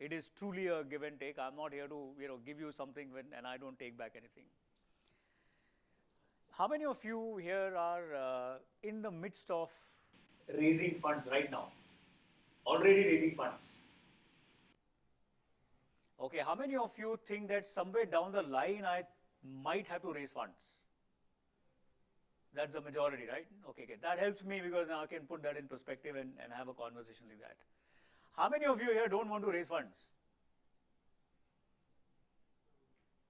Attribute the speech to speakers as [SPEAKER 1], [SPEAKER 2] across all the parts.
[SPEAKER 1] It is truly a give and take. I'm not here to give you something and I don't take back anything. How many of you here are in the midst of raising funds right now? Already raising funds? Okay, how many of you think that somewhere down the line I might have to raise funds? That's the majority, right? Okay, okay. That helps me because now I can put that in perspective and have a conversation like that. How many of you here don't want to raise funds?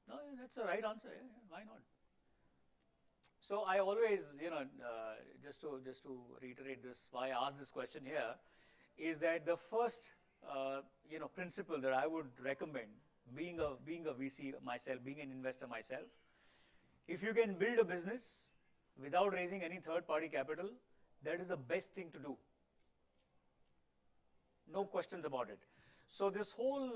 [SPEAKER 1] No, that's the right answer. Yeah, why not? So I always, just to reiterate this, why I asked this question here, is that the first, principle that I would recommend, being a VC myself, being an investor myself, if you can build a business without raising any third-party capital, that is the best thing to do. No questions about it. So this whole,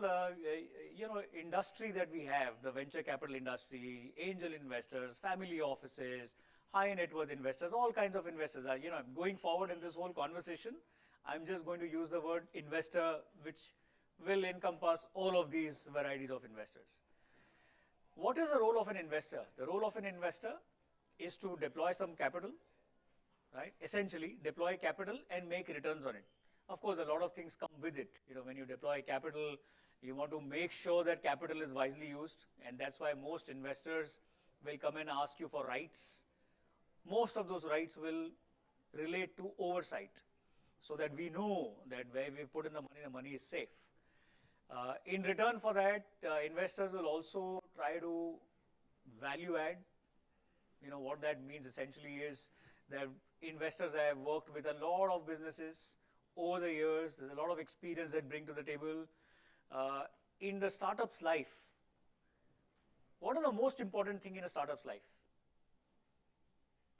[SPEAKER 1] industry that we have, the venture capital industry, angel investors, family offices, high net worth investors, all kinds of investors are, going forward in this whole conversation, I'm just going to use the word investor, which will encompass all of these varieties of investors. What is the role of an investor? The role of an investor is to deploy some capital, right? Essentially, deploy capital and make returns on it. Of course, a lot of things come with it. When you deploy capital, you want to make sure that capital is wisely used, and that's why most investors will come and ask you for rights. Most of those rights will relate to oversight, so that we know that where we put in the money is safe. In return for that, investors will also try to value add. What that means essentially is that investors have worked with a lot of businesses over the years. There's a lot of experience that bring to the table. In the startup's life, what are the most important thing in a startup's life?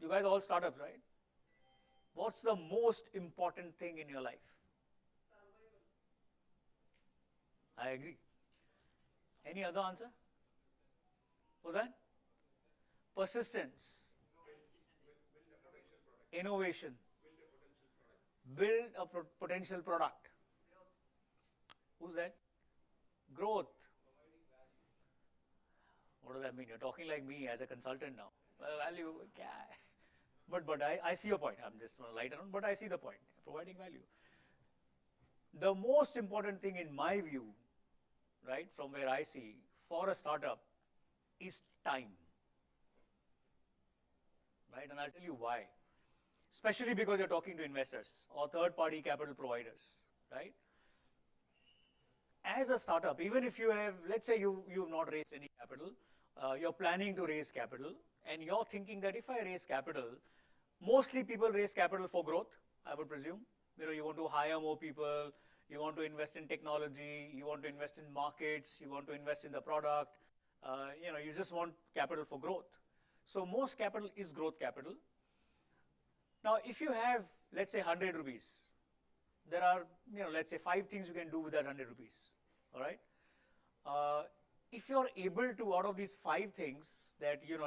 [SPEAKER 1] You guys are all startups, right? What's the most important thing in your life? I agree. Any other answer? What's that? Persistence. Innovation. Build a potential product. Who's that? Growth. What does that mean? You're talking like me as a consultant now. Value. But I see your point. I'm just going to lighten on, but I see the point. Providing value. The most important thing in my view, right, from where I see, for a startup, is time. Right, and I'll tell you why. Especially because you're talking to investors or third-party capital providers, right? As a startup, even if you have, let's say you've not raised any capital, you're planning to raise capital, and you're thinking that if I raise capital, mostly people raise capital for growth, I would presume. You want to hire more people, you want to invest in technology, you want to invest in markets, you want to invest in the product, you just want capital for growth. So most capital is growth capital. Now, if you have, let's say, 100 rupees, there are, let's say 5 things you can do with that 100 rupees, all right? If you're able to, out of these 5 things that, you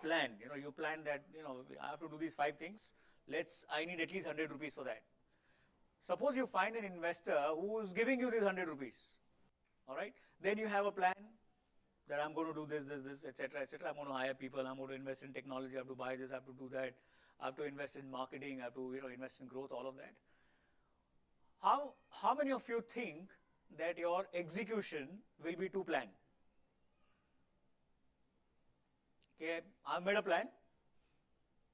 [SPEAKER 1] plan that, I have to do these 5 things, I need at least 100 rupees for that. Suppose you find an investor who is giving you these 100 rupees, all right? Then you have a plan that I'm going to do this, etc., etc. I'm going to hire people, I'm going to invest in technology, I have to buy this, I have to do that, I have to invest in marketing, I have to invest in growth, all of that. How many of you think that your execution will be to plan? Okay, I've made a plan.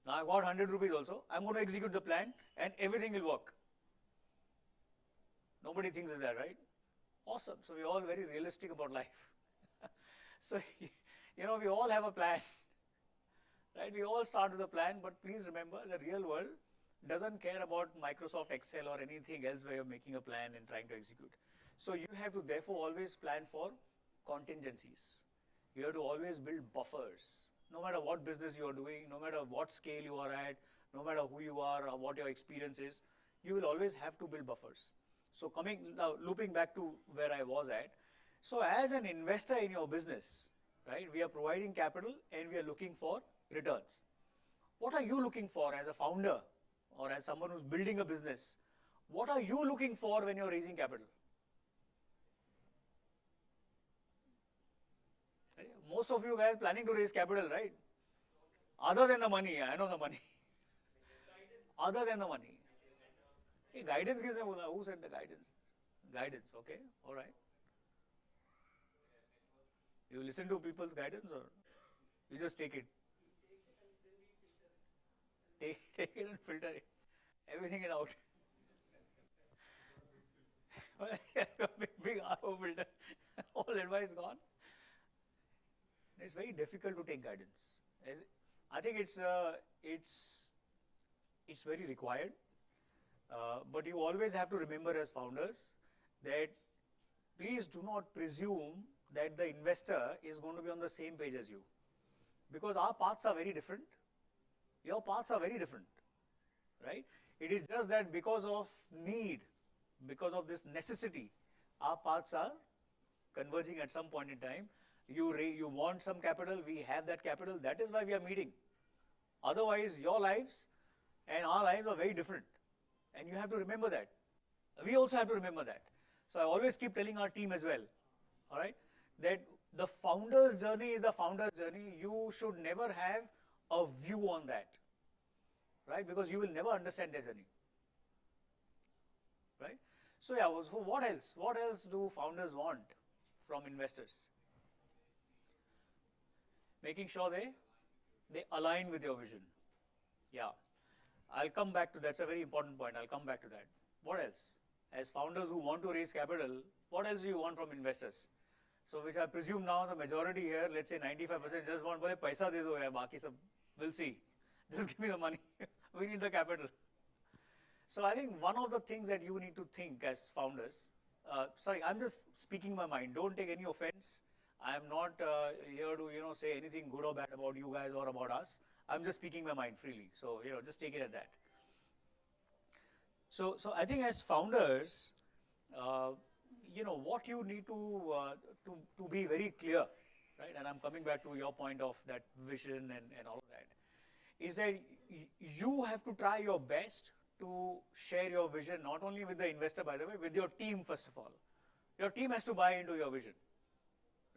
[SPEAKER 1] Now I've got 100 rupees also. I'm going to execute the plan and everything will work. Nobody thinks of that, right? Awesome. So we're all very realistic about life. So, we all have a plan, right? We all start with a plan, but please remember the real world doesn't care about Microsoft Excel or anything else where you're making a plan and trying to execute. So you have to therefore always plan for contingencies. You have to always build buffers. No matter what business you are doing, no matter what scale you are at, no matter who you are or what your experience is, you will always have to build buffers. So now looping back to where I was at, so as an investor in your business, right, we are providing capital and we are looking for returns. What are you looking for as a founder or as someone who's building a business? What are you looking for when you're raising capital? Most of you guys planning to raise capital, right? Other than the money, I know the money. Other than the money. Hey, guidance किसने बोला? Who said the guidance? Guidance, okay, all right. You listen to people's guidance or you just take it? Take it and filter it. Everything is out. Big RO filter. All advice gone. It's very difficult to take guidance. I think it's very required. But you always have to remember as founders that please do not presume that the investor is going to be on the same page as you. Because our paths are very different. Your paths are very different, right? It is just that because of need, because of this necessity, our paths are converging at some point in time. You want some capital, we have that capital, that is why we are meeting. Otherwise, your lives and our lives are very different. And you have to remember that. We also have to remember that. So I always keep telling our team as well, all right, that the founder's journey is the founder's journey. You should never have a view on that, right? Because you will never understand their journey, right? So yeah, so what else? What else do founders want from investors? Making sure they align with your vision. Yeah, I'll come back to that's a very important point. I'll come back to that. What else? As founders who want to raise capital, what else do you want from investors? So which I presume now the majority here, let's say 95% just want bole paisa de do hai, baki sab we'll see. Just give me the money. We need the capital. So I think one of the things that you need to think as founders, sorry, I'm just speaking my mind. Don't take any offense. I'm not here to say anything good or bad about you guys or about us. I'm just speaking my mind freely. So just take it at that. So I think as founders, what you need to be very clear, right? And I'm coming back to your point of that vision and all of that, is that you have to try your best to share your vision not only with the investor, by the way, with your team first of all. Your team has to buy into your vision,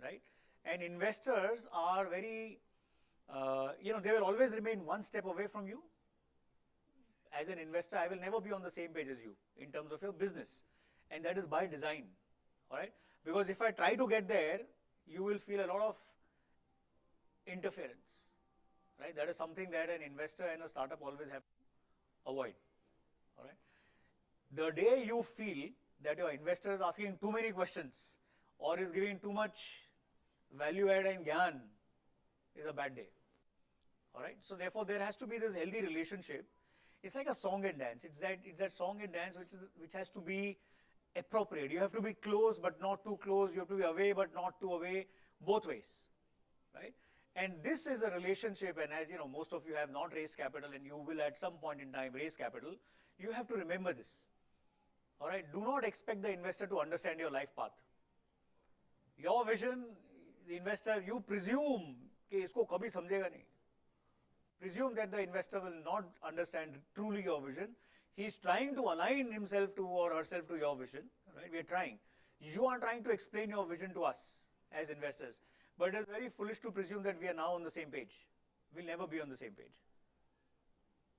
[SPEAKER 1] right? And investors are very, they will always remain one step away from you. As an investor, I will never be on the same page as you in terms of your business. And that is by design, all right? Because if I try to get there, you will feel a lot of interference, right? That is something that an investor and a startup always have to avoid, all right? The day you feel that your investor is asking too many questions or is giving too much value add and gyan is a bad day, all right? So therefore, there has to be this healthy relationship. It's like a song and dance. It's that song and dance which has to be appropriate. You have to be close but not too close. You have to be away but not too away, both ways, right? And this is a relationship, and as most of you have not raised capital and you will at some point in time raise capital, you have to remember this, all right? Do not expect the investor to understand your life path. Your vision, the investor, you presume कि इसको कभी समझेगा नहीं. Presume that the investor will not understand truly your vision. He is trying to align himself to or herself to your vision, right? We are trying. You are trying to explain your vision to us as investors. But it is very foolish to presume that we are now on the same page. We'll never be on the same page,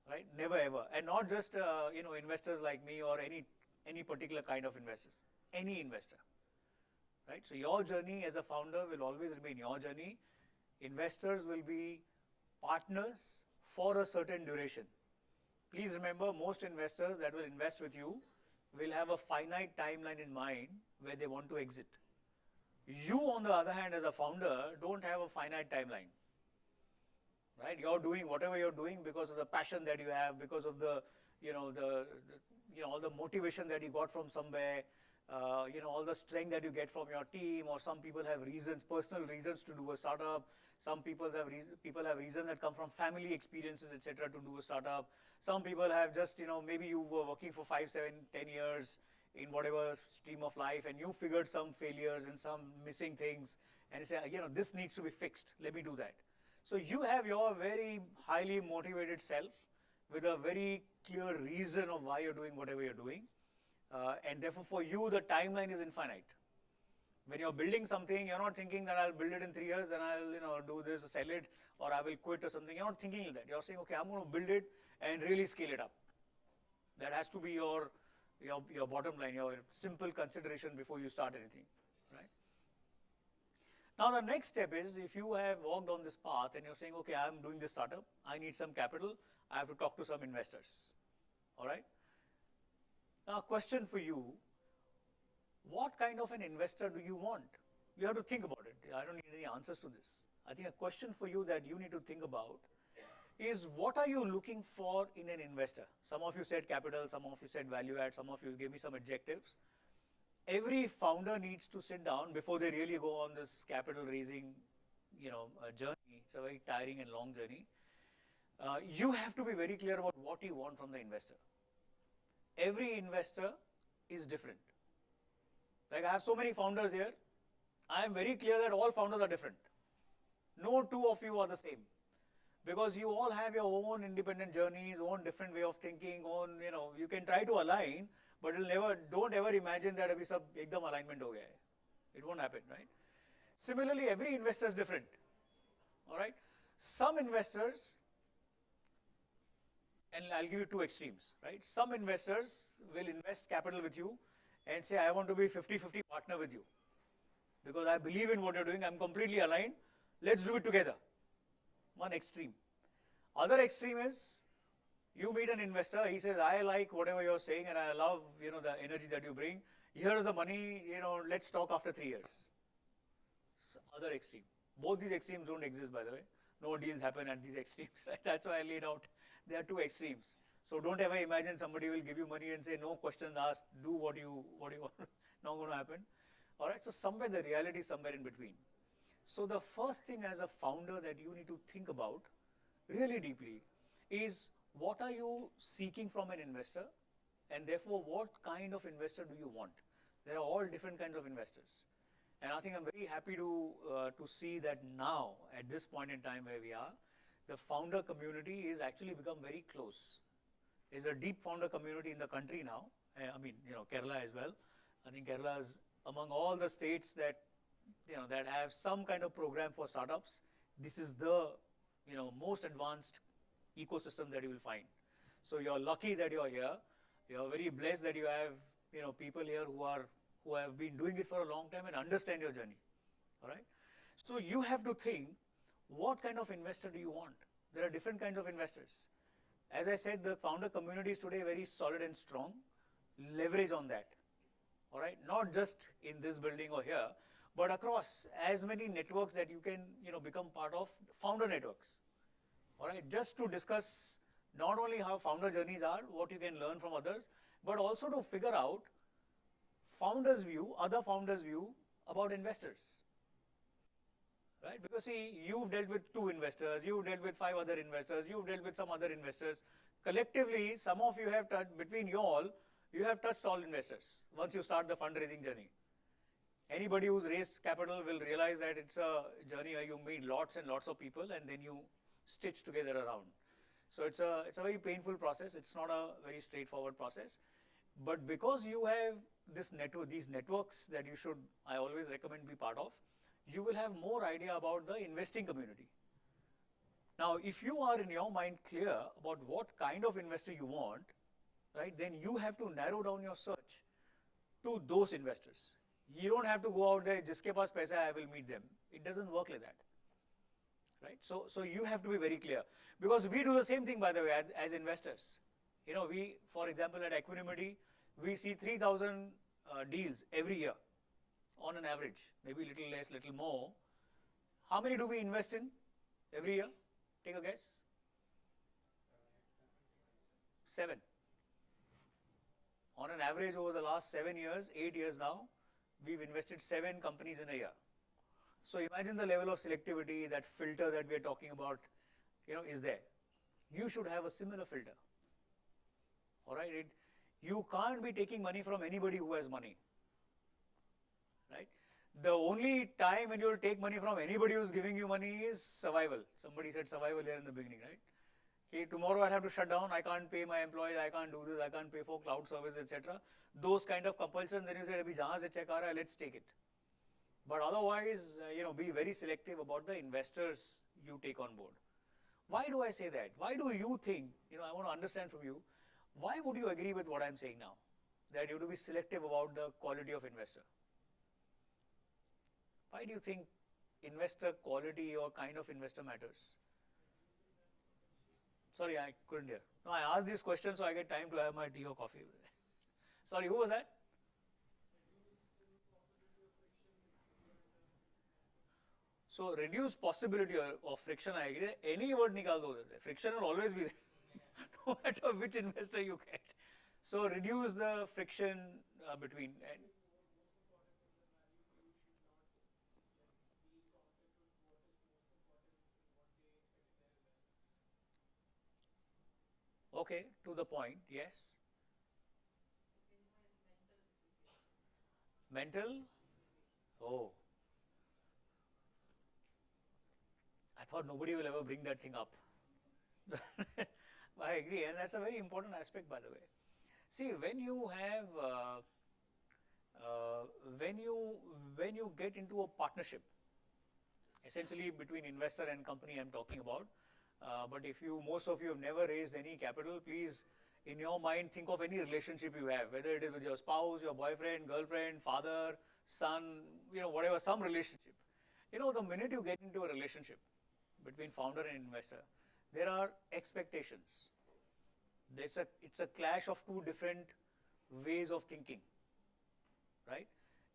[SPEAKER 1] right? Never ever. And not just, investors like me or any particular kind of investors, any investor, right? So your journey as a founder will always remain your journey. Investors will be partners for a certain duration. Please remember, most investors that will invest with you will have a finite timeline in mind where they want to exit. You, on the other hand, as a founder, don't have a finite timeline, right? You're doing whatever you're doing because of the passion that you have, because of the, all the motivation that you got from somewhere, all the strength that you get from your team, or some people have reasons, personal reasons to do a startup. Some people have reasons that come from family experiences, etc., to do a startup. Some people have just, maybe you were working for 5, 7, 10 years in whatever stream of life, and you figured some failures and some missing things, and you say, this needs to be fixed. Let me do that. So you have your very highly motivated self with a very clear reason of why you're doing whatever you're doing. And therefore, for you, the timeline is infinite. When you're building something, you're not thinking that I'll build it in 3 years and I'll do this, sell it, or I will quit or something. You're not thinking like that. You're saying, okay, I'm going to build it and really scale it up. That has to be your bottom line, your simple consideration before you start anything, right? Now the next step is, if you have walked on this path and you're saying, okay, I'm doing this startup, I need some capital, I have to talk to some investors, all right? Now a question for you, what kind of an investor do you want? You have to think about it. I don't need any answers to this. I think a question for you that you need to think about is, what are you looking for in an investor? Some of you said capital, some of you said value add, some of you gave me some adjectives. Every founder needs to sit down before they really go on this capital raising, journey. It's a very tiring and long journey. You have to be very clear about what you want from the investor. Every investor is different. Like, I have so many founders here. I am very clear that all founders are different. No two of you are the same, because you all have your own independent journeys, own different way of thinking, you can try to align, but don't ever imagine that abhi sab ekdam alignment ho gaya hai. It won't happen, right? Similarly, every investor is different, all right? Some investors, and I'll give you two extremes, right? Some investors will invest capital with you and say, I want to be 50-50 partner with you because I believe in what you're doing, I'm completely aligned, let's do it together. One extreme. Other extreme is, you meet an investor, he says, I like whatever you're saying and I love the energy that you bring. Here's the money, let's talk after 3 years. So other extreme. Both these extremes don't exist, by the way. No deals happen at these extremes, right? That's why I laid out. There are two extremes. So don't ever imagine somebody will give you money and say, no questions asked, do what you want. Not going to happen. All right, so somewhere the reality is somewhere in between. So the first thing as a founder that you need to think about really deeply is, what are you seeking from an investor, and therefore what kind of investor do you want? There are all different kinds of investors. And I think I'm very happy to see that now, at this point in time where we are, the founder community is actually become very close. There's a deep founder community in the country now. I mean, Kerala as well. I think Kerala is among all the states that that have some kind of program for startups. This is the most advanced ecosystem that you will find. So you're lucky that you're here. You're very blessed that you have people here who have been doing it for a long time and understand your journey. All right. So you have to think, what kind of investor do you want? There are different kinds of investors. As I said, the founder community is today very solid and strong. Leverage on that. All right. Not just in this building or here, but across as many networks that you can become part of, founder networks. All right, just to discuss not only how founder journeys are, what you can learn from others, but also to figure out founders' view, other founders' view about investors. Right? Because see, you've dealt with 2 investors, you've dealt with 5 other investors, you've dealt with some other investors. Collectively, some of you have touched, between you all, you have touched all investors once you start the fundraising journey. Anybody who's raised capital will realize that it's a journey where you meet lots and lots of people and then you stitch together around. So it's a very painful process. It's not a very straightforward process. But because you have this network, these networks that you should, I always recommend, be part of, you will have more idea about the investing community. Now, if you are in your mind clear about what kind of investor you want, right, then you have to narrow down your search to those investors. You don't have to go out there, jiske paas paisa hai, I will meet them. It doesn't work like that. Right? So you have to be very clear. Because we do the same thing, by the way, as investors. We, for example, at Equanimity, we see 3,000 deals every year on an average, maybe little less, little more. How many do we invest in every year? Take a guess. 7. On an average over the last 7 years, 8 years now, we've invested 7 companies in a year. So imagine the level of selectivity, that filter that we are talking about, is there. You should have a similar filter. All right? You can't be taking money from anybody who has money. Right? The only time when you'll take money from anybody who's giving you money is survival. Somebody said survival here in the beginning, right? Okay, tomorrow I'll have to shut down, I can't pay my employees, I can't do this, I can't pay for cloud service, etc. Those kind of compulsions, then you say, abhi jahan se check aa raha hai, let's take it. But otherwise, be very selective about the investors you take on board. Why do I say that? Why do you think, I want to understand from you, why would you agree with what I'm saying now? That you have to be selective about the quality of investor. Why do you think investor quality or kind of investor matters? Sorry, I couldn't hear. No, I asked this question so I get time to have my tea or coffee. Sorry, who was that? So reduce possibility of friction, I agree. Any word nikal do. Friction will always be there, no matter which investor you get. So reduce the friction between. Okay, to the point, yes. Mental? Oh, I thought nobody will ever bring that thing up. I agree, and that's a very important aspect, by the way. See, when you have, uh, when you when you get into a partnership, essentially between investor and company, I'm talking about. But if most of you have never raised any capital, please, in your mind, think of any relationship you have, whether it is with your spouse, your boyfriend, girlfriend, father, son, whatever, some relationship. The minute you get into a relationship between founder and investor, there are expectations. It's a clash of two different ways of thinking, right?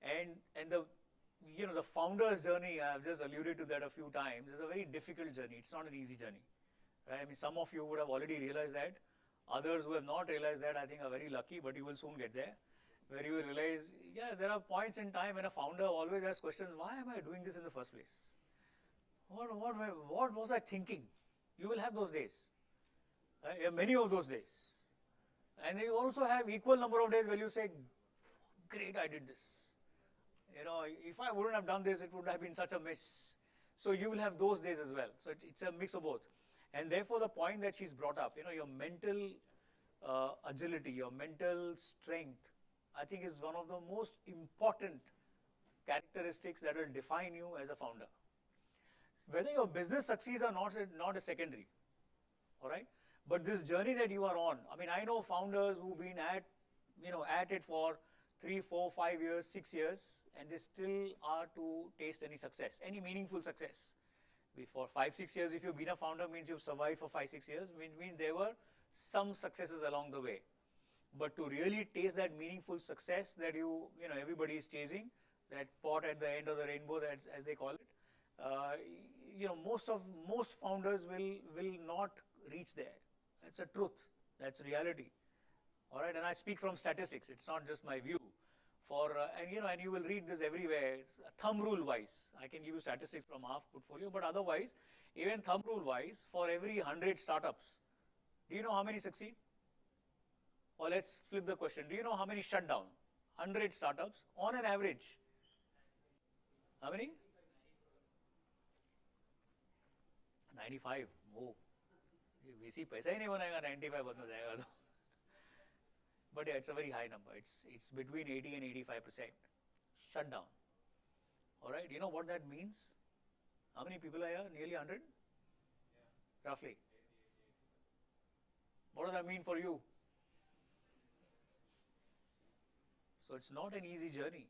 [SPEAKER 1] And the founder's journey, I've just alluded to that a few times, is a very difficult journey. It's not an easy journey, right? I mean, some of you would have already realized that. Others who have not realized that, I think, are very lucky, but you will soon get there, where you will realize, yeah, there are points in time when a founder always asks questions, why am I doing this in the first place? What was I thinking? You will have those days, right? Many of those days. And you also have equal number of days where you say, great, I did this. If I wouldn't have done this, it would have been such a mess. So you will have those days as well. So it's a mix of both. And therefore, the point that she's brought up, your mental agility, your mental strength, I think is one of the most important characteristics that will define you as a founder. Whether your business succeeds or not is secondary, all right? But this journey that you are on, I mean, I know founders who've been at it for 3, 4, 5 years, 6 years, and they still are to taste any success, any meaningful success. For 5, 6 years, if you've been a founder, means you've survived for 5, 6 years, means there were some successes along the way. But to really taste that meaningful success that everybody is chasing, that pot at the end of the rainbow, as they call it, most founders will not reach there. That's a truth. That's reality. All right, and I speak from statistics. It's not just my view. And you will read this everywhere. Thumb rule wise, I can give you statistics from our portfolio, but otherwise, even thumb rule wise, for every 100 startups, do you know how many succeed? Or let's flip the question. Do you know how many shut down? 100 startups on an average. How many? 95. Oh, VC पैसा ही नहीं बनाएगा 95 बंद हो जाएगा तो. But yeah, it's a very high number. It's between 80 and 85% shut down. All right, you know what that means? How many people are here? Nearly 100? Yeah. Roughly. What does that mean for you? So it's not an easy journey.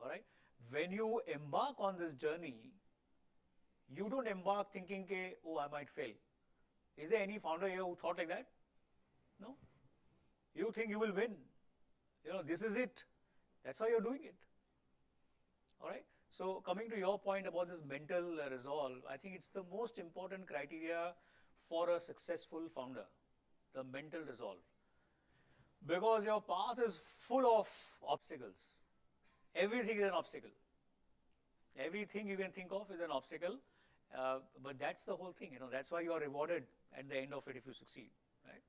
[SPEAKER 1] All right. When you embark on this journey, you don't embark thinking, oh, I might fail. Is there any founder here who thought like that? No. You think you will win. This is it. That's why you're doing it. All right. So coming to your point about this mental resolve, I think it's the most important criteria for a successful founder, the mental resolve. Because your path is full of obstacles. Everything is an obstacle. Everything you can think of is an obstacle. But that's the whole thing. That's why you are rewarded at the end of it if you succeed. Right?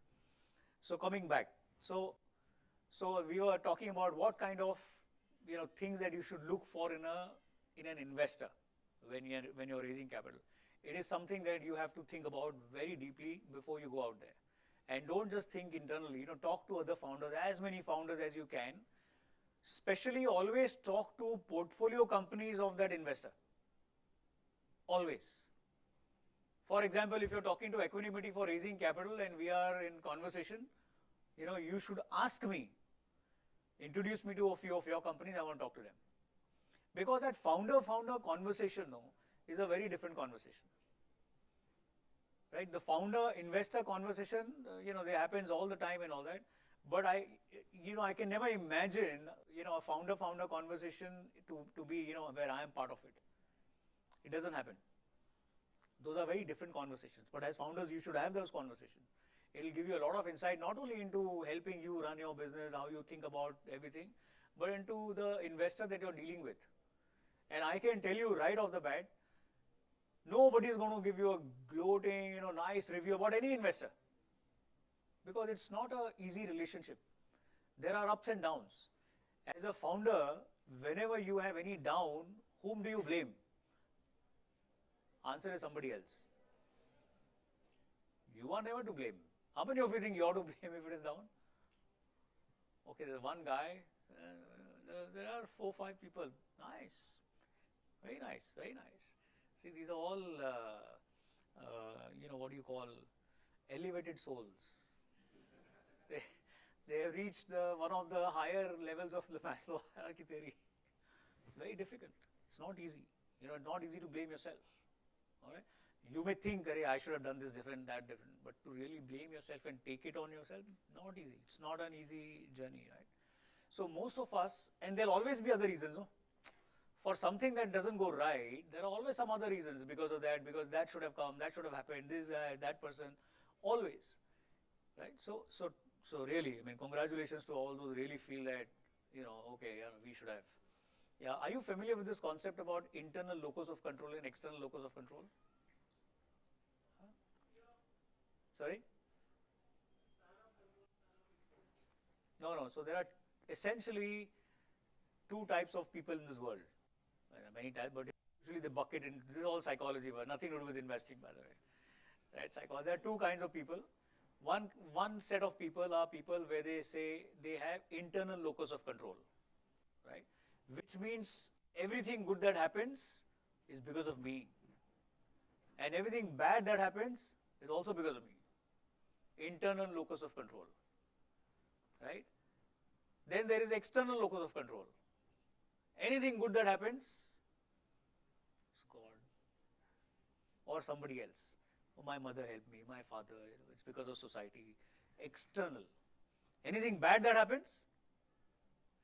[SPEAKER 1] So coming back. So we were talking about what kind of things that you should look for in an investor when you're raising capital. It is something that you have to think about very deeply before you go out there. And don't just think internally. Talk to other founders, as many founders as you can. Especially always talk to portfolio companies of that investor. Always. For example, if you're talking to Equanimity for raising capital and we are in conversation, you should ask me, introduce me to a few of your companies, I want to talk to them. Because that founder-founder conversation is a very different conversation. Right? The founder-investor conversation, that happens all the time and all that. But I can never imagine, a founder-founder conversation to be, where I am part of it. It doesn't happen. Those are very different conversations. But as founders, you should have those conversations. It will give you a lot of insight, not only into helping you run your business, how you think about everything, but into the investor that you're dealing with. And I can tell you right off the bat, nobody is going to give you a gloating, nice review about any investor. Because it's not an easy relationship. There are ups and downs. As a founder, whenever you have any down, whom do you blame? Answer is somebody else. You are never to blame. How many of you think you ought to blame if it is down? Okay, there's one guy. There are 4 or 5 people. Nice. Very nice, very nice. See, these are all, what do you call, elevated souls. They have reached one of the higher levels of the Maslow hierarchy theory. It's very difficult. It's not easy. It's not easy to blame yourself. All right? You may think, I should have done this different, that different, but to really blame yourself and take it on yourself, not easy. It's not an easy journey, right? So most of us, and there'll always be other reasons, no? For something that doesn't go right, there are always some other reasons because of that, because that should have come, that should have happened, this guy, that person, always, right? So really, congratulations to all those really feel that, okay, we should have. Yeah, are you familiar with this concept about internal locus of control and external locus of control? Huh? Sorry? No. So there are essentially 2 types of people in this world. Many types, but usually they bucket in, this is all psychology, but nothing to do with investing, by the way. Right? Psychology. There are 2 kinds of people. One set of people are people where they say they have internal locus of control, right? Which means everything good that happens is because of me. And everything bad that happens is also because of me. Internal locus of control, right? Then there is external locus of control. Anything good that happens, it's God or somebody else. Oh, my mother helped me, my father, it's because of society. External. Anything bad that happens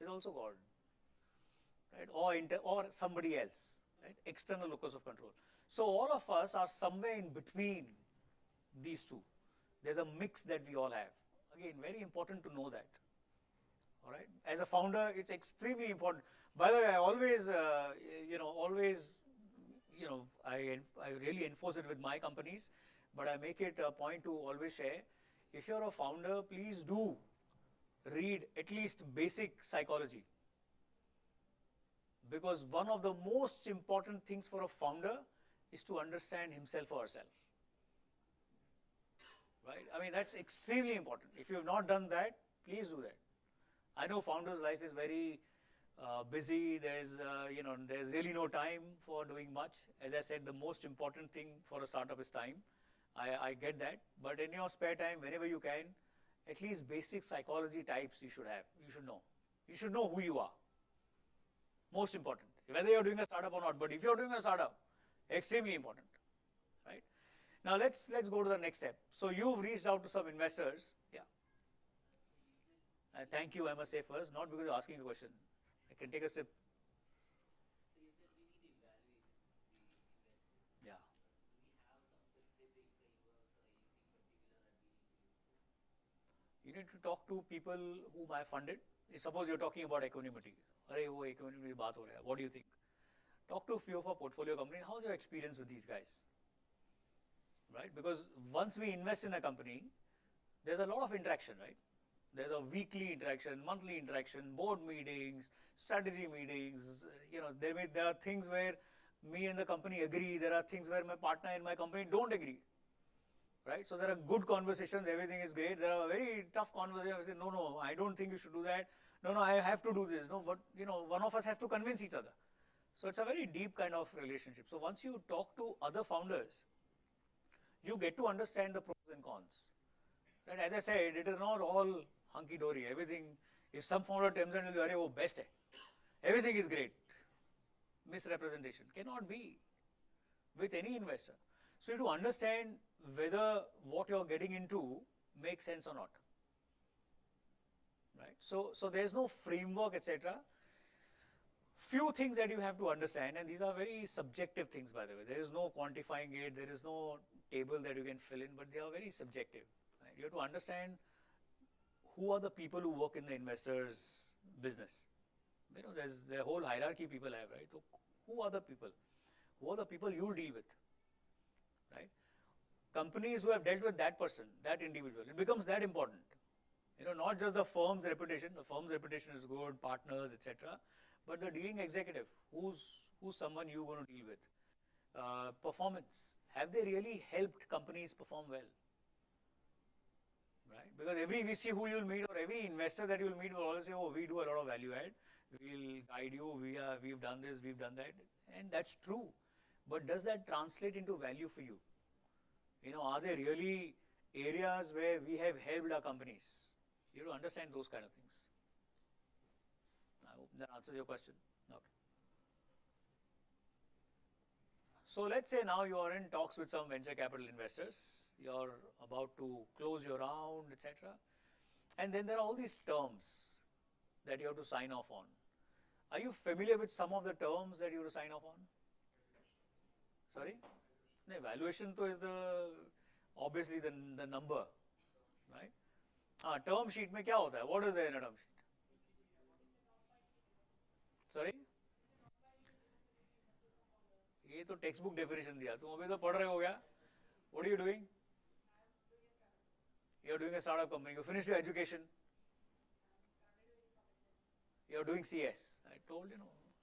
[SPEAKER 1] is also God, right? Or somebody else, right? External locus of control. So all of us are somewhere in between these 2. There's a mix that we all have. Again, very important to know that. All right. As a founder, it's extremely important. By the way, I always, I really enforce it with my companies, but I make it a point to always share. If you're a founder, please do read at least basic psychology. Because one of the most important things for a founder is to understand himself or herself. Right? That's extremely important. If you have not done that, please do that. I know founder's life is very busy. There's really no time for doing much. As I said, the most important thing for a startup is time. I get that. But in your spare time, whenever you can, at least basic psychology types you should have. You should know. You should know who you are. Most important. Whether you're doing a startup or not. But if you're doing a startup, extremely important. Right? Now let's go to the next step. So you've reached out to some investors. Yeah. Thank you, I must say first, not because you're asking a question. I can take a sip.
[SPEAKER 2] So you said we need to evaluate the investment.
[SPEAKER 1] Yeah.
[SPEAKER 2] Do we have some specific frameworks or anything particular that we need to do?
[SPEAKER 1] You need to talk to people whom I funded. Suppose you're talking about Equanimity. What do you think? Talk to a few of our portfolio companies. How's your experience with these guys? Right? Because once we invest in a company, there's a lot of interaction, right? There's a weekly interaction, monthly interaction, board meetings, strategy meetings. There are things where me and the company agree. There are things where my partner and my company don't agree. Right? So there are good conversations. Everything is great. There are very tough conversations. I say, no, I don't think you should do that. No, no, I have to do this. No, but one of us have to convince each other. So it's a very deep kind of relationship. So once you talk to other founders, you get to understand the pros and cons. Right? As I said, it is not all hunky dory. Everything, if some founder tells you, "Arey, wo best hai," everything is great. Misrepresentation cannot be with any investor. So you have to understand whether what you're getting into makes sense or not. Right? So there's no framework, etc. Few things that you have to understand, and these are very subjective things, by the way. There is no quantifying it, there is no table that you can fill in, but they are very subjective. Right? You have to understand who are the people who work in the investor's business. There's the whole hierarchy people have, right? So who are the people? Who are the people you deal with, right? Companies who have dealt with that person, that individual, it becomes that important. Not just the firm's reputation. The firm's reputation is good, partners, etc. But the dealing executive, who's someone you're going to deal with? Performance. Have they really helped companies perform well? Right? Because every VC who you'll meet or every investor that you'll meet will always say, "Oh, we do a lot of value add. We'll guide you. We've done this, we've done that," and that's true. But does that translate into value for you? Are there really areas where we have helped our companies? You have to understand those kind of things. I hope that answers your question. Okay. So let's say now you are in talks with some venture capital investors. You're about to close your round, etc. And then there are all these terms that you have to sign off on. Are you familiar with some of the terms that you have to sign off on? Sorry? The valuation is obviously the number, right? Term sheet में क्या होता है? What is there in a term sheet? Sorry? ये तो text book definition दिया. तुम अभी तो पढ़ रहे हो क्या? What are you doing? You are doing a startup company. You finished your education. You are doing CS. I told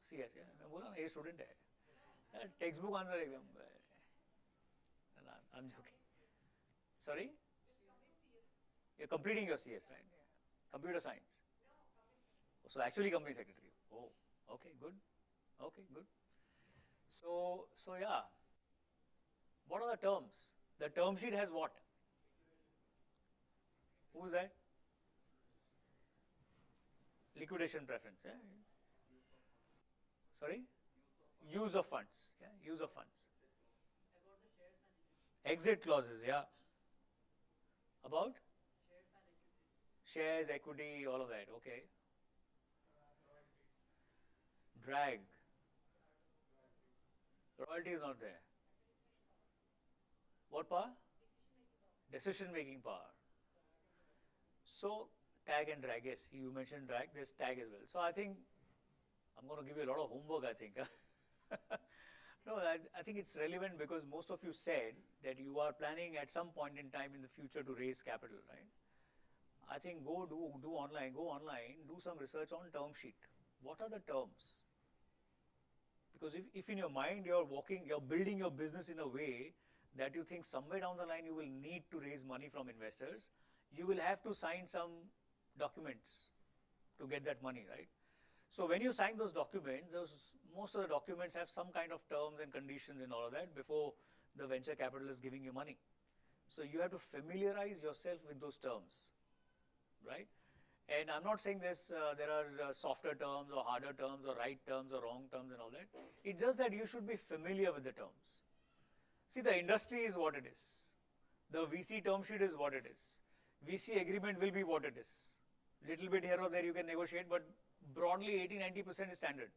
[SPEAKER 1] CS. Yeah. मैं बोला ना ये स्टूडेंट है. टेक्स्ट बुक आंसर एकदम. I'm joking. Sorry? You're completing your CS, right? Yeah. Computer science. So actually company secretary. Oh, okay, good. Okay, good. So yeah. What are the terms? The term sheet has what? Who is that? Liquidation preference. Yeah. Sorry? Use of funds. Yeah, use of funds.
[SPEAKER 2] About the shares and
[SPEAKER 1] Exit clauses, yeah. About?
[SPEAKER 2] shares and equity.
[SPEAKER 1] Shares, equity, all of that. Okay. Drag. Royalty is not there. What power? Decision making power. So tag and drag, yes, you mentioned drag, there's tag as well. So I think I'm going to give you a lot of homework, I think. No, I think it's relevant because most of you said that you are planning at some point in time in the future to raise capital, right? I think go online, do some research on term sheet. What are the terms? Because if in your mind you're building your business in a way that you think somewhere down the line you will need to raise money from investors, you will have to sign some documents to get that money, right? So when you sign those documents, most of the documents have some kind of terms and conditions and all of that before the venture capital is giving you money. So you have to familiarize yourself with those terms, right? And I'm not saying this, there are softer terms or harder terms or right terms or wrong terms and all that. It's just that you should be familiar with the terms. See, the industry is what it is. The VC term sheet is what it is. VC agreement will be what it is. Little bit here or there you can negotiate, but broadly 80-90% is standard,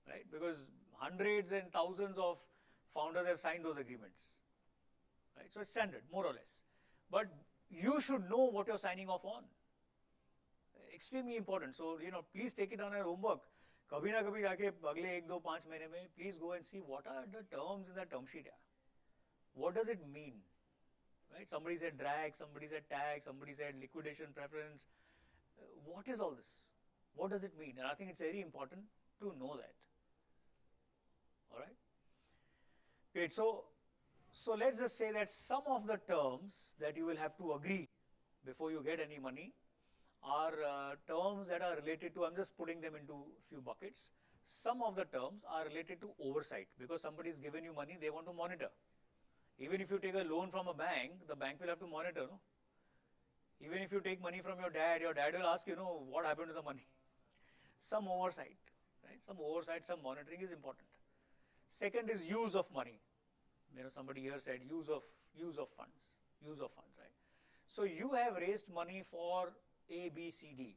[SPEAKER 1] right? Because hundreds and thousands of founders have signed those agreements, right? So it's standard, more or less. But you should know what you're signing off on. Extremely important. So, please take it on your homework. कभी ना कभी जाके अगले 1-2-5 महीने में please go and see what are the terms in the term sheet. What does it mean? Right? Somebody said drag, somebody said tag, somebody said liquidation preference. What is all this? What does it mean? And I think it's very important to know that. All right. Great. So let's just say that some of the terms that you will have to agree before you get any money are terms that are related to, I'm just putting them into few buckets. Some of the terms are related to oversight because somebody has given you money, they want to monitor. Even if you take a loan from a bank, the bank will have to monitor, no? Even if you take money from your dad will ask you, know, what happened to the money? Some oversight, right? Some oversight, some monitoring is important. Second is use of money. Somebody here said use of funds, right? So you have raised money for A, B, C, D,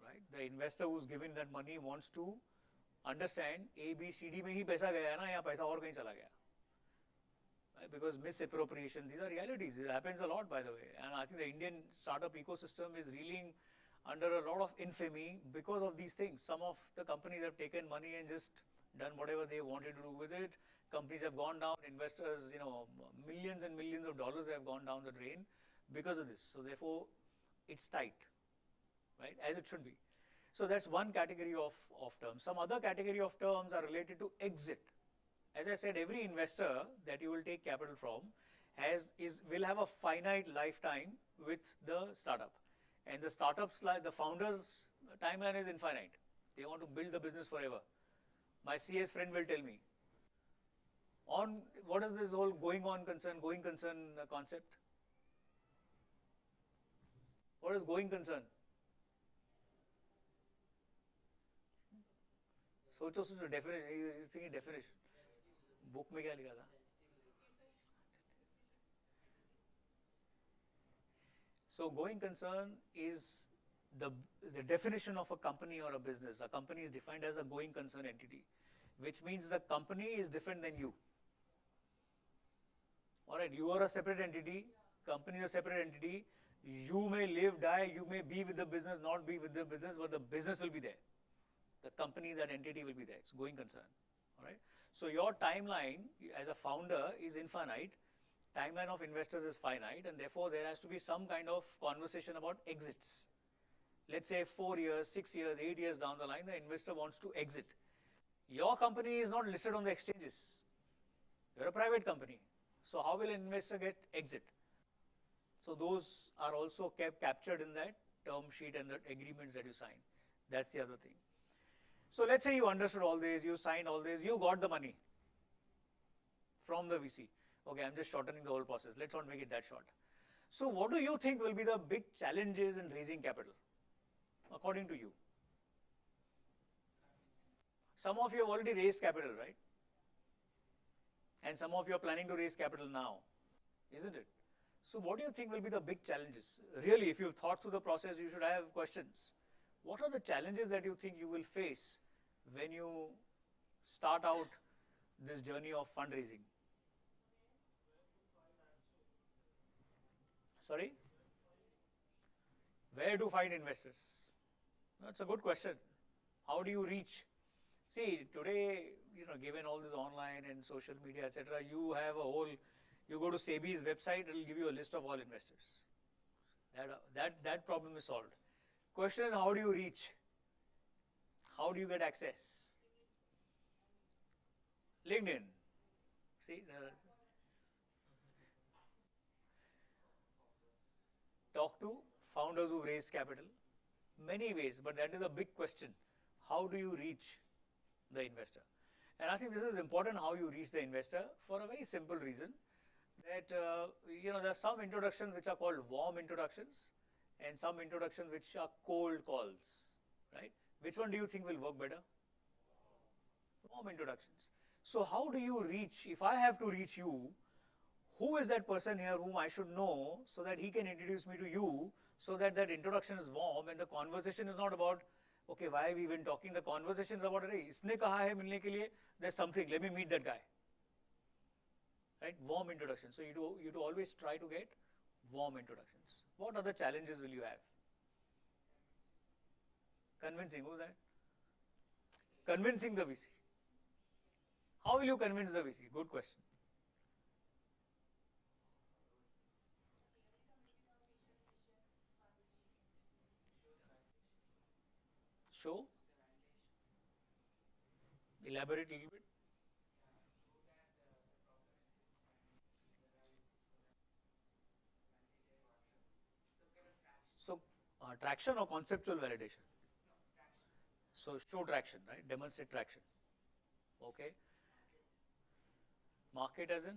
[SPEAKER 1] right? The investor who's given that money wants to understand A, B, C, D में ही पैसा गया है ना, या पैसा और कहीं चला गया, right? Because misappropriation, these are realities. It happens a lot, by the way. And I think the Indian startup ecosystem is reeling under a lot of infamy because of these things. Some of the companies have taken money and just done whatever they wanted to do with it. Companies have gone down, investors, millions and millions of dollars have gone down the drain because of this. So therefore, it's tight, right, as it should be. So that's one category of terms. Some other category of terms are related to exit. As I said, every investor that you will take capital from will have a finite lifetime with the startup. And the startups, like the founders' timeline is infinite. They want to build the business forever. My CS friend will tell me, on what is this whole going concern concept? What is going concern? सोचो definition. He's thinking definition. Book में क्या लिखा था? So going concern is the definition of a company or a business. A company is defined as a going concern entity, which means the company is different than you. All right, you are a separate entity, company is a separate entity. You may live, die, you may be with the business, not be with the business, but the business will be there. The company, that entity will be there. It's going concern. All right. So your timeline as a founder is infinite. Timeline of investors is finite, and therefore there has to be some kind of conversation about exits. Let's say 4 years, 6 years, 8 years down the line, the investor wants to exit. Your company is not listed on the exchanges. You're a private company. So how will an investor get exit? So those are also captured in that term sheet and the agreements that you sign. That's the other thing. So let's say you understood all this, you signed all this, you got the money from the VC. Okay, I'm just shortening the whole process. Let's not make it that short. So what do you think will be the big challenges in raising capital, according to you? Some of you have already raised capital, right? And some of you are planning to raise capital now, isn't it? So what do you think will be the big challenges? Really, if you've thought through the process, you should have questions. What are the challenges that you think you will face when you start out this journey of fundraising? Sorry? Where to find investors? That's a good question. How do you reach? See, today, given all this online and social media, etc., you have a whole, you go to SEBI's website, it will give you a list of all investors. That problem is solved. Question is, how do you reach? How do you get access? LinkedIn. See, talk to founders who raised capital. Many ways, but that is a big question. How do you reach the investor? And I think this is important, how you reach the investor, for a very simple reason, that there are some introductions which are called warm introductions and some introductions which are cold calls, right? Which one do you think will work better? Warm introductions. So how do you reach, if I have to reach you, who is that person here whom I should know so that he can introduce me to you, so that that introduction is warm and the conversation is not about, okay, why have we been talking? The conversation is about, hey, isne kaha hai milne ke liye, there's something, let me meet that guy. Right? Warm introduction. So you do always try to get warm introductions. What other challenges will you have? Convincing, who's that? Convincing the VC. How will you convince the VC? Good question. Show? Elaborate a little bit. So, Traction or conceptual validation? So show traction, right? Demonstrate traction. Okay. Market as in?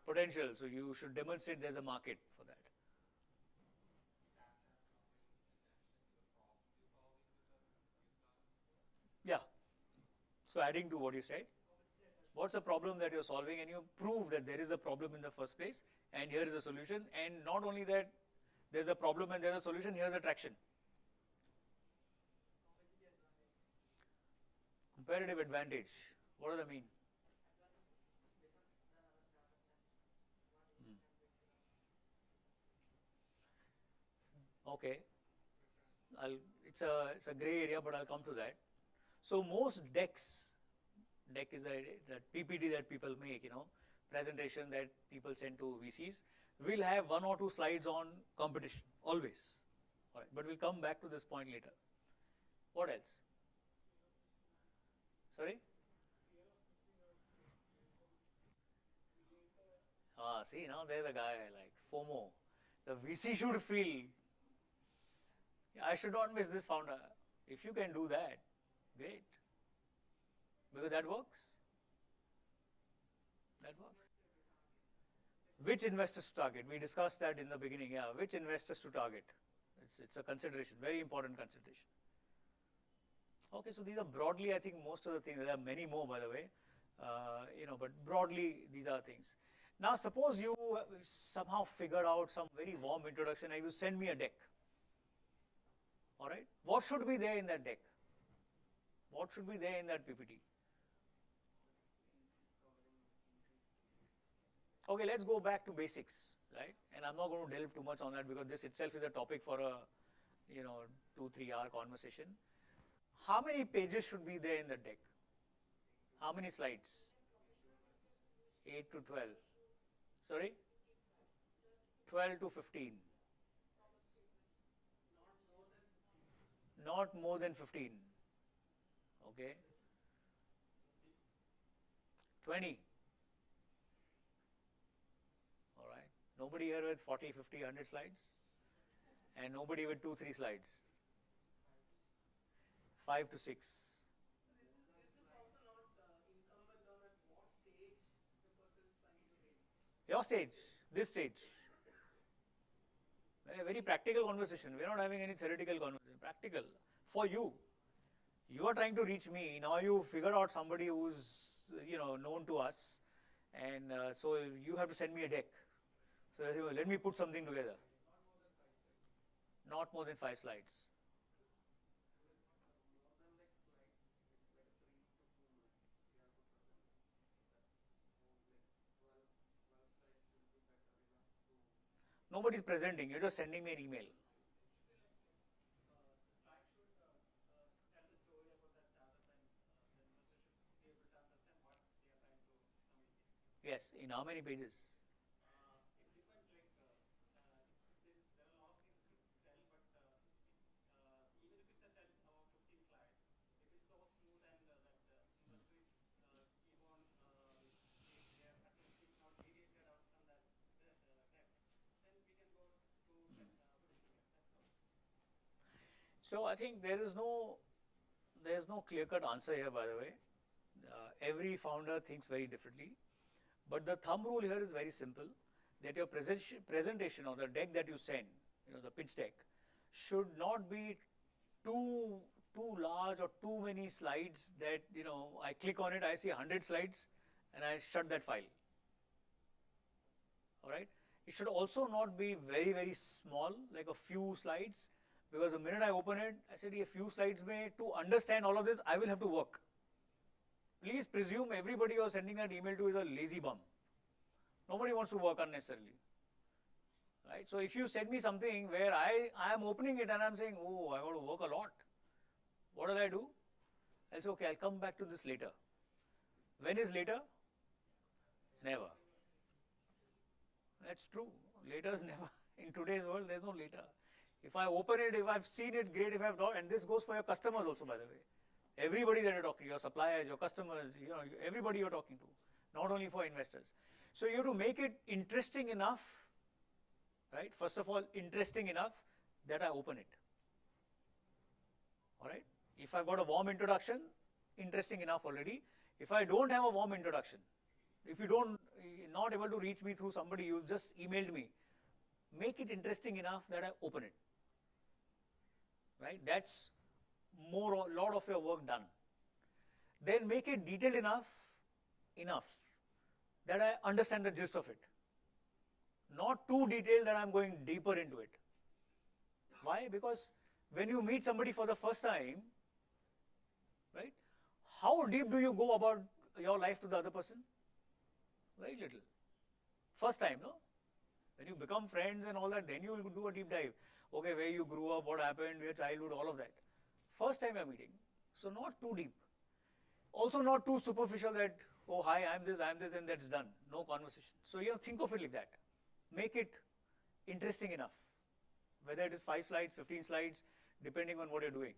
[SPEAKER 1] Potential. So you should demonstrate there's a market for that. Yeah. So adding to what you said, what's the problem that you're solving, and you prove that there is a problem in the first place, and here is a solution. And not only that, there's a problem and there's a solution, here's a traction. Comparative advantage. What does that mean? Okay. It's a gray area, but I'll come to that. So most deck is that PPT that people make, presentation that people send to VCs, will have one or two slides on competition, always. All right, but we'll come back to this point later. What else? Sorry? See, now there's a guy like FOMO. The VC should feel, I should not miss this founder. If you can do that, great. Because that works. That works. Which investors to target? We discussed that in the beginning. Yeah, which investors to target? It's a consideration, very important consideration. Okay, so these are broadly, I think, most of the things. There are many more, by the way, but broadly, these are things. Now, suppose you somehow figured out some very warm introduction and you send me a deck. All right, what should be there in that deck? What should be there in that PPT? Okay, let's go back to basics, right? And I'm not going to delve too much on that because this itself is a topic for a, 2-3 hour conversation. How many pages should be there in the deck? How many slides? 8 to 12. Sorry? 12 to 15. Not more than 15. Okay. 20. All right. Nobody here with 40, 50, 100 slides? And nobody with 2-3 slides? 5 to 6. Your stage, this stage. A very practical conversation. We're not having any theoretical conversation. Practical. For you. You are trying to reach me. Now you figure out somebody who's, known to us. And so you have to send me a deck. So let me put something together. Not more than 5 slides. Nobody's presenting. You're just sending me an email. Yes, in how many pages? So I think there's no clear-cut answer here, by the way. Every founder thinks very differently. But the thumb rule here is very simple, that your presentation or the deck that you send, the pitch deck, should not be too large or too many slides that, I click on it, I see 100 slides and I shut that file. All right. It should also not be very, very small, like a few slides, because the minute I open it, I said, a few slides to understand all of this, I will have to work. Please presume everybody you're sending that email to is a lazy bum. Nobody wants to work unnecessarily. Right? So if you send me something where I am opening it and I'm saying, oh, I got to work a lot. What will I do? I'll say, okay, I'll come back to this later. When is later? Never. That's true. Later is never. In today's world, there's no later. If I open it, if I've seen it, great. If I've not, and this goes for your customers also, by the way. Everybody that you're talking to, your suppliers, your customers, everybody you're talking to, not only for investors. So you have to make it interesting enough right? First of all, interesting enough that I open it. All right? If I've got a warm introduction, interesting enough already. If I don't have a warm introduction, if you don't, not able to reach me through somebody, you just emailed me, make it interesting enough that I open it. Right? That's more, a lot of your work done. Then make it detailed enough that I understand the gist of it. Not too detailed that I'm going deeper into it. Why? Because when you meet somebody for the first time, right, how deep do you go about your life to the other person? Very little. First time, no? When you become friends and all that, then you will do a deep dive. Okay, where you grew up, what happened, your childhood, all of that. First time you're meeting. So not too deep. Also not too superficial that, oh, hi, I'm this, and that's done. No conversation. So, think of it like that. Make it interesting enough. Whether it is 5 slides, 15 slides, depending on what you're doing.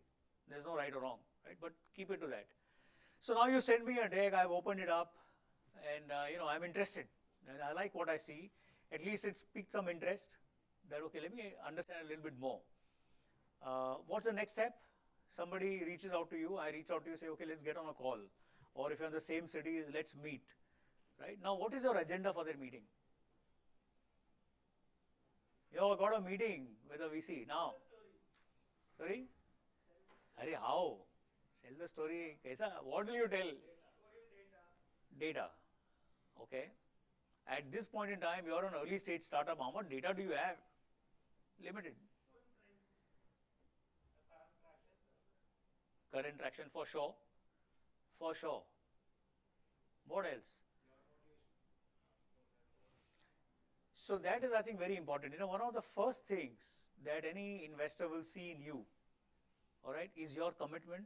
[SPEAKER 1] There's no right or wrong, right? But keep it to that. So now you send me a deck, I've opened it up, and I'm interested. And I like what I see. At least it's piqued some interest. That, okay, let me understand a little bit more. What's the next step? Somebody reaches out to you, I reach out to you, say, okay, let's get on a call. Or if you're in the same city, let's meet. Right? Now, what is your agenda for that meeting? You got a meeting with a VC now. Sorry? Arey, how? Sell the story. Kaisa? What will you tell? Data. Okay. At this point in time, you're an early stage startup. How much data do you have? Limited. Current traction for sure. For sure. What else? So that is, I think, very important. One of the first things that any investor will see in you, all right, is your commitment,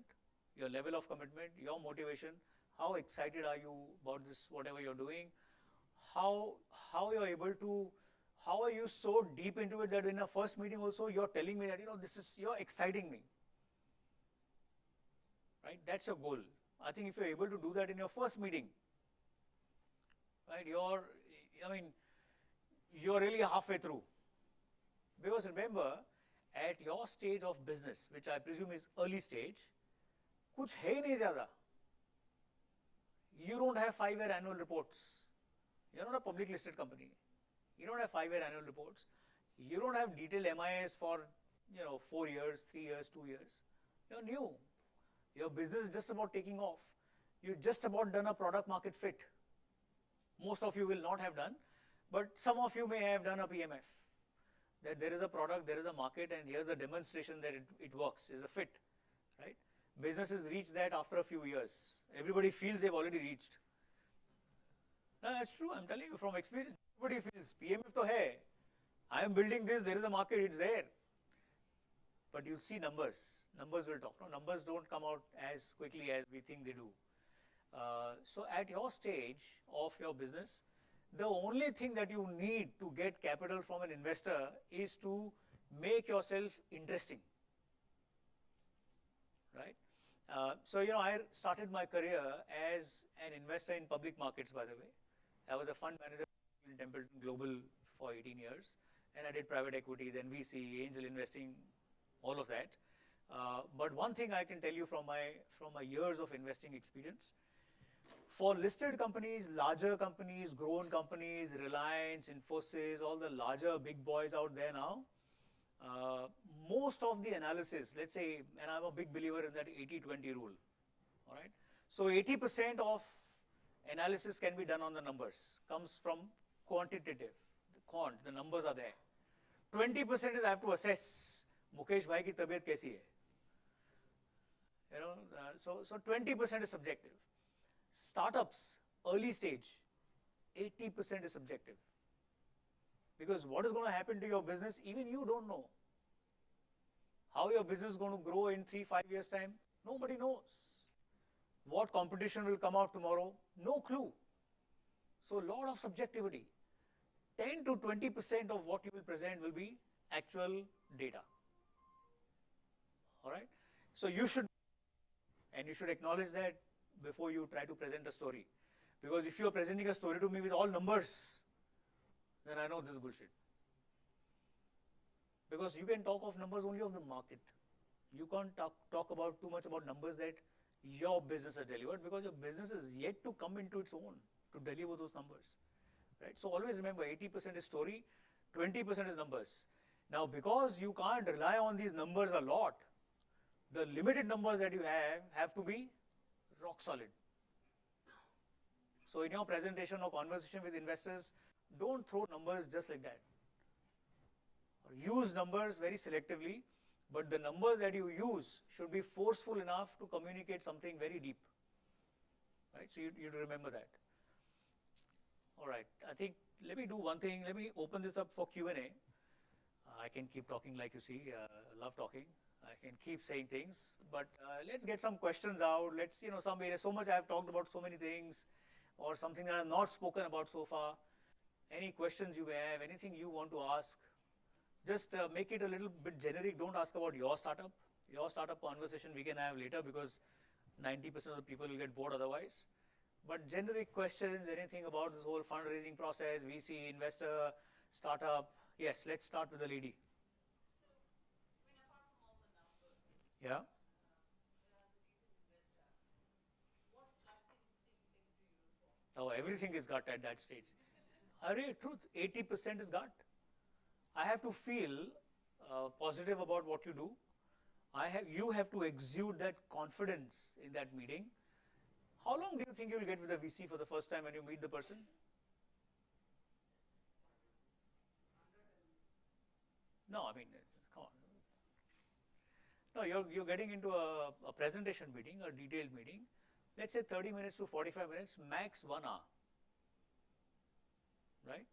[SPEAKER 1] your level of commitment, your motivation. How excited are you about this, whatever you're doing? How you're able to, how are you so deep into it that in a first meeting also you're telling me that, you're exciting me. Right? That's your goal. I think if you're able to do that in your first meeting, right, you're really halfway through. Because remember, at your stage of business, which I presume is early stage, kuch hai nahi zyada. You don't have 5-year annual reports. You're not a public listed company. You don't have 5-year annual reports. You don't have detailed MIS for 4 years, 3 years, 2 years. You're new. Your business is just about taking off. You just about done a product market fit. Most of you will not have done, but some of you may have done a PMF. That there is a product, there is a market, and here's the demonstration that it works, is a fit, right? Businesses reach that after a few years. Everybody feels they've already reached. No, that's true, I'm telling you from experience. Everybody feels, PMF to hai. I am building this, there is a market, it's there. But you'll see numbers. Numbers will talk. No, numbers don't come out as quickly as we think they do. So at your stage of your business, the only thing that you need to get capital from an investor is to make yourself interesting. Right? So, I started my career as an investor in public markets, by the way. I was a fund manager in Templeton Global for 18 years, and I did private equity, then VC, angel investing, all of that. But one thing I can tell you from my years of investing experience, for listed companies, larger companies, grown companies, Reliance, Infosys, all the larger big boys out there now, most of the analysis, let's say, and I'm a big believer in that 80-20 rule, all right? So 80% of analysis can be done on the numbers, comes from quantitative, the numbers are there. 20% is I have to assess, Mukesh bhai ki tabiyat kaisi hai? So 20% is subjective. Startups, early stage, 80% is subjective. Because what is going to happen to your business, even you don't know. How your business is going to grow in 3-5 years' time, nobody knows. What competition will come out tomorrow, no clue. So a lot of subjectivity. 10 to 20% of what you will present will be actual data. All right? So you should acknowledge that before you try to present a story. Because if you are presenting a story to me with all numbers, then I know this is bullshit. Because you can talk of numbers only of the market. You can't talk about too much about numbers that your business has delivered, because your business is yet to come into its own to deliver those numbers, right? So always remember, 80% is story, 20% is numbers. Now, because you can't rely on these numbers a lot, the limited numbers that you have to be rock solid. So in your presentation or conversation with investors, don't throw numbers just like that. Use numbers very selectively, but the numbers that you use should be forceful enough to communicate something very deep, right? So you remember that. All right, I think, let me do one thing. Let me open this up for Q&A. I can keep talking, like you see, love talking. I can keep saying things, but let's get some questions out. Let's, some areas, so much I've talked about so many things, or something that I've not spoken about so far. Any questions you may have, anything you want to ask, just make it a little bit generic. Don't ask about your startup. Your startup conversation we can have later, because 90% of the people will get bored otherwise. But generic questions, anything about this whole fundraising process, VC, investor, startup. Yes, let's start with the lady.
[SPEAKER 2] So, apart from all the numbers,
[SPEAKER 1] Yeah.
[SPEAKER 2] as a seasoned investor, what gut instinct things do you look for?
[SPEAKER 1] Oh, everything is gut at that stage. Truth, 80% is gut. I have to feel positive about what you do. You have to exude that confidence in that meeting. How long do you think you will get with a VC for the first time when you meet the person? No, I mean, come on. No, you're getting into a presentation meeting, a detailed meeting. Let's say 30 minutes to 45 minutes, max 1 hour, right?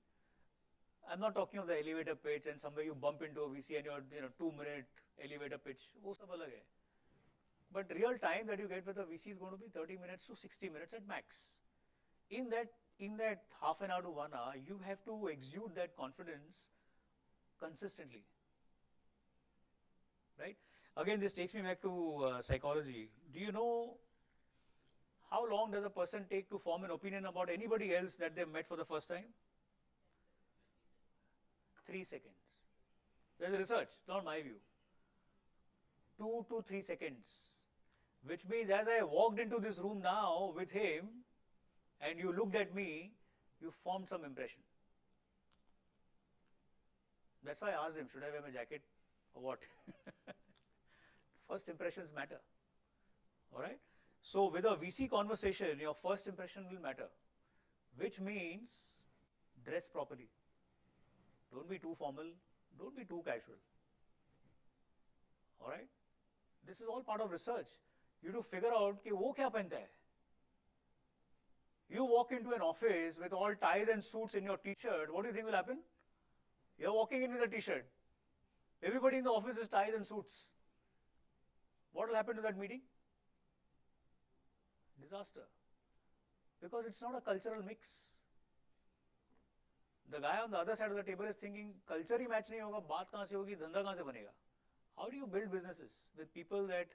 [SPEAKER 1] I'm not talking of the elevator pitch and somewhere you bump into a VC and your 2-minute elevator pitch. वो सब अलग है. But real time that you get with a VC is going to be 30 minutes to 60 minutes at max. In that half an hour to 1 hour, you have to exude that confidence consistently, right? Again, this takes me back to psychology. Do you know how long does a person take to form an opinion about anybody else that they've met for the first time? 3 seconds. There's research, not my view. 2 to 3 seconds. Which means as I walked into this room now with him and you looked at me, you formed some impression. That's why I asked him, should I wear my jacket or what? First impressions matter. All right? So with a VC conversation, your first impression will matter, which means dress properly. Don't be too formal. Don't be too casual. All right? This is all part of research. You have to figure out कि वो क्या पहनता है. You walk into an office with all ties and suits in your t-shirt, what do you think will happen? You're walking in with a t-shirt. Everybody in the office is ties and suits. What will happen to that meeting? Disaster. Because it's not a cultural mix. The guy on the other side of the table is thinking, culture he match नहीं होगा, बात कहाँ से होगी, धंधा कहाँ से बनेगा? How do you build businesses with people that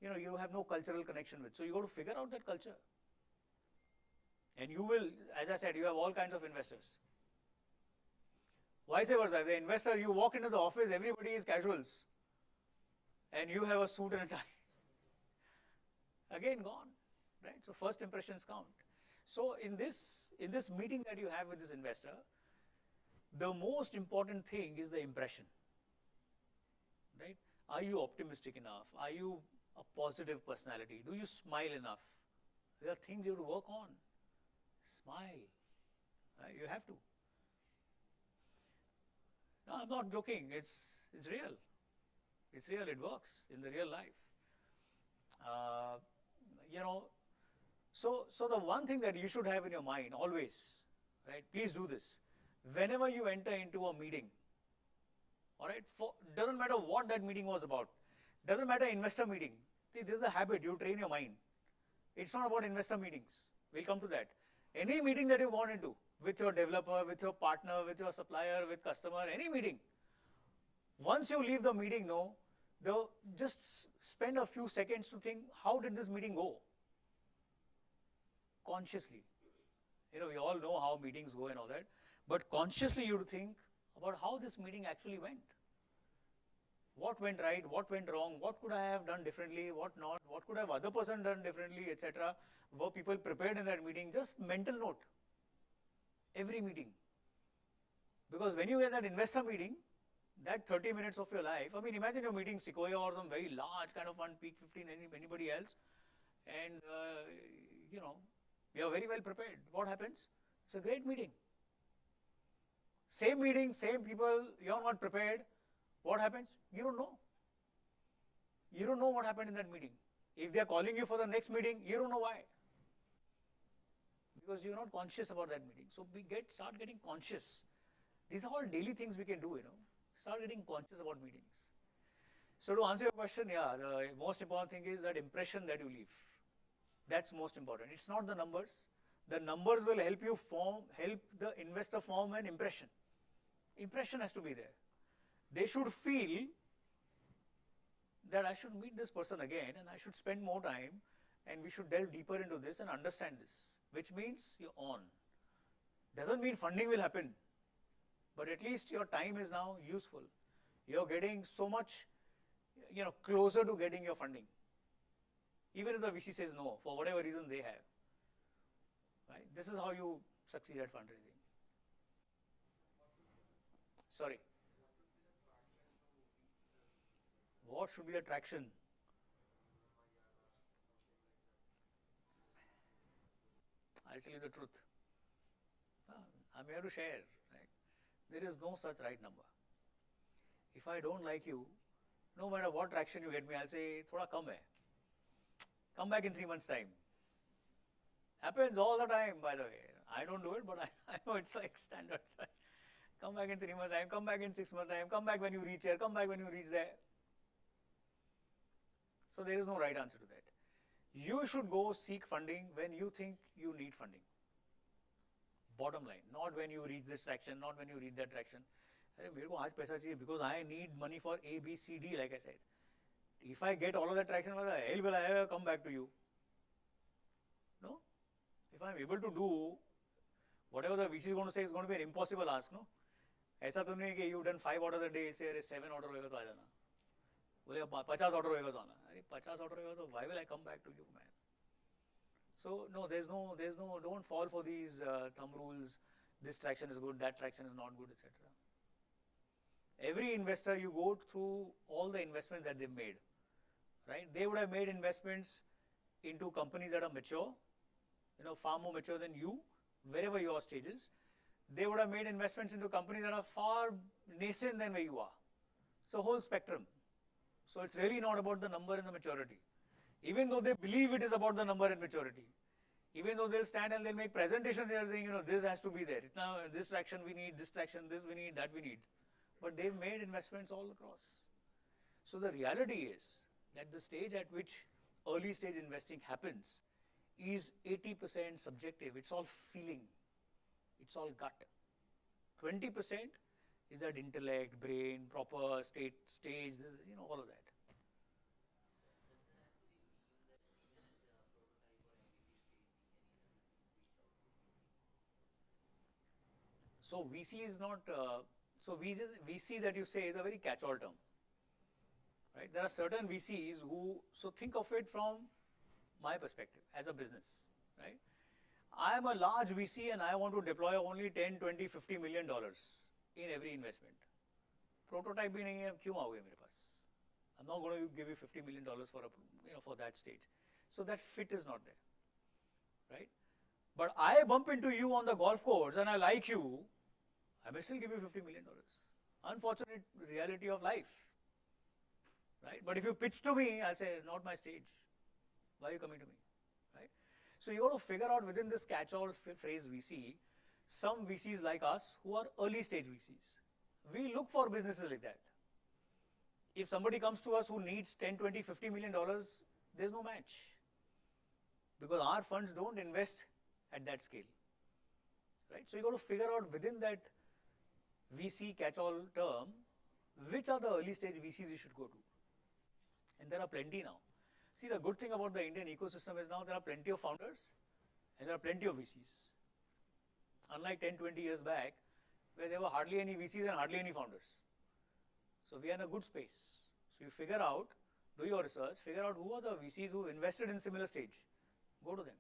[SPEAKER 1] you have no cultural connection with? So you got to figure out that culture. And you will, as I said, you have all kinds of investors. Vice versa, the investor, you walk into the office, everybody is casuals. And you have a suit and a tie. Again, gone, right? So first impressions count. So in this meeting that you have with this investor, the most important thing is the impression, right? Are you optimistic enough? Are you a positive personality? Do you smile enough? There are things you have to work on. Smile, right? You have to. No, I'm not joking. It's real. It's real. It works in the real life. So the one thing that you should have in your mind always, right? Please do this. Whenever you enter into a meeting, all right, doesn't matter what that meeting was about, doesn't matter investor meeting. See, this is a habit. You train your mind. It's not about investor meetings. We'll come to that. Any meeting that you want into, with your developer, with your partner, with your supplier, with customer, any meeting. Once you leave the meeting, just spend a few seconds to think, how did this meeting go? Consciously. We all know how meetings go and all that, but consciously you have to think about how this meeting actually went. What went right, what went wrong, what could I have done differently, what not, what could have other person done differently, etc. Were people prepared in that meeting? Just mental note, every meeting. Because when you get that investor meeting, that 30 minutes of your life, I mean, imagine you're meeting Sequoia or some very large kind of fund, Peak 15, anybody else, and you know, you're very well prepared. What happens? It's a great meeting. Same meeting, same people, you're not prepared. What happens? You don't know. You don't know what happened in that meeting. If they're calling you for the next meeting, you don't know why. Because you're not conscious about that meeting. So start getting conscious. These are all daily things we can do, Start getting conscious about meetings. So to answer your question, yeah, the most important thing is that impression that you leave. That's most important. It's not the numbers. The numbers will help the investor form an impression. Impression has to be there. They should feel that I should meet this person again and I should spend more time and we should delve deeper into this and understand this, which means you're on. Doesn't mean funding will happen, but at least your time is now useful. You're getting so much, closer to getting your funding. Even if the VC says no, for whatever reason they have. Right? This is how you succeed at fundraising. Sorry. What should be the traction? I'll tell you the truth. I'm here to share. Right? There is no such right number. If I don't like you, no matter what traction you get me, I'll say, thoda kam hai. Come back in 3 months' time. Happens all the time, by the way. I don't do it, but I know it's like standard. Come back in 3 months' time, come back in 6 months' time, come back when you reach here, come back when you reach there. So there is no right answer to that. You should go seek funding when you think you need funding. Bottom line, not when you reach this traction, not when you reach that traction. Because I need money for A, B, C, D, like I said. If I get all of that traction, what the hell will I ever come back to you? No? If I'm able to do whatever the VC is going to say is going to be an impossible ask, no? ऐसा तो नहीं कि you've done 5 orders a day, say 7 orders होएगा तो आ जाना. बोले 50 orders होएगा तो आना. अरे 50 orders होएगा तो why will I come back to you, man? So no, there's no, don't fall for these thumb rules. This traction is good, that traction is not good, etc. Every investor, you go through all the investments that they've made, right? They would have made investments into companies that are mature, far more mature than you, wherever your stage is. They would have made investments into companies that are far nascent than where you are. So whole spectrum. So it's really not about the number and the maturity. Even though they believe it is about the number and maturity. Even though they'll stand and they'll make presentations, they're saying, this has to be there. Now, this traction we need, this traction, this we need, that we need. But they've made investments all across. So the reality is that the stage at which early stage investing happens is 80% subjective. It's all feeling. It's all gut. 20% is that intellect, brain, proper stage, this, all of that. So VC is not, VC that you say is a very catch-all term, right? There are certain VCs who, so think of it from my perspective as a business, right? I am a large VC and I want to deploy only 10, 20, 50 million dollars in every investment. Prototype भी नहीं है, क्यों आओगे मेरे पास? I'm not going to give you 50 million dollars for that stage. So that fit is not there, right? But I bump into you on the golf course and I like you, I may still give you $50 million. Unfortunate reality of life, right? But if you pitch to me, I'll say, not my stage. Why are you coming to me, right? So you got to figure out within this catch-all phrase VC, some VCs like us who are early stage VCs. We look for businesses like that. If somebody comes to us who needs 10, 20, $50 million, there's no match. Because our funds don't invest at that scale, right? So you got to figure out within that VC catch-all term, which are the early stage VCs you should go to. And there are plenty now. See, the good thing about the Indian ecosystem is now there are plenty of founders and there are plenty of VCs. Unlike 10, 20 years back, where there were hardly any VCs and hardly any founders. So we are in a good space. So you figure out, do your research, figure out who are the VCs who invested in similar stage. Go to them.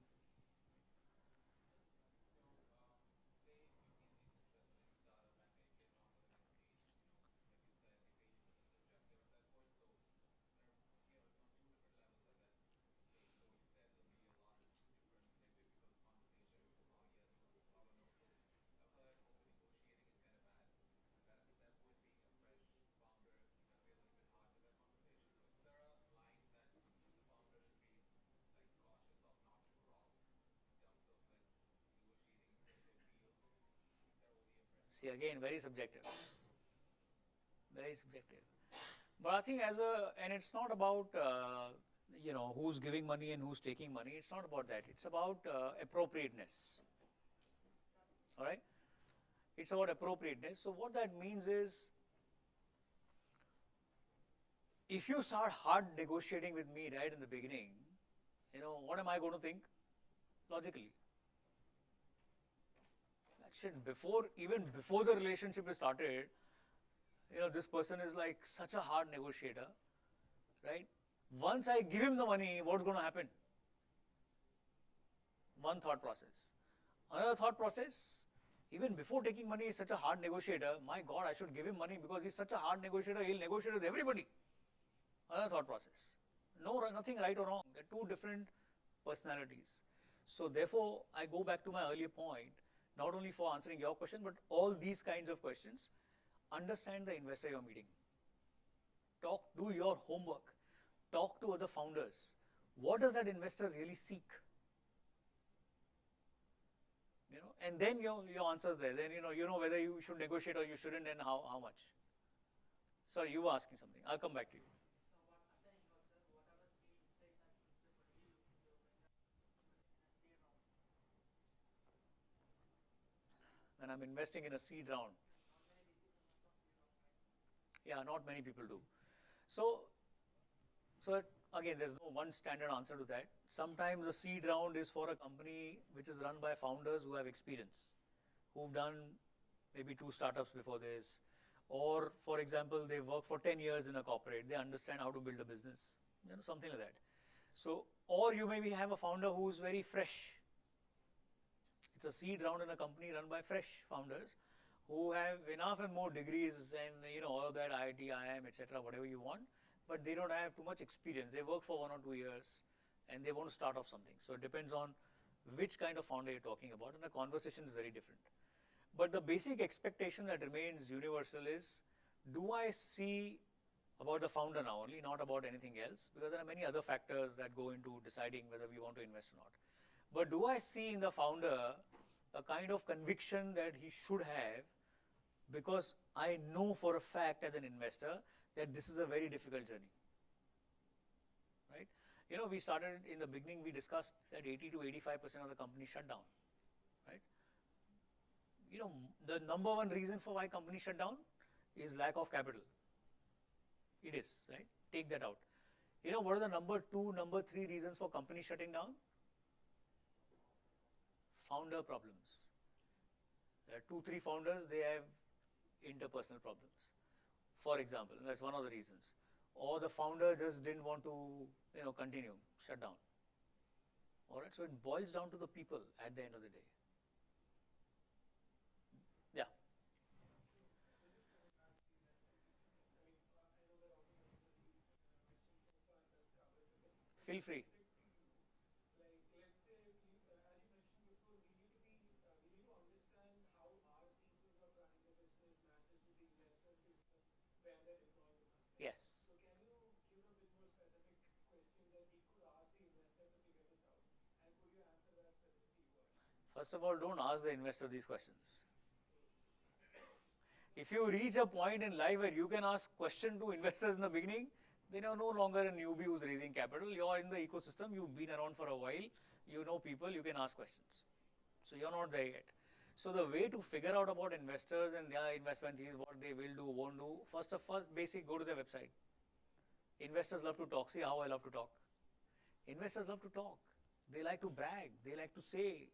[SPEAKER 1] See, again, very subjective. Very subjective. But I think and it's not about, who's giving money and who's taking money. It's not about that. It's about appropriateness. All right? It's about appropriateness. So what that means is, if you start hard negotiating with me right in the beginning, what am I going to think? Logically. Even before the relationship is started, this person is like such a hard negotiator, right? Once I give him the money, what's going to happen? One thought process. Another thought process, even before taking money, he's such a hard negotiator. My God, I should give him money because he's such a hard negotiator. He'll negotiate with everybody. Another thought process. Nothing right or wrong. They're two different personalities. So therefore, I go back to my earlier point, not only for answering your question, but all these kinds of questions. Understand the investor you're meeting. Do your homework. Talk to other founders. What does that investor really seek? And then your answer's there. Then you know whether you should negotiate or you shouldn't, and how much. Sorry, you were asking something. I'll come back to you. When I'm investing in a seed round. Yeah, not many people do. So again, there's no one standard answer to that. Sometimes a seed round is for a company which is run by founders who have experience, who've done maybe 2 startups before this, or for example, they work for 10 years in a corporate, they understand how to build a business, something like that. So, or you maybe have a founder who's very fresh. It's a seed round in a company run by fresh founders who have enough and more degrees and all of that, IIT, IIM, etc., whatever you want, but they don't have too much experience. They work for 1 or 2 years and they want to start off something. So it depends on which kind of founder you're talking about, and the conversation is very different. But the basic expectation that remains universal is, do I see about the founder now only, not about anything else, because there are many other factors that go into deciding whether we want to invest or not. But do I see in the founder a kind of conviction that he should have, because I know for a fact as an investor that this is a very difficult journey, right? We started in the beginning, we discussed that 80 to 85% of the companies shut down, right? The number one reason for why companies shut down is lack of capital. It is, right? Take that out. What are the number 2, number 3 reasons for companies shutting down? Founder problems. There are 2, 3 founders, they have interpersonal problems, for example. That's one of the reasons. Or the founder just didn't want to, continue, shut down. All right, so it boils down to the people at the end of the day. Yeah. Feel free. Yes. First of all, don't ask the investor these questions. If you reach a point in life where you can ask questions to investors in the beginning, then you're no longer a newbie who's raising capital. You're in the ecosystem, you've been around for a while, you know people, you can ask questions. So you're not there yet. So the way to figure out about investors and their investment thesis, what they will do, won't do, first, basic, go to their website. Investors love to talk. See how I love to talk. Investors love to talk. They like to brag. They like to say.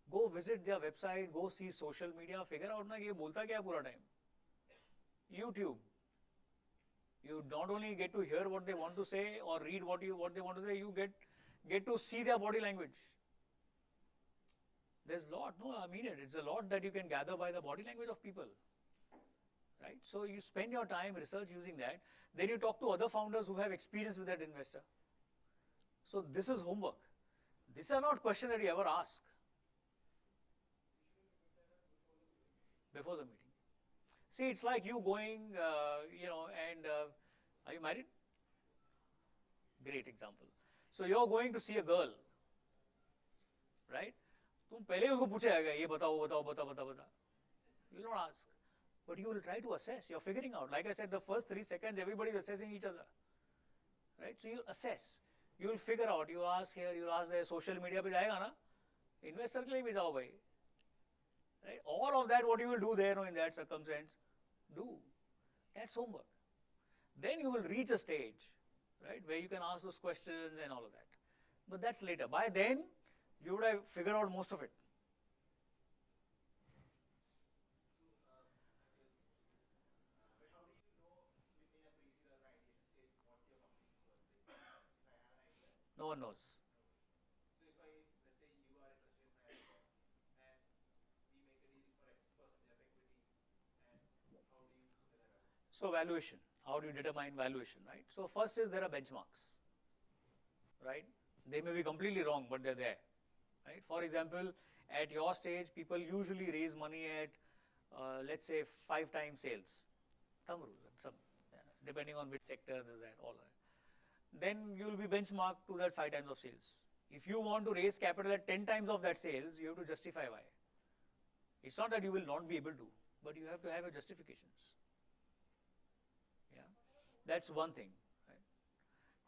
[SPEAKER 1] Go visit their website, go see social media, figure out ना ये बोलता क्या पूरा time. YouTube. You not only get to hear what they want to say or read what they want to say, you get to see their body language. There's a lot, no, I mean it. It's a lot that you can gather by the body language of people. Right? So you spend your time research using that. Then you talk to other founders who have experience with that investor. So this is homework. These are not questions that you ever ask before the meeting. See, it's like you going, are you married? Great example. So you're going to see a girl, right? तुम पहले उसको पूछेगा ये बताओ बताओ बता बता बता. You will not ask, but you will try to assess. You're figuring out. Like I said, the first 3 seconds, everybody is assessing each other, right? So you assess. You will figure out. You ask here, you ask there. Social media पे जाएगा ना? Investor के लिए भी जाओ भाई. Right? All of that, what you will do there, in that circumstance, do. That's homework. Then you will reach a stage, right, where you can ask those questions and all of that. But that's later. By then, you would have figured out most of it. No one knows.
[SPEAKER 3] So if I, let's say you are interested in my idea and we make a deal for X percentage of equity, and how do you figure that out?
[SPEAKER 1] So valuation, how do you determine valuation, right? So first is there are benchmarks, right? They may be completely wrong, but they're there, right? For example, at your stage, people usually raise money at, let's say, 5 times sales. Thumb rule, depending on which sector is that, all that. Then you will be benchmarked to that 5 times of sales. If you want to raise capital at 10 times of that sales, you have to justify why. It's not that you will not be able to, but you have to have your justifications. Yeah, that's one thing. Right?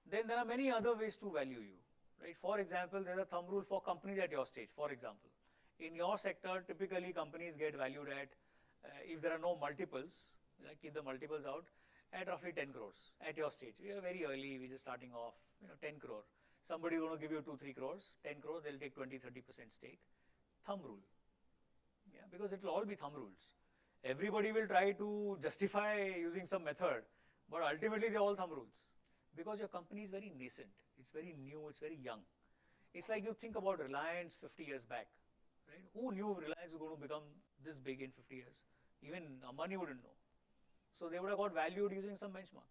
[SPEAKER 1] Then there are many other ways to value you. Right? For example, there's a thumb rule for companies at your stage. For example, in your sector, typically companies get valued at, if there are no multiples, like keep the multiples out, at roughly 10 crores at your stage. We are very early, we're just starting off, 10 crore. Somebody going to give you 2-3 crores, 10 crores, they'll take 20-30% stake. Thumb rule. Yeah, because it will all be thumb rules. Everybody will try to justify using some method, but ultimately they're all thumb rules. Because your company is very nascent, it's very new, it's very young. It's like you think about Reliance 50 years back, right? Who knew Reliance was going to become this big in 50 years? Even Ambani wouldn't know. So they would have got valued using some benchmark.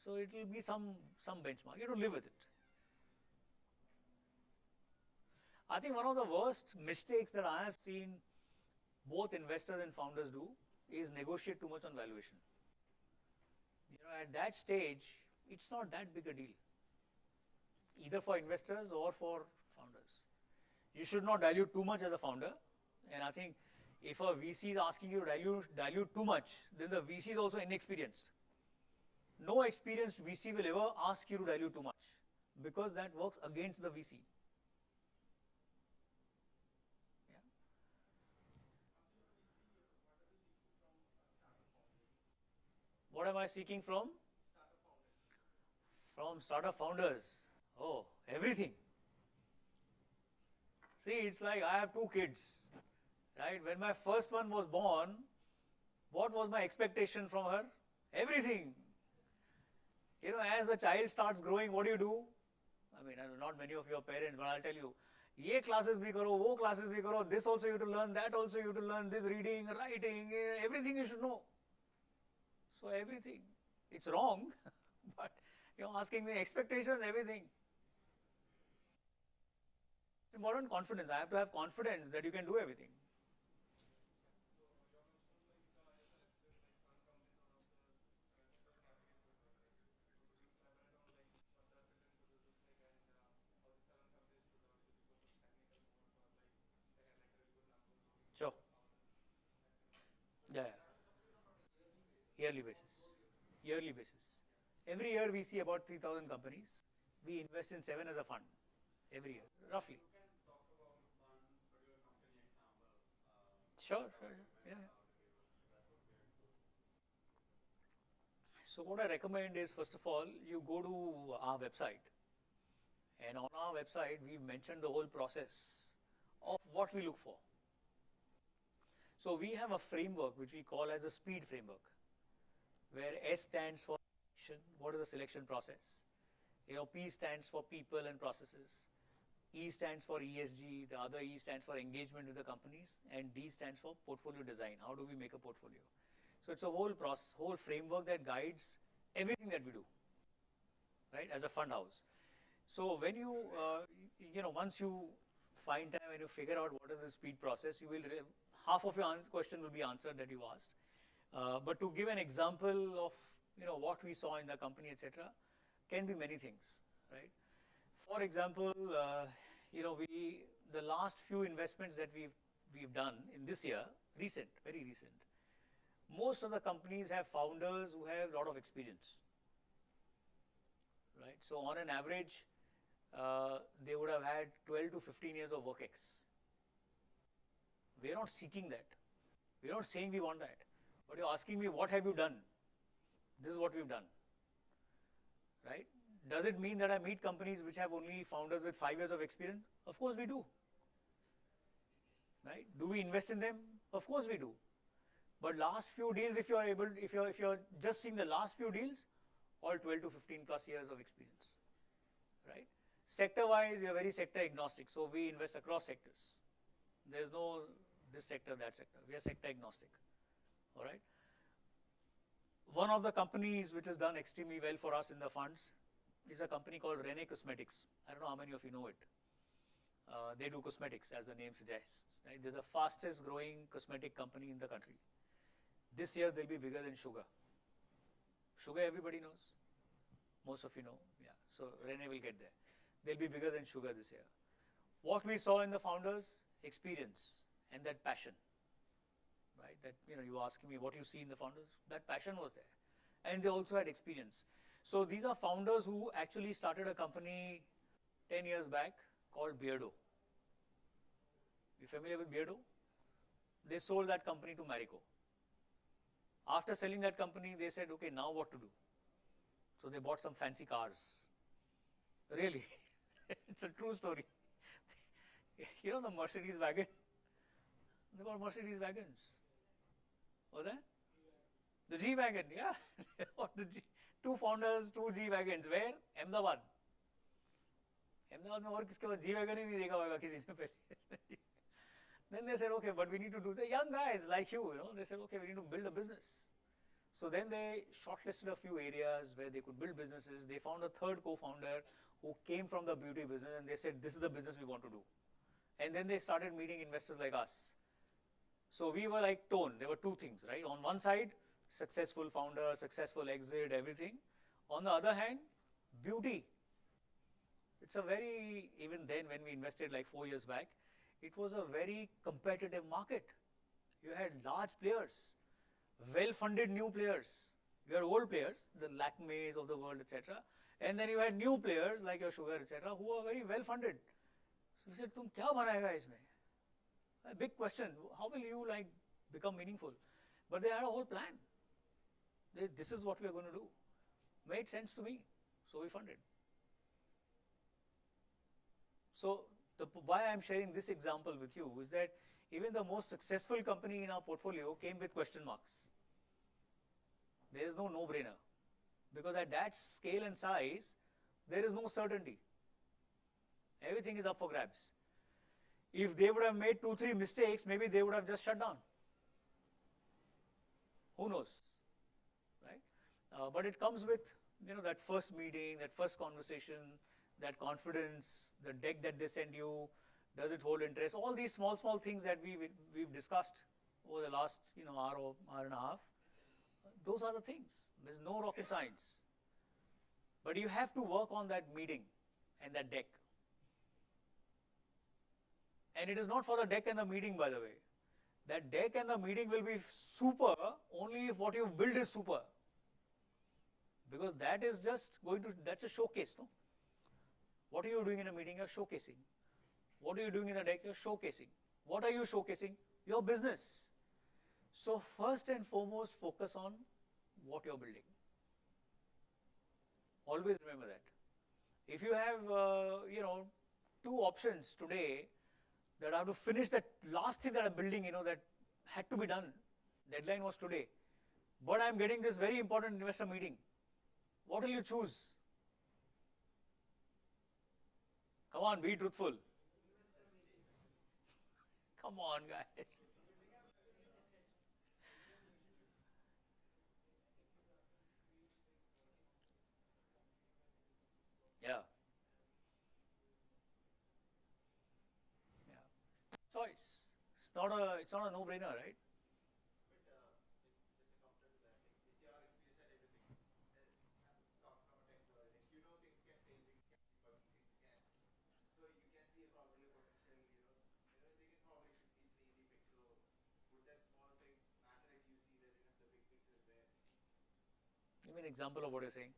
[SPEAKER 1] So it will be some benchmark. You have to live with it. I think one of the worst mistakes that I have seen both investors and founders do is negotiate too much on valuation. At that stage, it's not that big a deal, either for investors or for founders. You should not dilute too much as a founder, and I think if a VC is asking you to dilute too much, then the VC is also inexperienced. No experienced VC will ever ask you to dilute too much, because that works against the VC. Yeah. What am I seeking from? From startup founders. Oh, everything. See, it's like I have 2 kids. Right? When my first one was born, what was my expectation from her? Everything. As the child starts growing, what do? I mean, I know not many of your parents, but I'll tell you, ye classes bhi karo, wo classes bhi karo, this also you have to learn, that also you have to learn, this reading, writing, everything you should know. So everything. It's wrong, but you're asking me expectations, everything. It's important confidence. I have to have confidence that you can do everything. Sure. Yeah. Yearly basis. Yearly basis. Every year we see about 3,000 companies. We invest in 7 as a fund. Every year, roughly.
[SPEAKER 3] You can talk about one particular company example.
[SPEAKER 1] Sure. Yeah. So what I recommend is, first of all, you go to our website. And on our website, we mentioned the whole process of what we look for. So we have a framework which we call as a speed framework. where S stands for selection. What is the selection process? P stands for people and processes. E stands for ESG, the other E stands for engagement with the companies, and D stands for portfolio design. How do we make a portfolio? So it's a whole process, whole framework that guides everything that we do, right, as a fund house. So when you, once you find time and you figure out what is the speed process, you will, half of your question will be answered that you asked. But to give an example of, what we saw in the company, etc., can be many things, right? For example, the last few investments that we've done in this year, very recent, most of the companies have founders who have a lot of experience, right? So on an average, they would have had 12 to 15 years of work ex. We're not seeking that. We're not saying we want that. But you're asking me, what have you done? This is what we've done, right? Does it mean that I meet companies which have only founders with 5 years of experience? Of course we do, right? Do we invest in them? Of course we do. But last few deals, if you're just seeing the last few deals, all 12 to 15 plus years of experience, right? Sector-wise, we are very sector agnostic, so we invest across sectors. There's no this sector, that sector. We are sector agnostic, all right? One of the companies which has done extremely well for us in the funds is a company called Rene Cosmetics. I don't know how many of you know it. They do cosmetics, as the name suggests, right? They're the fastest growing cosmetic company in the country. This year, they'll be bigger than Sugar. Sugar, everybody knows. Most of you know, yeah. So Rene will get there. They'll be bigger than Sugar this year. What we saw in the founders, experience and that passion, right? That, you asking me what you see in the founders, that passion was there. And they also had experience. So these are founders who actually started a company 10 years back called Beardo. You familiar with Beardo? They sold that company to Marico. After selling that company, they said, okay, now what to do? So they bought some fancy cars. Really, it's a true story. The Mercedes wagon? They bought Mercedes wagons. Was that? The G wagon, yeah. Two founders, two G wagons. Where? Ahmedabad. Ahmedabad में और किसके पास G wagon ही नहीं देखा होगा किसी ने पहले. Then they said, okay, but we need to do the young guys like you, They said, okay, we need to build a business. So then they shortlisted a few areas where they could build businesses. They found a third co-founder who came from the beauty business, and they said, this is the business we want to do. And then they started meeting investors like us. So we were like tone. There were two things, right? On one side, successful founder, successful exit, everything. On the other hand, beauty. It's a very, even then when we invested like 4 years back, it was a very competitive market. You had large players, well-funded new players. You had old players, the Lakmes of the world, etc. And then you had new players like your Sugar, etc., who are very well-funded. So we said, "Tum kya banayega isme?" A big question. How will you become meaningful? But they had a whole plan. This is what we are going to do. Made sense to me, so we funded. So why I am sharing this example with you is that even the most successful company in our portfolio came with question marks. There is no no-brainer, because at that scale and size, there is no certainty. Everything is up for grabs. If they would have made 2-3 mistakes, maybe they would have just shut down. Who knows, right? But it comes with that first meeting, that first conversation, that confidence, the deck that they send you, does it hold interest? All these small things that we've discussed over the last hour or hour and a half. Those are the things. There's no rocket science. But you have to work on that meeting and that deck. And it is not for the deck and the meeting, by the way. That deck and the meeting will be super only if what you've built is super. Because that is just that's a showcase, no? What are you doing in a meeting? You're showcasing. What are you doing in the deck? You're showcasing. What are you showcasing? Your business. So first and foremost, focus on what you're building. Always remember that. If you have, two options today, that I have to finish that last thing that I'm building, that had to be done. Deadline was today. but I'm getting this very important investor meeting. What will you choose? Come on, be truthful. Come on, guys. Yeah, yeah. Choice. It's not a no-brainer, right?
[SPEAKER 3] But just a counter to that, like with your experience and everything, talk from a tech world, like you know things can fail, things can be buggy, things can. So you can see probably a potential, they can probably it's an easy fix. So would that small thing matter if you see that the big fix is there?
[SPEAKER 1] Give me an example of what you're saying.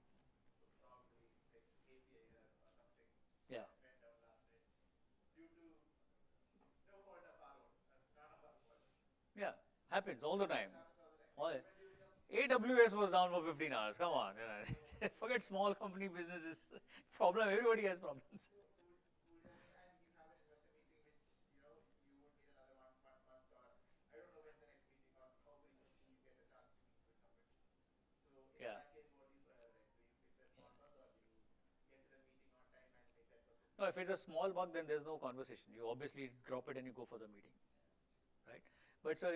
[SPEAKER 3] So probably it's like API error or something
[SPEAKER 1] Yeah,
[SPEAKER 3] went down last minute due to no fault of our own, none of our fault.
[SPEAKER 1] yeah. Happens all the time.
[SPEAKER 3] It happens all the time.
[SPEAKER 1] All,
[SPEAKER 3] Like even during a
[SPEAKER 1] AWS was down for 15 hours. Come on. Forget small company businesses. Problem. Everybody has problems.
[SPEAKER 3] so would I mean, and you have an investor meeting which you would need another one month, or I don't know when the next meeting or how frequently you get a chance to meet with somebody. So in
[SPEAKER 1] Yeah.
[SPEAKER 3] that case, what do you prioritize? Do you fix that small bug, or do you get to the meeting on time and make that person?
[SPEAKER 1] No, if it's a small bug, then there's no conversation. You obviously drop it and you go for the meeting, right? But so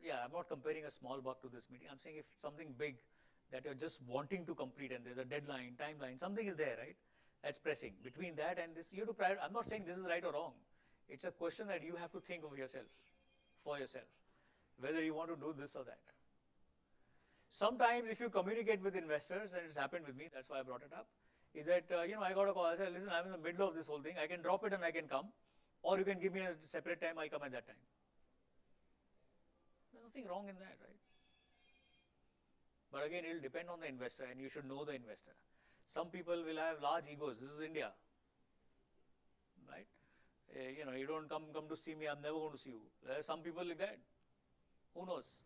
[SPEAKER 1] yeah, I'm not comparing a small bug to this meeting. I'm saying if it's something big that you're just wanting to complete and there's a deadline, timeline, something is there, right? That's pressing. Between that and this, you have to prioritize. I'm not saying this is right or wrong. It's a question that you have to think of yourself, for yourself, whether you want to do this or that. Sometimes if you communicate with investors, and it's happened with me, that's why I brought it up, is that, I got a call, I said, listen, I'm in the middle of this whole thing, I can drop it and I can come, or you can give me a separate time, I'll come at that time. There's nothing wrong in that, right? But again, it will depend on the investor, and you should know the investor. Some people will have large egos. This is India, right? You don't come to see me, I'm never going to see you. There are some people like that. Who knows?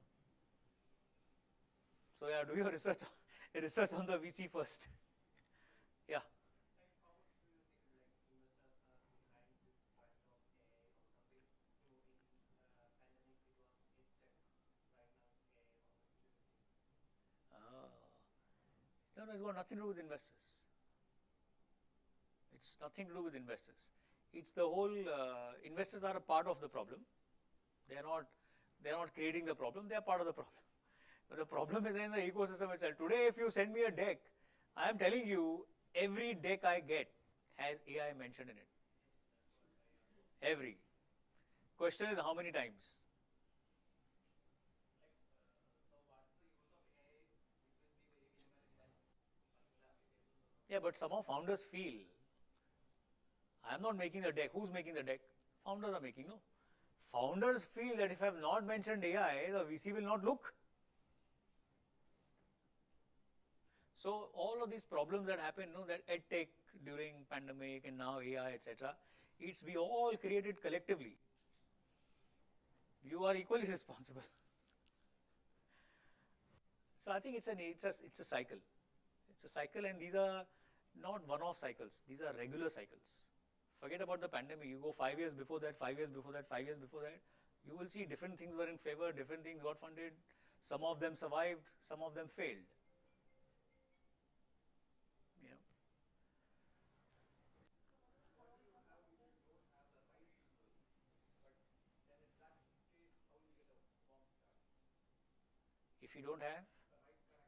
[SPEAKER 1] So yeah, do your research on the VC first. Yeah.
[SPEAKER 2] And how much do you think like investors are behind this trend of AI or something? So in pandemic it was ed tech, right now it's AI. How much do you think?
[SPEAKER 1] Ah. No, it's got nothing to do with investors. It's nothing to do with investors. It's the whole investors are a part of the problem. They are not creating the problem. They are part of the problem. But the problem is in the ecosystem itself. Today, if you send me a deck, I am telling you, every deck I get has AI mentioned in it. Every. Question is how many times?
[SPEAKER 2] So what's the use of AI? It will be very minimal in that particular application or something.
[SPEAKER 1] Yeah, but somehow founders feel, I am not making the deck. Who's making the deck? Founders are making, no? Founders feel that if I have not mentioned AI, the VC will not look. So all of these problems that happen, that edtech during pandemic and now AI, etc., it's we all created collectively. You are equally responsible. So I think it's a cycle. It's a cycle, and these are not one-off cycles. These are regular cycles. Forget about the pandemic. You go 5 years before that, 5 years before that, 5 years before that. You will see different things were in favor, different things got funded. Some of them survived, some of them failed. You know.
[SPEAKER 3] What do you have if you don't have the right people? But then in that case, how do you get a warm start?
[SPEAKER 1] If you don't have,
[SPEAKER 3] The right connection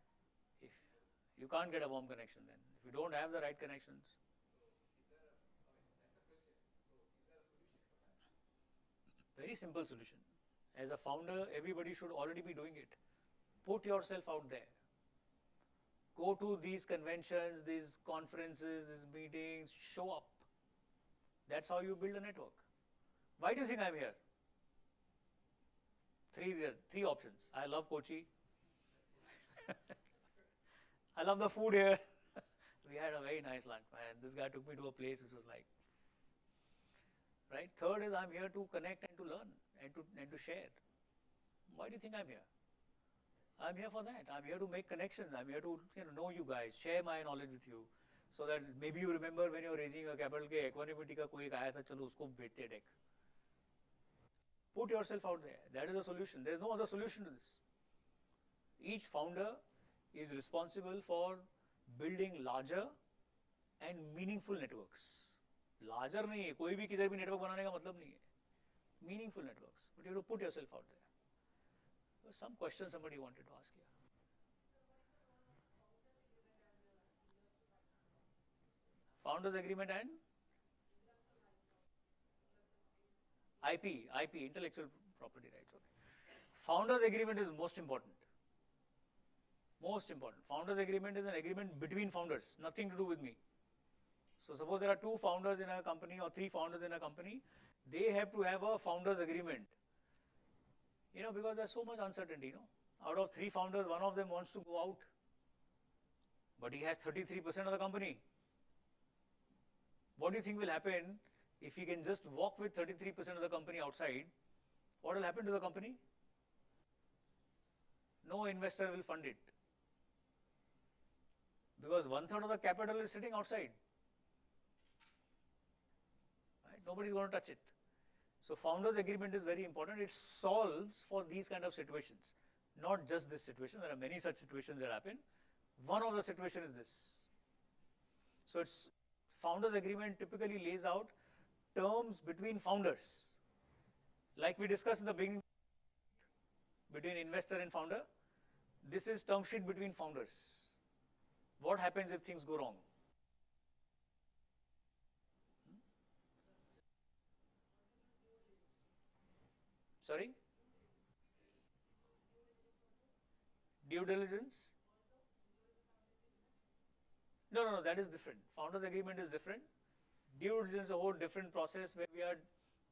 [SPEAKER 3] with
[SPEAKER 1] if
[SPEAKER 3] people.
[SPEAKER 1] you can't get a warm connection then. If you don't have the right connections,
[SPEAKER 3] So is there a, I mean, that's a question. So is there a solution for that?
[SPEAKER 1] very simple solution. As a founder, everybody should already be doing it. Put yourself out there. Go to these conventions, these conferences, these meetings, show up. That's how you build a network. Why do you think I'm here? Three options. I love Kochi. I love the food here. We had a very nice lunch, man. This guy took me to a place which was like, right? Third is I'm here to connect and to learn and to share. Why do you think I'm here? I'm here for that. I'm here to make connections. I'm here to know you guys, share my knowledge with you, so that maybe you remember when you're raising a capital के Equanimity का कोई एक आया था चलो उसको बेचते deck. Put yourself out there. That is the solution. There is no other solution to this. Each founder is responsible for building larger and meaningful networks. Larger नहीं है, कोई भी किधर भी network बनाने का मतलब नहीं है. Meaningful networks, but you have to put yourself out there. There was some question somebody wanted to ask you. Founders agreement and IP, intellectual property rights. Okay. Founders agreement is most important. Most important. Founders agreement is an agreement between founders, nothing to do with me. So suppose there are 2 founders in a company or 3 founders in a company, they have to have a founders agreement. Because there's so much uncertainty, Out of 3 founders, one of them wants to go out, but he has 33% of the company. What do you think will happen if he can just walk with 33% of the company outside? What will happen to the company? No investor will fund it. Because 1/3 of the capital is sitting outside. Right? Nobody is going to touch it. So founders agreement is very important. It solves for these kind of situations. Not just this situation. There are many such situations that happen. One of the situations is this. So it's founders agreement typically lays out terms between founders. Like we discussed in the beginning, between investor and founder, this is term sheet between founders. What happens if things go wrong? Sorry? Due diligence? No, that is different. Founders agreement is different. Due diligence is a whole different process where we are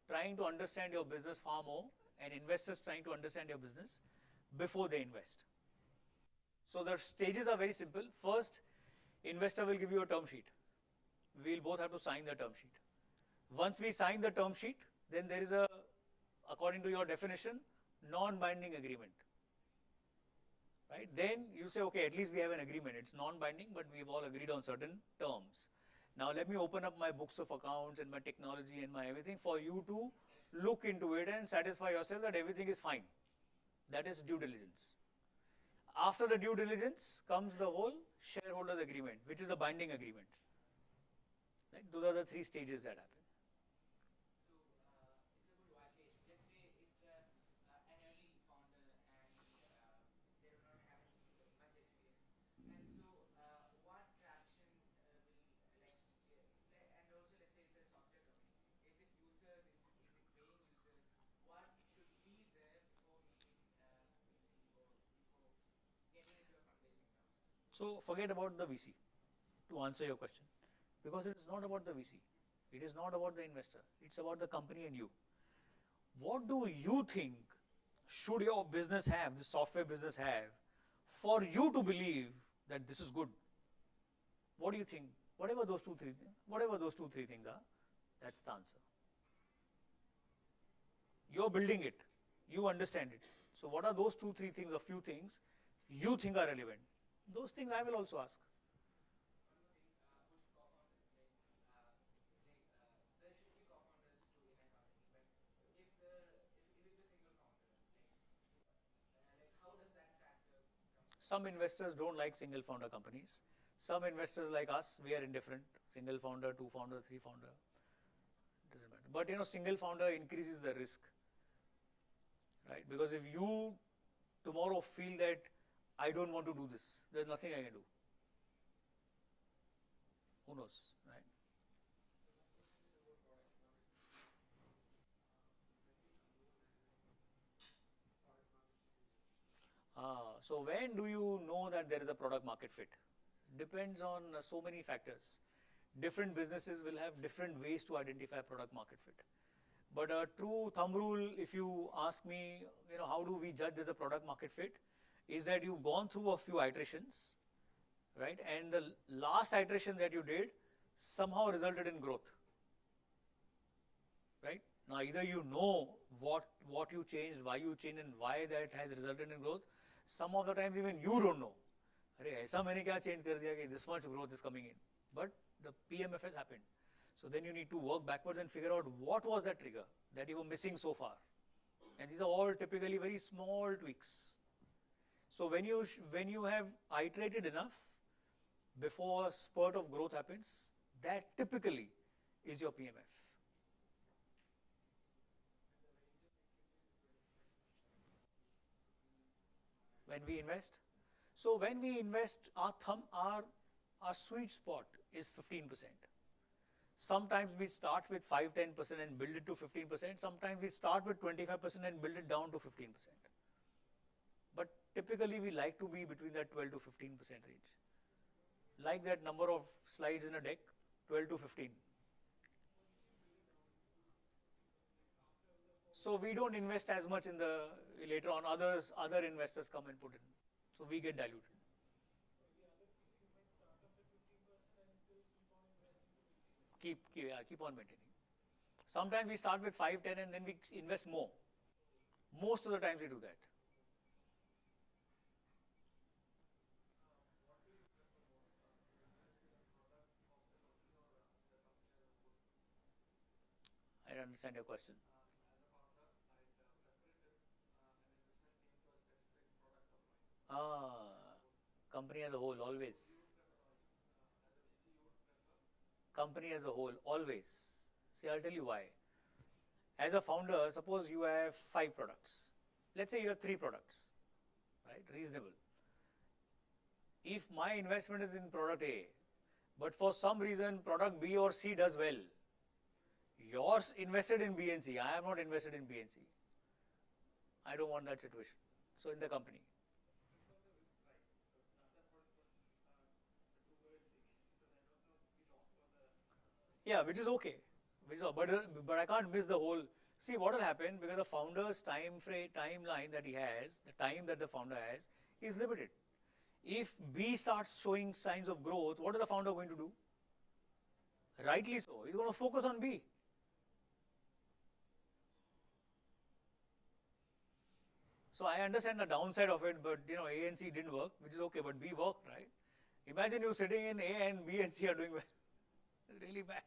[SPEAKER 1] trying to understand your business far more and investors trying to understand your business before they invest. So the stages are very simple. First, investor will give you a term sheet. We'll both have to sign the term sheet. Once we sign the term sheet, then there is a, according to your definition, non-binding agreement. Right? Then you say, okay, at least we have an agreement. It's non-binding, but we've all agreed on certain terms. Now let me open up my books of accounts and my technology and my everything for you to look into it and satisfy yourself that everything is fine. That is due diligence. After the due diligence comes the whole shareholders agreement, which is the binding agreement. Right? Those are the 3 stages that happen.
[SPEAKER 2] So it's a good valuation. Let's say it's an early founder and they do not have much experience. And so what traction will like, and also let's say it's a software company. Is it users? Is it paying users? What should be there before meeting VC or before getting into a fundraising round?
[SPEAKER 1] So forget about the VC to answer your question, because it is not about the VC. It is not about the investor. It's about the company and you. What do you think should your business have, the software business have, for you to believe that this is good? What do you think? Whatever those 2, 3 things are, that's the answer. You're building it. You understand it. So what are those 2, 3 things or few things you think are relevant? Those things I will also ask.
[SPEAKER 2] There should be co-founders too in a company, but if it's a single founder, like how does that factor come?
[SPEAKER 1] Some investors don't like single founder companies. Some investors like us, we are indifferent. Single founder, 2 founder, 3 founder. Doesn't matter. But single founder increases the risk. Right? Because if you tomorrow feel that I don't want to do this, there's nothing I can do. Who knows, right? So when do you know that there is a product market fit? Depends on so many factors. Different businesses will have different ways to identify product market fit. But a true thumb rule, if you ask me, how do we judge there's a product market fit, is that you've gone through a few iterations, right? And the last iteration that you did somehow resulted in growth, right? Now either you know what you changed, why you changed, and why that has resulted in growth. Some of the times even you don't know. अरे ऐसा मैंने क्या change कर दिया कि this much growth is coming in, but the PMF has happened. So then you need to work backwards and figure out what was that trigger that you were missing so far. And these are all typically very small tweaks. So when you have iterated enough before a spurt of growth happens, that typically is your PMF. When we invest, so when we invest, our sweet spot is 15%. Sometimes we start with 5-10% and build it to 15%. Sometimes we start with 25% and build it down to 15%. But typically we like to be between that 12 to 15% range. Like that number of slides in a deck, 12 to 15. So we don't invest as much in the later on. Other investors come and put in. So we get diluted. Keep on maintaining. Sometimes we start with 5, 10 and then we invest more. Most of the times we do that. I don't understand your question. Ah, company as a whole, always. Company as a whole, always. See, I'll tell you why. As a founder, suppose you have 5 products. Let's say you have 3 products, right? Reasonable. If my investment is in product A, but for some reason product B or C does well, yours invested in B and C, I am not invested in B and C. I don't want that situation. So in the company. Yeah, which is okay. But I can't miss the whole. See, what will happen, because the founder's timeline that he has, the time that the founder has, is limited. If B starts showing signs of growth, what is the founder going to do? Rightly so. He's going to focus on B. So I understand the downside of it, but A and C didn't work, which is okay, but B worked, right? Imagine you sitting in A and B and C are doing well. Really bad.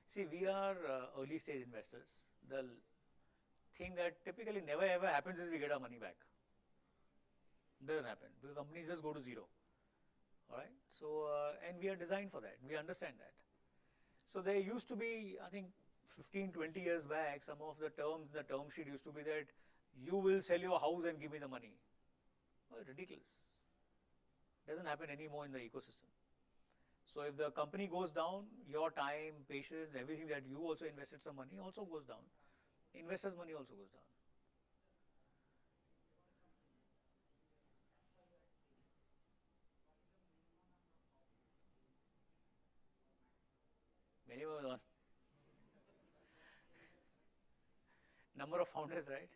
[SPEAKER 1] See, we are early stage investors. The thing that typically never ever happens is we get our money back. Doesn't happen because companies just go to zero. All right. So and we are designed for that. We understand that. So there used to be, I think, 15, 20 years back, some of the terms, the term sheet used to be that you will sell your house and give me the money. Well, ridiculous. Doesn't happen anymore in the ecosystem. So if the company goes down, your time, patience, everything that you also invested some money also goes down. Investors' money also goes down. Minimum one. Number of founders, right?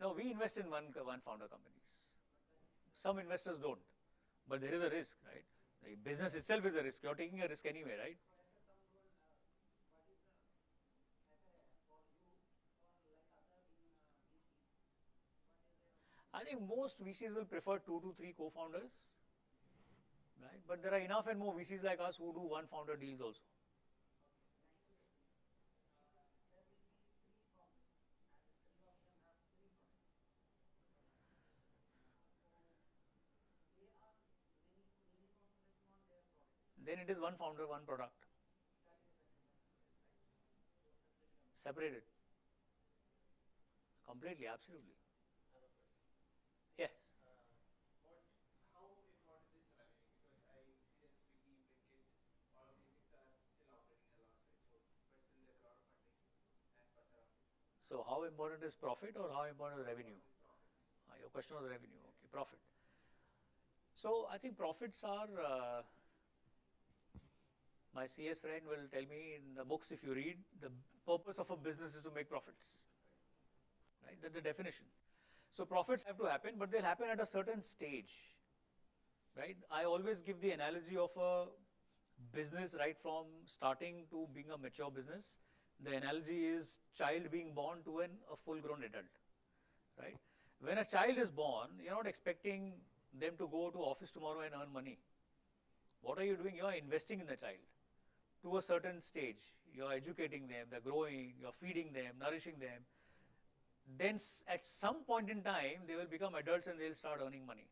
[SPEAKER 1] No, we invest in one founder companies. Some investors don't, but there is a risk, right? The business itself is a risk. You're taking a risk anyway, right? I think most VCs will prefer 2 to 3 co-founders, right? But there are enough and more VCs like us who do one founder deals also. Then it is one founder, one product. Separated. Completely, absolutely. Yes.
[SPEAKER 3] How important is revenue? Because I see that Swiggy, Blinkit, all of these things are still operating at a loss, right? So, but still there's a lot of funding and buzz around it.
[SPEAKER 1] So how important is profit or how important is revenue?
[SPEAKER 3] What is profit?
[SPEAKER 1] Your question was revenue. Okay, profit. So I think profits are, my CS friend will tell me in the books, if you read, the purpose of a business is to make profits. Right? That's the definition. So profits have to happen, but they'll happen at a certain stage. Right? I always give the analogy of a business right from starting to being a mature business. The analogy is child being born to a full-grown adult. right? When a child is born, you're not expecting them to go to office tomorrow and earn money. What are you doing? You're investing in the child to a certain stage. You're educating them, they're growing, you're feeding them, nourishing them. Then at some point in time, they will become adults and they'll start earning money,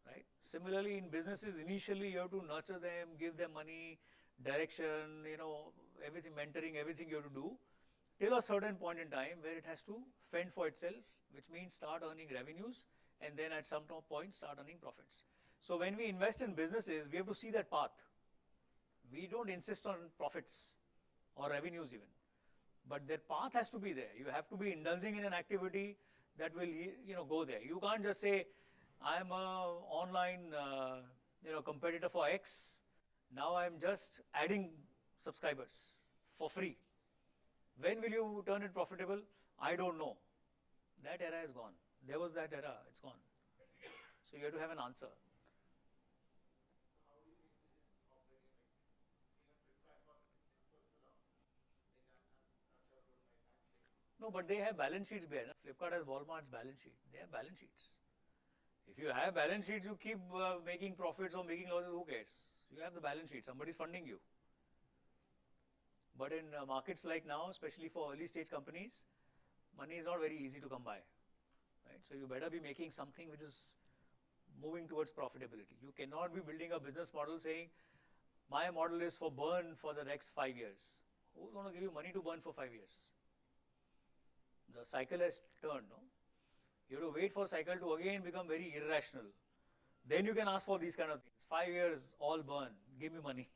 [SPEAKER 1] right? Similarly, in businesses, initially you have to nurture them, give them money, direction, everything, mentoring, everything you have to do till a certain point in time where it has to fend for itself, which means start earning revenues and then at some point start earning profits. So when we invest in businesses, we have to see that path. We don't insist on profits or revenues even, but their path has to be there. You have to be indulging in an activity that will go there. You can't just say, I'm a online competitor for X. Now I'm just adding subscribers for free. When will you turn it profitable? I don't know. That era is gone. There was that era, it's gone. So you have to have an answer.
[SPEAKER 3] How do you think this is operating? Like even Flipkart for so long. Like I'm not sure about my fact check.
[SPEAKER 1] No, but they have balance sheets behind. Flipkart has Walmart's balance sheet. They have balance sheets. If you have balance sheets, you keep making profits or making losses, who cares? You have the balance sheet, somebody's funding you. But in markets like now, especially for early stage companies, money is not very easy to come by, right? So you better be making something which is moving towards profitability. You cannot be building a business model saying, my model is for burn for the next 5 years. Who's going to give you money to burn for 5 years? The cycle has turned, no? You have to wait for cycle to again become very irrational. Then you can ask for these kind of things. 5 years, all burn, give me money.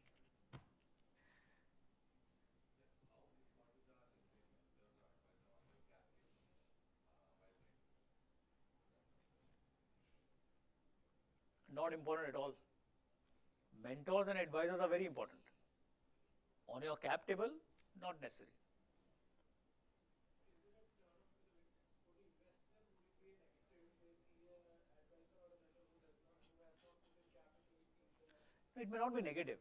[SPEAKER 1] Not important at all. Mentors and advisors are very important. On your cap table, not necessary. It may not be negative.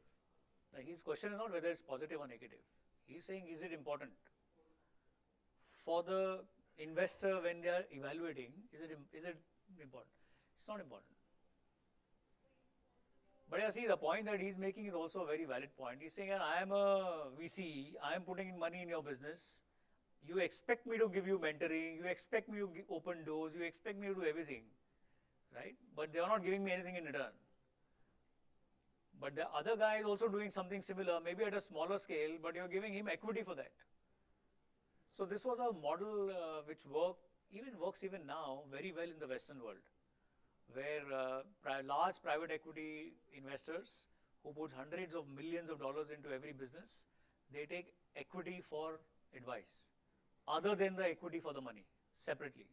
[SPEAKER 1] Like his question is not whether it's positive or negative. He's saying, is it important? For the investor when they are evaluating, is it important? It's not important. But yeah, see, the point that he's making is also a very valid point. He's saying, I am a VC, I am putting money in your business. You expect me to give you mentoring, you expect me to open doors, you expect me to do everything, right? But they are not giving me anything in return. But the other guy is also doing something similar, maybe at a smaller scale, but you're giving him equity for that. So this was a model which works even now very well in the Western world, where large private equity investors who put hundreds of millions of dollars into every business, they take equity for advice, other than the equity for the money, separately.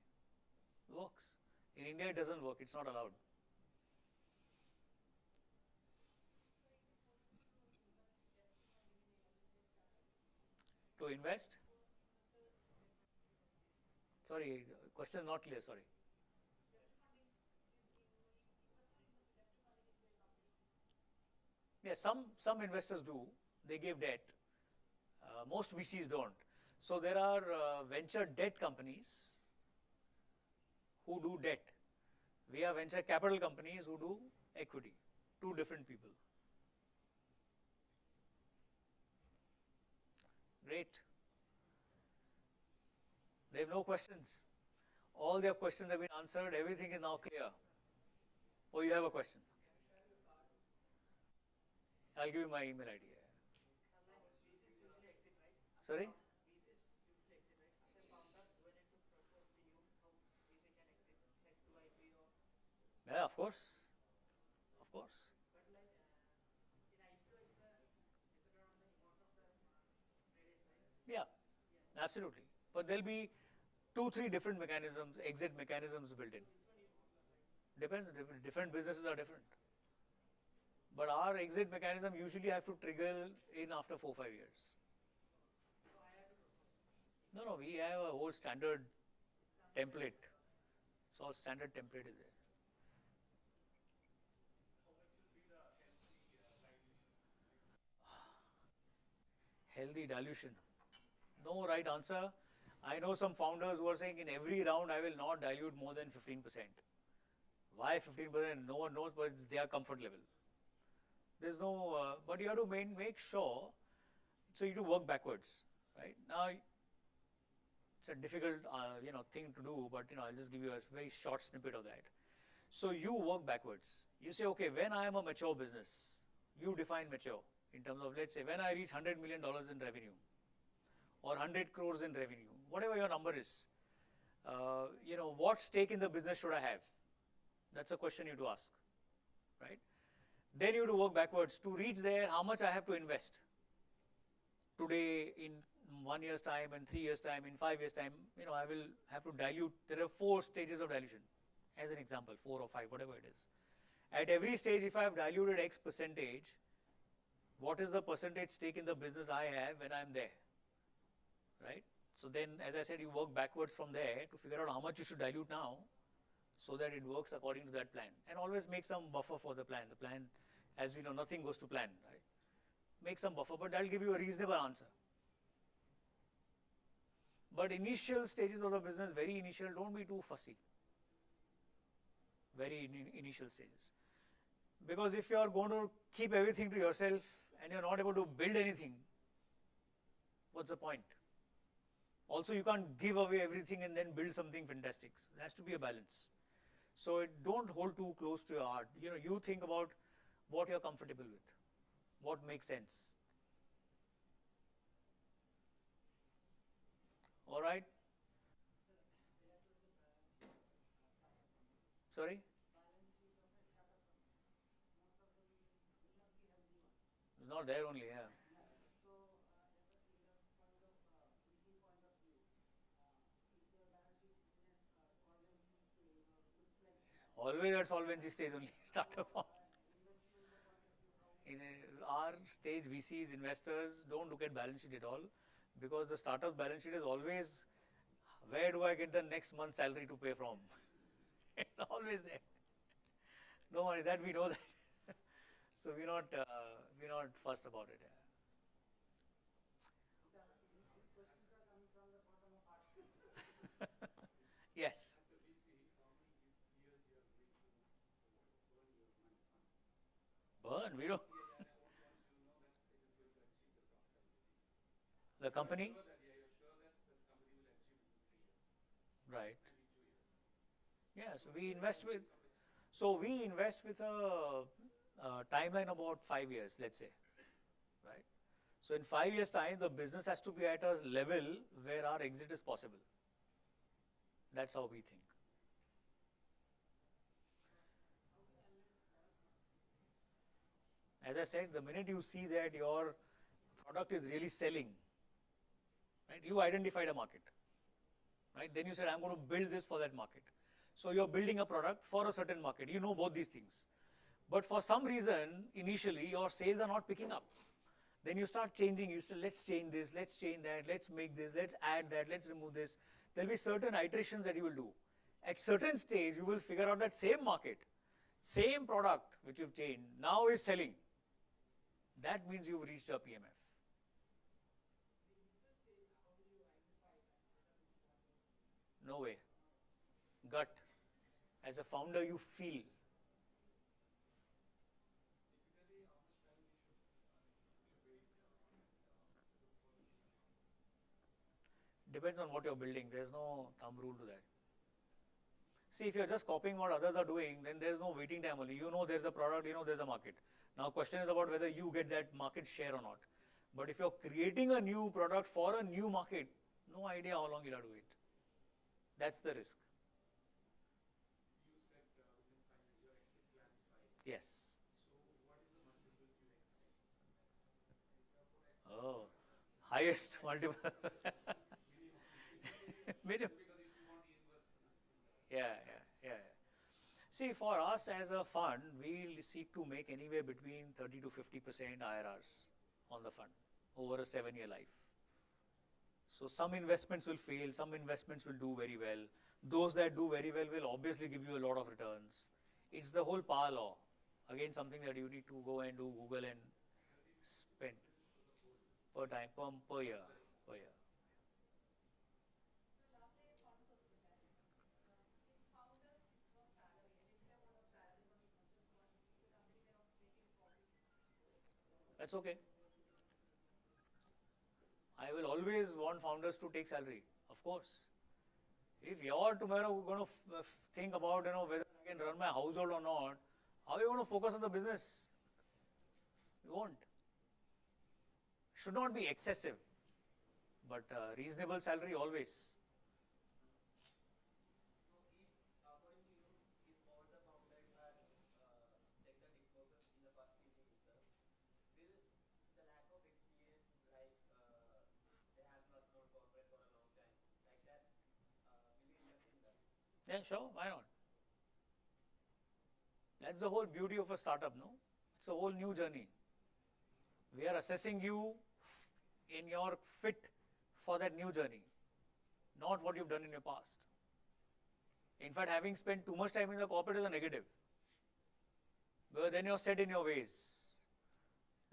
[SPEAKER 1] It works. In India, it doesn't work. It's not allowed. To invest? Sorry, question not clear, sorry. Yes, some investors do. They give debt. Most VCs don't. So there are venture debt companies who do debt. We have venture capital companies who do equity. Two different people. Great. They have no questions. All their questions have been answered. Everything is now clear. Oh, you have a question? I'll give you my email ID. Sorry? Yeah, of course. Of course. Yeah, absolutely. But there'll be 2, 3 different mechanisms, exit mechanisms built in. Depends, different businesses are different. But our exit mechanism usually have to trigger in after 4, 5 years. No, we have a whole standard template. So standard template is there. Healthy dilution. No right answer. I know some founders who are saying in every round I will not dilute more than 15%. Why 15%? No one knows, but it's their comfort level. There's no, but you have to make sure, so you have to work backwards, right? Now, it's a difficult, thing to do, but I'll just give you a very short snippet of that. So you work backwards. You say, okay, when I am a mature business, you define mature in terms of, let's say, when I reach $100 million in revenue or 100 crores in revenue, whatever your number is, what stake in the business should I have? That's a question you have to ask, right? Then you have to work backwards. To reach there, how much I have to invest? Today, in 1 year's time, in 3 years' time, in 5 years' time, I will have to dilute. There are 4 stages of dilution, as an example, 4 or 5, whatever it is. At every stage, if I have diluted X percentage, what is the percentage stake in the business I have when I'm there, right? So then, as I said, you work backwards from there to figure out how much you should dilute now so that it works according to that plan. And always make some buffer for the plan. The plan, as we know, nothing goes to plan, right? Make some buffer, but that'll give you a reasonable answer. But initial stages of the business, very initial, don't be too fussy. Very initial stages. Because if you are going to keep everything to yourself and you're not able to build anything, what's the point? Also, you can't give away everything and then build something fantastic. So there has to be a balance. So don't hold too close to your heart. You think about what you're comfortable with, what makes sense. All right? Sorry? It's not there only, yeah. Always at solvency stage only, startup. In our stage, VCs, investors don't look at balance sheet at all, because the startup's balance sheet is always, where do I get the next month's salary to pay from? It's always there. Don't worry, that we know that. So we're not fussed about it. Yes.
[SPEAKER 3] As a VC, how many years you are willing to burn your money fund?
[SPEAKER 1] Burn, we don't.
[SPEAKER 3] Yeah, yeah. Once you know that it is going to achieve the profitability.
[SPEAKER 1] The company?
[SPEAKER 3] You're sure that the company will achieve within 3 years,
[SPEAKER 1] Right.
[SPEAKER 3] maybe 2 years.
[SPEAKER 1] Yeah, so we invest with a timeline about 5 years, let's say, right? So in 5 years' time, the business has to be at a level where our exit is possible. That's how we think. As I said, the minute you see that your product is really selling, right? You identified a market, right? Then you said, I'm going to build this for that market. So you're building a product for a certain market. You know both these things. But for some reason, initially, your sales are not picking up. Then you start changing. You say, let's change this, let's change that, let's make this, let's add that, let's remove this. There'll be certain iterations that you will do. At certain stage, you will figure out that same market, same product which you've changed, now is selling. That means you've reached a PMF. No way. Gut. As a founder, you feel.
[SPEAKER 3] Typically, how much time we should wait look for the PMF?
[SPEAKER 1] Depends on what you're building. There's no thumb rule to that. See, if you're just copying what others are doing, then there's no waiting time only. You know there's a product, you know there's a market. Now, question is about whether you get that market share or not. But if you're creating a new product for a new market, no idea how long you'll have to wait. That's the risk.
[SPEAKER 3] You said within 5 years, your exit plan is 5 years.
[SPEAKER 1] Yes.
[SPEAKER 3] So what is the multiples you expect?
[SPEAKER 1] Oh, highest multiple. Minimum.
[SPEAKER 3] Because if you want to invest
[SPEAKER 1] Yeah. See, for us as a fund, we seek to make anywhere between 30 to 50% IRRs on the fund over a 7-year life. So some investments will fail, some investments will do very well. Those that do very well will obviously give you a lot of returns. It's the whole power law. Again, something that you need to go and do Google and spend per time, per year. That's okay. I will always want founders to take salary, of course. If you're tomorrow going to think about whether I can run my household or not, how are you going to focus on the business? You won't. Should not be excessive, but reasonable salary always.
[SPEAKER 2] So if, according to you, if all the founders are check the tick boxes in the first meeting itself, will the lack of experience, like they have not known corporate for a long time, like that, will you invest in them?
[SPEAKER 1] Yeah, sure, why not? That's the whole beauty of a startup, no? It's a whole new journey. We are assessing you in your fit for that new journey, not what you've done in your past. In fact, having spent too much time in the corporate is a negative, because then you're set in your ways.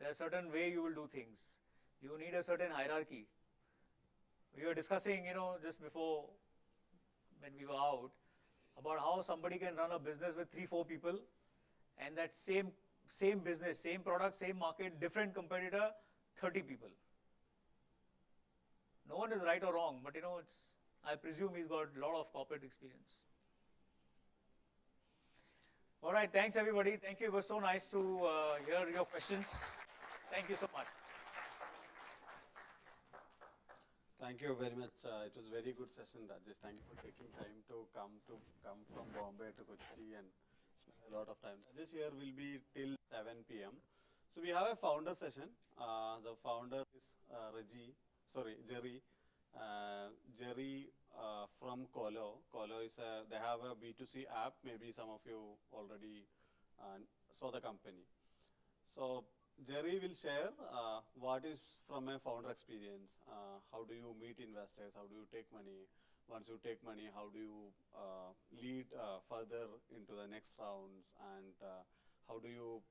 [SPEAKER 1] There's a certain way you will do things. You need a certain hierarchy. We were discussing, just before when we were out, about how somebody can run a business with 3, 4 people, and that same business, same product, same market, different competitor, 30 people. No one is right or wrong, but I presume he's got a lot of corporate experience. All right, thanks everybody. Thank you. It was so nice to hear your questions. Thank you so much.
[SPEAKER 4] Thank you very much. It was very good session, Rajesh. Thank you for taking time to come from Bombay to Kochi and spend a lot of time. Rajesh here will be till 7 p.m. So we have a founder session. The founder is Jery. Jery from Kolo. Kolo is they have a B2C app. Maybe some of you already saw the company. So Jerry will share what is from a founder experience. How do you meet investors? How do you take money? Once you take money, how do you lead further into the next rounds? And how do you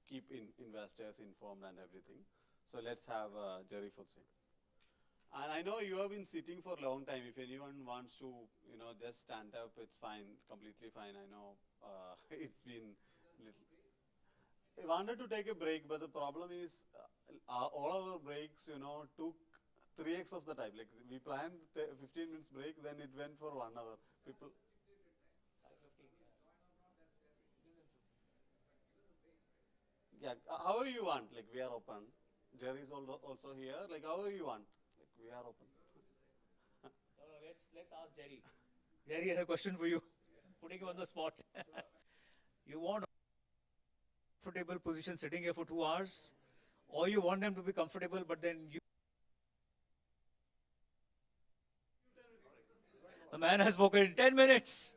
[SPEAKER 4] keep investors informed and everything? So let's have Jerry for say. And I know you have been sitting for a long time. If anyone wants to, just stand up, it's fine, completely fine. I know it's been. I wanted to take a break, but the problem is all our breaks, took 3x of the time. Like we planned 15 minutes break, then it went for 1 hour. People. Yeah, however you want. Like we are open. Jerry is also here. Like however you want. Like we are open.
[SPEAKER 1] No, let's ask Jerry. Jerry has a question for you. Putting you on the spot. You want comfortable position sitting here for 2 hours, or you want them to be comfortable, but then the man has spoken in 10 minutes.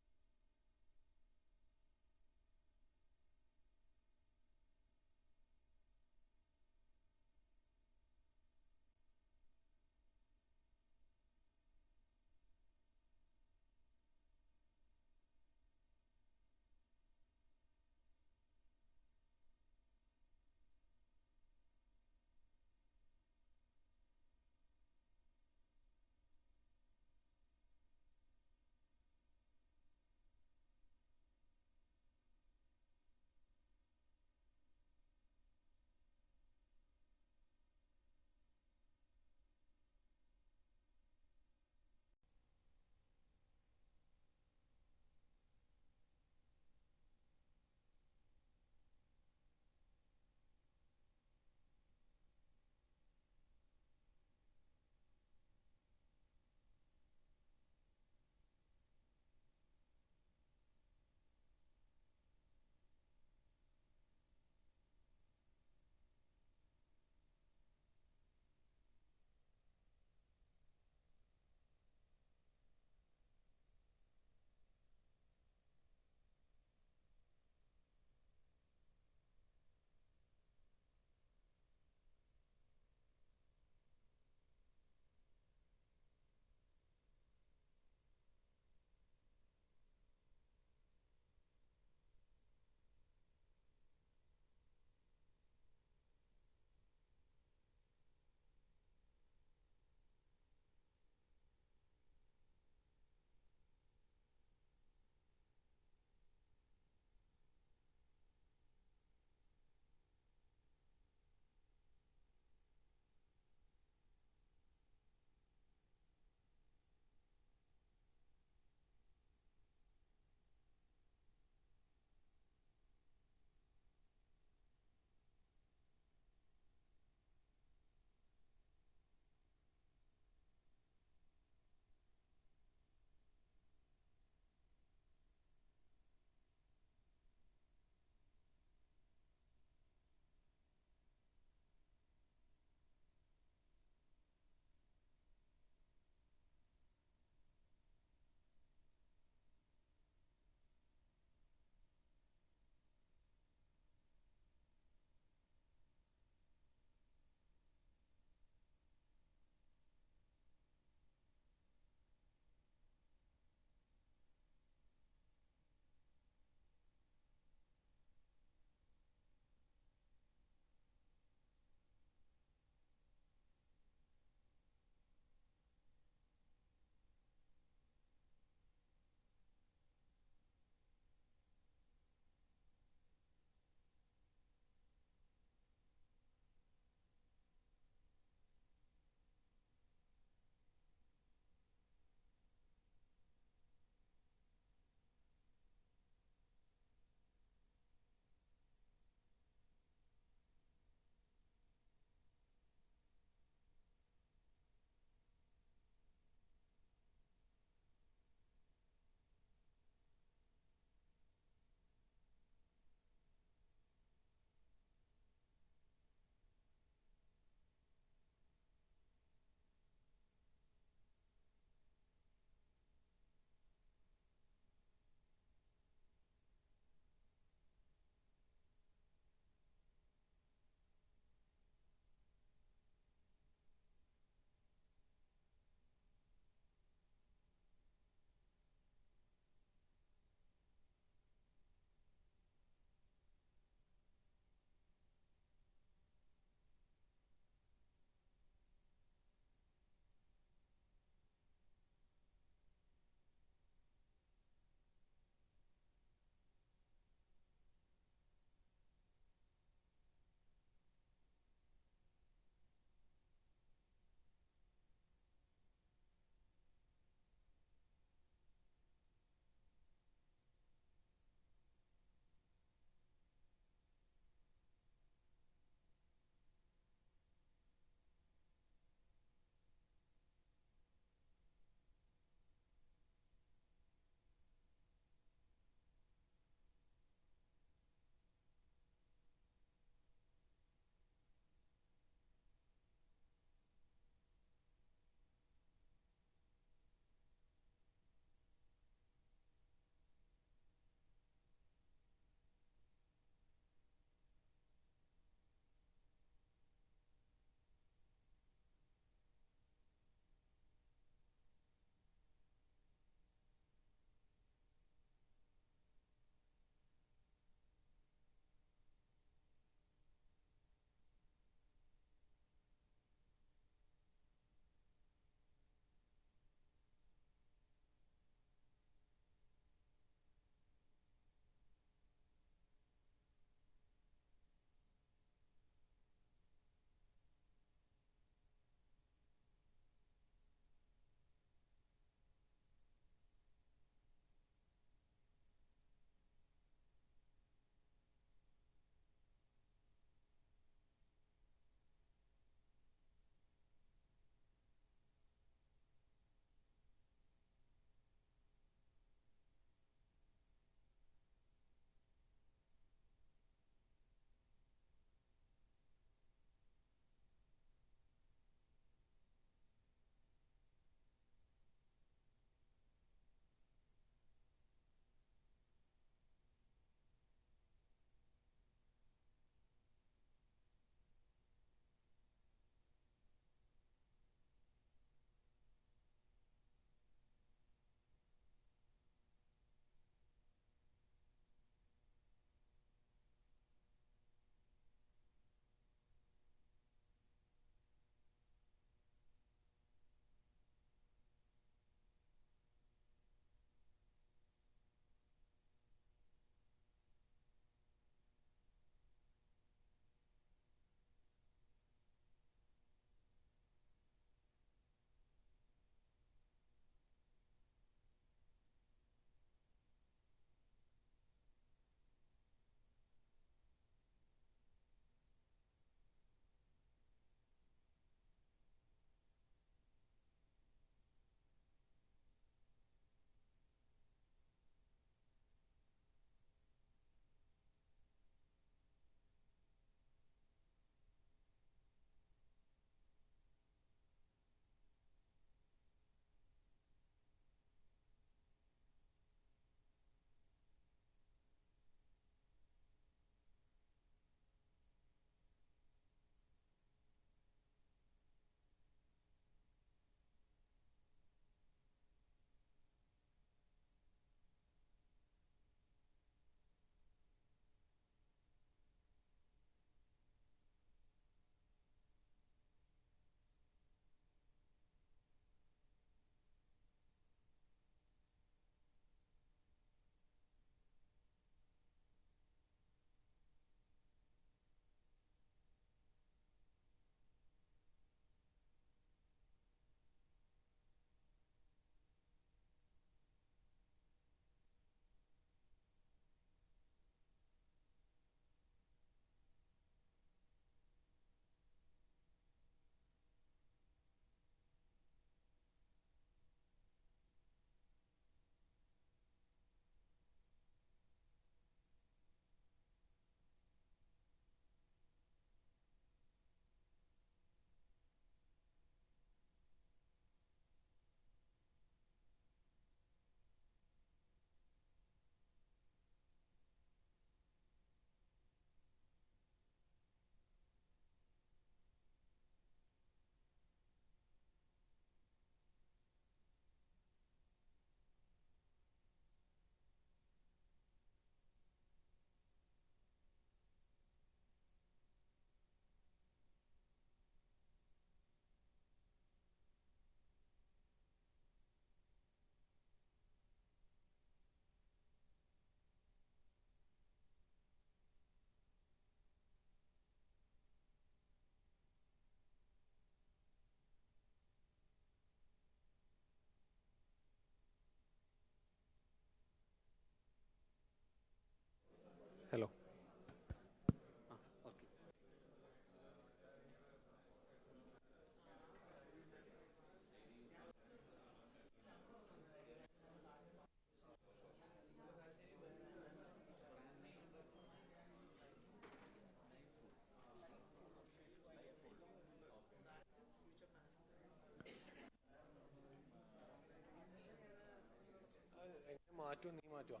[SPEAKER 5] മാറ്റുമോ നീ മാറ്റുമോ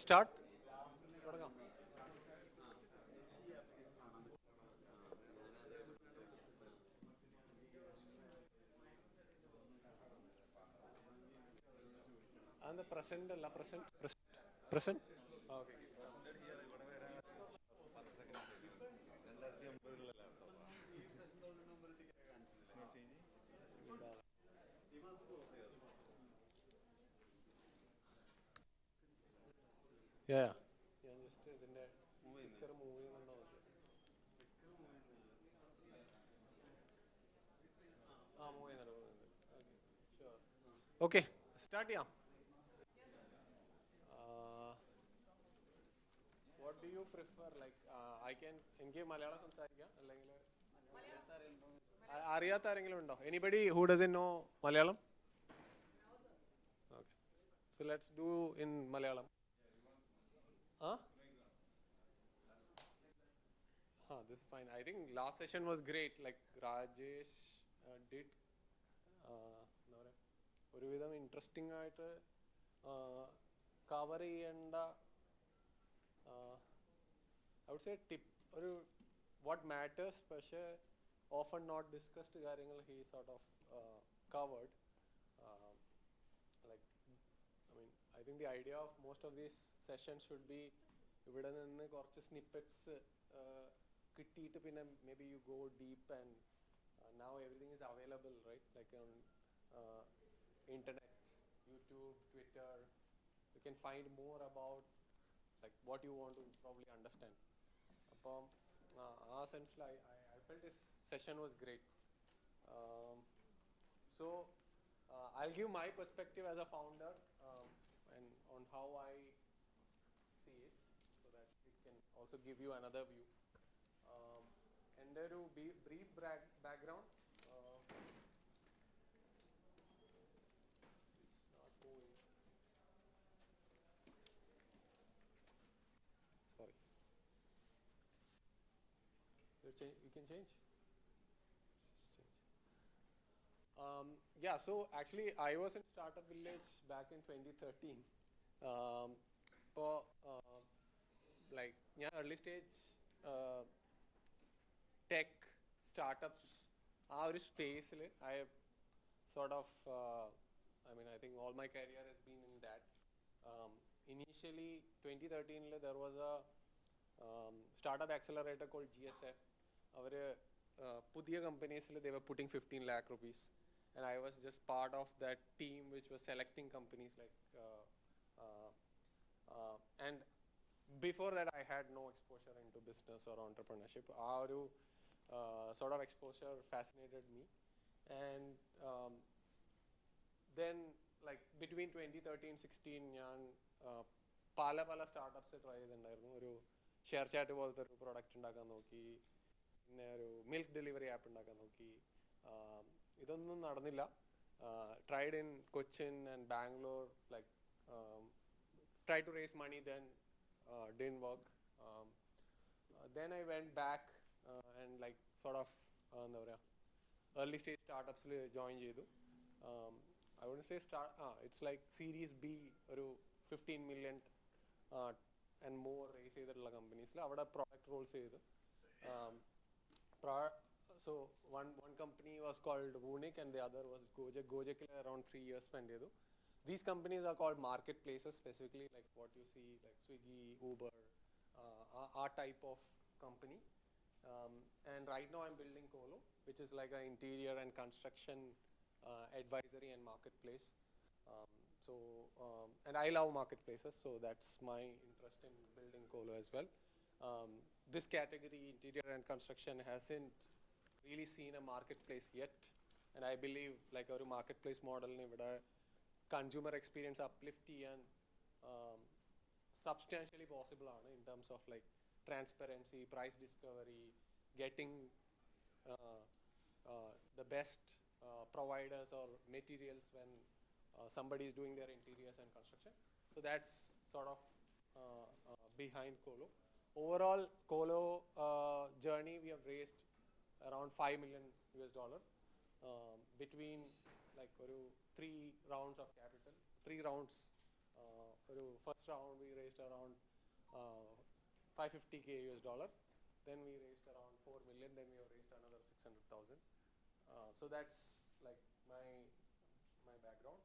[SPEAKER 5] start തുടങ്ങാം. അതെന്താ present അല്ല present okay. ഞാൻ just ഇതിന്റെ sticker move ചെയ്യുന്നുണ്ടോ move ചെയ്യുന്നുണ്ട്. Okay start ചെയ്യാം. What do you prefer like എനിക്ക് മലയാളം സംസാരിക്കാം അല്ലെങ്കിൽ അറിയാത്ത ആരെങ്കിലും ഉണ്ടോ? Anybody who doesn't know Malayalam? Okay so let's do in Malayalam. This is fine. I think last session was great. Like Rajesh did ഒരുവിധം ഇൻട്രസ്റ്റിംഗ് ആയിട്ട് കവർ ചെയ്യേണ്ട I would say ഒരു what matters പക്ഷേ often not discussed കാര്യങ്ങൾ he sort of covered. Like I think the idea of most of these sessions should be ഇവിടെ നിന്ന് കുറച്ച് സ്നിപ്പെറ്റ്സ് കിട്ടിയിട്ട് പിന്നെ maybe you go deep and now everything is available, right? Like on internet, YouTube, Twitter, you can find more about like what you want to probably understand. അപ്പം ആ സെൻസിൽ I felt this session was great. So I'll give my perspective as a founder and on how I see it so that it can also give you another view. എൻ്റെ ഒരു brief background. Sorry. You can change. Yeah, so actually I was in Startup Village back in 2013. Like early stage tech startups ആ ഒരു സ്പേസിൽ I have sort of I think all my career has been in that. Initially 2013 there was a startup accelerator called GSF. അവർ പുതിയ കമ്പനീസിൽ they were putting 15 lakh rupees and I was just part of that team which was selecting companies like and before that I had no exposure into business or entrepreneurship. ആ ഒരു sort of exposure fascinated me and then like between 2013-16 ഞാൻ പല startups try ചെയ്തിട്ടുണ്ടായിരുന്നു. ഒരു share chat പോലത്തെ ഒരു product ഉണ്ടാക്കാൻ നോക്കി, പിന്നെ ഒരു മിൽക്ക് ഡെലിവറി ആപ്പ് ഉണ്ടാക്കാൻ നോക്കി. ഇതൊന്നും നടന്നില്ല. Tried in Cochin and Bangalore, like tried to raise money, then didn't work. Then I went back and like sort of early stage startups join ചെയ്തു. I wouldn't say it's like series B ഒരു 15 million and more raise ചെയ്തിട്ടുള്ള കമ്പനീസിൽ അവിടെ product Rolls ചെയ്തു. So one company was called Vunic and the other was Gojek. Gojek around 3 years spent ചെയ്തു. These companies are called marketplaces, specifically like what you see like Swiggy, Uber, our type of company. And right now I'm building Kolo, which is like an interior and construction advisory and marketplace. And I love marketplaces, so that's my interest in building Kolo as well. This category, interior and construction, hasn't really seen a marketplace yet, and I believe like our marketplace model ne vida consumer experience uplift ചെയ്യാൻ substantially possible in terms of like transparency, price discovery, getting the best providers or materials when somebody is doing their interiors and construction. So that's sort of behind Kolo. Overall, Kolo journey, we have raised around $5 million between like 3 rounds of capital. 3 rounds. First round we raised around $550K. Then we raised around 4 million. Then we have raised another 600,000. So that's like my background.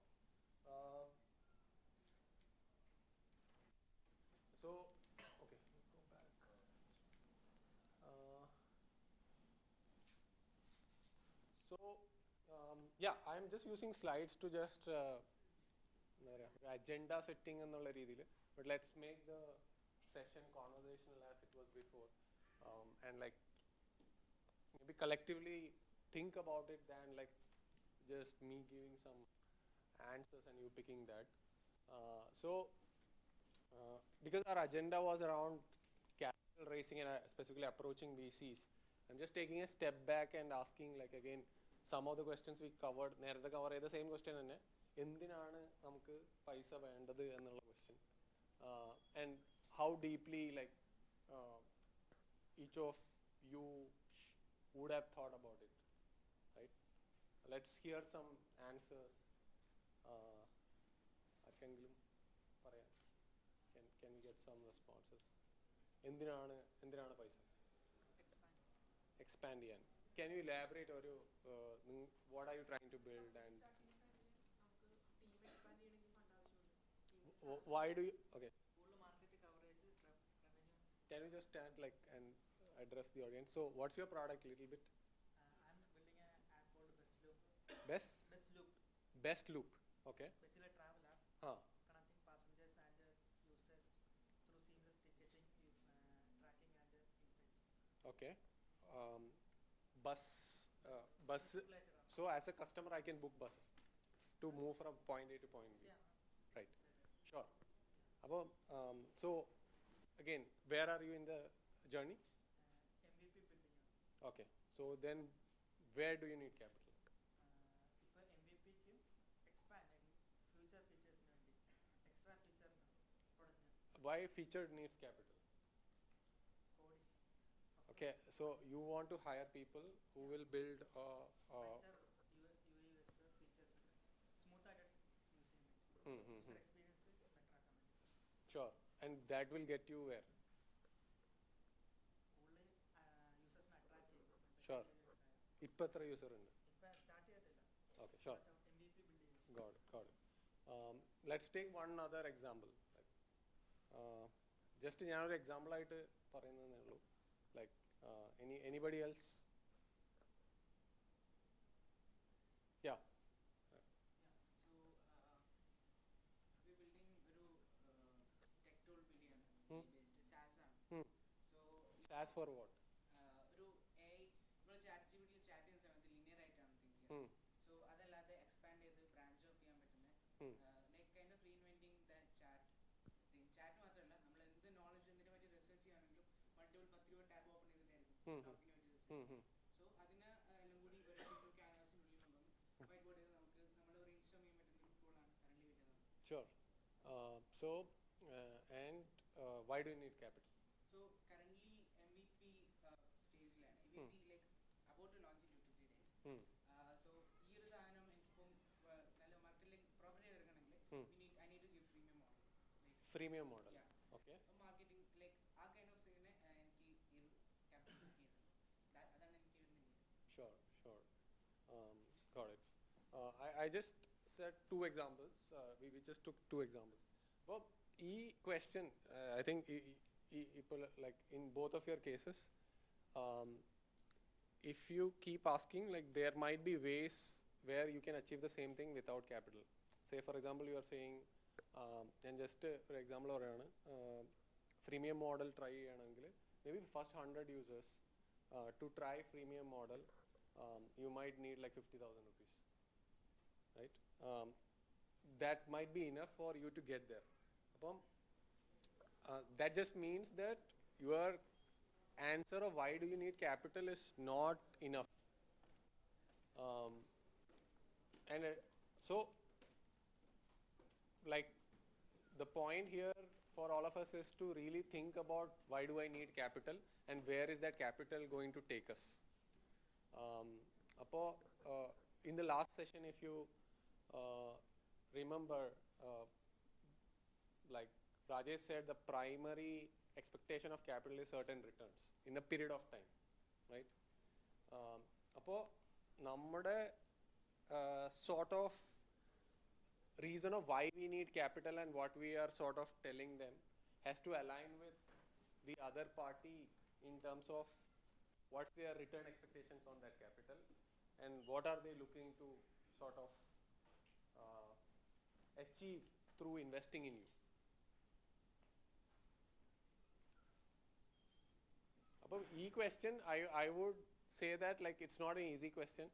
[SPEAKER 5] So okay, go back. Yeah, I'm just using slides to just agenda setting എന്നുള്ള രീതിയിൽ, but let's make the session conversational as it was before, and like maybe collectively think about it than like just me giving some answers and you picking that. Because our agenda was around capital raising and specifically approaching VCs, I'm just taking a step back and asking like again some of the questions we covered. നേരത്തെ cover ചെയ്ത same question തന്നെ, എന്തിനാണ് നമുക്ക് പൈസ വേണ്ടത് എന്നുള്ള question, and how deeply like each of you would have thought about it, right? Let's hear some answers. ആർക്കെങ്കിലും പറയാം, can we get some responses? എന്തിനാണ് പൈസ expand ചെയ്യാൻ? Can you elaborate or what are you trying to build and why do you, okay, can you just stand like and address the audience? So what's your product little bit?
[SPEAKER 2] I'm building an app called
[SPEAKER 5] Best
[SPEAKER 2] Loop.
[SPEAKER 5] Best Loop, okay.
[SPEAKER 2] Basically a travel app connecting passengers and users through seamless ticketing, tracking and insights.
[SPEAKER 5] Okay. Bus so as a customer I can book buses to move from point A to point B.
[SPEAKER 2] Yeah.
[SPEAKER 5] Right. Sure. So again, where are you in the journey?
[SPEAKER 2] MVP building.
[SPEAKER 5] Okay. So then where do you need capital?
[SPEAKER 2] If MVP ക്ക് expand future features extra feature product.
[SPEAKER 5] Why feature needs capital?
[SPEAKER 2] Coding.
[SPEAKER 5] Okay. So you want to hire people who will build
[SPEAKER 2] Better UI UX features smooth using user experience better automatic.
[SPEAKER 5] Sure. And that will get you where?
[SPEAKER 2] Only users attract you.
[SPEAKER 5] Sure. ഇപ്പോൾ എത്ര user ഉണ്ട്?
[SPEAKER 2] ഇപ്പോൾ start ചെയ്തിട്ടില്ല.
[SPEAKER 5] Okay, sure.
[SPEAKER 2] MVP build ചെയ്തു.
[SPEAKER 5] Got it. Let's take one other example. Just ഞാനൊരു example ആയിട്ട് പറയുന്നതേ ഉള്ളൂ. Like anybody else? Yeah.
[SPEAKER 2] So we're building ഒരു tech tool build ചെയ്യാണ്. Based SaaS ആണ്. So
[SPEAKER 5] SaaS for what?
[SPEAKER 2] ഒരു AI നമ്മൾ ChatGPT chat ചെയ്യുന്ന സമയത്ത് linear ആയിട്ടാണ് think ചെയ്യുന്നത്. So അതല്ലാതെ expand ചെയ്ത് branch off ചെയ്യാൻ പറ്റുന്ന like kind of reinventing the chat thing. Chat മാത്രമല്ല, നമ്മൾ എന്ത് knowledge എന്തിനെ പറ്റി research ചെയ്യുകയാണെങ്കിലും multiple 10 tab open ചെയ്തിട്ടായിരിക്കും topic നെ പറ്റി research. So അതിനെ എല്ലാം കൂടി ഒരു single canvasനുള്ളിൽ കൊണ്ടുവന്ന് whiteboard ചെയ്ത് നമുക്ക് നമ്മൾ brainstorm ചെയ്യാൻ പറ്റുന്ന ഒരു tool ആണ് currently വരുന്നത്.
[SPEAKER 5] Sure. So and why do you need capital?
[SPEAKER 2] So currently MVP stage-ലാണ്. MVP like about to launch in 2 to 3 days. So ഈ ഒരു സാധനം എനിക്കിപ്പം നല്ല മാർക്കറ്റിൽ പ്രോപ്പർട്ടി എടുക്കണമെങ്കിൽ I need to give freemium model.
[SPEAKER 5] Freemium model.
[SPEAKER 2] Yeah.
[SPEAKER 5] Okay.
[SPEAKER 2] Marketing like ആ kind of thing എനിക്ക് ഈ ഒരു capital കിട്ടിയത്. അതാണ് എനിക്ക് വരുന്ന need.
[SPEAKER 5] Sure. Got it. I just said 2 examples. We just took 2 examples. Well, e question, I think people like in both of your cases, if you keep asking, like there might be ways where you can achieve the same thing without capital. Say for example, you are saying, and just for example, freemium model try cheyanengil maybe first 100 users to try freemium model, you might need like 50,000 rupees, right? that might be enough for you to get there. That just means that your answer of why do you need capital is not enough. And so, like, the point here for all of us is to really think about why do I need capital and where is that capital going to take us. In the last session, if you remember, like Rajesh said, the primary expectation of capital is certain returns in a period of time, right? Nammade sort of reason of why we need capital and what we are sort of telling them has to align with the other party in terms of what's their return expectations on that capital and what are they looking to sort of achieve through investing in you. About question, I would say that like it's not an easy question.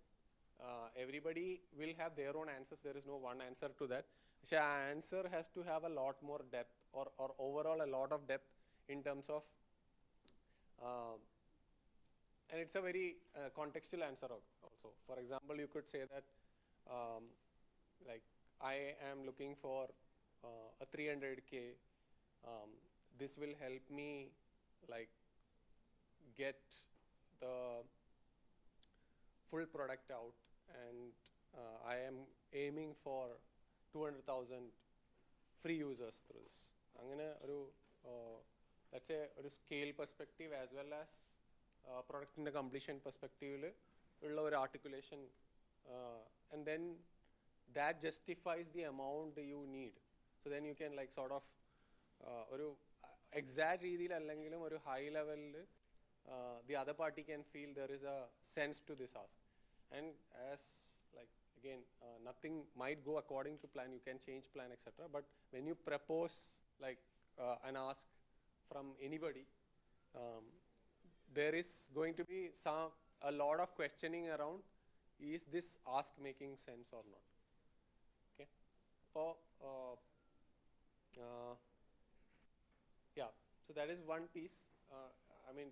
[SPEAKER 5] Everybody will have their own answers. There is no one answer to that. So answer has to have a lot more depth or overall a lot of depth in terms of and it's a very contextual answer also. For example, you could say that like I am looking for a 300K. This will help me like get the full product out, and I am aiming for 200,000 free users through this. Angane oru let's say a scale perspective as well as product in the completion perspective ulla oru articulation and then that justifies the amount you need. So then you can like sort of oru exact രീതിയിൽ അല്ലെങ്കിലും ഒരു high level the other party can feel there is a sense to this ask. And as like again nothing might go according to plan, you can change plan, etc. But when you propose like an ask from anybody, there is going to be a lot of questioning around, is this ask making sense or not? Okay. So yeah, so that is one piece. I mean,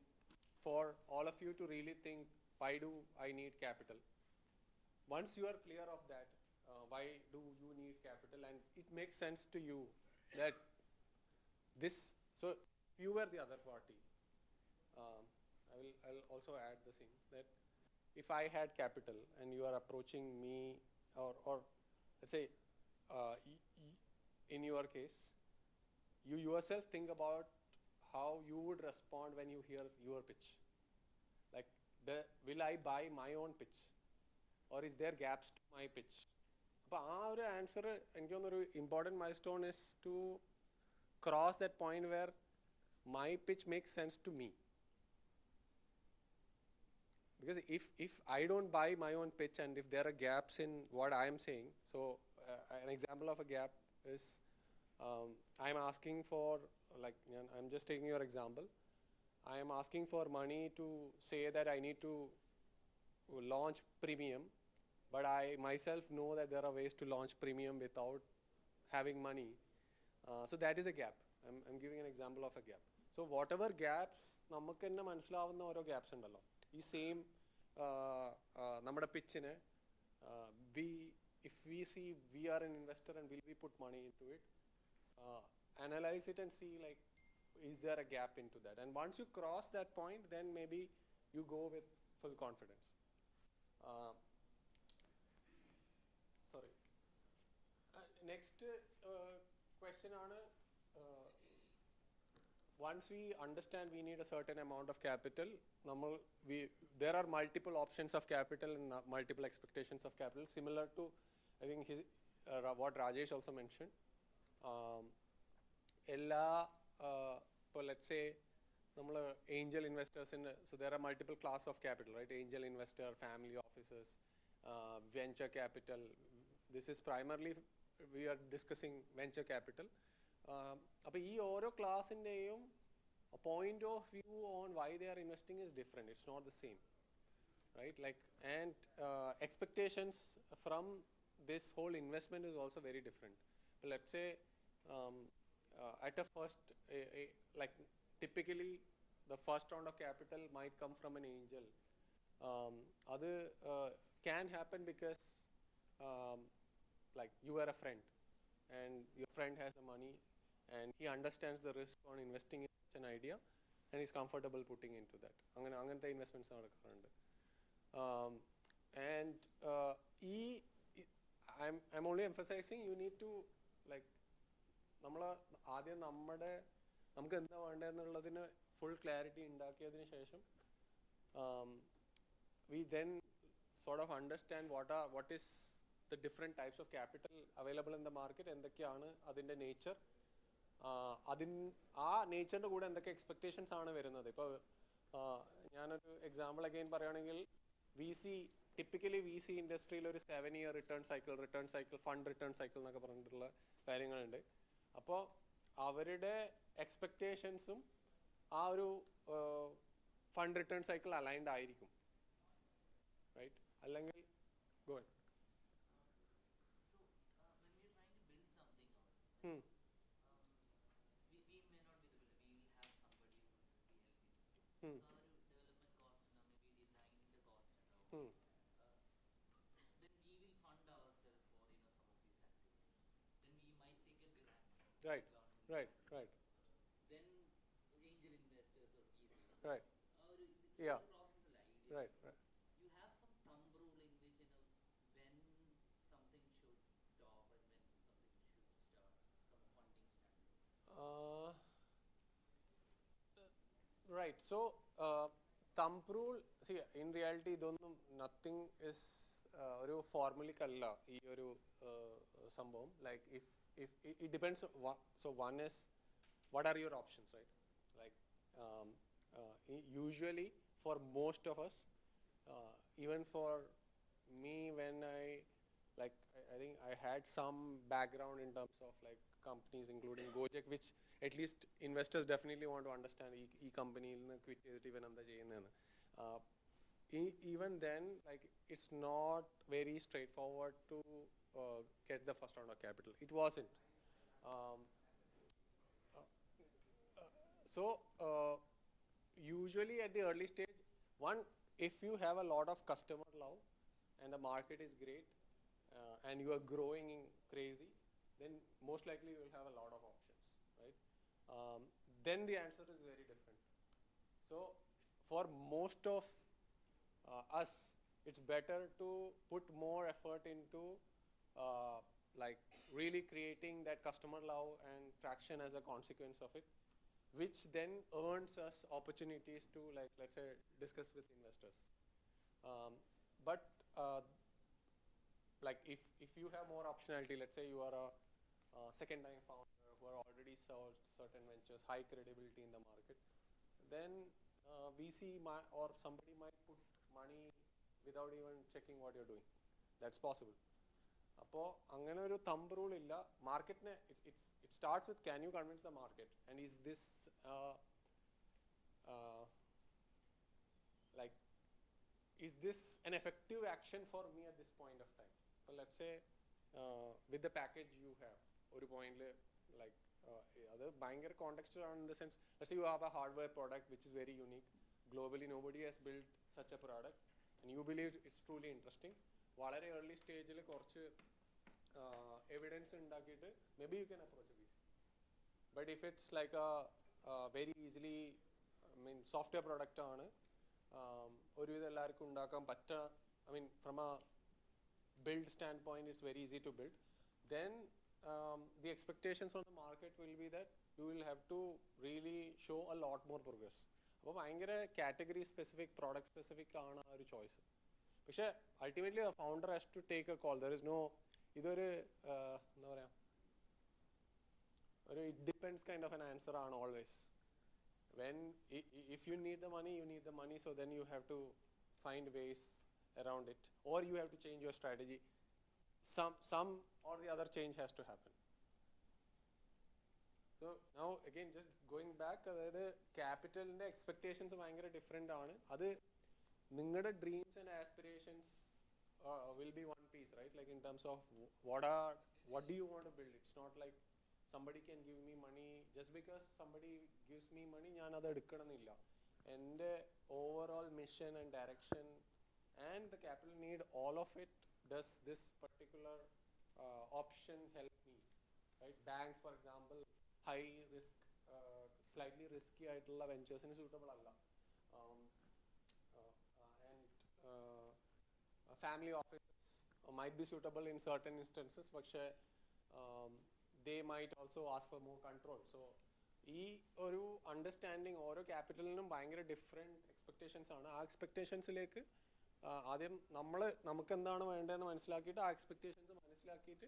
[SPEAKER 5] for all of you to really think, why do I need capital? Once you are clear of that, why do you need capital, and it makes sense to you that this, so if you were the other party, I'll also add the same, that if I had capital and you are approaching me, or let's say in your case, you yourself think about how you would respond when you hear your pitch. Like, will I buy my own pitch, or is there gaps to my pitch? But our answer, an important milestone is to cross that point where my pitch makes sense to me. Because if I don't buy my own pitch and if there are gaps in what I am saying, so an example of a gap is I'm asking for, like, I'm just taking your example. I am asking for money to say that I need to launch premium, but I myself know that there are ways to launch premium without having money. So that is a gap. I'm giving an example of a gap. So whatever gaps, നമുക്ക് തന്നെ മനസ്സിലാവുന്ന ഓരോ gaps ഉണ്ടല്ലോ, ഈ same നമ്മുടെ പിച്ചിനെ if we see we are an investor and will we put money into it, analyze it and see like, is there a gap into that? And once you cross that point, then maybe you go with full confidence. Sorry. Next question on once we understand we need a certain amount of capital, there are multiple options of capital and multiple expectations of capital, similar to I think what Rajesh also mentioned. Let's say angel investors so there are multiple class of capital, right? Angel investor, family offices, venture capital. This is primarily we are discussing venture capital. അപ്പോൾ ഈ ഓരോ ക്ലാസിൻ്റെയും point of view on why they are investing is different. It's not the same, right? Like, and expectations from this whole investment is also very different. But let's say at a first, like typically the first round of capital might come from an angel. Other can happen because like you are a friend and your friend has the money and he understands the risk on investing in such an idea and he's comfortable putting into that. അങ്ങനത്തെ investments നടക്കാറുണ്ട്. And I'm only emphasizing you need to like ആദ്യം നമുക്ക് എന്താ വേണ്ടതെന്നുള്ളതിന് full clarity ഉണ്ടാക്കിയതിന് ശേഷം we then sort of understand what is the different types of capital available in the market, എന്തൊക്കെയാണ് അതിൻ്റെ nature, ആ നേച്ചറിൻ്റെ കൂടെ എന്തൊക്കെ എക്സ്പെക്ടേഷൻസ് ആണ് വരുന്നത്. ഇപ്പോൾ ഞാനൊരു എക്സാമ്പിൾ അഗെയിൻ പറയുകയാണെങ്കിൽ typically VC ഇൻഡസ്ട്രിയിൽ ഒരു 7-year return cycle fund return cycle എന്നൊക്കെ പറഞ്ഞിട്ടുള്ള കാര്യങ്ങളുണ്ട്. അപ്പോൾ അവരുടെ എക്സ്പെക്ടേഷൻസും ആ ഒരു ഫണ്ട് റിട്ടേൺ സൈക്കിൾ അലൈൻഡ് ആയിരിക്കും, റൈറ്റ്? അല്ലെങ്കിൽ go ahead. Right.
[SPEAKER 6] Then angel investors or VCs.
[SPEAKER 5] Right. Yeah. Right.
[SPEAKER 6] You have some thumb rule in which when something should stop and when something should start from a funding standpoint.
[SPEAKER 5] Right. So thumb rule. See, in reality, nothing is ഒരു ഫോർമുലിക്കല്ല ഈ ഒരു സംഭവം. Like if it depends. So one is, what are your options, right? Like usually for most of us, even for me, when I think I had some background in terms of like companies including Gojek, which at least investors definitely want to understand ഈ കമ്പനിയിൽ നിന്ന് quit ചെയ്തിട്ട് ഇവൻ എന്താ ചെയ്യുന്നതെന്ന്. Even then, like it's not very straightforward to get the first round of capital. It wasn't. So usually at the early stage, if you have a lot of customer love and the market is great and you are growing crazy, then most likely you will have a lot of options, right? Then the answer is very different. So for most of us, it's better to put more effort into like really creating that customer love and traction as a consequence of it, which then earns us opportunities to, like, let's say, discuss with investors. But like if you have more optionality, let's say you are a second-time founder who are already sold certain ventures, high credibility in the market, then VC or somebody might put money without even checking what you're doing. That's possible. അപ്പോൾ അങ്ങനെ ഒരു thumb rule ഇല്ല. മാർക്കറ്റിനെ it starts with, can you convince the market, and is this like is this an effective action for me at this point of time? So let's say with the package you have ഒരു പോയിന്റിൽ like അത് ഭയങ്കര contextual ആണ്, in the sense, let's say you have a hardware product which is very unique, globally nobody has built such a product and you believe it's truly interesting. വളരെ early സ്റ്റേജിൽ കുറച്ച് evidence ഉണ്ടാക്കിയിട്ട് maybe you can approach a VC. But if it's like a very easily, I mean, software product ആണ്, ഒരുവിധം എല്ലാവർക്കും ഉണ്ടാക്കാൻ I mean, from a build standpoint, it's very easy to build, then the expectations from the market will be that you will have to really show a lot more progress. അപ്പോൾ ഭയങ്കര category specific product specific ആണ് ആ ഒരു choice. പക്ഷേ ultimately founder has to take a call. There is no ഇതൊരു എന്താ പറയുക, ഒരു it depends kind of an answer ആണ് always. When if you need the money, you need the money, so then you have to find ways around it, or you have to change your strategy. Some or the other change has to happen. So now again, just going back, അതായത് ക്യാപിറ്റലിൻ്റെ expectations ഭയങ്കര different ആണ്. അത് നിങ്ങളുടെ dreams and aspirations will be one piece. piece, right? Like in terms of what do you want to build? It's not like somebody can give me money just because somebody gives me money ഞാൻ അത് എടുക്കണമെന്നില്ല. എൻ്റെ overall mission and direction and the capital need, all of it, does this particular option help me, right? Banks, for example, high risk, slightly risky ആയിട്ടുള്ള വെഞ്ചേഴ്സിന് suitable അല്ല. And family offices might be suitable in certain instances, പക്ഷേ they might also ask for more control. So ഈ ഒരു understanding ഓരോ ക്യാപിറ്റലിനും ഭയങ്കര different expectations ആണ്. ആ എക്സ്പെക്റ്റേഷൻസിലേക്ക് ആദ്യം നമുക്ക് എന്താണ് വേണ്ടതെന്ന് മനസ്സിലാക്കിയിട്ട് ആ എക്സ്പെക്റ്റേഷൻസ് മനസ്സിലാക്കിയിട്ട്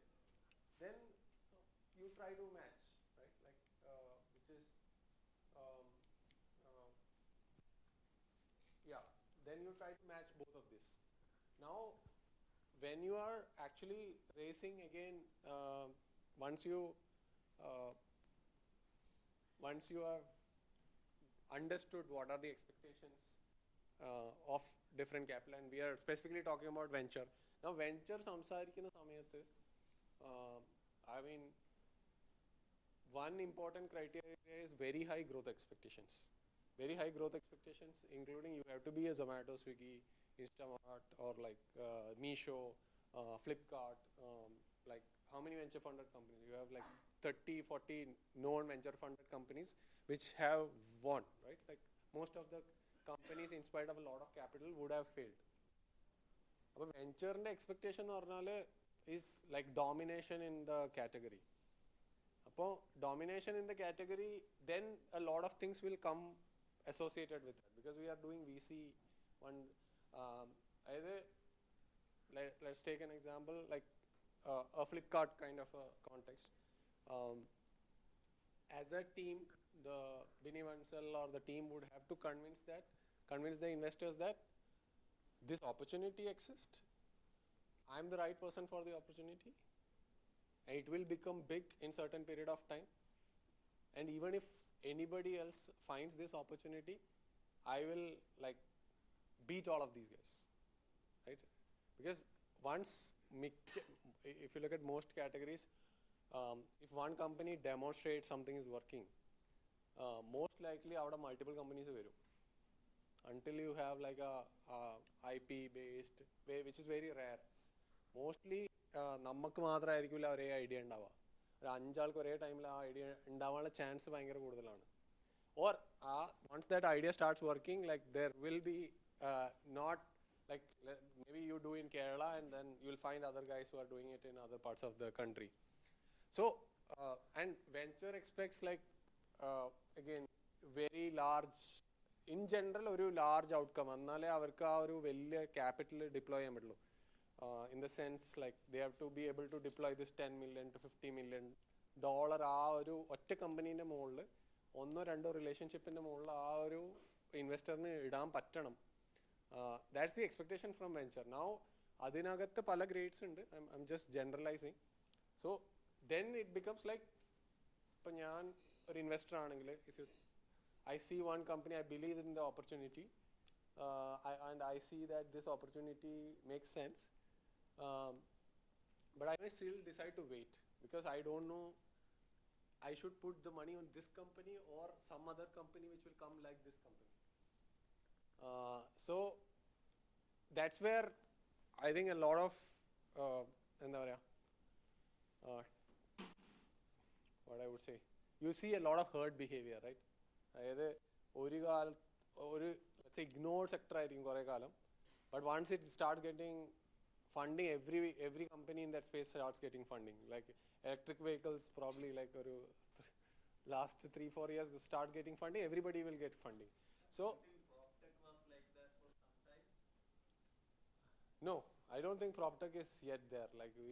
[SPEAKER 5] then you try to match, right? Like which is yeah, then you try to match both of this. Now when you are actually racing again, once you have understood what are the expectations of different capital, and we are specifically talking about venture. Now venture സംസാരിക്കുന്ന സമയത്ത് I mean one important criteria is very high growth expectations. Very high growth expectations, including you have to be a Zomato, Swiggy, Instamart, or like Meesho, Flipkart. Like how many venture funded companies? You have like 30-40 known venture funded companies which have won, right? Like most of the companies, in spite of a lot of capital, would have failed. But venture and expectation is like domination in the category. Domination in the category, then a lot of things will come associated with that, because we are doing VC. Let's take an example like a Flipkart kind of a context. As a team, the Binny Vansal or the team would have to convince the investors that this opportunity exists. I'm the right person for the opportunity, and it will become big in certain period of time. And even if anybody else finds this opportunity, I will like beat all of these guys, right? Because once if you look at most categories, if one company demonstrates something is working, most likely out of multiple companies varum, until you have like a IP based way, which is very rare. Mostly നമുക്ക് മാത്രമായിരിക്കില്ല ഒരേ idea ഉണ്ടാവുക. ഒരു 5 ആൾക്ക് ഒരേ ടൈമിൽ ആ idea ഉണ്ടാവാനുള്ള chance ഭയങ്കര കൂടുതലാണ്. Or once that idea starts working, like there will be not like maybe you do in Kerala and then you'll find other guys who are doing it in other parts of the country. So and venture expects like again very large, in general ഒരു large outcome, എന്നാലേ അവർക്ക് ആ ഒരു വലിയ capital deploy ചെയ്യാൻ പറ്റുള്ളൂ. In the sense like they have to be able to deploy this $10 million to $50 million ആ ഒരു ഒറ്റ കമ്പനീൻ്റെ മുകളിൽ ഒന്നോ രണ്ടോ റിലേഷൻഷിപ്പിൻ്റെ മുകളിൽ ആ ഒരു ഇൻവെസ്റ്ററിന് ഇടാൻ പറ്റണം. That's the expectation from venture. Now അതിനകത്ത് പല ഗ്രേഡ്സ് ഉണ്ട്. I am just generalising. So then it becomes like, ഇപ്പം ഞാൻ ഒരു ഇൻവെസ്റ്റർ ആണെങ്കിൽ, if you I see one company, I believe in the opportunity, and I see that this opportunity makes sense, but I may still decide to wait because I don't know I should put the money on this company or some other company which will come like this company. So that's where I think a lot of what I would say, you see a lot of herd behavior, right? അതായത് ഒരു let's say ignored sector ആയിരിക്കും കുറേ കാലം, but once it starts getting funding, every company in that space starts getting funding. Like electric vehicles, probably like last 3-4 years start getting funding, everybody will get funding. So
[SPEAKER 4] PropTech was like that for some time.
[SPEAKER 5] No, I don't think PropTech is yet there. Like we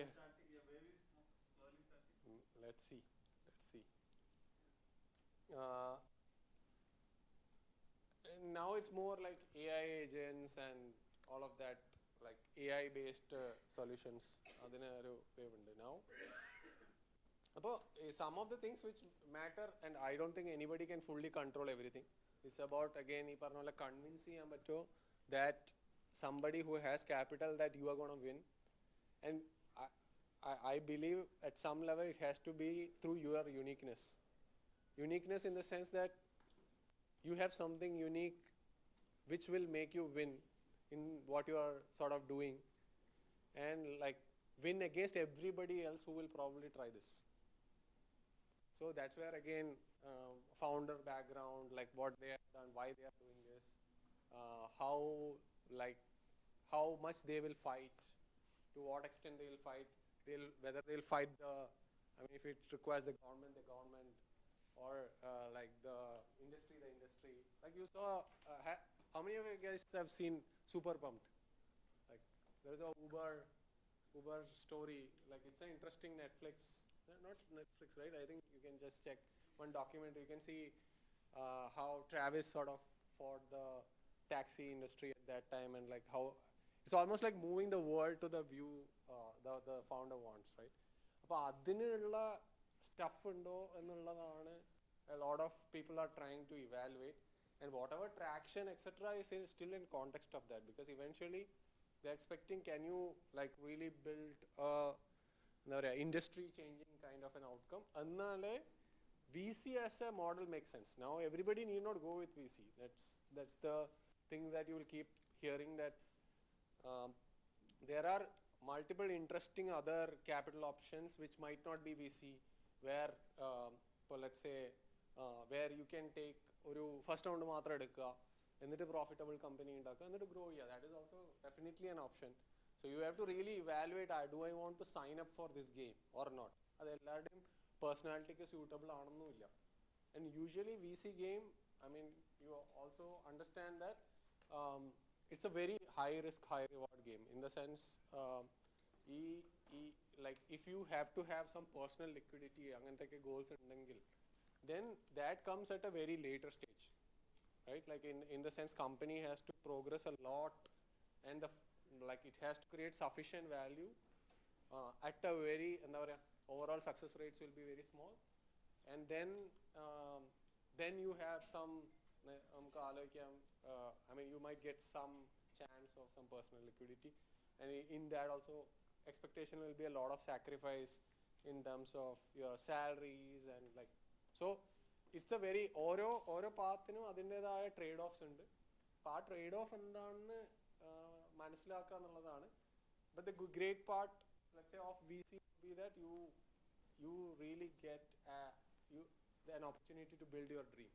[SPEAKER 5] are
[SPEAKER 4] Starting, yeah, very slowly starting.
[SPEAKER 5] let's see. Now it's more like AI agents and all of that, like AI based solutions. Adine oru wave undu now. Appo some of the things which matter, and I don't think anybody can fully control everything. It's about, again, ee parnala convince cheyan patto that somebody who has capital that you are going to win, And I believe at some level it has to be through your uniqueness. Uniqueness in the sense that you have something unique which will make you win in what you are sort of doing, and like win against everybody else who will probably try this. So that's where again founder background, like what they have done, why they are doing this, how like how much they will fight, to what extent they will fight, whether they'll fight if it requires the government, or like the industry. Like you saw, how many of you guys have seen Super Pumped? Like there's a Uber story. Like it's an interesting Netflix, not Netflix, right? I think you can just check one documentary. You can see how Travis sort of fought the taxi industry at that time, and like how it's almost like moving the world to the view the founder wants, right? അപ്പോൾ അതിനുള്ള stuff ഉണ്ടോ എന്നുള്ളതാണ് a lot of people are trying to evaluate, and whatever traction etc is still in context of that, because eventually they're expecting, can you like really build a industry changing kind of an outcome, annale VC as a model makes sense. Now everybody need not go with VC. That's the thing that you will keep hearing, that there are multiple interesting other capital options which might not be VC, where let's say where you can take ഒരു first round മാത്രം എടുക്കുക, എന്നിട്ട് profitable company ഉണ്ടാക്കുക, എന്നിട്ട് grow ചെയ്യുക. That is also definitely an option. So you have to really evaluate, do I want to sign up for this game or not. അത് എല്ലാവരുടെയും പേഴ്സണാലിറ്റിക്ക് സ്യൂട്ടബിൾ ആണെന്നുമില്ല. And usually we see game, you also understand that it's a very high risk, high reward game, in the sense like if you have to have some personal liquidity, അങ്ങനത്തെ goals ഉണ്ടെങ്കിൽ, then that comes at a very later stage, right? Like in the sense company has to progress a lot, and like it has to create sufficient value at a very overall success rates will be very small, and then you have some you might get some chance of some personal liquidity, and in that also expectation will be a lot of sacrifice in terms of your salaries, and like so it's a very ഓരോ പാത്തിനും അതിൻ്റെതായ trade offs ഉണ്ട്. അപ്പോൾ ആ trade off എന്താണെന്ന് മനസ്സിലാക്കുക എന്നുള്ളതാണ്. But the great part, let's say, of VC would be that you really get an opportunity to build your dream.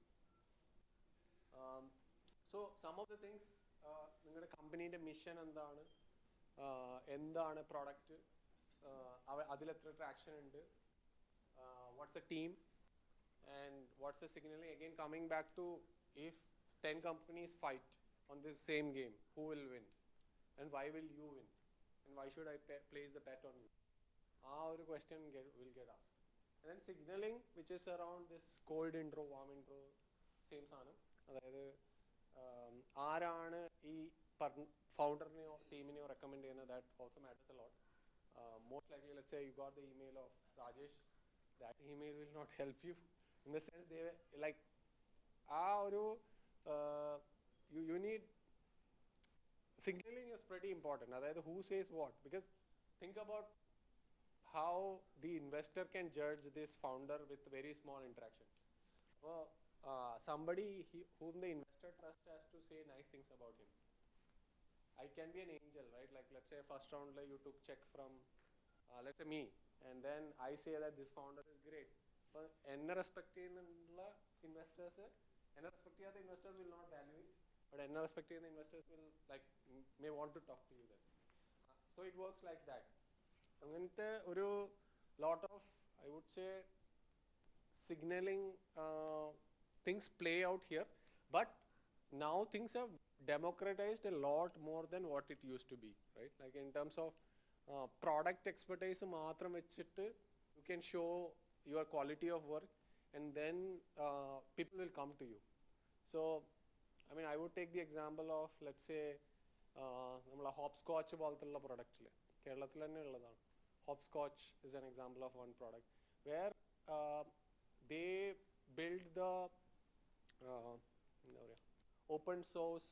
[SPEAKER 5] So some of the things, നിങ്ങളുടെ കമ്പനീൻ്റെ mission എന്താണ് പ്രോഡക്റ്റ്, അതിലെത്ര ട്രാക്ഷൻ ഉണ്ട്, what's the team, and what's the signaling. Again, coming back to, if 10 companies fight on this same game, who will win, and why will you win, and why should I place the bet on you? Our question will get asked. And then signaling, which is around this cold intro, warm intro, same സാധനം. അതായത് ആരാണ് ഈ ഫൗണ്ടറിനെയോ ടീമിനെയോ recommend ചെയ്യുന്നത്, that also matters a lot. Most likely, let's say you got the email of Rajesh, that email will not help you. In the sense, they like you need signaling is pretty important. That who says what, because think about how the investor can judge this founder with very small interaction. Well, somebody whom the investor trusts has to say nice things about him. I can be an angel, right? Like let's say first round you took check from let's say me, and then I say that this founder is great. അപ്പോൾ എന്നെ respect ചെയ്യുന്നുള്ള investors, എന്നെ respect ചെയ്യാത്ത investors will not value it, but എന്നെ respect ചെയ്യുന്ന investors will like may want to talk to you then. So it works like that. അങ്ങനത്തെ ഒരു lot of, I would say, signaling things play out here, but now things have democratized a lot more than what it used to be, right? Like in terms of product expertise മാത്രം വെച്ചിട്ട് you can show your quality of work, and then people will come to you. So I would take the example of, let's say, നമ്മളെ ഹോപ്സ്കോച്ച് പോലത്തുള്ള പ്രൊഡക്റ്റിൽ കേരളത്തിൽ തന്നെ ഉള്ളതാണ്. Hopscotch is an example of one product where they build the open source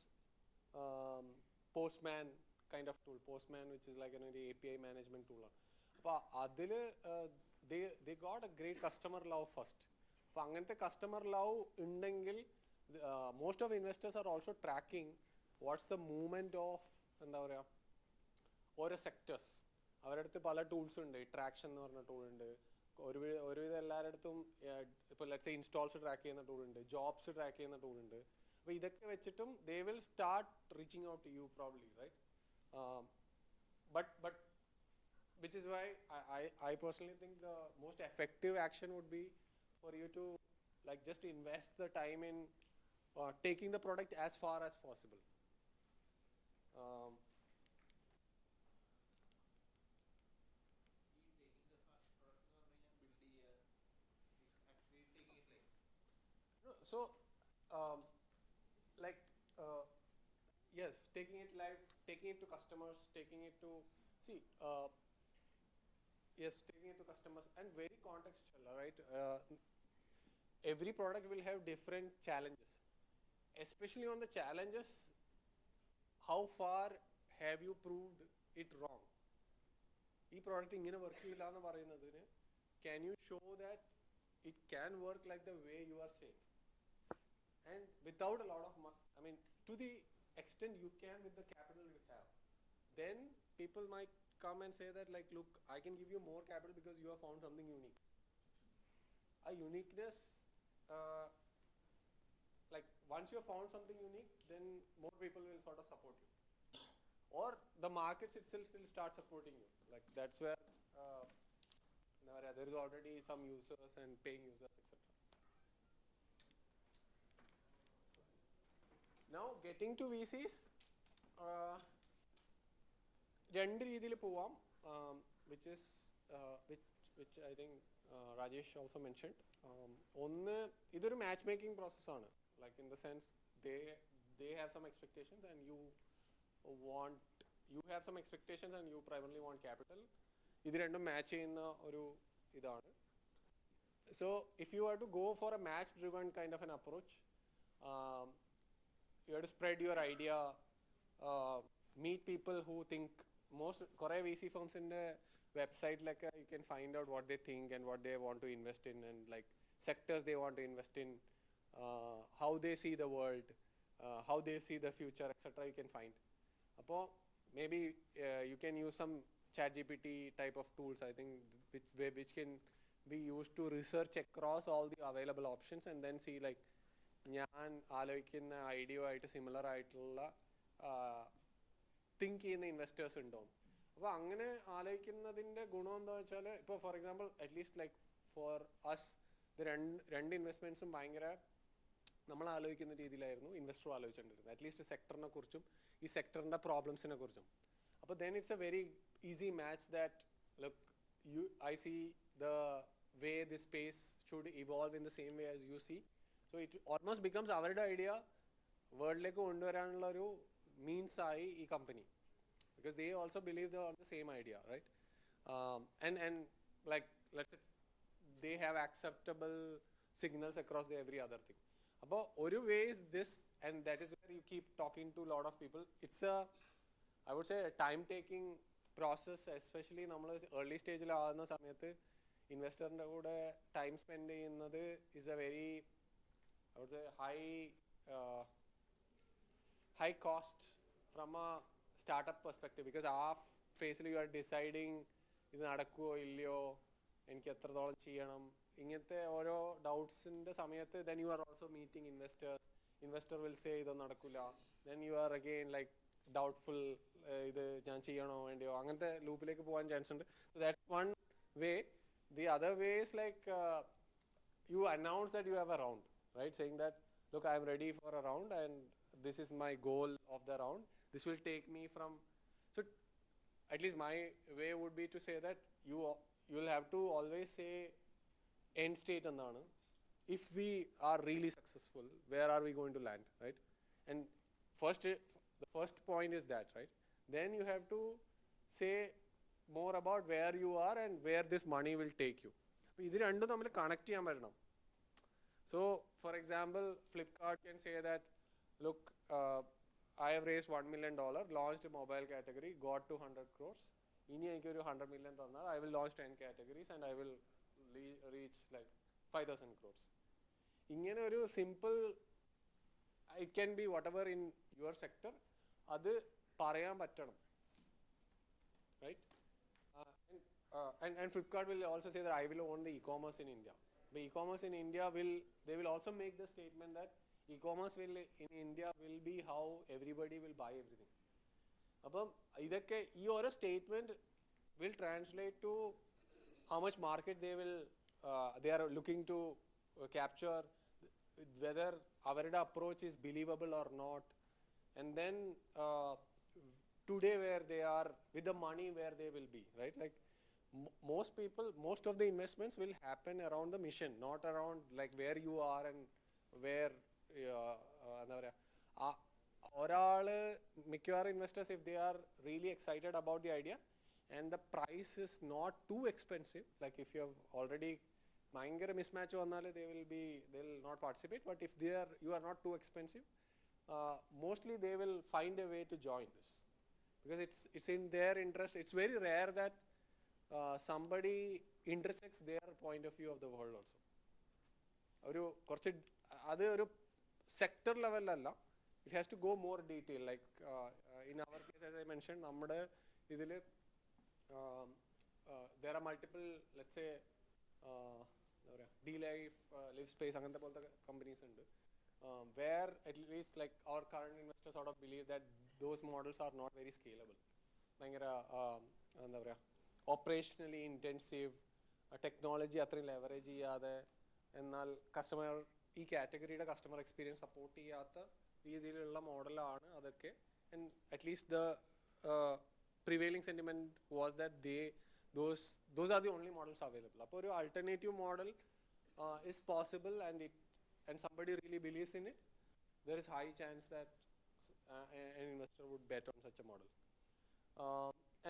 [SPEAKER 5] postman kind of tool, Postman, which is like an API management tool. They got a great customer love first. The customer love undengil, most of investors are also tracking what's the movement of ഓരോ sectors. അവരുടെ അടുത്ത് പല tools ഉണ്ട്. Traction എന്ന് പറഞ്ഞ tool ഉണ്ട്. ഒരുവിധം എല്ലാവരുടെ അടുത്തും ഇപ്പോൾ ലെറ്റ്സ് സേ ഇൻസ്റ്റാൾസ് ട്രാക്ക് ചെയ്യുന്ന ടൂൾ ഉണ്ട്, ജോബ്സ് ട്രാക്ക് ചെയ്യുന്ന ടൂൾ ഉണ്ട്. അപ്പോൾ ഇതൊക്കെ വെച്ചിട്ടും they will start reaching out to you probably, right? But which is why I personally think the most effective action would be for you to like just invest the time in taking the product as far as possible. So, like, yes, taking it live, taking it to customers, taking it to, see, yes, taking it to customers, and very contextual, right? Every product will have different challenges. Especially on the challenges, how far have you proved it wrong? This product ingane work cheyilla ennu parayunnadine, can you show that it can work like the way you are saying? And without a lot of I mean, to the extent you can with the capital you have, then people might come and say that like, look, I can give you more capital because you have found something unique. A uniqueness, like once you have found something unique, then more people will sort of support you, or the markets itself will start supporting you. Like that's where there is already some users and paying users, etc. Now getting to VCs, രണ്ട് രീതിയിൽ പോവാം, which I think Rajesh also mentioned. ഒന്ന്, ഇതൊരു match making പ്രോസസ്സാണ്. Like in the sense they have some expectations and you have some expectations and you primarily want capital. ഇത് രണ്ടും match ചെയ്യുന്ന ഒരു ഇതാണ്. So if you are to go for a match driven kind of an approach, you have to spread your idea, meet people who think. Most Korea VC firms in the website, like you can find out what they think and what they want to invest in, and like sectors they want to invest in, how they see the world, how they see the future, etc. You can find. Maybe you can use some ChatGPT type of tools, I think, which can be used to research across all the available options and then see like ഞാൻ ആലോചിക്കുന്ന idea ആയിട്ട് similar ആയിട്ടുള്ള think ചെയ്യുന്ന investors ഉണ്ടോ. അപ്പോൾ അങ്ങനെ ആലോചിക്കുന്നതിൻ്റെ ഗുണം എന്താ വെച്ചാൽ, ഇപ്പോൾ for example at least like for us ഇത് രണ്ട് ഇൻവെസ്റ്റ്മെൻറ്റ്സും ഭയങ്കര നമ്മൾ ആലോചിക്കുന്ന രീതിയിലായിരുന്നു ഇൻവെസ്റ്റർ ആലോചിച്ചുകൊണ്ടിരുന്നത്, അറ്റ്ലീസ്റ്റ് സെക്ടറിനെ കുറിച്ചും ഈ സെക്ടറിൻ്റെ പ്രോബ്ലംസിനെ കുറിച്ചും. അപ്പോൾ then it's a very easy match that look I see the way this space should evolve in the same way as you see. So it almost becomes അവരുടെ ഐഡിയ വേൾഡിലേക്ക് കൊണ്ടുവരാനുള്ള ഒരു മീൻസ് ആയി ഈ company, because they also believe they are on the same idea, right? And like let's say they have acceptable signals across the every other thing. അപ്പോൾ ഒരു way is this, and that is where you keep talking to a lot of people. It's a, I would say, a time taking process, especially നമ്മൾ early സ്റ്റേജിലാകുന്ന സമയത്ത് ഇൻവെസ്റ്ററിൻ്റെ കൂടെ time spend ചെയ്യുന്നത് is a very, I would say, high cost from a startup perspective, because ആ ഫേസിൽ you are deciding ഇത് നടക്കുമോ ഇല്ലയോ, എനിക്ക് എത്രത്തോളം ചെയ്യണം, ഇങ്ങനത്തെ ഓരോ ഡൗട്ട്സിൻ്റെ സമയത്ത് then you are also meeting investors. Investor will say ഇതൊന്നും നടക്കില്ല, then you are again like doubtful, ഇത് ഞാൻ ചെയ്യണോ വേണ്ടിയോ, അങ്ങനത്തെ ലൂപ്പിലേക്ക് പോകാൻ ചാൻസ് ഉണ്ട്. So that's one way. The other way is like you announce that you have a round, right? Saying that, look, I am ready for a round and this is my goal of the round. This will take me from, so at least my way would be to say that you will have to always say end state endanu. If we are really successful, where are we going to land, right? And the first point is that, right? Then you have to say more about where you are and where this money will take you. ഇത് രണ്ടും തമ്മിൽ connect ചെയ്യാൻ പറ്റണം. So for example, Flipkart can say that, look, I have raised $1 million, launched a mobile category, got to 100 crores. ഇനി എനിക്കൊരു 100 million തന്നാൽ I will launch 10 categories and I will reach like 5,000 crores. ഇങ്ങനെ ഒരു simple, it can be whatever in your sector, അത് പറയാൻ പറ്റണം, right? And Flipkart will also say that I will own the e-commerce in India. The e-commerce in India they will also make the statement that e-commerce will in India will be how everybody will buy everything. അപ്പം ഇതൊക്കെ ഈ ഓരോ statement will translate to how much market they are looking to capture, whether അവരുടെ approach is believable or not, and then today where they are with the money where they will be, right? Like most of the investments will happen around the mission, not around like where you are and where എന്താ പറയുക ഒരാൾ മിക്കവാറും investors, if they are really excited about the idea and the price is not too expensive, like if you have already ഭയങ്കര mismatch വന്നാൽ they will not participate, but if you are not too expensive, mostly they will find a way to join this because it's in their interest. It's very rare that somebody intersects their point of view of the world also. ഒരു കുറച്ച് അത് ഒരു sector level അല്ല, it has to go more detail, like in our case as I mentioned, നമ്മുടെ ഇതിൽ there are multiple, let's say D-Life, Live Space അങ്ങനത്തെ പോലത്തെ companies ഉണ്ട്, where at least like our current investors sort of believe that those models are not very scalable, ഭയങ്കര എന്താ പറയുക operationally intensive, technology അത്രയും leverage ചെയ്യാതെ, എന്നാൽ കസ്റ്റമർ ഈ കാറ്റഗറിയുടെ കസ്റ്റമർ എക്സ്പീരിയൻസ് സപ്പോർട്ട് ചെയ്യാത്ത രീതിയിലുള്ള മോഡലാണ് അതൊക്കെ. And at least the prevailing sentiment was that those are the only models available. അപ്പോൾ ഒരു alternative model is possible and somebody really believes in it, there is high chance that an investor would bet on such a model.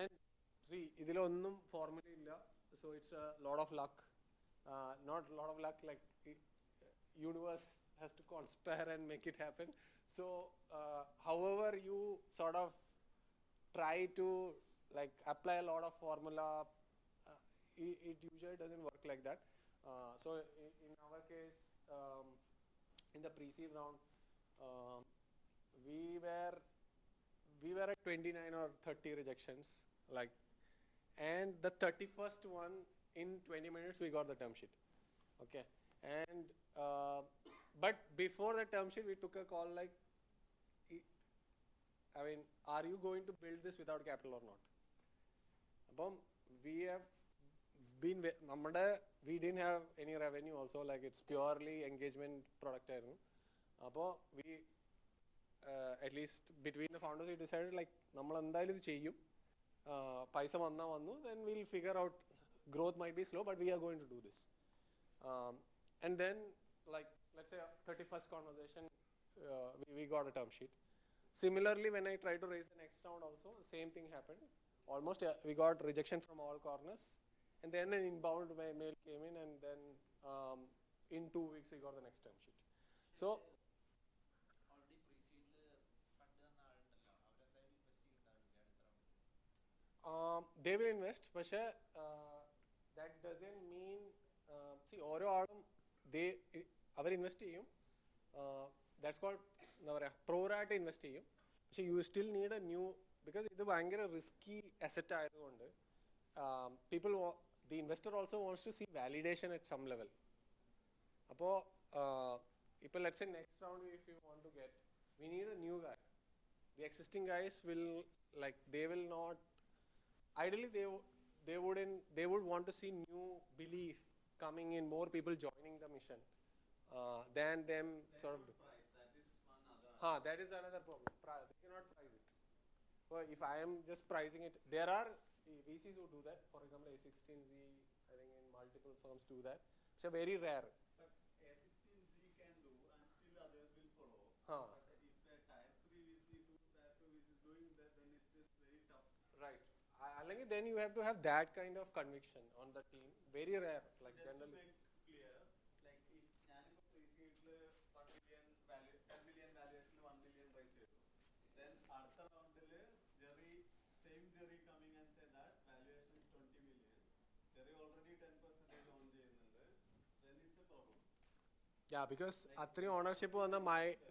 [SPEAKER 5] And see, ഇതിലൊന്നും formula ഇല്ല, so it's a lot of luck, not a lot of luck, like universe has to conspire and make it happen. So however you sort of try to like apply a lot of formula, it usually doesn't work like that. So in our case, in the pre-seed round, we were at 29 or 30 rejections, like, and the 31st one in 20 minutes we got the term sheet. Okay, and but before the term sheet we took a call like, I mean, are you going to build this without capital or not? അപ്പം we have been we didn't have any revenue also, like it's purely engagement product ആയിരുന്നു. അപ്പോൾ we at least between the founders we decided like നമ്മൾ എന്തായാലും ഇത് ചെയ്യും, പൈസ വന്നു, then we'll figure out, growth might be slow but we are going to do this. And then like let's say 31st conversation, we got a term sheet. Similarly, when I tried to raise the next round also, same thing happened. Almost we got rejection from all corners, and then an inbound mail came in, and then in 2 weeks we got the next term sheet. So
[SPEAKER 3] already pre-seed fund തന്ന ആളുണ്ടല്ലോ, അവരെന്തായാലും invest ചെയ്യുന്നുണ്ടാവില്ല.
[SPEAKER 5] they will invest, പക്ഷേ that doesn't mean see ഓരോ ആളും അവർ invest ചെയ്യും, that's called എന്താ പറയുക pro-rata invest ചെയ്യും, പക്ഷേ you still need a new, because ഇത് ഭയങ്കര റിസ്കി അസറ്റ് ആയതുകൊണ്ട് the investor also wants to see validation at some level. അപ്പോൾ ഇപ്പോൾ let's say next round if you want to get, we need a new guy. The existing guys will like, they will not, ideally they would want to see new belief coming in, more people joining the mission than them sort of do. That is another problem. They cannot price it. So if I am just pricing it, there are VCs who do that. For example, A16Z, I think in multiple firms do that. It's a very rare.
[SPEAKER 4] But A16Z can do and still others will follow.
[SPEAKER 5] Huh.
[SPEAKER 4] But if a tier 3 VC to tier 2 VC is doing that, then it is very tough.
[SPEAKER 5] Right. Then you have to have that kind of conviction on the team. Very rare. Like
[SPEAKER 4] Just
[SPEAKER 5] generally.
[SPEAKER 4] to make clear, like if ഞാനിപ്പോൾ pre-seed 1 million valuation 1 million raise ചെയ്തു, അടുത്ത റൗണ്ടില് same Jerry coming and say that valuation is 20 million. Jerry already 10% own ചെയ്യുന്നുണ്ട്. Then it's a problem.
[SPEAKER 5] Yeah, because അത്രയും ownership വന്ന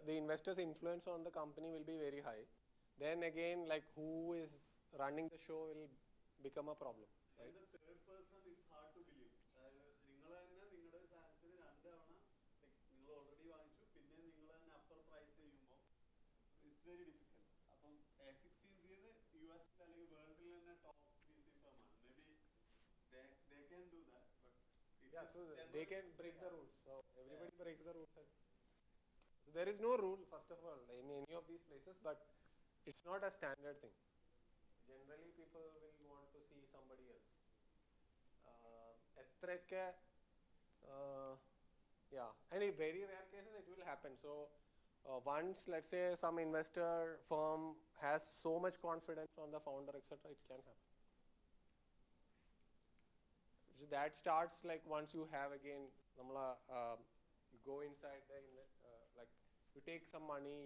[SPEAKER 5] the investors' influence on the company will be very high. Then again, like who is running the show will become a problem.
[SPEAKER 4] And the third person is hard to believe. നിങ്ങൾ തന്നെ നിങ്ങളുടെ സാധനത്തിന് 2 തവണ നിങ്ങൾ already വാങ്ങിച്ചു, പിന്നെ നിങ്ങൾ തന്നെ അപ്പർ പ്രൈസ് ചെയ്യുമ്പോൾ ഇറ്റ്സ് വെരി ഡിഫിക്കൽട്ട്. അപ്പം A16 US അല്ലെങ്കിൽ വേൾഡിൽ തന്നെ top VC ഫേമാണ്. Maybe they can do that, but
[SPEAKER 5] Yeah, so they can break the rules. So everybody breaks the rules. So there is no rule, first of all, in any of these places, but it's not a standard thing. Generally, people will want to see somebody else. എത്രയൊക്കെ yeah, and in very rare cases it will happen. So once, let's say, some investor firm has so much confidence on the founder, etc., it can happen. So that starts like once you have again, you go inside the like you take some money,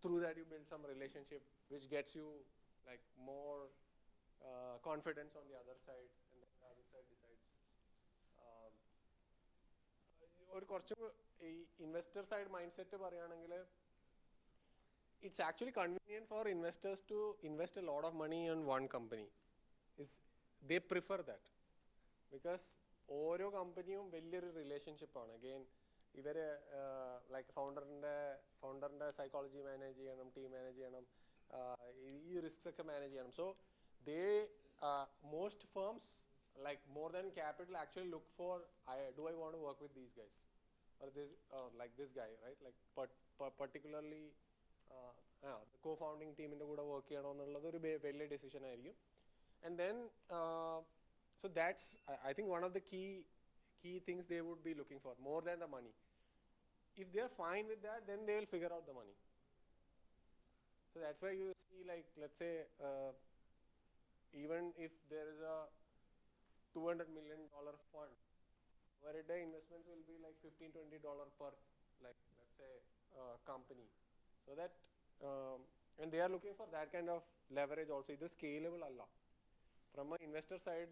[SPEAKER 5] through that you build some relationship which gets you like more confidence on the other side, and then the other side decides. ഒരു കുറച്ചും ഈ investor side mind set പറയുകയാണെങ്കിൽ it's actually convenient for investors to invest a lot of money in one company. They prefer that because ഓരോ കമ്പനിയും വലിയൊരു റിലേഷൻഷിപ്പാണ്. Again ഇവർ like ഫൗണ്ടറിൻ്റെ psychology manage ചെയ്യണം, team manage ചെയ്യണം, ഈ റിസ്ക്സ് ഒക്കെ മാനേജ് ചെയ്യണം. So they most firms like more than capital actually look for do I want to work with these guys or this like this guy, right? Like particularly the co-founding team inde kuda work cheyano ennallathu oru veliya decision aayirikkum. And then so that's I think one of the key things they would be looking for more than the money. If they are fine with that, then they will figure out the money. So that's why you see, like, let's say even if there is a $200 million fund, where a day investments will be like $15-20 per, like, let's say, company. So that and they are looking for that kind of leverage also. It is scalable alla. From an investor side,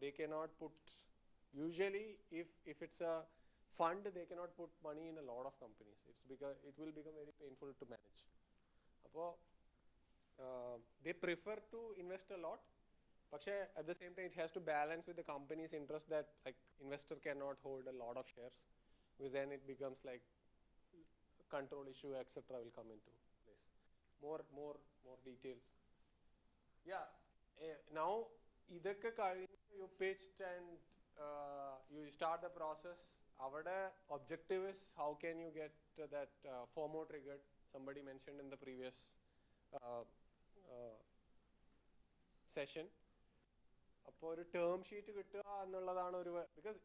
[SPEAKER 5] they cannot put, usually if it's a fund, they cannot put money in a lot of companies. It's because it will become very painful to manage. They prefer to invest a lot. But at the same time, it has to balance with the company's interest that like investor cannot hold a lot of shares, because then it becomes like control issue, etc. will come into place. More details. Yeah. Now, idakke kazhinju you pitched and you start the process. Our objective is how can you get that FOMO triggered? Somebody mentioned in the previous session. അപ്പോൾ ഒരു term sheet കിട്ടുക എന്നുള്ളതാണ് ഒരു, because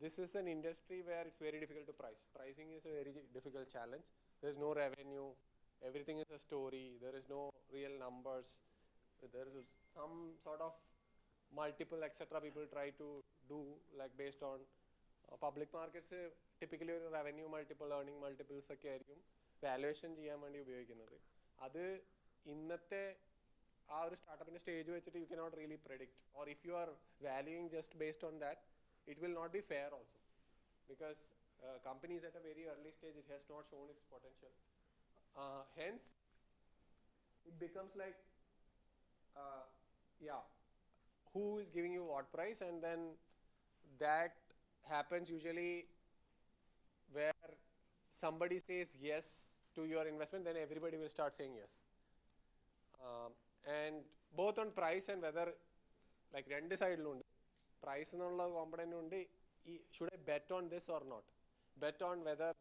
[SPEAKER 5] this is an industry where it's very difficult to price. Pricing is a very difficult challenge. There's no revenue, everything is a story, there is no real numbers, there is some sort of multiple etc. people try to do like based on public markets. Typically ഒരു revenue multiple, earning multiples ഒക്കെ ആയിരിക്കും valuation ചെയ്യാൻ വേണ്ടി ഉപയോഗിക്കുന്നത്. അത് ഇന്നത്തെ ആ ഒരു സ്റ്റാർട്ടപ്പിൻ്റെ സ്റ്റേജ് വെച്ചിട്ട് you cannot really predict, or if you are valuing just based on that, it will not be fair also, because companies at a very early stage, it has not shown its potential. Hence it becomes like who is giving you what price, and then that happens usually where somebody says yes to your investment, then everybody will start saying yes. And both on price and whether, like രണ്ട് സൈഡിലുണ്ട്, price എന്നുള്ള component ഉണ്ട്. Should I bet on this or not, bet on whether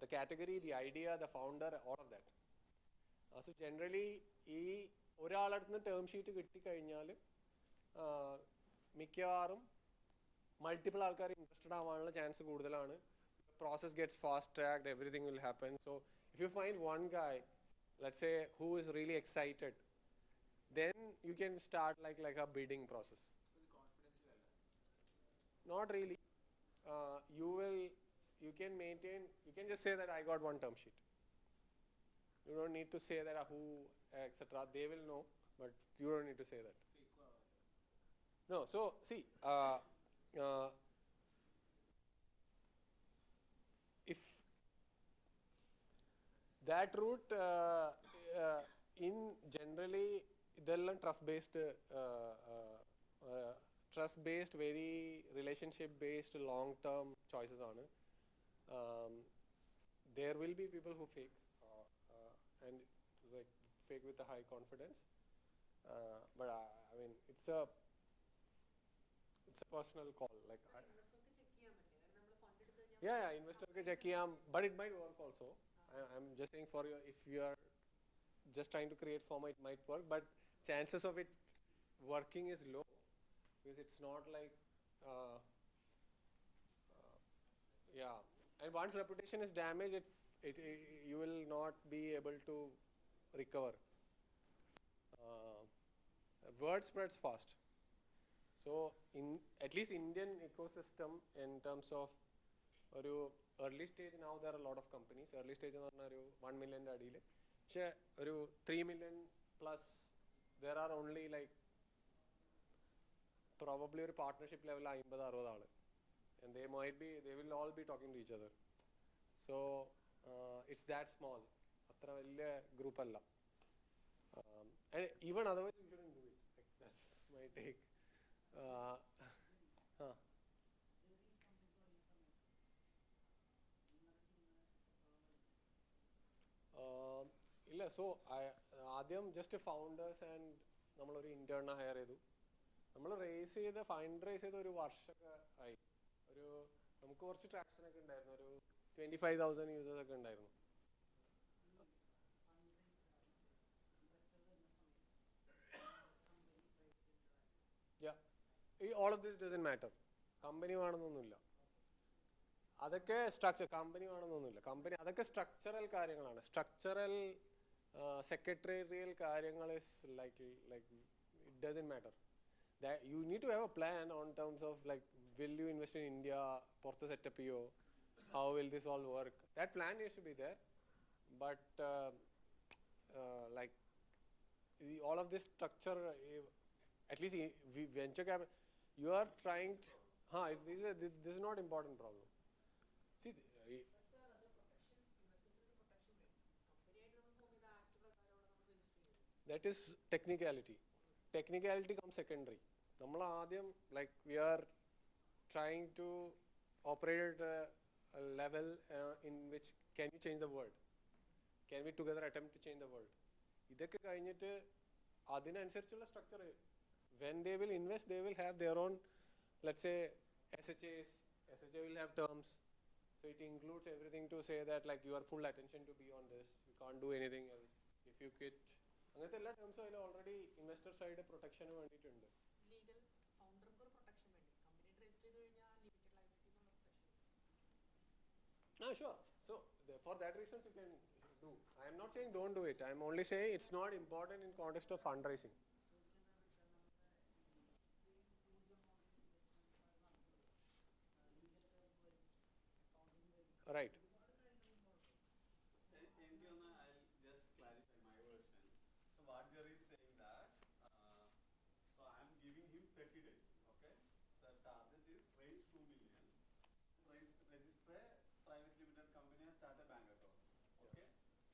[SPEAKER 5] the category, the idea, the founder, all of that. So generally ഈ ഒരാളടുത്ത് നിന്ന് term sheet കിട്ടിക്കഴിഞ്ഞാൽ മിക്കവാറും multiple ആൾക്കാർ ഇൻട്രസ്റ്റഡ് ആവാനുള്ള ചാൻസ് കൂടുതലാണ്. Process gets fast tracked, everything will happen. So if you find one guy, let's say, who is really excited, then you can start like a bidding process. Not really. You will, you can maintain, you can just say that I got one term sheet. You don't need to say that who, etc. They will know, but you don't need to say that. No, so see, if that route in generally ഇതെല്ലാം trust based very relationship based long term choices ആണ്. There will be people who fake and like fake with a high confidence, but I mean it's a personal call. Like investor ke check kiyam, but it might work also. I'm just saying for you, if you are just trying to create form, it might work, but chances of it working is low because it's not like yeah, and once reputation is damaged, you will not be able to recover. Word spreads fast. So in at least Indian ecosystem, in terms of early stage, now there are a lot of companies. Early stage എന്ന് പറഞ്ഞാൽ ഒരു 1 million അടിയിൽ, പക്ഷേ ഒരു 3 million plus there are only like probably ഒരു partnership level 50-60 ആള്, and they will all be talking to each other. So it's that small, അത്ര വലിയ group അല്ല. And even otherwise you shouldn't do it. Like, that's my take. ഇല്ല, so ആദ്യം just founders and നമ്മളൊരു ഇന്റേണിനെ higher ചെയ്തു. നമ്മൾ fund raise ചെയ്ത് ഒരു വർഷമൊക്കെ ആയി. നമുക്ക് കുറച്ച് ട്രാക്ഷൻ ഒക്കെ ഉണ്ടായിരുന്നു. ഒരു 25,000 യൂസേഴ്സ് ഒക്കെ ഉണ്ടായിരുന്നു. All of this doesn't matter. Company വേണമെന്നൊന്നുമില്ല. അതൊക്കെ കമ്പനി വേണമെന്നൊന്നുമില്ല. അതൊക്കെ സ്ട്രക്ചറൽ കാര്യങ്ങളാണ്. സ്ട്രക്ചറൽ സെക്രട്ടേറിയൽ കാര്യങ്ങൾ is like it doesn't matter. That you need to have a plan on terms of like, will you invest in India, പുറത്ത് setup ചെയ്യോ, how will this all work. That plan needs to be there, but like all of this structure, at least venture capital, you are trying to, this is not important problem. See, that is technicality. Technicality comes secondary. നമ്മൾ ആദ്യം like we are trying to operate a level in which can you change the world, can we together attempt to change the world. ഇതൊക്കെ കഴിഞ്ഞിട്ട് അതിനനുസരിച്ചുള്ള structure, when they will invest, they will have their own, let's say SHA will have terms, so it includes everything to say that like your full attention to be on this, you can't do anything else, if you quit, അങ്ങനത്തെ എല്ലാ ടേംസും അതിൽ already investor side പ്രൊട്ടക്ഷന് വേണ്ടിയിട്ടുണ്ട്.
[SPEAKER 7] Legal ഫൗണ്ടർക്ക് ഒരു protection വേണ്ടി, company register ചെയ്ത് കഴിഞ്ഞാൽ limited liability എന്നുള്ള protection.
[SPEAKER 5] Sure. So for that reasons you can do. I am not saying don't do it. I am only saying it's not important in context of fundraising. Right.
[SPEAKER 4] I'll just clarify my version. So what Jerry is saying that, so I am giving him 30 days. Okay, the target is raise 2 million, register private limited company and start a bank account. Okay,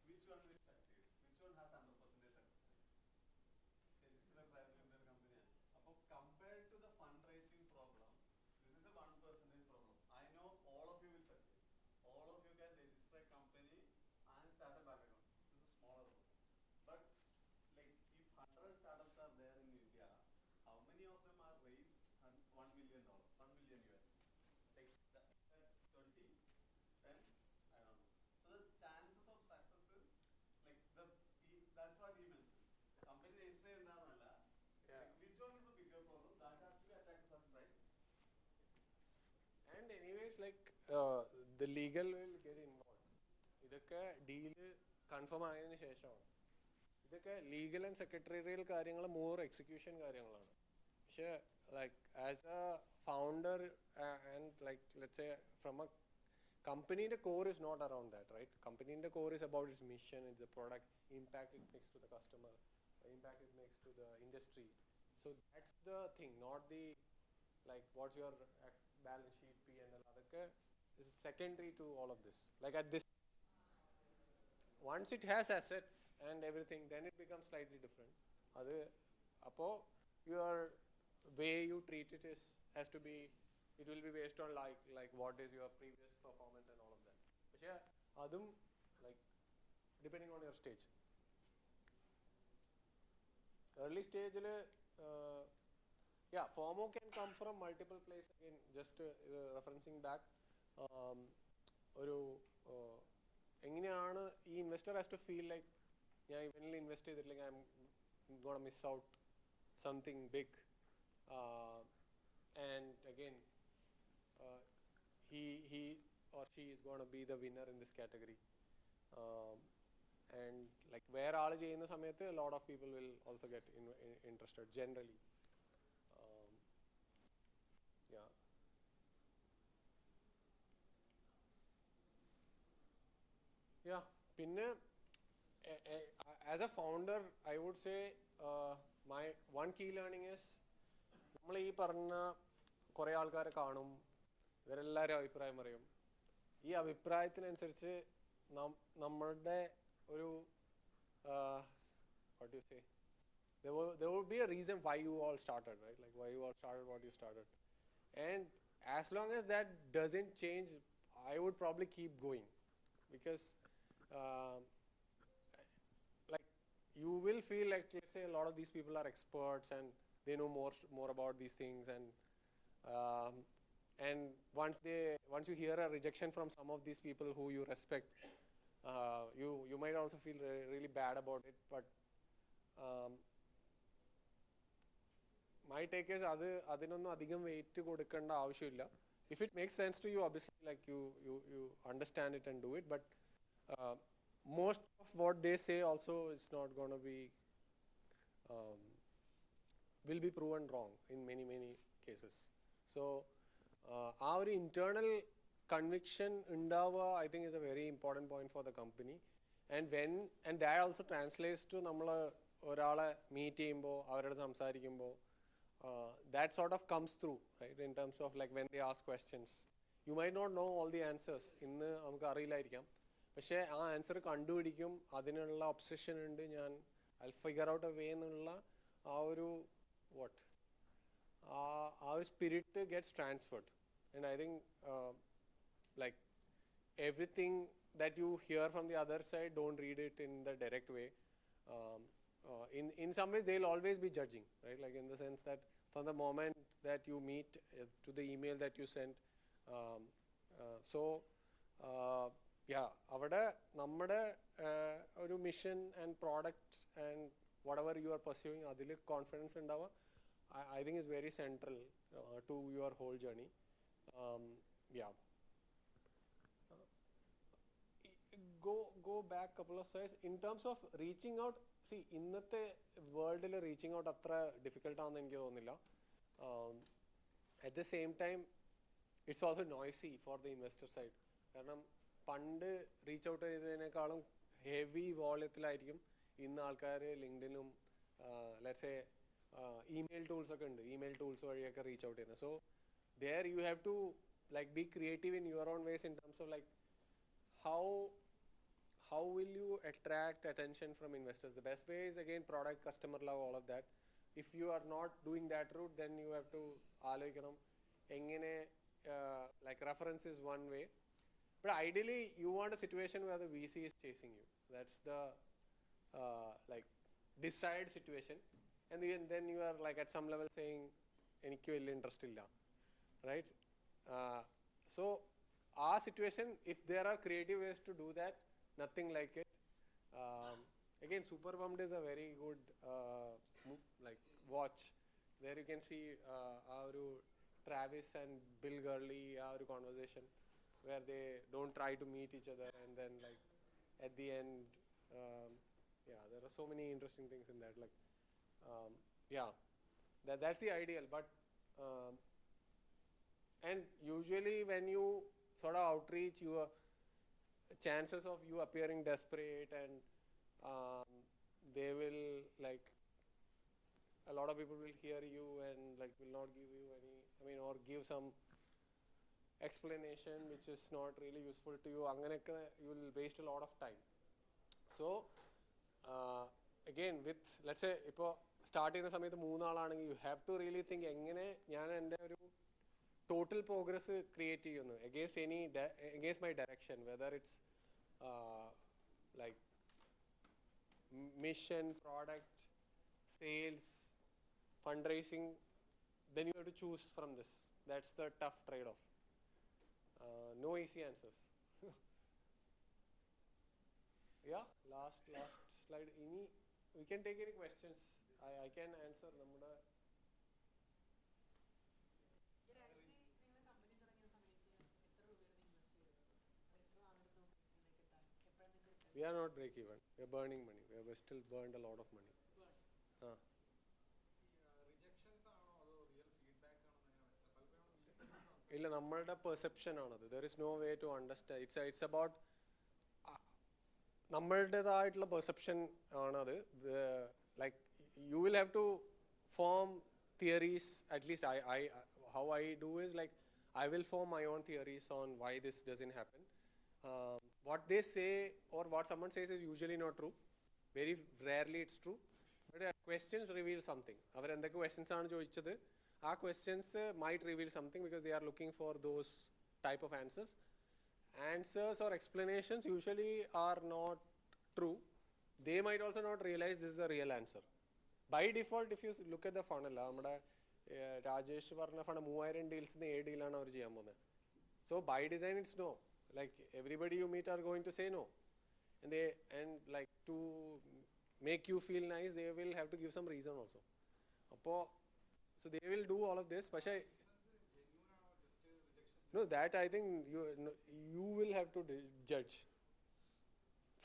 [SPEAKER 4] which one will succeed? Which one has 100% success rate? Register a private limited company. Compared to the fundraising problem, this is a 1% problem. I know all of you will succeed. All of you can register a company and start a bank account. This is a smaller problem. But like if 100 startups are there in India, how many of them are raised $1 million, $1 million US? Like 20, 10, I don't know. So the chances of success is like that's what he mentioned. Company register ഉണ്ടാവുന്നല്ല. Like, which one is the bigger problem? That has to be attacked first, right?
[SPEAKER 5] And anyways, like the legal will get involved. ഇതൊക്കെ deal confirm ആയതിനു ശേഷമാണ്. ഇതൊക്കെ legal and secretarial കാര്യങ്ങൾ more execution കാര്യങ്ങളാണ്. പക്ഷേ like as A founder and like let's say from A company core is not around that, right? Company core is about its mission, it's the product, impact it makes to the customer, impact it makes to the industry. So that's the thing, not the like what's your balance sheet, P&L, adakka is secondary to all of this. Like at this, once it has assets and everything, then it becomes slightly different. Appo your way you treat it has to be, it will be based on like what is your previous performance and all of that. But yeah, adum like depending on your stage. Early stage, yeah, FOMO can come from multiple places. Again, just referencing back, ഒരു എങ്ങനെയാണ് ഈ investor has to feel like ഞാൻ ഇവനിൽ invest ചെയ്തിട്ടില്ലെങ്കിൽ I'm gonna miss out something big and again he or she is going to be the winner in this category. And like where ആൾ ചെയ്യുന്ന സമയത്ത് a lot of people will also get interested generally. Yeah. Yeah, pinne as a founder, I would say my one key learning is നമ്മൾ ഈ പറഞ്ഞ കുറേ ആൾക്കാരെ കാണും, ഇവരെല്ലാവരും അഭിപ്രായം പറയും. ഈ അഭിപ്രായത്തിനനുസരിച്ച് നമ്മളുടെ ഒരു what do you say? There would be a reason why you all started, right? Like why you all started what you started. And as long as that doesn't change, I would probably keep going, because like you will feel like, let's say a lot of these people are experts and they know more about these things, and once you hear a rejection from some of these people who you respect, you might also feel really bad about it. But my take is adinonnu adhigam weight kodukanda avashyamilla. If it makes sense to you, obviously like you understand it and do it, but most of what they say also is not going to be will be proven wrong in many cases. So our internal conviction undava, I think, is a very important point for the company. And that also translates to നമ്മൾ ഒരാളെ meet ചെയ്യുമ്പോൾ അവരോട് സംസാരിക്കുമ്പോൾ that sort of comes through, right, in terms of like when they ask questions. You might not know all the answers, ഇന്ന് നമുക്ക് അറിയില്ലായിരിക്കാം, പക്ഷേ ആ ആൻസർ കണ്ടുപിടിക്കും, അതിനുള്ള ഒബ്സഷൻ ഉണ്ട്, ഞാൻ I figure out a way എന്നുള്ള ആ ഒരു ആ ഒരു spirit gets transferred. And I think like everything that you hear from the other side, don't read it in the direct way. In some ways they'll always be judging, right? Like in the sense that from the moment that you meet to the email that you send, so yeah, avada nammade oru mission and product and whatever you are pursuing, adil confidence undava, I think is very central to your whole journey. Yeah. Go back couple of slides in terms of reaching out. See, ഇന്നത്തെ വേൾഡിൽ reaching out അത്ര ഡിഫിക്കൽട്ടാണെന്ന് എനിക്ക് തോന്നുന്നില്ല. At the same time it's also noisy for the investor side. കാരണം പണ്ട് reach out ചെയ്തതിനേക്കാളും heavy വോളിയത്തിലായിരിക്കും ഇന്ന് ആൾക്കാർ ലിങ്ക്ഡിനും ലെറ്റ്സ് എ ഇമെയിൽ ടൂൾസ് ഒക്കെ ഉണ്ട്, ഇമെയിൽ ടൂൾസ് വഴിയൊക്കെ റീച്ച് ഔട്ട് ചെയ്യുന്നത്. So there you have to like be creative in your own ways in terms of like how will you attract attention from investors. The best way is again product, customer love, all of that. If you are not doing that route, then you have to aalochikanam engane like reference is one way, but ideally you want a situation where the VC is chasing you. That's the like desired situation, and then you are like at some level saying enikku veliya interest illa, right? So our situation, if there are creative ways to do that, nothing like it. Again, Super Pumped is a very good like watch, where you can see our Travis and Bill Gurley, our conversation, where they don't try to meet each other, and then like at the end, yeah, there are so many interesting things in that. Like yeah, that's the ideal. But and usually when you sort of outreach, your chances of you appearing desperate and they will like, a lot of people will hear you and like will not give you any, or give some explanation which is not really useful to you. Anganekka you will waste a lot of time. So again, with let's say ഇപ്പോൾ start ചെയ്യുന്ന സമയത്ത് 3 ആളാണെങ്കിൽ you have to really think എങ്ങനെ ഞാൻ എൻ്റെ ഒരു total progress create ചെയ്യുന്നു against my direction, whether it's like mission, product, sales, fundraising. Then you have to choose from this. That's the tough trade-off. No easy answers. Yeah, last slide. We can take any questions. I can answer.
[SPEAKER 7] You're actually നിങ്ങൾ company തുടങ്ങിയ സമയത്ത് എത്ര രൂപയാണ് invest ചെയ്തത്? അത് എത്ര നാളെടുത്തു ഇതിലേക്ക് എത്താൻ? എപ്പോഴാണ് നിങ്ങൾക്ക്
[SPEAKER 5] We are not break even. We are burning money. We have still burned a lot of money. ഇല്ല, നമ്മളുടെ പെർസെപ്ഷൻ ആണത്. There is no way to understand. It's about നമ്മളുടേതായിട്ടുള്ള പെർസെപ്ഷൻ ആണത്. Like you will have to form theories. At least how I do is like I will form my own theories on why this doesn't happen. What they say or what someone says is usually not true. Very rarely it's true. But questions reveal something. അവർ എന്തൊക്കെ questions ആണ് ചോദിച്ചത്, ആ questions might reveal something because they are looking for those type of answers. Answers or explanations usually are not true. They might also not realize this is the real answer. By default, if you look at the funnel, നമ്മുടെ രാജേഷ് പറഞ്ഞ fund 3000 ഡീൽസിന് 7 ഡീലാണ് അവർ ചെയ്യാൻ പോകുന്നത്. So by design it's no. Like everybody you meet are going to say no. And like to make you feel nice, they will have to give some reason also. So they will do all of this. But no, that I think you will have to judge.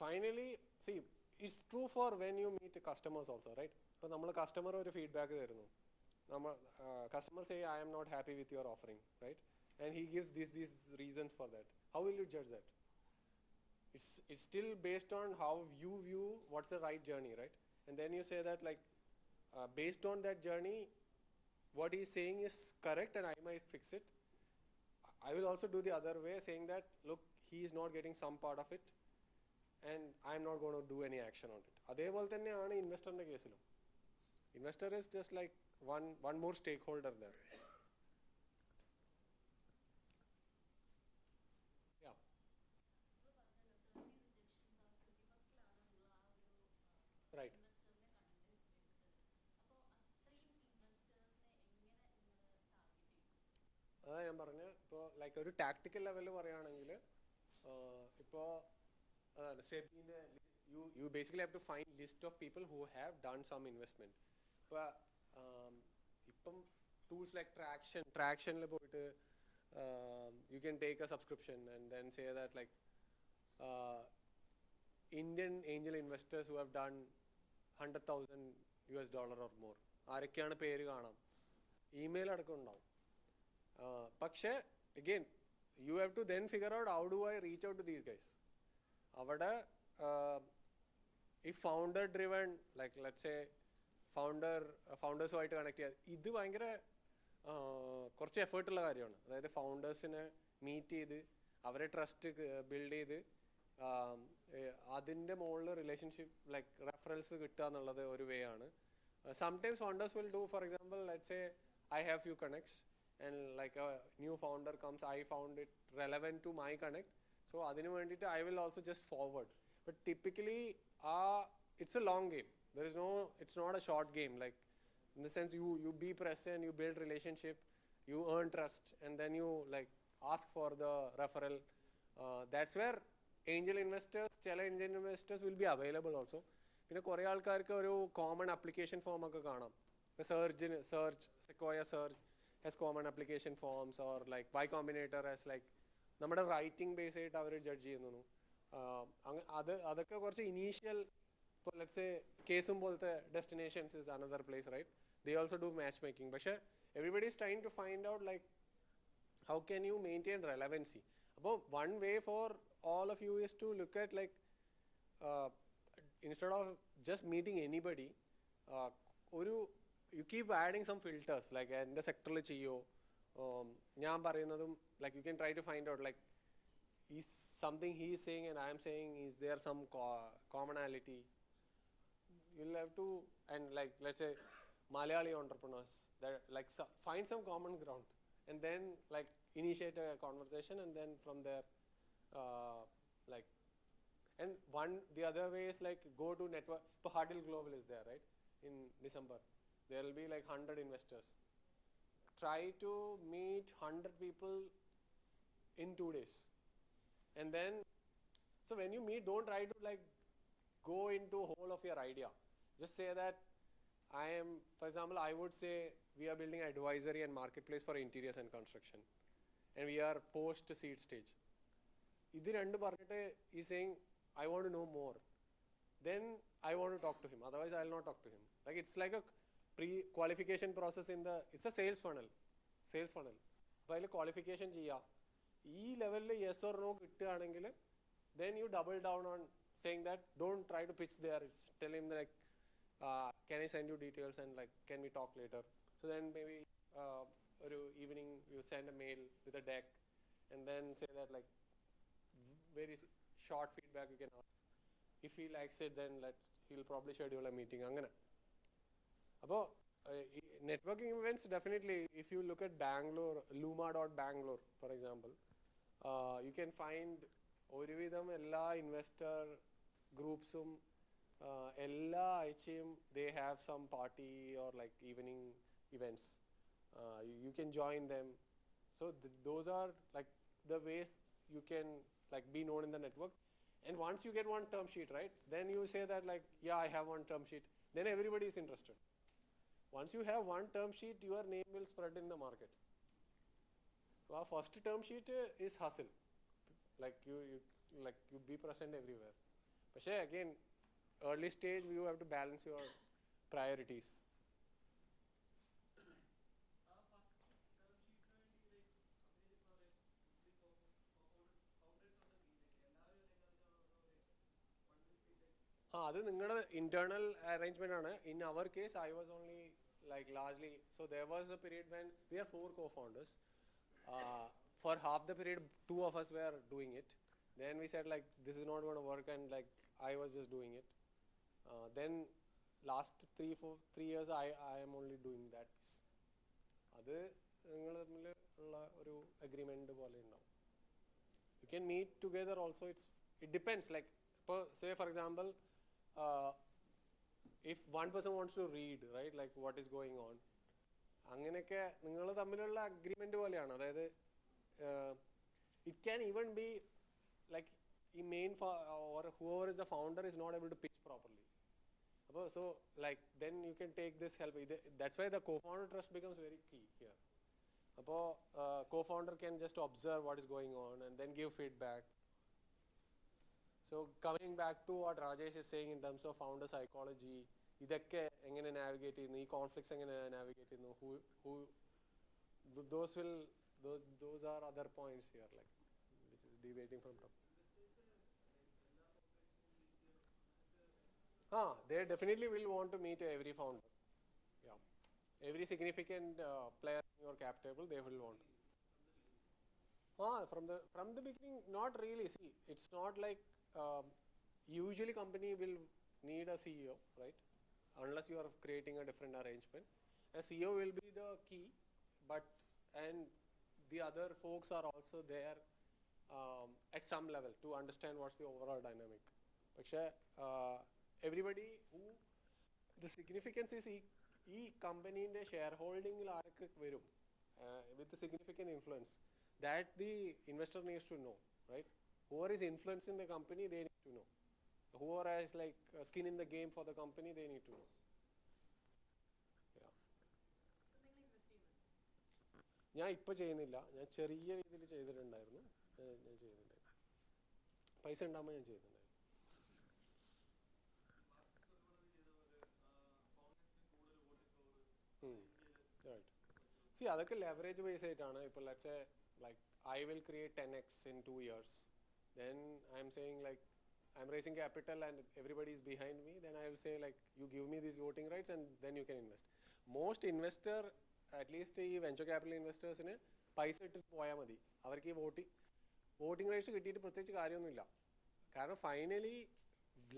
[SPEAKER 5] Finally, see, it's true for when you meet customers also, right? But നമ്മൾ customer ഒരു feedback തരുന്നു. Customer say I am not happy with your offering, right? And he gives these reasons for that. How will you judge that? It's still based on how you view what's the right journey, right? And then you say that like based on that journey, what he's saying is correct and I might fix it. I will also do the other way, saying that look, he is not getting some part of it and I'm not going to do any action on it. അതേപോലെ തന്നെയാണ് ഇൻവെസ്റ്ററിൻ്റെ കേസിലും. Investor is just like one more stakeholder there. Yeah. Right. അതാ ഞാൻ പറഞ്ഞ ഇപ്പോൾ like ഒരു tactical ലെവലിൽ പറയുകയാണെങ്കിൽ ഇപ്പോൾ സെബിൻ്റെ you basically have to find list of people who have done some investment. ഇപ്പോൾ ഇപ്പം tools like tractionൽ പോയിട്ട് you can take a subscription and then say that like Indian angel investors who have done $100,000 or more, ആരൊക്കെയാണ് പേര് കാണാം, email അടക്കം ഉണ്ടാവും. പക്ഷേ again you have to then figure out how do I reach out to these guys. അവിടെ ഈ founder driven like let's say ഫൗണ്ടേഴ്സുമായിട്ട് connect ചെയ്യുക, ഇത് ഭയങ്കര കുറച്ച് എഫേർട്ടുള്ള കാര്യമാണ്. അതായത് ഫൗണ്ടേഴ്സിനെ മീറ്റ് ചെയ്ത് അവരെ ട്രസ്റ്റ് ബിൽഡ് ചെയ്ത് അതിൻ്റെ മുകളിൽ റിലേഷൻഷിപ്പ് ലൈക്ക് റെഫറൻസ് കിട്ടുക എന്നുള്ളത് ഒരു വേ ആണ്. Sometimes founders will do, for example let's say I have few connects and like a new founder comes, I found it relevant to my connect, so adinu vendite I will also just forward. But typically it's a long game. It's not a short game, like in the sense you be present, you build relationship, you earn trust, and then you like ask for the referral. That's where angel investors will be available also. പിന്നെ കുറേ ആൾക്കാർക്ക് ഒരു common application form ഒക്കെ കാണാം. Search Sequoia search has common application forms, or like Y Combinator has like നമ്മുടെ writing base ആയിട്ട് അവർ judge ചെയ്യുന്നു. അതൊക്കെ കുറച്ച് ഇനീഷ്യൽ, ഇപ്പോൾ ലെറ്റ്സ് സേ കേസും പോലത്തെ destinations is another place, right? They also do match making. പക്ഷേ everybody is trying to find out like how can you maintain relevancy. അപ്പോൾ one way for all of you is to look at like instead of just meeting anybody, you keep adding some filters like എൻ്റെ സെക്ടറിൽ ചെയ്യോ, ഞാൻ പറയുന്നതും like you can try to find out like is something he is saying and I am saying, is there some commonality. You'll have to, and like let's say Malayali entrepreneurs, that like find some common ground and then like initiate a conversation, and then from there like, and the other way is like go to network. So Hardil Global is there, right? In December there will be like 100 investors. Try to meet 100 people in 2 days, and then so when you meet, don't try to like go into whole of your idea. Just say that I am, for example, I would say we are building advisory and marketplace for interiors and construction, and we are post seed stage. ഇത് രണ്ട് പറഞ്ഞിട്ട് ഈ saying I want to know more, then I want to talk to him, otherwise I will not talk to him. Like it's like a pre-qualification process in the, it's a sales funnel. അപ്പോൾ അതിൽ qualification ചെയ്യുക. ഈ ലെവലിൽ yes or no കിട്ടുകയാണെങ്കിൽ then you double down on saying that, don't try to pitch there. Tell him like, can I send you details and like can we talk later. So then maybe or evening you send a mail with a deck and then say that like very short feedback you can ask. If he likes it, then he'll probably schedule a meeting. അങ്ങനെ അപ്പോൾ networking events, definitely if you look at Bangalore, luma.bangalore for example, you can find ഒരുവിധം എല്ലാ investor ഗ്രൂപ്പ്സും എല്ലാ ആഴ്ചയും they have some party or like evening events. You can join them. So those are like the ways you can like be known in the network. And once you get one term sheet, right, then you say that like, yeah, I have one term sheet, then everybody is interested. Once you have one term sheet, your name will spread in the market. So our first term sheet is hustle. Like you be present everywhere. But again, early stage you have to balance your priorities. അത് നിങ്ങളുടെ internal arrangement ആണ്. In our case, I was only like largely, so there was a period when we are 4 co-founders. For half the period, 2 of us were doing it. Then we said like, this is not going to work, and like I was just doing it. Then last 3 years I am only doing that piece. അത് നിങ്ങൾ തമ്മിൽ ഉള്ള ഒരു agreement പോലെ ഉണ്ടാവും. You can meet together also. It depends. Like say for example, if one person wants to read, right, like what is going on, അങ്ങനെയൊക്കെ നിങ്ങൾ തമ്മിലുള്ള അഗ്രിമെന്റ് പോലെയാണ്. അതായത് it can even be like the main or whoever is the founder is not able to pitch properly. So like then you can take this help. That's why the co-founder trust becomes very key here. Co-founder can just observe what is going on and then give feedback. So coming back to what Rajesh is saying in terms of founder psychology, ഇതൊക്കെ എങ്ങനെ navigate ചെയ്യുന്നു, ഈ conflicts എങ്ങനെ navigate ചെയ്യുന്നു, those are other points here, like which is deviating from top. They definitely will want to meet every founder. Yeah, every significant player in your cap table, they will want. From the beginning, not really. See, it's not like usually company will need a CEO, right? Unless you are creating a different arrangement. A CEO will be the key, and the other folks are also there at some level to understand what's the overall dynamic. But everybody who the significance is ഈ കമ്പനീൻ്റെ share ഹോൾഡിങ്ങിൽ ആരൊക്കെ വരും with significant influence, that the investor needs to know, right? Whoever is influencing the company, they need to know. Whoever has like skin in the game for the company, they need to know. ഞാൻ ഇപ്പോൾ ചെയ്യുന്നില്ല. ഞാൻ ചെറിയ രീതിയിൽ ചെയ്തിട്ടുണ്ടായിരുന്നു. പൈസ ഉണ്ടാകുമ്പോൾ ഞാൻ ചെയ്യുന്നുണ്ടായിരുന്നു. Right. See, അതൊക്കെ ലെവറേജ് ബേസ് ആയിട്ടാണ്. ഇപ്പോൾ let's say like I will create 10x in 2 years, then I'm saying like I'm raising capital and everybody is behind me, then I will say like you give me these voting rights and then you can invest. Most investor, at least ഈ venture capital ഇൻവെസ്റ്റേഴ്സിന് പൈസ ഇട്ടിട്ട് പോയാൽ മതി. അവർക്ക് ഈ voting rights കിട്ടിയിട്ട് പ്രത്യേകിച്ച് കാര്യമൊന്നുമില്ല. കാരണം finally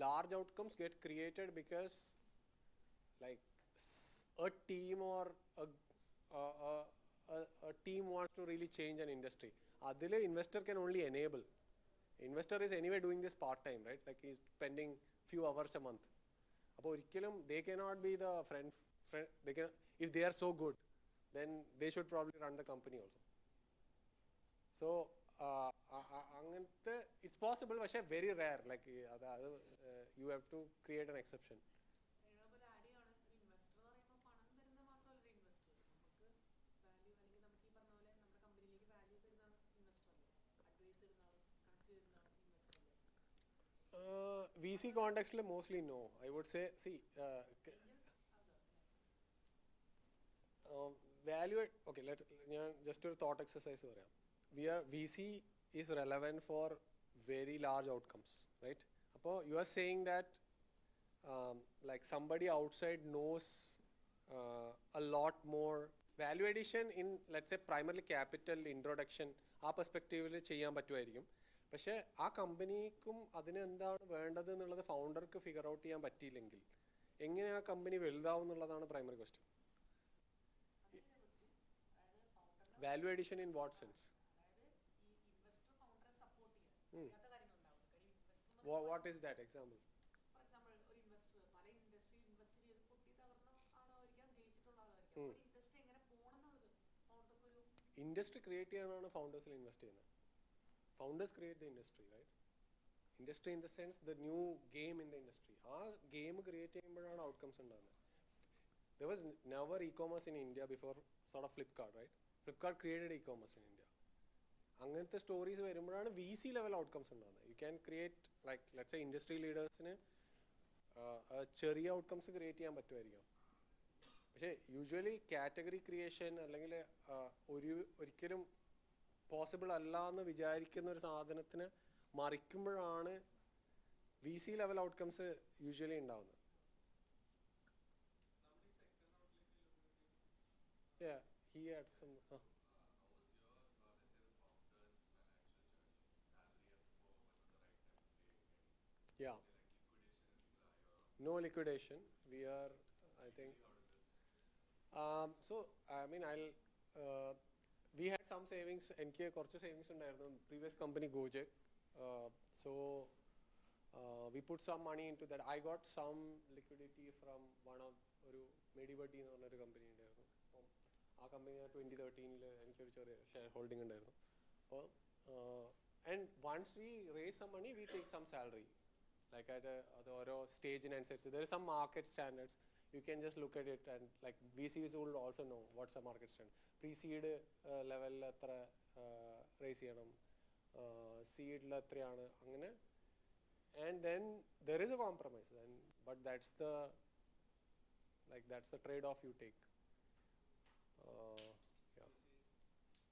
[SPEAKER 5] large outcomes get created because like a team or a team wants to really change an industry. Adile investor can only enable. Investor is anyway doing this part time, right? Like he's spending few hours a month. Appo orikkalum they cannot be the friend they can, if they are so good, then they should probably run the company also. So അങ്ങനത്തെ it's possible, പക്ഷേ very rare. Like you have to create an exception.
[SPEAKER 7] അതേപോലെ add ചെയ്യാണ് ഒരു investor എന്ന് പറയുമ്പോൾ പണം തരുന്നത് മാത്രമല്ല ഇൻവെസ്റ്റർ. നമുക്ക് വാല്യൂ അല്ലെങ്കിൽ നമുക്ക് ഈ പറഞ്ഞ പോലെ നമ്മുടെ കമ്പനിയിലേക്ക് വാല്യൂ തരുന്നതാണ് ഇൻവെസ്റ്റർ അല്ലേ, അഡ്വൈസ് തരുന്നതാണ്, കണക്ട് തരുന്നതാണ് ഇൻവെസ്റ്റർ അല്ലേ.
[SPEAKER 5] VC context mostly no. I would say, see, value, okay, just a thought exercise. VC is relevant for very large outcomes, right? You are saying that like somebody outside knows a lot more. Value addition in, let's say, primarily capital introduction, ആ പെർസ്പെക്റ്റീവിൽ ചെയ്യാൻ പറ്റുമായിരിക്കും. പക്ഷേ ആ കമ്പനിക്കും അതിന് എന്താണ് വേണ്ടത് എന്നുള്ളത് ഫൗണ്ടർക്ക് ഫിഗർ ഔട്ട് ചെയ്യാൻ പറ്റിയില്ലെങ്കിൽ എങ്ങനെ ആ കമ്പനി വലുതാവും എന്നുള്ളതാണ് primary question. Value addition in what sense? What is that example?
[SPEAKER 7] For example ഒരു ഇൻവെസ്റ്റർ പല ഇൻഡസ്ട്രിയിൽ ഇൻവെസ്റ്റ് ചെയ്ത് പൊട്ടി തകർന്ന ആളായിരിക്കാം, ജയിച്ചിട്ടുള്ള ആളായിരിക്കാം. ഒരു ഇൻഡസ്ട്രി എങ്ങനെ പോകണം എന്നുള്ളത് ഫൗണ്ടർക്ക് ഒരു
[SPEAKER 5] ഇൻഡസ്ട്രി ക്രിയേറ്റ് ചെയ്യാനാണ് ഫൗണ്ടേഴ്സിൽ ഇൻവെസ്റ്റ് ചെയ്യുന്നത്. Founders create the industry, right? Industry in the sense the new game in the industry. ആ ഗെയിം ക്രിയേറ്റ് ചെയ്യുമ്പോഴാണ് ഔട്ട്കംസ് ഉണ്ടാകുന്നത്. There was never e-commerce in India before sort of Flipkart, right? Flipkart created e-commerce in India. അങ്ങനത്തെ stories വരുമ്പോഴാണ് VC level outcomes ഉണ്ടാകുന്നത്. You can create like let's a industry ലീഡേഴ്സിന് ചെറിയ outcomes create ചെയ്യാൻ പറ്റുമായിരിക്കാം. പക്ഷേ usually category creation അല്ലെങ്കിൽ ഒരിക്കലും possible അല്ല എന്ന് വിചാരിക്കുന്ന ഒരു സാധനത്തിന് മറിക്കുമ്പോഴാണ് VC ലെവൽ ഔട്ട്കംസ് യൂഷ്വലി ഉണ്ടാവുന്നത്. Yeah, he had some. Yeah. No liquidation. We are, I think. So I mean, we had some savings. എനിക്ക് കുറച്ച് savings ഉണ്ടായിരുന്നു. Previous company Gojek. So we put some money into that. I got some liquidity from one of ഒരു മെഡിബഡി എന്ന് പറഞ്ഞൊരു company ഉണ്ടായിരുന്നു. അപ്പം ആ company 2013 എനിക്കൊരു ചെറിയ ഷെയർ ഹോൾഡിംഗ് ഉണ്ടായിരുന്നു. അപ്പോൾ and once we raise some money, we take some salary. Like at a stage in answers, there is some market standards. You can just look at it and like VCs will also know what's the market standard. Pre-seed level എത്ര raise ചെയ്യണം, seed എത്രയാണ് അങ്ങനെ. And then there is a compromise, but that's the trade-off you take. Yeah.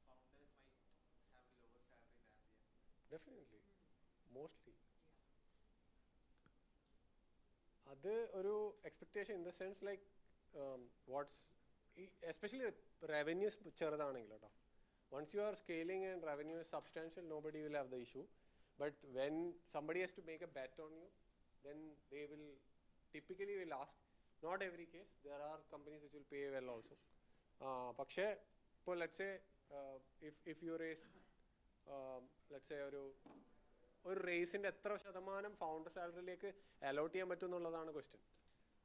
[SPEAKER 3] Founders might have a lower salary than the employees.
[SPEAKER 5] Definitely, mostly. അത് ഒരു expectation in the sense like what's especially revenues ചെറുതാണെങ്കിൽ കേട്ടോ. Once you are scaling and revenue is substantial, nobody will have the issue. But when somebody has to make a bet on you, then they will typically will ask. Not every case, there are companies which will pay well also. പക്ഷേ ഇപ്പോൾ let's say if you raise let's say ഒരു റേസിൻ്റെ എത്ര ശതമാനം founder സാലറിയിലേക്ക് allot ചെയ്യാൻ പറ്റും എന്നുള്ളതാണ് question.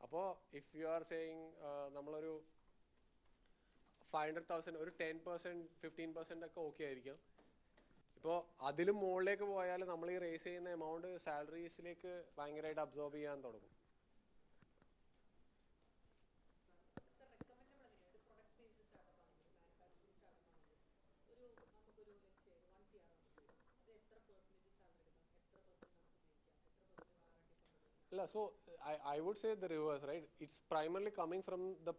[SPEAKER 5] അപ്പോൾ if you are saying നമ്മളൊരു 500,000 ഒരു 10%, 15% ഒക്കെ ഓക്കെ ആയിരിക്കാം. ഇപ്പോൾ അതിലും മുകളിലേക്ക് പോയാൽ നമ്മൾ ഈ റേസ് ചെയ്യുന്ന എമൗണ്ട് സാലറീസിലേക്ക് ഭയങ്കരമായിട്ട് അബ്സോർബ് ചെയ്യാൻ തുടങ്ങും. So I would say the reverse, right? It's primarily coming from the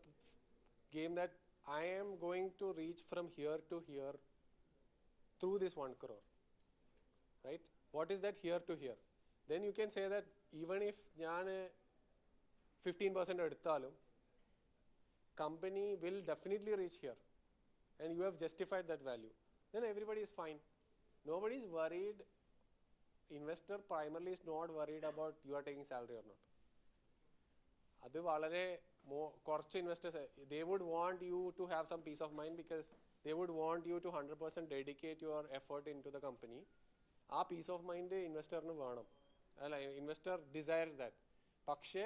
[SPEAKER 5] game that I am going to reach from here to here through this 1 crore, right? What is that here to here? Then you can say that even if ഞാൻ 15% എടുത്താലും company will definitely reach here and you have justified that value, then everybody is fine. Nobody is worried. Investor primarily is not worried about you are taking salary or not. അത് വളരെ കുറച്ച് investors they would want you to have some peace of mind because they would want you to 100% dedicate your effort into the company. ആ piece of mind ഇൻവെസ്റ്ററിന് വേണം, അല്ല investor desires that. പക്ഷേ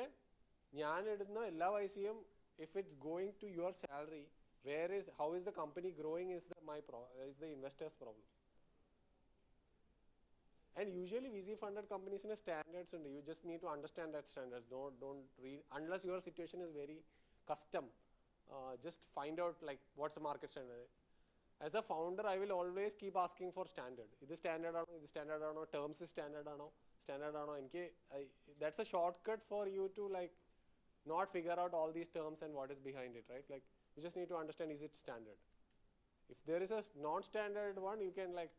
[SPEAKER 5] ഞാൻ ഇടുന്ന എല്ലാ പൈസയും if it's going to your salary, how is the company growing is the investor's problem. And usually VC funded companies in standards, and you just need to understand that standards. Don't read unless your situation is very custom. Just find out like what's the market standard. As a founder, I will always keep asking for standard. This standard ano, terms is standard ano. That's a shortcut for you to like not figure out all these terms and what is behind it, right? Like you just need to understand, is it standard? If there is a non-standard one, you can like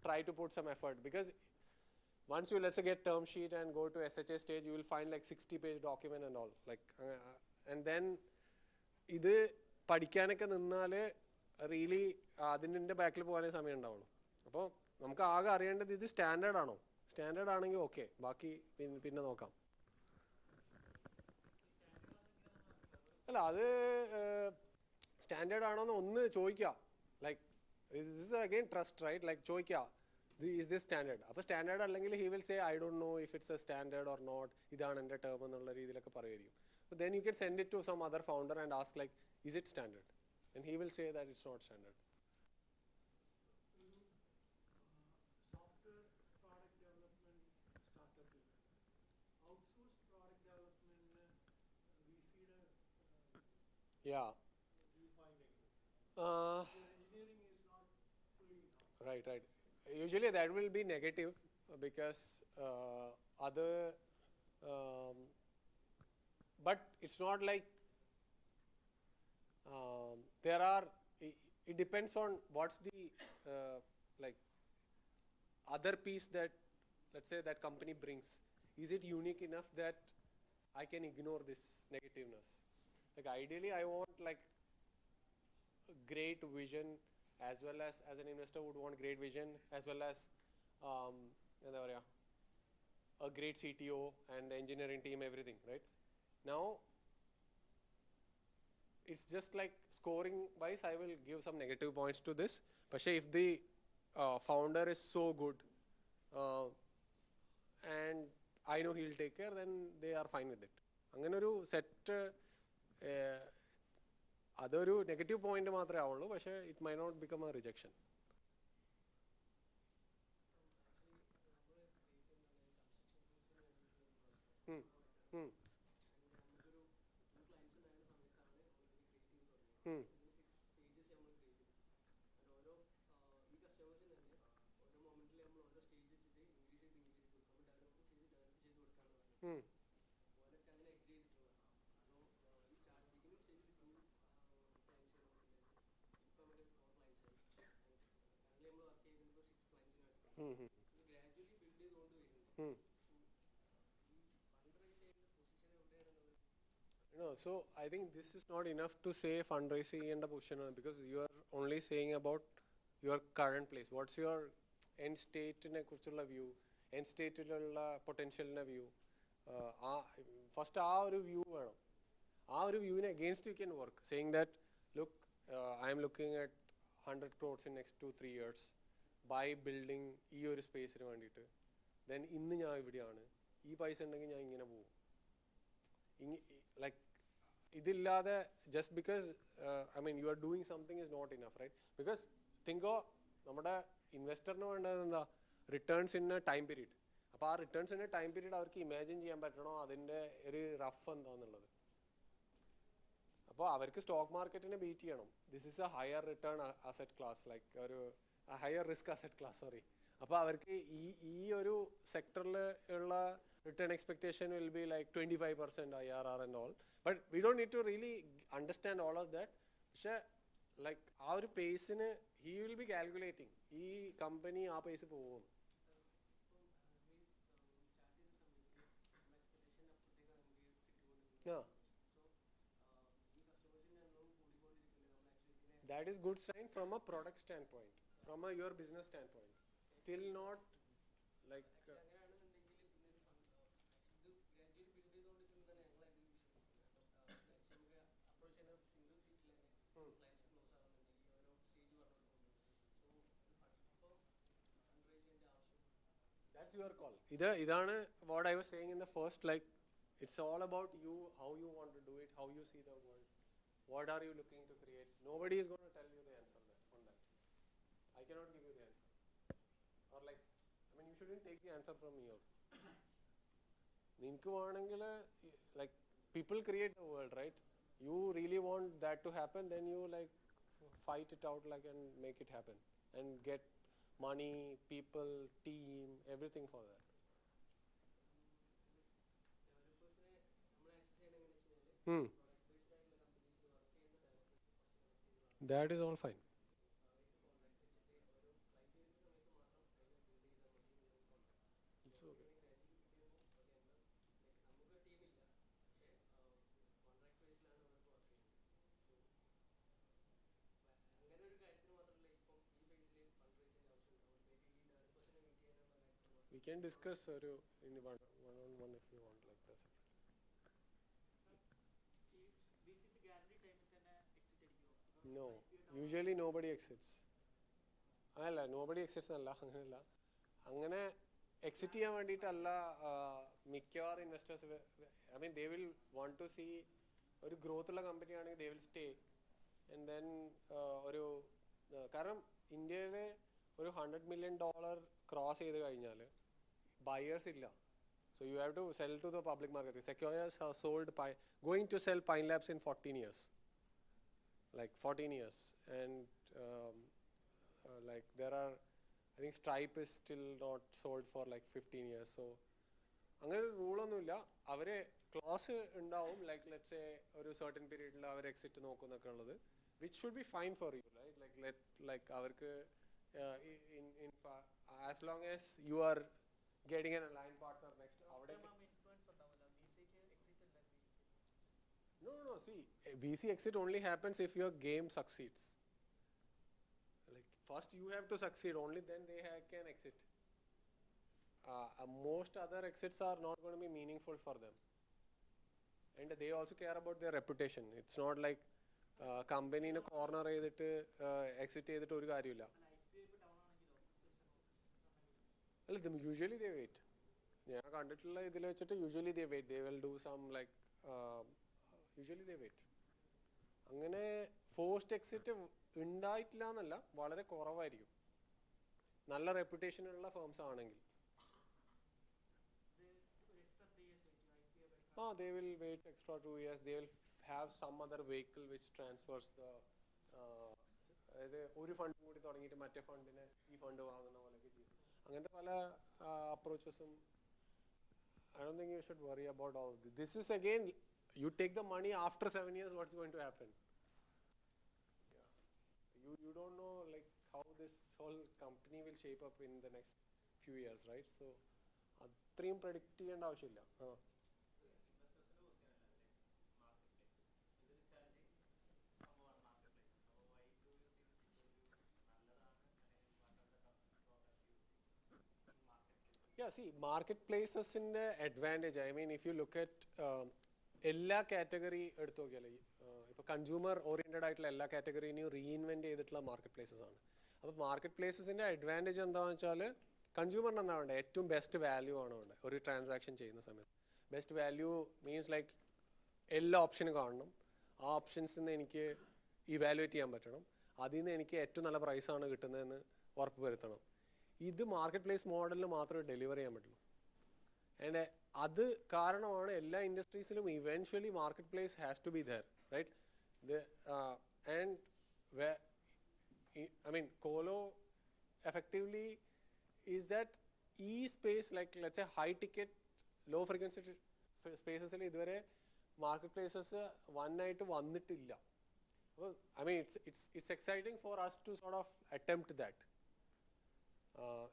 [SPEAKER 5] try to put some effort, because once you let's say get term sheet and go to SHA stage, you will find like 60-page document and all, like and then ഇത് പഠിക്കാനൊക്കെ നിന്നാലേ really അതിൻ്റെ ബാക്കിൽ പോകാനേ സമയം ഉണ്ടാവുള്ളൂ. അപ്പോൾ നമുക്ക് ആകെ അറിയേണ്ടത് ഇത് സ്റ്റാൻഡേർഡ് ആണോ, സ്റ്റാൻഡേർഡ് ആണെങ്കിൽ ഓക്കെ, ബാക്കി പിന്നെ നോക്കാം. അല്ല അത് സ്റ്റാൻഡേർഡ് ആണോന്ന് ഒന്ന് ചോദിക്കുക, like this is again trust, right? Like ചോദിക്കുക, is this standard? അപ്പോൾ സ്റ്റാൻഡേർഡ് അല്ലെങ്കിൽ he will say I don't know if it's a standard or not, ഇതാണ് എൻ്റെ ടേം എന്നുള്ള രീതിയിലൊക്കെ പറയുമായിരിക്കും. But then you can send it to some other founder and ask like, is it standard? And he will say that it's not standard.
[SPEAKER 8] Software product development startup outsourced product development VC
[SPEAKER 5] Yeah.
[SPEAKER 8] do you find negative? Engineering is not fully
[SPEAKER 5] Right. Usually that will be negative because other but it's not like there are, it depends on what's the like other piece that let's say that company brings. Is it unique enough that I can ignore this negativeness? Like ideally I want like a great vision, as well as an investor would want great vision, as well as എന്താ പറയുക, a great CTO and engineering team, everything, right? Now it's just like scoring wise, I will give some negative points to this. But if the founder is so good and I know he'll take care, then they are fine with it. അങ്ങനെ ഒരു set അതൊരു negative point മാത്രമേ ആവുള്ളൂ, പക്ഷേ it might not become a rejection. No, so I think this is not enough to say fundraising in the position, because you are only saying about your current place. What's your end state in a kuchula view, end state in a potential in a view? First our view, our view in against you can work, saying that look, I am looking at 100 crores in next 2-3 years by building your space in വേണ്ടിയിട്ട്. Then ഇന്ന് ഞാൻ ഇവിടെയാണ്, ഈ പൈസ ഉണ്ടെങ്കിൽ ഞാൻ ഇങ്ങനെ പോകും. Like ഇതില്ലാതെ just because I mean you are doing something is not enough, right? Because think of നമ്മുടെ ഇൻവെസ്റ്ററിന് വേണ്ടത് എന്താ, returns in A time period. അപ്പോൾ ആ returns in A time period അവർക്ക് ഇമാജിൻ ചെയ്യാൻ പറ്റണോ അതിൻ്റെ ഒരു റഫ് എന്താന്നുള്ളത്. അപ്പോൾ അവർക്ക് സ്റ്റോക്ക് മാർക്കറ്റിനെ ബീറ്റ് ചെയ്യണം. This is a higher return asset class, like ഒരു higher risk asset class, sorry. അപ്പോൾ അവർക്ക് ഈ ഒരു സെക്ടറിൽ ഉള്ള return expectation will be like 25% IRR and all, but we don't need to really understand all of that. പക്ഷേ like ആ ഒരു പേസിന് ഹി വിൽ ബി കാൽക്കുലേറ്റിംഗ് ഈ കമ്പനി ആ പേസ് പോകും. That is good sign from a product standpoint, from your business standpoint. Still not like that's your call. ഇതാണ് what I was saying in the first, like it's all about you, how you want to do it, how you see the world, what are you looking to create. Nobody is going to tell you the answer on that. I cannot give you the answer. Or like, I mean, you shouldn't take the answer from me also. നിനക്ക് വേണമെങ്കിൽ like people create the world, right? You really want that to happen, then you like fight it out like and make it happen and get money, people, team, everything for that. That is all fine. It's okay. We can discuss in one-on-one if you want, like that. No, usually nobody exits. അല്ല nobody exits അല്ല, അങ്ങനെയല്ല. അങ്ങനെ exit ചെയ്യാൻ വേണ്ടിയിട്ടല്ല മിക്കവാറും investors. I mean, they will want to see ഒരു growth ഉള്ള company ആണെങ്കിൽ they will stay and then ഒരു കാരണം ഇന്ത്യയിലെ ഒരു $100 million ക്രോസ് ചെയ്ത് കഴിഞ്ഞാൽ ബയേഴ്സ് ഇല്ല. So you have to sell to the public market. Sequoias have sold going to sell Pine Labs in 14 years. Like 14 years. And like there are, I think Stripe is still not sold for like 15 years. So അങ്ങനെ ഒരു റൂളൊന്നുമില്ല. അവർ clause ഉണ്ടാവും, like let's say ഒരു certain പീരീഡിൽ അവർ exit നോക്കുന്നൊക്കെ ഉള്ളത്, which should be fine for you, right? Like അവർക്ക് as long as you are getting an aligned partner next. No, see, VC exit only happens if your game succeeds. Like first you have to succeed, only then they can exit. Most other exits are not going to be meaningful for them, and they also care about their reputation. It's not like company in a corner ചെയ്തിട്ട് exit ചെയ്തിട്ട് ഒരു കാര്യമില്ല. Usually they wait. ഞാൻ കണ്ടിട്ടുള്ള ഇതിൽ വെച്ചിട്ട് usually they wait. They will do some like usually they wait. അങ്ങനെ ഫോസ്റ്റ് exit ഉണ്ടായിട്ടില്ല എന്നല്ല, വളരെ കുറവായിരിക്കും നല്ല റെപ്യൂട്ടേഷനുള്ള ഫേംസ് ആണെങ്കിൽ. They will wait extra 2 years. They will have some other vehicle which transfers the അതായത് ഒരു ഫണ്ട് കൂടി തുടങ്ങിയിട്ട് മറ്റേ ഫണ്ടിനെ ഈ ഫണ്ട് വാങ്ങുന്ന പോലെയൊക്കെ ചെയ്യും. അങ്ങനത്തെ പല അപ്രോച്ചസും. I don't think you should worry about all of this. This is again, you take the money after 7 years, what's going to happen? Yeah. You don't know like how this whole company will shape up in the next few years, right? So അത്രയും predict ചെയ്യേണ്ട ആവശ്യമില്ല. Yeah, see, marketplaces in the advantage. I mean, if you look at എല്ലാ category എടുത്തു നോക്കിയാൽ ഇപ്പോൾ consumer oriented ആയിട്ടുള്ള എല്ലാ കാറ്റഗറിനെയും reinvent ചെയ്തിട്ടുള്ള മാർക്കറ്റ് പ്ലേസസ് ആണ്. അപ്പോൾ മാർക്കറ്റ് പ്ലേസസിൻ്റെ അഡ്വാൻറ്റേജ് എന്താണെന്ന് വെച്ചാൽ കൺസ്യൂമറിന് എന്താ വേണ്ടത്? ഏറ്റവും ബെസ്റ്റ് വാല്യൂ ആണ് വേണ്ടത് ഒരു ട്രാൻസാക്ഷൻ ചെയ്യുന്ന സമയത്ത്. ബെസ്റ്റ് വാല്യൂ മീൻസ് ലൈക്ക് എല്ലാ ഓപ്ഷനും കാണണം, ആ ഓപ്ഷൻസിൽ നിന്ന് എനിക്ക് ഇവാലുവേറ്റ് ചെയ്യാൻ പറ്റണം, അതിൽ നിന്ന് എനിക്ക് ഏറ്റവും നല്ല പ്രൈസാണ് കിട്ടുന്നതെന്ന് ഉറപ്പ് വരുത്തണം. ഇത് മാർക്കറ്റ് പ്ലേസ് മോഡലിൽ മാത്രമേ ഡെലിവർ ചെയ്യാൻ പറ്റുള്ളൂ. ആൻഡ് അത് കാരണമാണ് എല്ലാ ഇൻഡസ്ട്രീസിലും eventually market place has to be there, right? And I mean, Kolo effectively is that space, like let's say high ticket, low frequency spaces ഇതുവരെ മാർക്കറ്റ് പ്ലേസസ് വന്നായിട്ട് വന്നിട്ടില്ല. Well, I mean, it's exciting for us to sort of attempt that.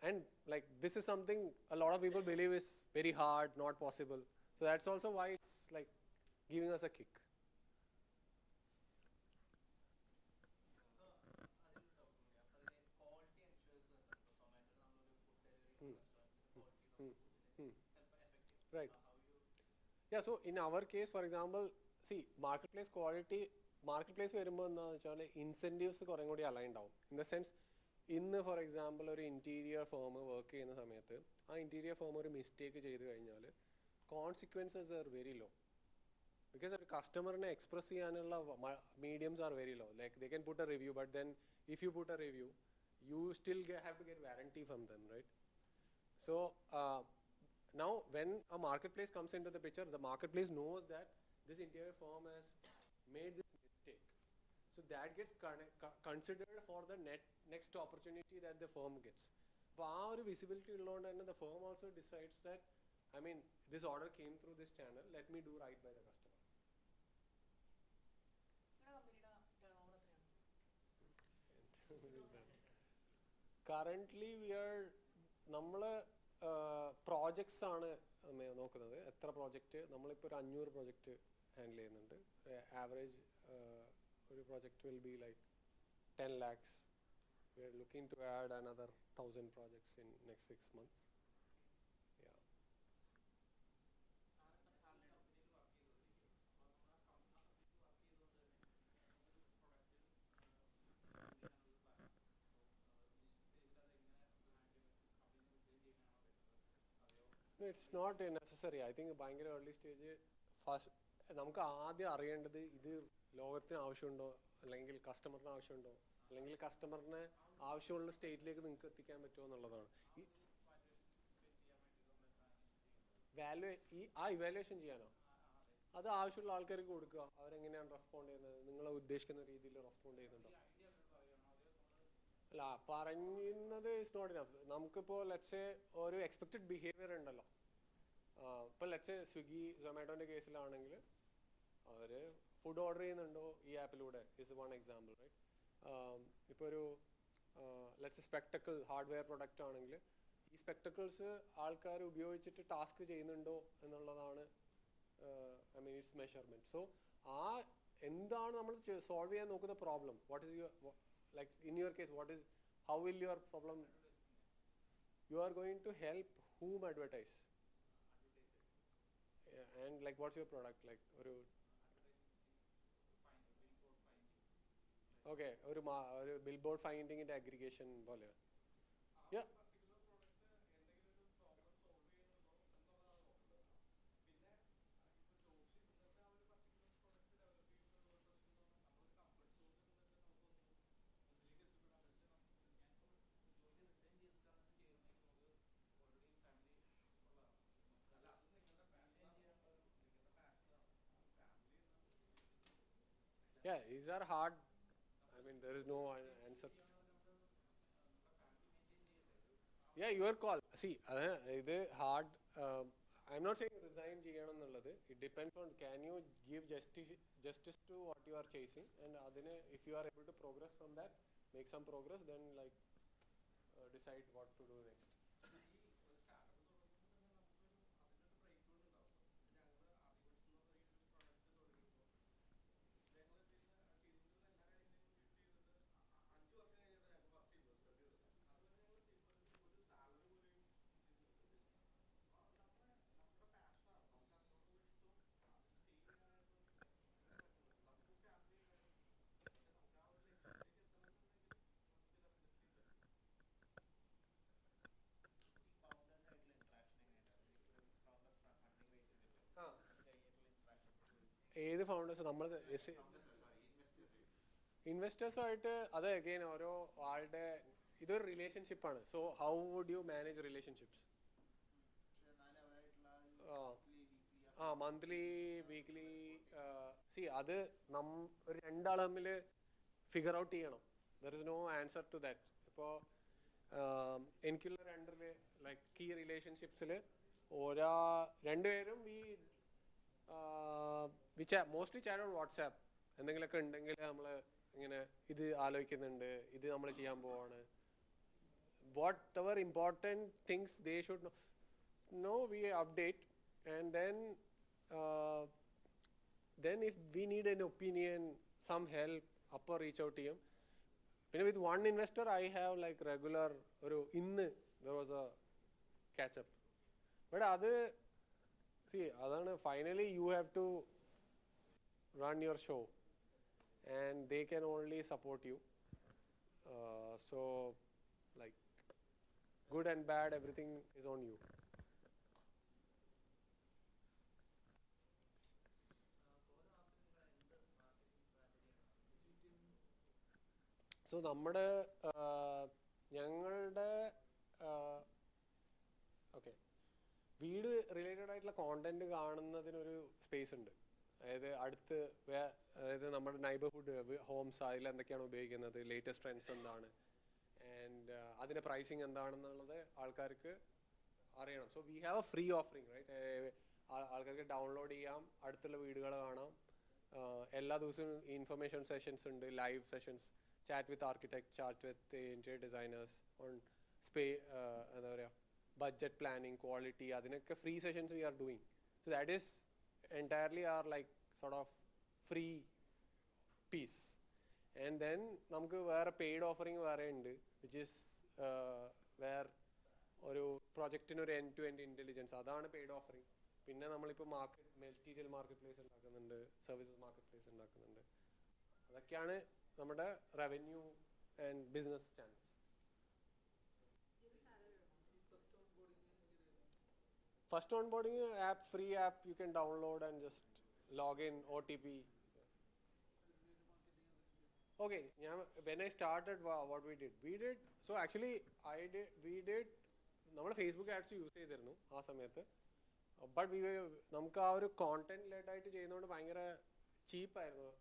[SPEAKER 5] And like this is something a lot of people believe is very hard, not possible. So that's also why it's like giving us a kick. Right. Yeah, so in our case, for example, see, marketplace quality, marketplace വരുമ്പോൾ എന്താണെന്ന് വെച്ചാൽ incentives കുറേ കൂടി aligned ആവും. In the sense ഇന്ന് for example ഒരു interior firm work ചെയ്യുന്ന സമയത്ത് ആ ഇൻറ്റീരിയർ ഫേം ഒരു മിസ്റ്റേക്ക് ചെയ്ത് കഴിഞ്ഞാൽ consequences are very low. Because ഒരു കസ്റ്റമറിനെ എക്സ്പ്രസ് ചെയ്യാനുള്ള mediums are very low. Like they can put a review, but then if you put a review you still have to get warranty from them, right? So now when a marketplace comes into the picture, the marketplace knows that this interior firm has made this mistake, so that gets considered for the next opportunity that the firm gets. അപ്പോൾ ആ ഒരു visibility ഉള്ളതുകൊണ്ട് തന്നെ the firm also decides that, I mean, this order came through this channel, let me do right by the customer. Currently we are നമ്മൾ projects ആണ് നോക്കുന്നത്. എത്ര project, നമ്മളിപ്പോൾ ഒരു 500 പ്രോജക്റ്റ് ഹാൻഡിൽ ചെയ്യുന്നുണ്ട്. ആവറേജ് ഒരു project will be like 10 lakhs. We are looking to add another 1,000 projects in next 6 months. Yeah. No, it's not necessary. I think ഭയങ്കര early stage first നമുക്ക് ആദ്യം അറിയേണ്ടത് ഇത് ലോകത്തിന് ആവശ്യമുണ്ടോ, അല്ലെങ്കിൽ കസ്റ്റമറിന് ആവശ്യമുണ്ടോ, അല്ലെങ്കിൽ കസ്റ്റമറിന് ആവശ്യമുള്ള സ്റ്റേറ്റിലേക്ക് നിങ്ങൾക്ക് എത്തിക്കാൻ പറ്റുമോ എന്നുള്ളതാണ്. ആ ഇവാലുവേഷൻ ചെയ്യാനോ അത് ആവശ്യമുള്ള ആൾക്കാർക്ക് കൊടുക്കുക. അവരെങ്ങനെയാണ് റെസ്പോണ്ട് ചെയ്യുന്നത്, നിങ്ങൾ ഉദ്ദേശിക്കുന്ന രീതിയിൽ റെസ്പോണ്ട് ചെയ്യുന്നുണ്ടോ? അല്ല, പറയുന്നത് ഇസ് നോട്ട് ഇനഫ്. നമുക്കിപ്പോൾ ലെറ്റ്സ് ഒരു എക്സ്പെക്റ്റഡ് ബിഹേവിയർ ഉണ്ടല്ലോ. ഇപ്പോൾ ലെറ്റ്സ് സ്വിഗ്ഗി സൊമാറ്റോൻ്റെ കേസിലാണെങ്കിൽ അവർ ഫുഡ് ഓർഡർ ചെയ്യുന്നുണ്ടോ ഈ ആപ്പിലൂടെ ഇസ് വൺ എക്സാമ്പിൾ, റൈറ്റ്? ഇപ്പോൾ ഒരു ലെറ്റ്സ് സ്പെക്ടക്കിൾ ഹാർഡ്വെയർ പ്രൊഡക്റ്റ് ആണെങ്കിൽ ഈ സ്പെക്ടക്കിൾസ് ആൾക്കാർ ഉപയോഗിച്ചിട്ട് ടാസ്ക് ചെയ്യുന്നുണ്ടോ എന്നുള്ളതാണ് I mean it's measurement. So ആ എന്താണ് നമ്മൾ സോൾവ് ചെയ്യാൻ നോക്കുന്ന problem, what is your, like in your case, how will your problem, you are going to help whom advertise? Yeah, and like what's your product, like oru okay oru billboard finding inde aggregation pole. Yeah, yeah, these are hard. I mean, there is no answer. Yeah, your call. See, ഇത് hard. I'm not saying resign ചെയ്യണം എന്നുള്ളത്. It depends on can you give justice to what you are chasing, and അതിന് if you are able to progress from that, make some progress, then like decide what to do next. ഏത് founders നമ്മൾ ഇൻവെസ്റ്റേഴ്സുമായിട്ട് അത് again ഓരോ ആളുടെ ഇതൊരു റിലേഷൻഷിപ്പാണ്. So how would you manage relationships? Monthly weekly see അത് ഒരു രണ്ടാൾ തമ്മിൽ ഫിഗർ ഔട്ട് ചെയ്യണം. There is no answer to that. ഇപ്പോൾ എനിക്കുള്ള രണ്ടിൽ ലൈക്ക് കീ റിലേഷൻഷിപ്സിൽ രണ്ടുപേരും we mostly chat on WhatsApp, എന്തെങ്കിലുമൊക്കെ ഉണ്ടെങ്കിൽ നമ്മൾ ഇങ്ങനെ ഇത് ആലോചിക്കുന്നുണ്ട്, ഇത് നമ്മൾ ചെയ്യാൻ പോവാണ്. Whatever important things they should know, we update. And then if we need an opinion, some help, upper reach out to him. With one investor I have like regular there was a catch up. But finally you have to run your show and they can only support you. So like good and bad, everything is on you. So ഞങ്ങളുടെ okay വീട് related ആയിട്ടുള്ള content കാണുന്നതിനൊരു space ഉണ്ട്. അതായത് നമ്മുടെ neighbourhood homes അതിൽ എന്തൊക്കെയാണ് ഉപയോഗിക്കുന്നത്, ലേറ്റസ്റ്റ് ട്രെൻഡ്സ് എന്താണ്, ആൻഡ് അതിൻ്റെ പ്രൈസിങ് എന്താണെന്നുള്ളത് ആൾക്കാർക്ക് അറിയണം. So we have a free offering, right? ആൾക്കാർക്ക് ഡൗൺലോഡ് ചെയ്യാം, അടുത്തുള്ള വീടുകൾ കാണാം. എല്ലാ ദിവസവും ഇൻഫർമേഷൻ സെഷൻസ് ഉണ്ട്, live sessions, chat with architects, chat with interior designers on എന്താ പറയുക, budget planning, quality, അതിനൊക്കെ free sessions we are doing. So that is entirely our like sort of free piece. And then നമുക്ക് വേറെ paid offering വേറെ ഉണ്ട്, which is where ഒരു പ്രൊജക്റ്റിന് ഒരു end to end intelligence, അതാണ് paid offering. പിന്നെ നമ്മളിപ്പോൾ മെറ്റീരിയൽ മാർക്കറ്റ് പ്ലേസ് ഉണ്ടാക്കുന്നുണ്ട്, സർവീസസ് മാർക്കറ്റ് പ്ലേസ് ഉണ്ടാക്കുന്നുണ്ട്. അതൊക്കെയാണ് നമ്മുടെ revenue and business channels. First on boarding app, free app, you can download and just login, OTP. Okay, when I started, what we did, so actually we did നമ്മൾ Facebook ads use ചെയ്തിരുന്നു ആ സമയത്ത്. But നമുക്ക് ആ ഒരു content lead ആയിട്ട് ചെയ്യുന്നതുകൊണ്ട് ഭയങ്കര ചീപ്പായിരുന്നു.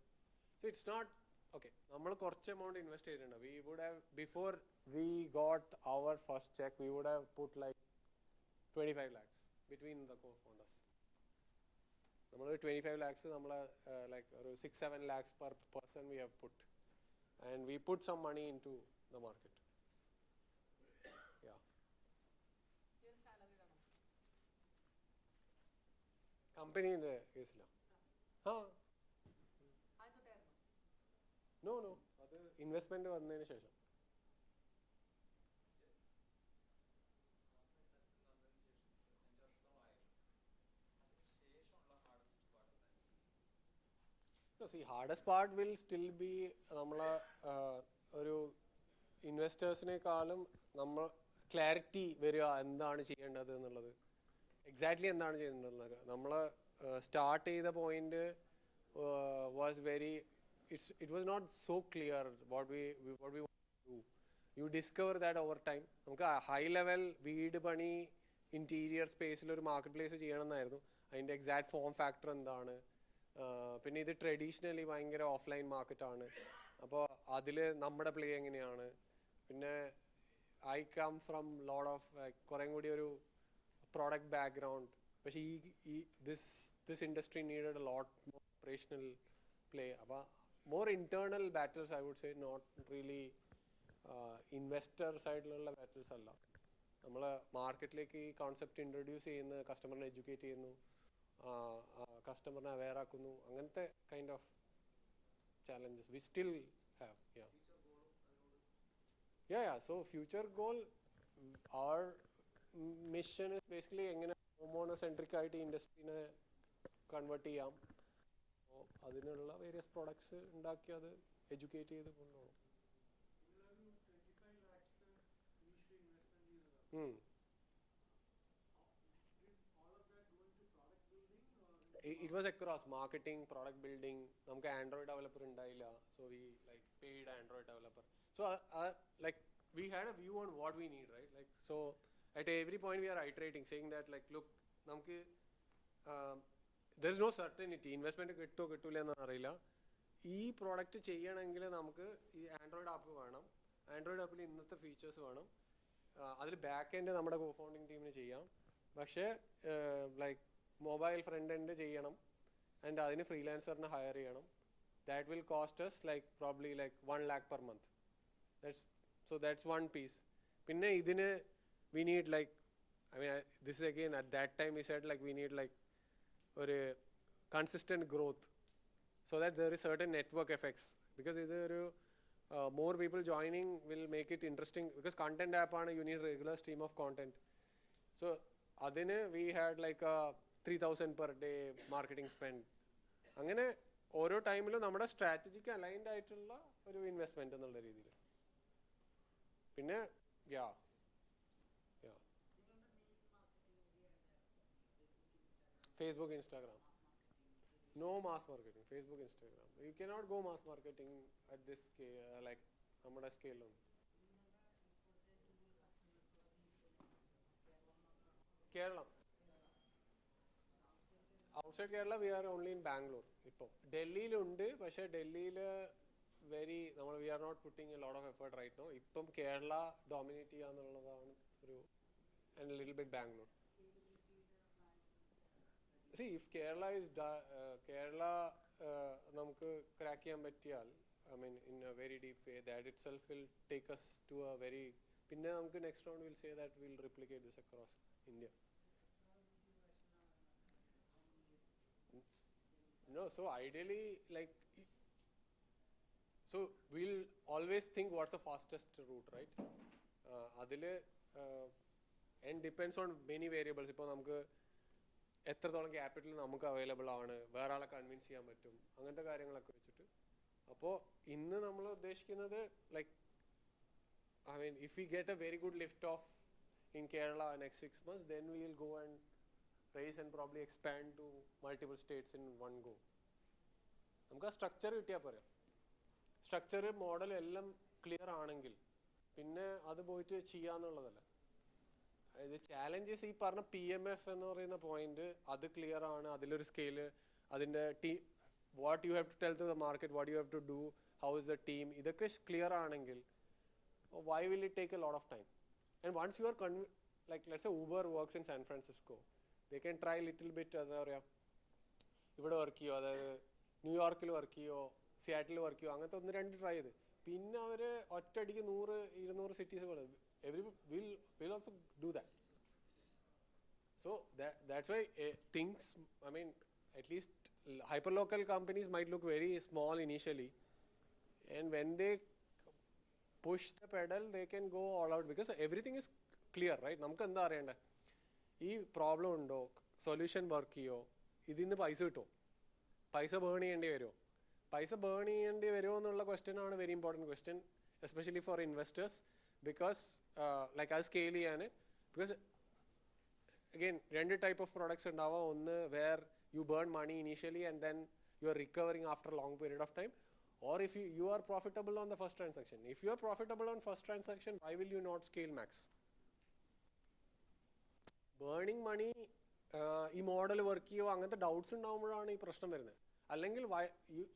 [SPEAKER 5] So it's not okay. നമ്മൾ കുറച്ച് എമൗണ്ട് ഇൻവെസ്റ്റ് ചെയ്തിട്ടുണ്ട്. We would have, before we got our first check, we would have put like 25 lakhs between the co-founders. നമ്മൾ 25 lakhs നമ്മൾ like ഒരു 6-7 lakhs per person we have put, and we put some money into the market. Yeah. കമ്പനീൻ്റെ കേസിലാണ്. No അത് investment വന്നതിന് ശേഷം. Hardest part will still B നമ്മളെ ഒരു ഇൻവെസ്റ്റേഴ്സിനേക്കാളും നമ്മൾ ക്ലാരിറ്റി വരിക എന്താണ് ചെയ്യേണ്ടത് എന്നുള്ളത്, എക്സാക്ട്ലി എന്താണ് ചെയ്യേണ്ടത്. നമ്മൾ സ്റ്റാർട്ട് ചെയ്ത point was very, it was not so clear what we want to do. You discover that over time. നമുക്ക് ഹൈ ലെവൽ വീട് പണി ഇൻറ്റീരിയർ സ്പേസിൽ ഒരു മാർക്കറ്റ് പ്ലേസ് ചെയ്യണമെന്നായിരുന്നു. അതിൻ്റെ എക്സാക്ട് ഫോം ഫാക്ടർ എന്താണ്, പിന്നെ ഇത് ട്രഡീഷണലി ഭയങ്കര ഓഫ്ലൈൻ മാർക്കറ്റാണ്, അപ്പോൾ അതിൽ നമ്മുടെ പ്ലേ എങ്ങനെയാണ്. പിന്നെ I come from load of കുറേ കൂടി ഒരു പ്രോഡക്റ്റ് ബാക്ക്ഗ്രൗണ്ട്. പക്ഷേ this industry needed a lot more operational play. അപ്പോൾ more internal battles, I would say, not really investor സൈഡിലുള്ള battles അല്ല. നമ്മൾ മാർക്കറ്റിലേക്ക് ഈ കോൺസെപ്റ്റ് ഇൻട്രൊഡ്യൂസ് ചെയ്യുന്നു, കസ്റ്റമറിനെ എഡ്യൂക്കേറ്റ് ചെയ്യുന്നു, കസ്റ്റമറിനെ അവെയർ ആക്കുന്നു, അങ്ങനത്തെ kind of challenges we still have. Yeah. So future goal, our mission is basically എങ്ങനെ homeowner centric ആയിട്ട് ഇൻഡസ്ട്രീനെ കൺവേർട്ട് ചെയ്യാം. അതിനുള്ള വേരിയസ് പ്രോഡക്ട്സ് ഉണ്ടാക്കി അത് എഡ്യൂക്കേറ്റ് ചെയ്ത് കൊണ്ടുപോകണം. It was across marketing, product building. നമുക്ക് ആൻഡ്രോയിഡ് ഡെവലപ്പർ ഉണ്ടായില്ല, so we like paid Android developer. So like we had a view on what we need, right? Like so at every point we are iterating, saying that like look, നമുക്ക് there is no certainty, investment കിട്ടില്ല എന്ന് അറിയില്ല. ഈ product ചെയ്യണമെങ്കിൽ നമുക്ക് ഈ Android app വേണം, Android ആപ്പിൽ ഇന്നത്തെ ഫീച്ചേഴ്സ് വേണം, അതിൽ ബാക്ക് എൻഡ് നമ്മുടെ കോ ഫൗണ്ടിങ് ടീമിന് ചെയ്യാം, പക്ഷേ ലൈക്ക് മൊബൈൽ ഫ്രണ്ട് എൻഡ് ചെയ്യണം, ആൻഡ് അതിന് ഫ്രീലാൻസറിനെ ഹയർ ചെയ്യണം, that will cost us like probably like 1 lakh per month. That's one piece. Pinne idine we need like, this is again at that time we said like we need like a consistent growth so that there is certain network effects, because either more people joining will make it interesting, because content app aanu, you need regular stream of content. So adine we had like a 3,000 per day marketing spend. അങ്ങനെ ഓരോ ടൈമിലും നമ്മുടെ strategic aligned ആയിട്ടുള്ള ഒരു investment എന്നുള്ള രീതിയിൽ. പിന്നെ Facebook, Instagram. No mass marketing. Facebook, Instagram. You cannot go mass marketing at this scale, like നമ്മുടെ സ്കെയിലും. Keralam. Outside Kerala, we are only in Bangalore. ഡൽഹിയിലുണ്ട്, പക്ഷേ ഡൽഹിയിൽ we are not putting a lot of effort right now. ഇപ്പം Kerala dominate ചെയ്യാന്നുള്ളതാണ് ഒരു, and a little bit Bangalore. See, if Kerala is Kerala നമുക്ക് crack ചെയ്യാൻ പറ്റിയാൽ, in a very deep way, that itself will take us to a very, പിന്നെ നമുക്ക് next round we'll say that we'll replicate this across India. No, so ideally, like, so we'll always think what's the fastest route, right? Adile and depends on many variables. ഇപ്പോൾ നമുക്ക് എത്രത്തോളം capital നമുക്ക് available ആണ്, വേറെ ആളെ convince ചെയ്യാൻ പറ്റും, അങ്ങനത്തെ കാര്യങ്ങളൊക്കെ വെച്ചിട്ട്. അപ്പോൾ ഇന്ന് നമ്മൾ ഉദ്ദേശിക്കുന്നത് like, if we get a very good lift off in Kerala next 6 months, then we will go and raise and probably expand to multiple states in one go. നമുക്ക് ആ സ്ട്രക്ചർ കിട്ടിയാൽ പോരാ. സ്ട്രക്ചർ മോഡൽ എല്ലാം clear ആണെങ്കിൽ പിന്നെ അത് പോയിട്ട് ചെയ്യാന്നുള്ളതല്ല. ഇത് ചാലഞ്ചസ് ഈ പറഞ്ഞ PMF എന്ന് പറയുന്ന പോയിന്റ്, അത് ക്ലിയർ ആണ്, അതിലൊരു സ്കെയില്, അതിൻ്റെ what you have to tell to the market, what you have to do, how is the team, ഇതൊക്കെ ക്ലിയർ ആണെങ്കിൽ why will it take a lot of time? And once you are like let's say Uber works in San Francisco, they can try little bit എന്താ പറയുക, ഇവിടെ work ചെയ്യോ, അതായത് ന്യൂയോർക്കിൽ work ചെയ്യോ, Seattle work ചെയ്യോ, അങ്ങനത്തെ 1-2 ട്രൈ ചെയ്ത് പിന്നെ അവർ ഒറ്റയടിക്ക് 100-200 സിറ്റീസ് പോലെ will also do that. So that's why things, at least hyperlocal companies might look very small initially, and when they push the pedal they can go all out because everything is clear, right? നമുക്ക് എന്താ അറിയണ്ടേ, ഈ problem ഉണ്ടോ, solution work ചെയ്യോ, ഇതിന്ന് പൈസ കിട്ടുമോ, പൈസ ബേൺ ചെയ്യേണ്ടി വരുമോ, പൈസ ബേൺ ചെയ്യേണ്ടി വരുമോ എന്നുള്ള ക്വസ്റ്റ്യൻ ആണ് very important question, especially for investors. Because like അത് സ്കെയിൽ ചെയ്യാൻ, because again 2 type of products ഉണ്ടാവാം. ഒന്ന് where you burn money initially and then you are recovering after long period of time, or if you are profitable on the first transaction. If you are profitable on first transaction, why will you not scale max? Burning money ഈ model work ചെയ്യോ, അങ്ങനത്തെ doubts ഉണ്ടാകുമ്പോഴാണ് ഈ പ്രശ്നം വരുന്നത്. അല്ലെങ്കിൽ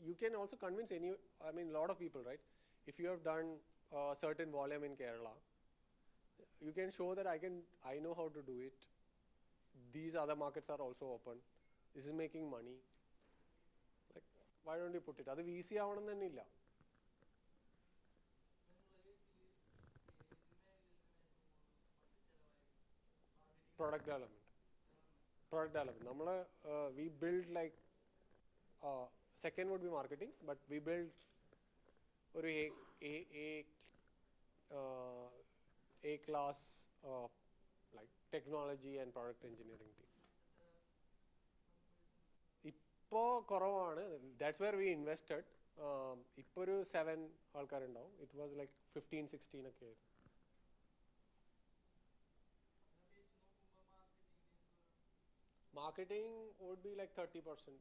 [SPEAKER 5] you can also convince lot of people, right? If you have done certain volume in Kerala, you can show that I know how to do it. These other markets are also open. This is making money. Why don't you put it? അത് VC ആവണം തന്നെ ഇല്ല. Product development. നമ്മൾ we build like second would be marketing, but we build ഒരു A class like technology and product engineering team. ഇപ്പോൾ കുറവാണ്. That's where we invested. ഇപ്പോൾ ഒരു 7 ആൾക്കാരുണ്ടാവും. ഇറ്റ് വാസ് ലൈക്ക് 15-16 ഒക്കെ ആയിരുന്നു. Marketing would be like 30%.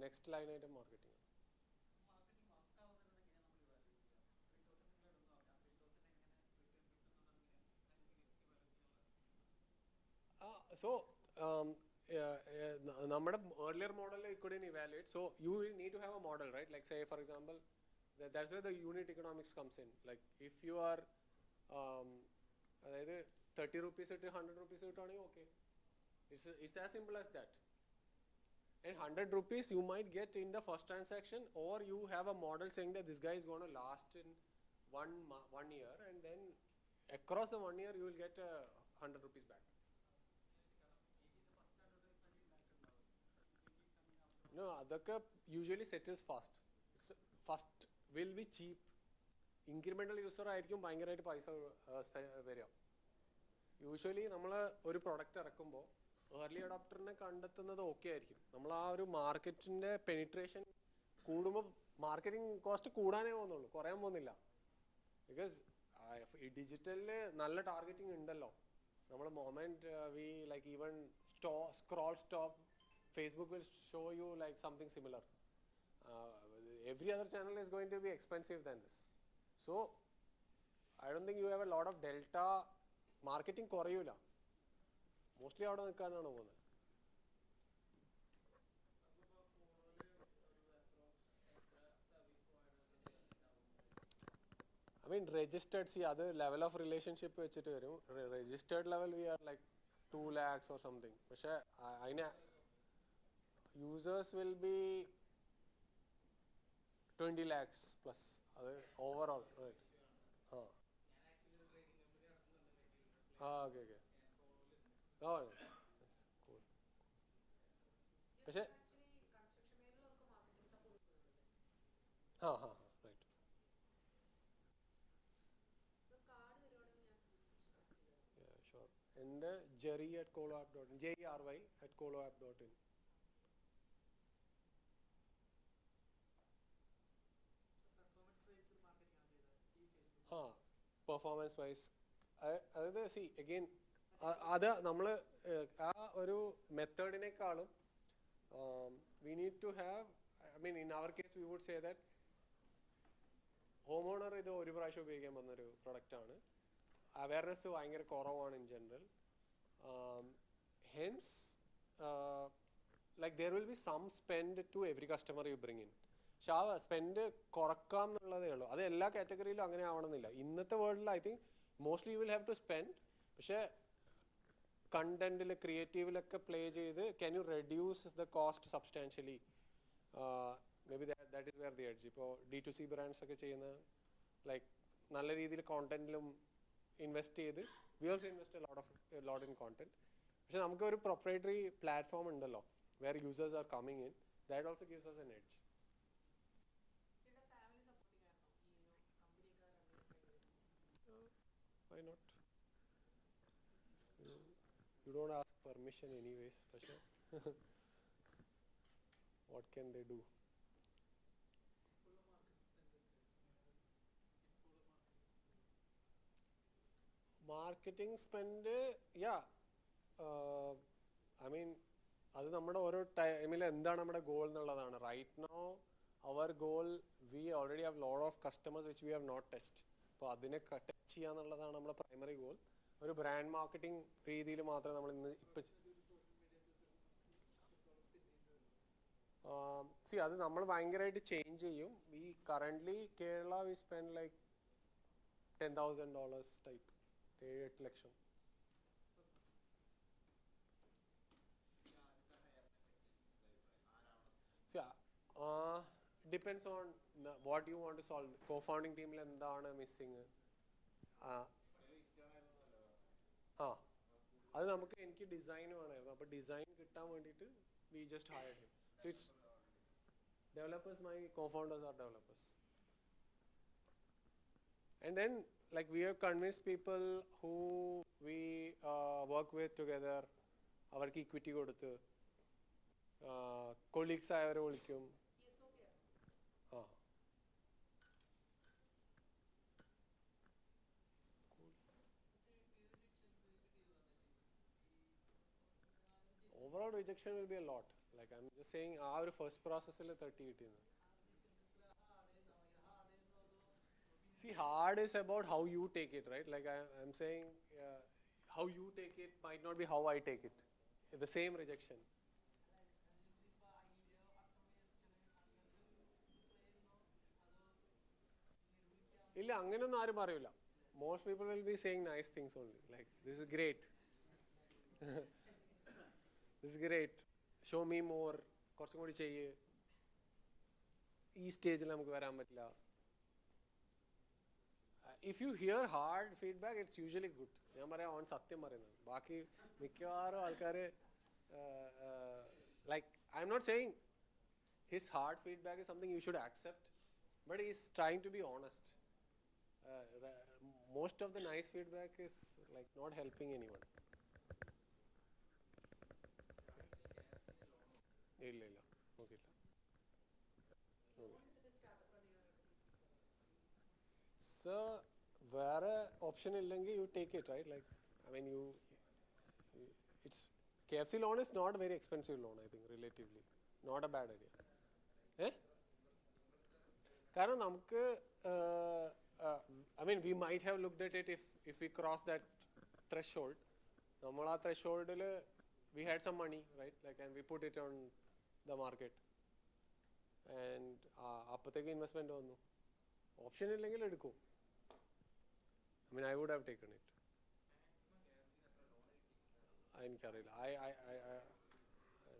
[SPEAKER 5] Next line ആയിട്ട് marketing. So നമ്മുടെ earlier model you couldn't evaluate, so you will need to have a model, right? Like say for example, that's where the unit economics comes in. Like if you are അതായത് 30 rupees ഇട്ട് 100 rupees കിട്ടുവാണെങ്കിൽ okay, it's as simple as that. And 100 rupees you might get in the first transaction, or you have a model saying that this guy is going to last in 1 year, and then across the 1 year you will get 100 rupees back. No, adakka usually settles fast. It's first will be cheap. Incremental user ആയിരിക്കും ഭയങ്കരമായിട്ട് പൈസ വരിക. Usually നമ്മൾ ഒരു product ഇറക്കുമ്പോൾ early അഡോപ്റ്ററിനെ കണ്ടെത്തുന്നത് okay ആയിരിക്കും. നമ്മൾ ആ ഒരു മാർക്കറ്റിൻ്റെ പെനിട്രേഷൻ കൂടുമ്പോൾ മാർക്കറ്റിംഗ് കോസ്റ്റ് കൂടാനേ പോകുന്നുള്ളൂ, കുറയാൻ പോകുന്നില്ല. ബിക്കോസ് ഈ ഡിജിറ്റലിൽ നല്ല ടാർഗറ്റിംഗ് ഉണ്ടല്ലോ. നമ്മൾ moment we like even scroll stop, Facebook will show you like something similar. Every other channel is going to be expensive than this. So I don't think you have a lot of delta. Marketing കുറയൂല, mostly അവിടെ നിൽക്കാനാണ് പോകുന്നത്. I mean registered, see other level of relationship വെച്ചിട്ട് വരും. Registered level we are like 2 lakhs or something. പക്ഷേ അതിന് users will be 20 lakhs plus overall, right? Okay. Oh, nice. Cool. പക്ഷേ right. Yeah, sure. And Jerry at koloapp.in, JERY at koloapp.in. Performance wise അതായത് see again അത് നമ്മൾ ആ ഒരു മെത്തേഡിനേക്കാളും we need to have, I mean in our case we would say that home owner ഇത് ഒരു പ്രാവശ്യം ഉപയോഗിക്കാൻ വന്നൊരു പ്രൊഡക്റ്റാണ്. അവയർനെസ് ഭയങ്കര കുറവാണ് in general. Hence like there will be some spend to every customer you bring in. പക്ഷെ ആ സ്പെൻഡ് കുറക്കാം എന്നുള്ളതേ ഉള്ളൂ. അത് എല്ലാ കാറ്റഗറിയിലും അങ്ങനെ ആവണമെന്നില്ല. ഇന്നത്തെ വേൾഡിൽ I think mostly you will have to spend. പക്ഷേ കണ്ടന്റിൽ ക്രിയേറ്റീവിലൊക്കെ പ്ലേ ചെയ്ത് can you reduce the cost substantially, may be that is where the edge. ഇപ്പോൾ D2C ബ്രാൻഡ്സ് ഒക്കെ ചെയ്യുന്ന ലൈക്ക് നല്ല രീതിയിൽ കോണ്ടന്റിലും ഇൻവെസ്റ്റ് ചെയ്ത്, we also invest lot in content. പക്ഷെ നമുക്ക് ഒരു പ്രൊപ്രൈറ്ററി പ്ലാറ്റ്ഫോം ഉണ്ടല്ലോ where users are coming in, that also gives us an edge. Why not? You don't ask permission anyways, Pasha. What can they do? Marketing spend, yeah. I mean, അത് നമ്മുടെ ഓരോ ടൈമിൽ എന്താണ് നമ്മുടെ ഗോൾ എന്നുള്ളതാണ്. Right now our goal, we already have lot of customers which we have not touched. അപ്പോൾ അതിനെ touch ചെയ്യുക എന്നുള്ളതാണ് നമ്മുടെ പ്രൈമറി ഗോൾ. ഒരു ബ്രാൻഡ് മാർക്കറ്റിംഗ് രീതിയിൽ മാത്രമേ നമ്മൾ ഇന്ന് ഇപ്പം അത് നമ്മൾ ഭയങ്കരമായിട്ട് ചേഞ്ച് ചെയ്യും. We currently Kerala we spend like $10,000 type, 7-8 lakh. Depends on what you want to solve. Co-founding teamil endana missing. അത് നമുക്ക് എനിക്ക് ഡിസൈൻ വേണമായിരുന്നു. അപ്പോൾ ഡിസൈൻ കിട്ടാൻ വേണ്ടിയിട്ട് we just hired him. So it's developers, my co-founders are developers. And then like we have convinced people who we work with together, അവർക്ക് equity കൊടുത്ത് colleagues ആയവരെ വിളിക്കും. Overall rejection will be a lot. Like I'm just saying, our first process is 30 കിട്ടിയത്. See, hard is about how you take it, right? Like I'm saying, how you take it might not be how I take it. The same rejection. ഇല്ല, അങ്ങനെയൊന്നും ആരും പറയില്ല. Most people will be saying nice things only. Like, this is great. This is great. Show me more. കുറച്ചും കൂടി ചെയ്യ്, ഈ സ്റ്റേജിൽ നമുക്ക് വരാൻ പറ്റില്ല. If you hear hard feedback it's usually good. ഞാൻ പറയാം ഓൺ സത്യം പറയുന്നത്. ബാക്കി മിക്കവാറും ആൾക്കാർ like I'm not saying his hard feedback is something you should accept, but is trying to be honest. Most of the nice feedback is like not helping anyone. ഇല്ല നോക്കില്ല. So വേറെ ഓപ്ഷൻ ഇല്ലെങ്കിൽ you take it, right? Like I mean it's KFC loan is not a very expensive loan, I think, relatively. Not a bad idea. കാരണം നമുക്ക് I mean we might have looked at it if we cross that threshold. നമ്മൾ ആ thresholdൽ we had some money, right? Like and we put it on the market and അപ്പോഴത്തേക്ക് investment വന്നു. Option ഇല്ലെങ്കിൽ എടുക്കും. I mean I would have taken it. എനിക്കറിയില്ല. I don't know.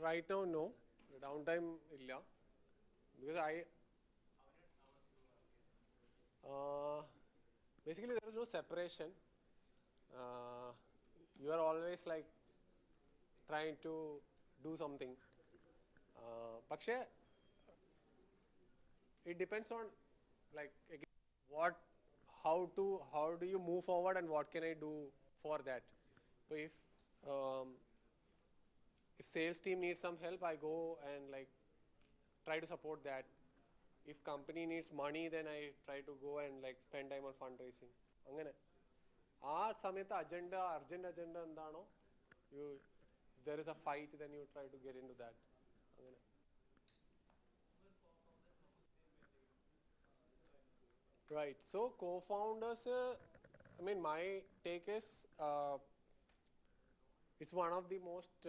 [SPEAKER 5] Right now, no. Downtime illa. Because basically there is no separation. You are always like trying to do something. പക്ഷേ it depends on like again, how do you move forward and what can I do for that. So if sales team needs some help, I go and like try to support that. If company needs money, then I try to go and like spend time on fundraising. അങ്ങനെ ആ സമയത്ത് urgent agenda എന്താണോ, if there is a fight, then you try to get into that. അങ്ങനെ right. So co-founders, I mean my take is it's one of the most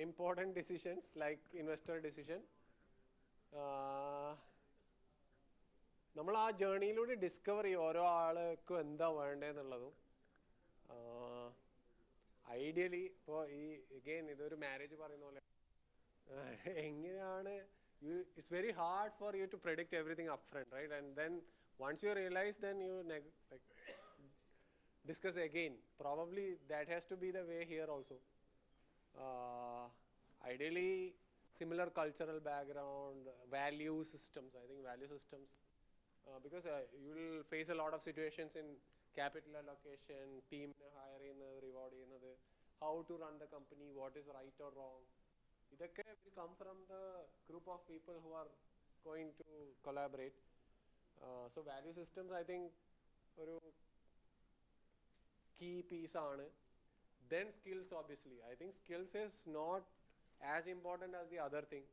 [SPEAKER 5] important decisions, like investor decision. നമ്മൾ ആ ജേർണിയിലൂടെ discover ചെയ്യും ഓരോ ആൾക്കും എന്താ വേണ്ടതെന്നുള്ളതും. Ideally ഇപ്പോൾ ഇതൊരു marriage പറയുന്ന പോലെ എങ്ങനെയാണ് it's very hard for you to predict everything upfront, right? And then once you realize, then you like discuss again. Probably that has to be the way here also. Ideally similar cultural background, value systems. I think value systems, because you will face a lot of situations in capital allocation, team hire ചെയ്യുന്നത്, reward ചെയ്യുന്നത്, how to run the company, what is right or wrong. ഇതൊക്കെ will come from the group of people who are going to collaborate. So value systems I think ഒരു key piece ആണ്. Then skills, obviously. I think skills is not as important as the other thing.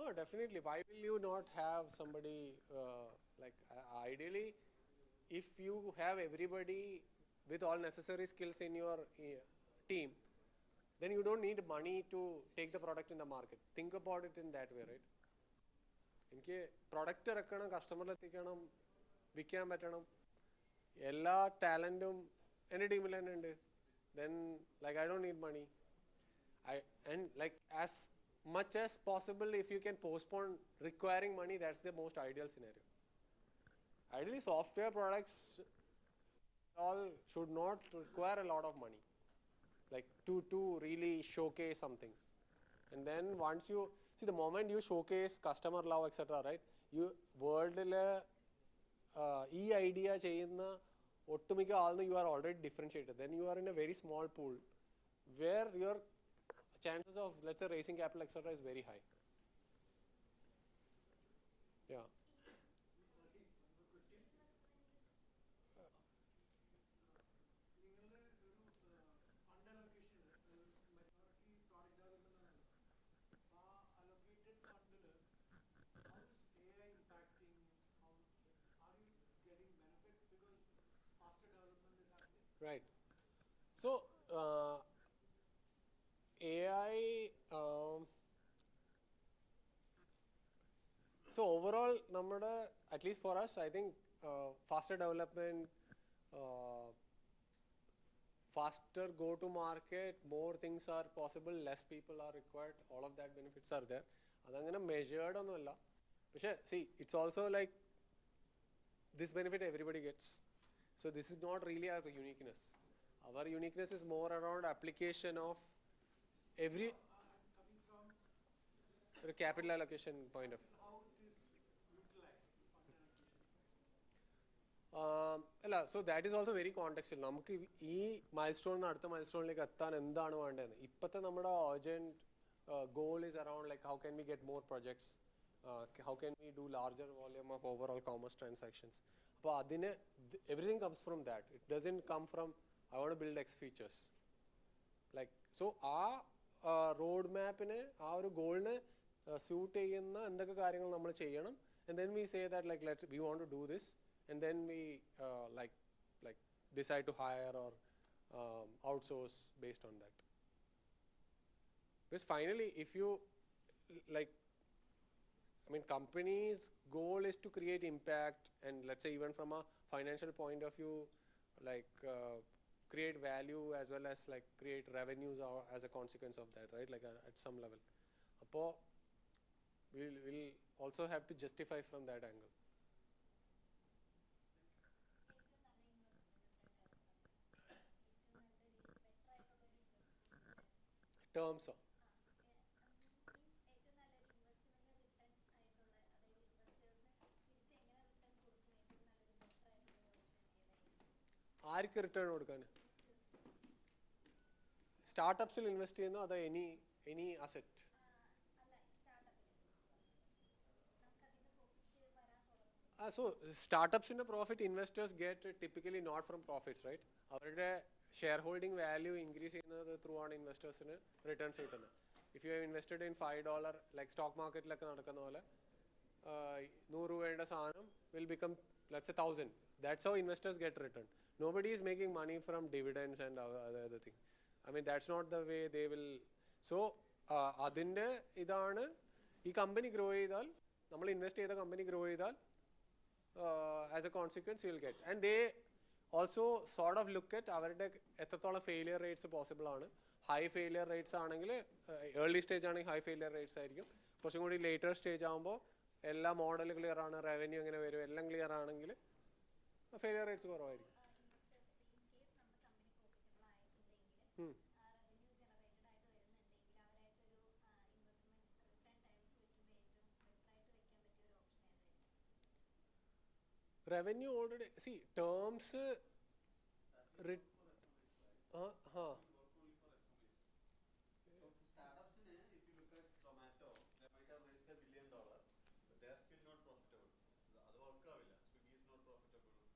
[SPEAKER 5] Oh, definitely. Why will you not have somebody like ideally, if you have everybody with all necessary skills in your team, then you don't need money to take the product in the market. Think about it in that way, right? എനിക്ക് product ഇറക്കണം, കസ്റ്റമറിൽ എത്തിക്കണം, വിൽക്കാൻ പറ്റണം, എല്ലാ ടാലൻറ്റും എൻ്റെ ടീമിൽ തന്നെ ഉണ്ട്. Then like I don't need money. And like as much as possible, if you can postpone requiring money, that's the most ideal scenario. Ideally software products all should not require a lot of money, like to really showcase something. And then once you see, the moment you showcase customer love, etc., right, you world ഈ idea ചെയ്യുന്ന ഒട്ടുമിക്ക ആളിന് you are already differentiated. Then you are in a very small pool where your chances of, let's say, raising capital, etc., is very high. Yeah. Right. So AI. So overall, at least for us, I think faster development, uh, faster go to market, more things are possible, less people are required, all of that benefits are there. Adangana measured onnulla. See, it's also like this benefit everybody gets. So this is not really our uniqueness. Our uniqueness is more around application of every
[SPEAKER 8] Coming from
[SPEAKER 5] capital allocation point of view.
[SPEAKER 8] how it is utilized, fund allocation.
[SPEAKER 5] അല്ല so that is also very contextual. നമുക്ക് ഈ mile സ്റ്റോണിൽ നിന്ന് അടുത്ത mile സ്റ്റോണിലേക്ക് എത്താൻ എന്താണ് വേണ്ടതെന്ന് ഇപ്പോഴത്തെ നമ്മുടെ urgent goal is around like how can we get more projects, how can we do larger volume of overall commerce transactions. അപ്പോൾ അതിന് everything comes from that. It doesn't come from I want to build X features. Like so ആ road മാപ്പിന് ആ ഒരു ഗോളിന് suit ചെയ്യുന്ന എന്തൊക്കെ കാര്യങ്ങൾ നമ്മൾ ചെയ്യണം. And then we say that like we want to do this, and then we like decide to hire or outsource based on that. Because finally, if you like, I mean, company's goal is to create impact, and let's say even from a financial point of view, like create value as well as like create revenues as a consequence of that, right? Like at some level. Appo we'll also have to justify from that angle. Terms of arc return കൊടുക്കാൻ സ്റ്റാർട്ടപ്സിൽ invest ചെയ്യുന്നോ അതോ any asset? So startups in the profit investors get typically not from profits, right? അവരുടെ share holding value increase ചെയ്യുന്നത് through ആണ് ഇൻവെസ്റ്റേഴ്സിന് returns കിട്ടുന്നത്. If you have invested in $5 like stock മാർക്കറ്റിലൊക്കെ നടക്കുന്ന പോലെ 100 രൂപയുടെ സാധനം will become let's 1,000. That's how investors get return. Nobody is making money from dividends and other thing. I mean, that's not the way they will. So അതിൻ്റെ ഇതാണ് ഈ company grow ചെയ്താൽ, നമ്മൾ ഇൻവെസ്റ്റ് ചെയ്ത കമ്പനി ഗ്രോ ചെയ്താൽ as a consequence you will get. And they also sort of look at അവരുടെ എത്രത്തോളം failure rates possible ആണ്. ഹൈ ഫെയിലിയർ റേറ്റ്സ് ആണെങ്കിൽ ഏർലി സ്റ്റേജ് ആണെങ്കിൽ ഹൈ ഫെയിലിയർ റേറ്റ്സ് ആയിരിക്കും. കുറച്ചും കൂടി ലേറ്റർ സ്റ്റേജ് ആകുമ്പോൾ എല്ലാ മോഡൽ ക്ലിയർ ആണ്, റവന്യൂ എങ്ങനെ വരും എല്ലാം ക്ലിയർ ആണെങ്കിൽ ഫെയിലിയർ റേറ്റ്സ് കുറവായിരിക്കും. Revenue already, see terms
[SPEAKER 4] Startups, if you look at Zomato, they might have raised $1 billion, but they are still not profitable. അത് വർക്കാവില്ല. Swiggy is not profitable,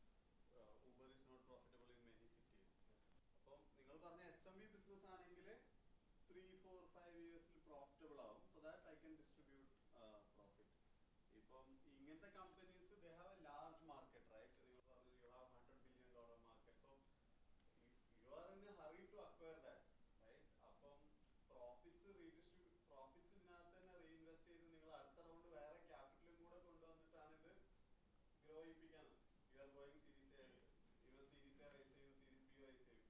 [SPEAKER 4] Uber is not profitable in many cities. അപ്പം നിങ്ങൾ പറഞ്ഞ SME business ആണെങ്കിൽ 3, 4, 5 yearsൽ profitable ആവും, so that I can distribute profit. ഇപ്പം ഇങ്ങനത്തെ companies they have a large market, right? You have $100 billion market, so if you are in a hurry to acquire that, right? അപ്പം profits ഇതിനകത്ത് തന്നെ reinvest ചെയ്ത് നിങ്ങൾ അടുത്ത round വേറെ ക്യാപിറ്റലും കൂടെ കൊണ്ടുവന്നിട്ടാണ് ഇത് ഗ്രോ ചെയ്യിപ്പിക്കുന്നത്. You are going series A raise ചെയ്യും, സീരീസ് ബി റൈസ് ചെയ്യും.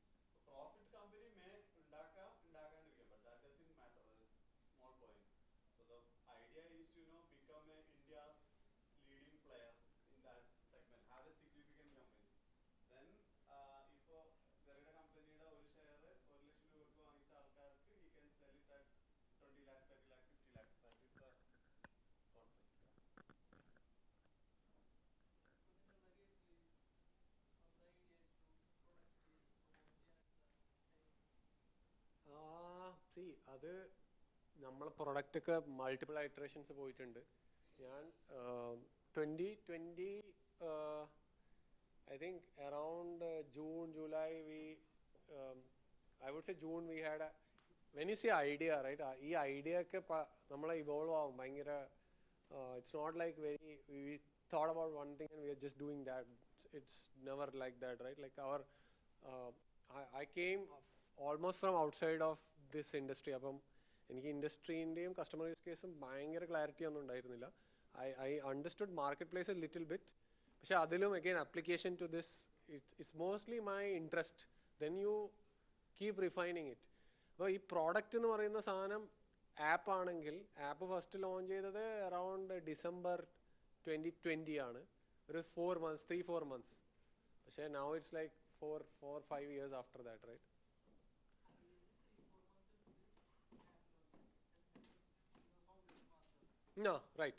[SPEAKER 4] പ്രോഫിറ്റ് കമ്പനി മേ ഉണ്ടാക്കാണ്ടിരിക്കാം, but that doesn't matter. Small point. So the idea is to become a India's leading player in that segment, have a significant company. Then ഇപ്പോ ചെറിയ കമ്പനിയുടെ ഒരു share 1 ലക്ഷം രൂപക്ക് വാങ്ങിച്ച ആൾക്കാർക്ക് he can sell it at 20 lakh, 30 lakh, 50 lakh. That is the concept.
[SPEAKER 5] See അത് നമ്മളെ പ്രൊഡക്റ്റൊക്കെ multiple iterations പോയിട്ടുണ്ട്. ഞാൻ 2020 I think around June, July I would say June we had when you say idea, right? ഈ idea ഒക്കെ നമ്മളെ evolve ആവും ഭയങ്കര. It's not like we thought about one thing and we are just doing that. It's never like that, right? Like our I came almost from outside of this industry. അപ്പം എനിക്ക് ഇൻഡസ്ട്രീൻ്റെയും customer use കേസും ഭയങ്കര clarity ഒന്നും ഉണ്ടായിരുന്നില്ല. I understood marketplace a little bit. പക്ഷെ അതിലും again application to this, it's mostly my interest. Then you keep refining it. അപ്പോൾ ഈ പ്രോഡക്റ്റ് എന്ന് പറയുന്ന സാധനം ആപ്പ് ആണെങ്കിൽ ആപ്പ് ഫസ്റ്റ് ലോഞ്ച് ചെയ്തത് അറൗണ്ട് ഡിസംബർ 2020 ആണ്. ഒരു 3-4 months. പക്ഷേ now it's like 4-5 years after that, right? No, right.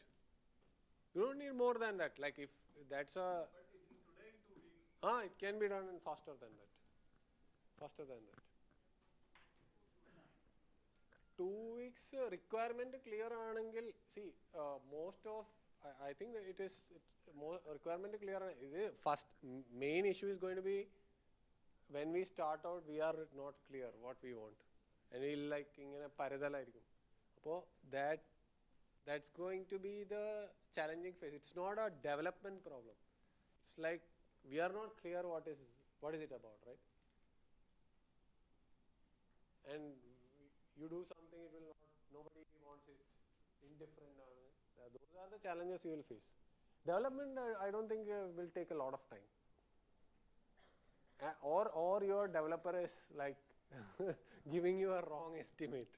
[SPEAKER 5] You don't need more than that. Like if that's a... it can be done faster than that. Faster than that. 2 weeks requirement clear aanengil, see, most of, I think that it's more requirement clear. First main issue is going to be when we start out, we are not clear what we want, and we'll like ingane paradalayirikkum. Appo that's going to be the challenging phase. It's not a development problem. It's like we are not clear what is it about, right? And you do something, it will not, nobody wants it, indifferent. Those are the challenges you will face. Development, I don't think will take a lot of time. Or your developer is like giving you a wrong estimate.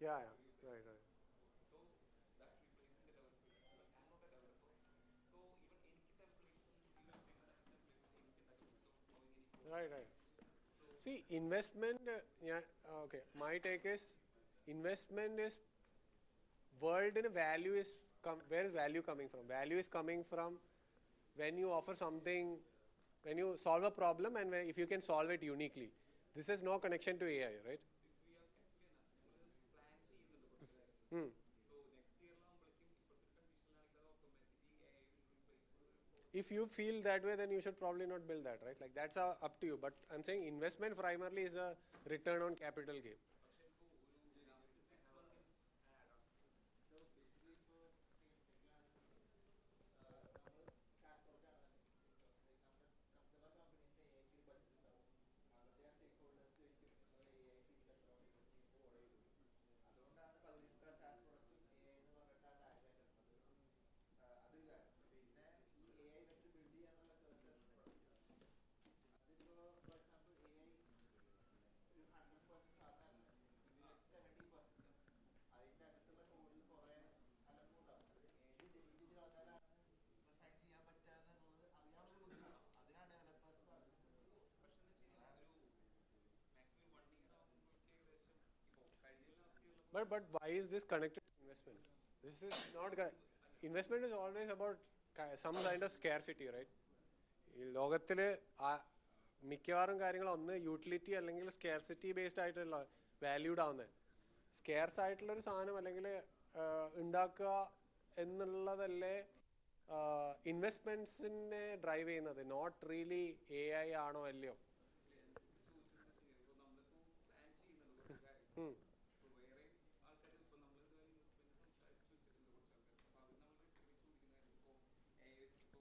[SPEAKER 5] Yeah, right. Right. See, investment, okay, my take is investment is world in value is, where is value coming from? Value is coming from when you offer something, when you solve a problem and if you can solve it uniquely. This has no connection to AI, right? If you feel that way, then you should probably not build that, right? Like that's up to you. But I'm saying investment primarily is a return on capital gain. But why is this connected to investment? This is not investment is always about some kind of scarcity, right? ഈ ലോകത്തിൽ മിക്കവാറും കാര്യങ്ങൾ ഒന്ന് utility അല്ലെങ്കിൽ scarcity based ആയിട്ടുള്ള valued ആവുന്നത്. Scarce ആയിട്ടുള്ളൊരു സാധനം അല്ലെങ്കിൽ ഉണ്ടാക്കുക എന്നുള്ളതല്ലേ ഇൻവെസ്റ്റ്മെൻറ്റ്സിനെ ഡ്രൈവ് ചെയ്യുന്നത്, നോട്ട് റിയലി AI ആണോ അല്ലയോ.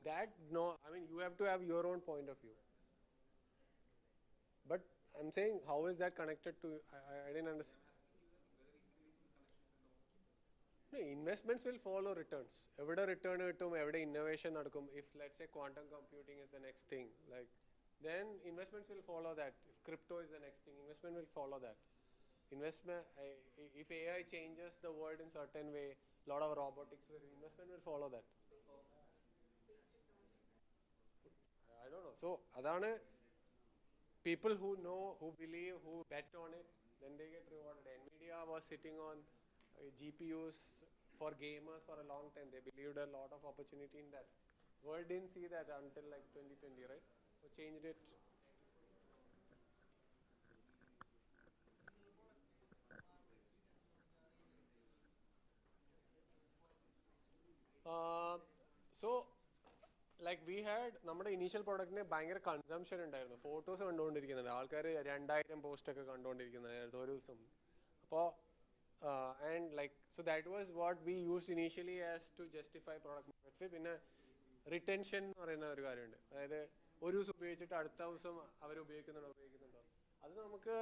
[SPEAKER 5] That no, I mean you have to have your own point of view. But I'm saying, how is that connected to? I didn't understand. No, investments will follow returns. Evada return kittum, evada innovation nadakkum. If let's say quantum computing is the next thing, like then investments will follow that. If crypto is the next thing, investment will follow that. If AI changes the world in certain way, lot of robotics, investment will follow that. I don't know. So adana people who know, who believe, who bet on it, then they get rewarded. Nvidia was sitting on GPUs for gamers for a long time. They believed a lot of opportunity in that. World didn't see that until like 2020, right? So changed it. So like we had നമ്മുടെ initial പ്രോഡക്റ്റിന് ഭയങ്കര consumption ഉണ്ടായിരുന്നു. Photos കണ്ടുകൊണ്ടിരിക്കുന്നുണ്ട് ആൾക്കാർ, 2000 പോസ്റ്റൊക്കെ കണ്ടുകൊണ്ടിരിക്കുന്നതായിരുന്നു ഒരു ദിവസം. അപ്പോൾ and like so that was what we used initially as to justify product market fit. പിന്നെ retention എന്ന് പറയുന്ന ഒരു കാര്യമുണ്ട്. അതായത് ഒരു ദിവസം ഉപയോഗിച്ചിട്ട് അടുത്ത ദിവസം അവർ ഉപയോഗിക്കുന്നുണ്ടോ. അത് നമുക്ക്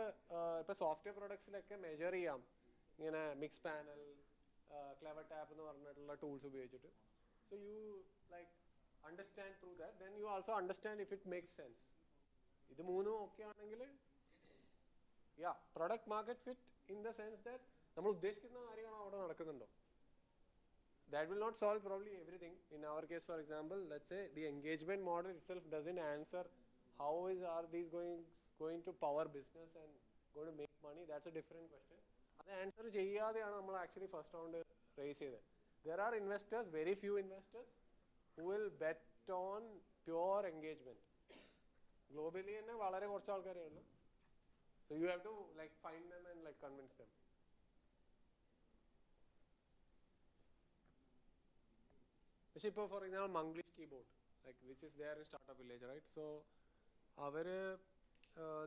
[SPEAKER 5] ഇപ്പോൾ സോഫ്റ്റ്വെയർ പ്രോഡക്ട്സിലൊക്കെ മെഷർ ചെയ്യാം, ഇങ്ങനെ മിക്സ് പാനൽ, ക്ലെവർ ടാപ്പ് എന്ന് പറഞ്ഞിട്ടുള്ള ടൂൾസ് ഉപയോഗിച്ചിട്ട്. So you like understand through that, then you also understand if it makes sense. ഇത് മൂന്നും ഓക്കെ ആണെങ്കിൽ product market fit in the sense that നമ്മൾ ഉദ്ദേശിക്കുന്ന കാര്യമാണോ അവിടെ നടക്കുന്നുണ്ടോ. That will not solve probably everything. In our case, for example, let's say the engagement model itself doesn't answer how are these going to power business and going to make money. That's a different question. അത് answer ചെയ്യാതെയാണ് നമ്മൾ actually first round raise ചെയ്തത്. There are investors, very few investors, who will bet on pure engagement. Globally തന്നെ വളരെ കുറച്ച് ആൾക്കാരേ ഉള്ളൂ. So you have to like find them and like convince them. പക്ഷേ ഇപ്പോൾ for example Manglish keyboard, like which is there in startup village, right? So അവർ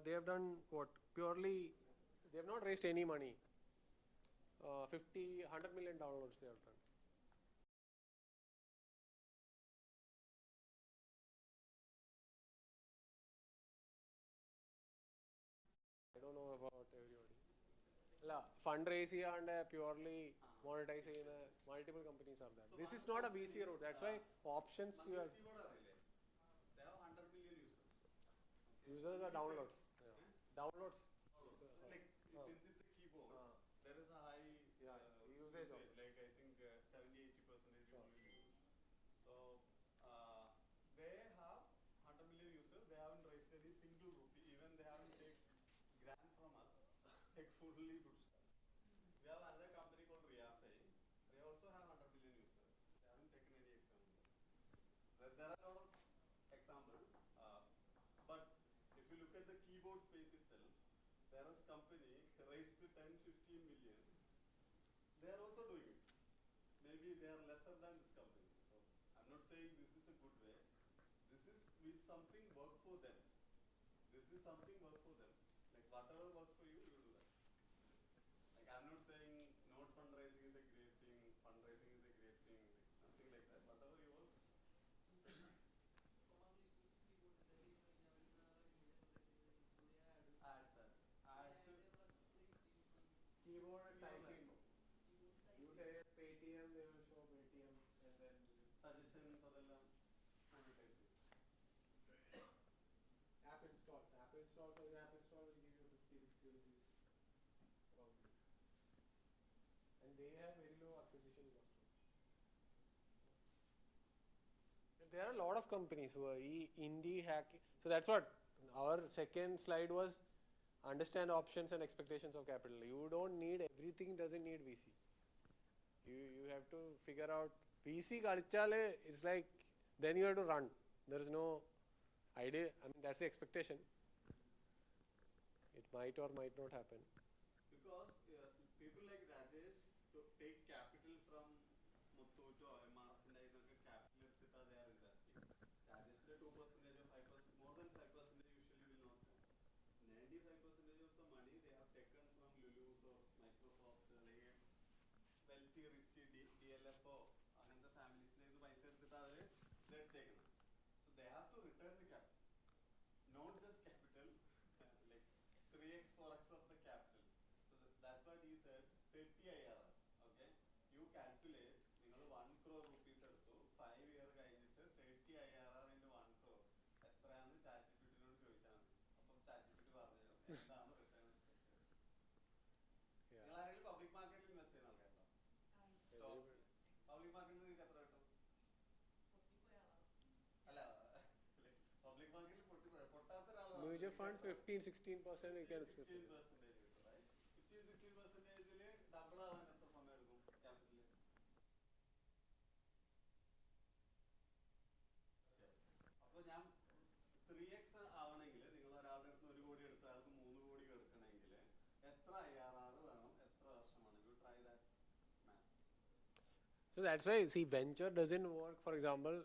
[SPEAKER 5] they have done what, purely they have not raised any money. 100 million downloads they have done. I don't know about everybody. അല്ല, fund raise ചെയ്യാണ്ട് purely monetize ചെയ്യുന്ന multiple companies are there. This is not a VC route. That's why options you have.
[SPEAKER 4] They have 100 million users.
[SPEAKER 5] Users are downloads. Downloads.
[SPEAKER 4] Like since it's a keyboard, there is a high
[SPEAKER 5] usage of.
[SPEAKER 4] Like I think 70-80% people will use. So they have 100 million users. They haven't raised any single rupee. Even they haven't taken grant from us. Take fully bootstrap. We have another company called Riafe. They also have 100 million users. They haven't taken any external loan. There are a lot of examples. But if you look at the keyboard space itself, there is company raised to 10-15 million. They are also doing it. Maybe they are lesser than this company. So I'm not saying this is a good way. This is with something work for them. This is something work for them. Like whatever works for you, you do that. Like I'm not saying not fundraising is a great thing, fundraising is a great thing, nothing like that. Whatever you works.
[SPEAKER 5] Keyboard typing. You take Paytm, they will show Paytm, and then
[SPEAKER 4] Suggestions അതെല്ലാം advertise ചെയ്യും.
[SPEAKER 5] app installs. App install will give you 50-60 rupees probably. And they have very low acquisition cost. There are a lot of companies who are indie hacking. So that's what our second slide was. Understand options and expectations of capital. You don't need everything, doesn't need VC. You have to figure out VC kalichale. It's like then you have to run. There is no idea. I mean that's the expectation. It might or might not happen.
[SPEAKER 4] Because people like Rajesh to take capital from Muthoot or MRF and capital they are investing. Rajesh 2% or 5%, more than 5% usually will not come. 95% of the money they have taken from Lulu's or Microsoft, like wealthy, rich DLFO, and the families they're taken. So they have to return the capital, not just capital, like 3x, 4x of the capital. So that's why he said 30 IRR. Okay, you calculate, 1 crore rupees എടുത്തു 5 year കഴിഞ്ഞിട്ട് 30 IRR into 1 crore എത്രയാണെന്ന് ചാറ്റ്ജിപിടിയോട് ചോദിച്ചാൽ മതി. അപ്പം ChatGPT പറഞ്ഞു എന്താണ് return expectation. നിങ്ങൾ ആരെങ്കിലും പബ്ലിക് മാർക്കറ്റിൽ ഇൻവെസ്റ്റ് ചെയ്യുന്ന ആൾക്കാരുണ്ടോ? പബ്ലിക് മാർക്കറ്റിൽ നിങ്ങൾക്ക് എത്ര കിട്ടും? അല്ല പബ്ലിക് മാർക്കറ്റിൽ പൊട്ടാത്ത ഒരാൾ
[SPEAKER 5] Mutual fund 15-16% you can.
[SPEAKER 4] 15% കിട്ടും, right? 15-16%-ല് ഡബിൾ ആവാൻ എത്ര സമയം എടുക്കും ക്യാപിറ്റൽ? അപ്പോൾ ഞാൻ 3x ആവണമെങ്കിൽ നിങ്ങൾ ഒരാളുടെ അടുത്ത് 1 കോടി എടുത്ത ആൾക്ക് 3 കോടി എടുക്കണമെങ്കിൽ എത്ര IRR വേണം, എത്ര വർഷമാണ്? You try that math.
[SPEAKER 5] So that's why, see, venture doesn't work. For example,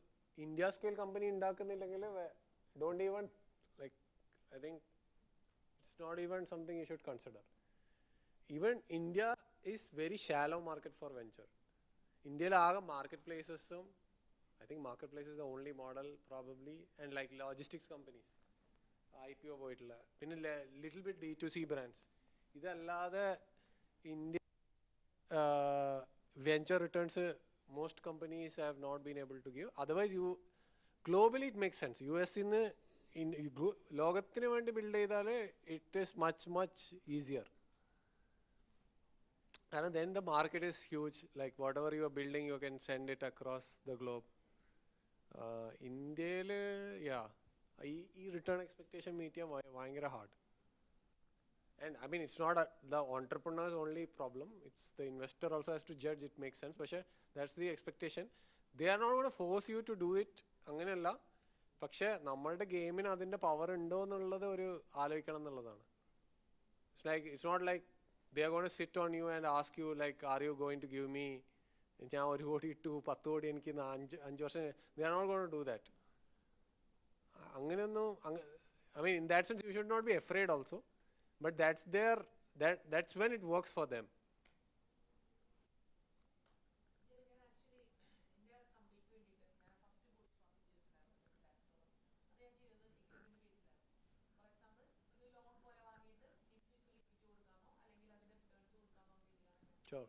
[SPEAKER 5] India scale company ഉണ്ടാക്കുന്നില്ലെങ്കിൽ don't even like, I think it's not even something you should consider. Even India is very shallow market for venture. ഇന്ത്യയിൽ ആകെ market പ്ലേസസും, I think marketplace is the only model probably, and like logistics companies IPO പോയിട്ടുള്ള, പിന്നെ little bit D2C brands. ഇതല്ലാതെ India venture returns most companies have not been able to give. Otherwise you globally it makes sense. US in ലോകത്തിന് വേണ്ടി build ചെയ്താൽ it is much easier. And then the market is huge. Like whatever you are building, you can send it across the globe. India, yeah, return expectation meet ഭയങ്കര hard. And I mean, it's not the entrepreneur's only problem. It's the investor also has to judge it makes sense. But that's the expectation. They are not going to force you to do it. അങ്ങനെയല്ല. പക്ഷേ നമ്മളുടെ ഗെയിമിന് അതിൻ്റെ power ഉണ്ടോ എന്നുള്ളത് ഒരു ആലോചിക്കണം എന്നുള്ളതാണ്. It's not like they are going to sit on you and ask you like, are you going to give me, ഞാൻ 1 കോടി ഇട്ടു 10 കോടി എനിക്ക് 5 വർഷം, they are not going to do that. അങ്ങനെയൊന്നും, I mean in that sense you should not be afraid also, but that's when it works for them. Sure.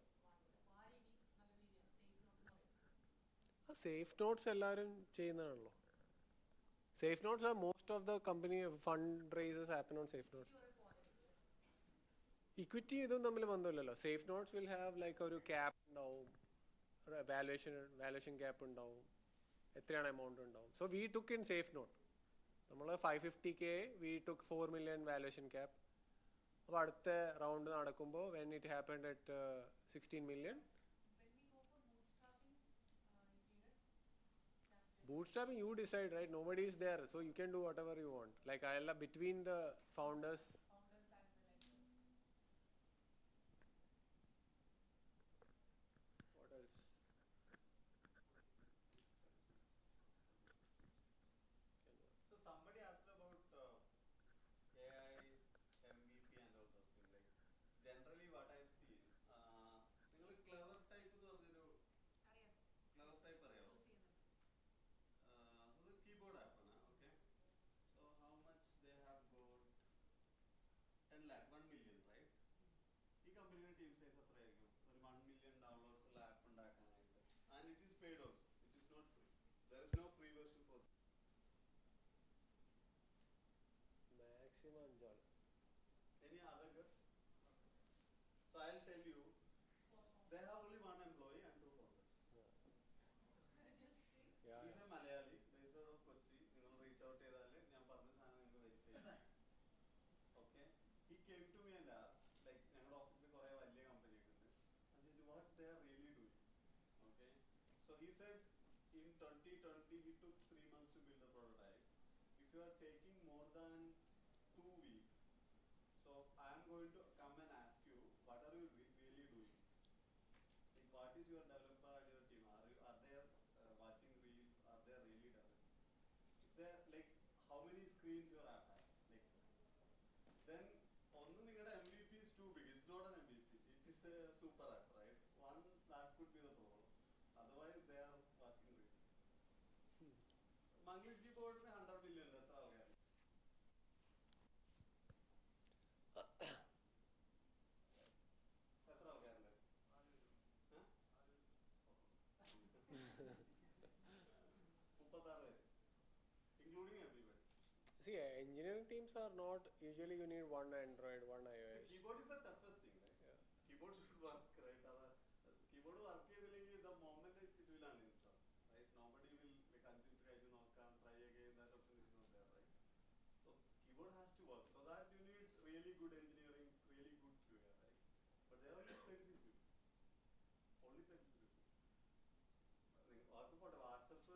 [SPEAKER 5] Safe notes എല്ലാവരും ചെയ്യുന്നതാണല്ലോ. Safe notes are most of the company fund raises happen on safe notes. Equity ഇതും തമ്മിൽ ബന്ധമില്ലല്ലോ. Safe notes will have like ഒരു cap ഉണ്ടാവും, valuation cap ഉണ്ടാവും, എത്രയാണ് amount ഉണ്ടാവും. So we took in safe note നമ്മൾ 550K we took 4 million valuation cap. അപ്പോൾ അടുത്ത റൗണ്ട് നടക്കുമ്പോൾ when it happened at 16 million. Bootstrapping you decide, right? Nobody is there, so you can do whatever you want. Like I'll between the founders. What else?
[SPEAKER 4] So somebody asked about AI, MVP and all those things. Like generally what I've seen, നിങ്ങൾ clever type എന്ന് പറഞ്ഞൊരു clever type അറിയാമോ? ഒരു keyboard app ആണ്. Okay. So how much they have got? 10 lakh, 1 million, right? ഈ കമ്പനിയുടെ team size എത്രയായിരിക്കും? ഒരു $1 million ഉള്ള ആപ്പ് ഉണ്ടാക്കാനായിട്ട്. And it is paid also. It is not free. There is no free version for this.
[SPEAKER 5] Maximum 5 all.
[SPEAKER 4] Any other guess? So I'll tell you, they have only 1 employee and 2 founders.
[SPEAKER 5] Yeah.
[SPEAKER 4] He's a Malayali, based out of Kochi. നിങ്ങൾ reach out ചെയ്താൽ ഞാൻ പറഞ്ഞ സാധനം നിങ്ങൾക്ക് verify ചെയ്യാം. Okay. He came to me and asked, like ഞങ്ങളുടെ ഓഫീസിൽ കുറേ വലിയ കമ്പനിയൊക്കെ ഉണ്ട്. And he said, what they are really doing. Okay. So he said, in 2020 he took 3 months to build a prototype. If you are taking more than 2 weeks, so I am going to come and ask you, what are you really doing? Like, what is your developer and your team? Are they watching reels? Are they really developing? If they are, like, how many screens your app has? Like, then only നിങ്ങളുടെ MVP is too big. It's not an MVP. It is a super app, right? That could be the problem. Otherwise, they are watching reels. Manglish keyboard 100 million എത്ര ആൾക്കാർ? എത്ര ആൾക്കാരുണ്ട്? including everybody.
[SPEAKER 5] See, engineering teams are not usually, you need one Android, one iOS.
[SPEAKER 4] See, keyboard is the toughest thing, right?
[SPEAKER 5] Yeah.
[SPEAKER 4] Keyboard should work, right? Keyboard work ചെയ്തില്ലെങ്കിൽ the moment it will uninstall, right? Nobody will like until കഴിഞ്ഞ് നോക്കാം, try again. That option is not there, right? So keyboard has to work. So that you need really good engineering, really good QA, right? But there are only 36 people. Only 36 people. വാക്ക് പോട്ടെ, WhatsApp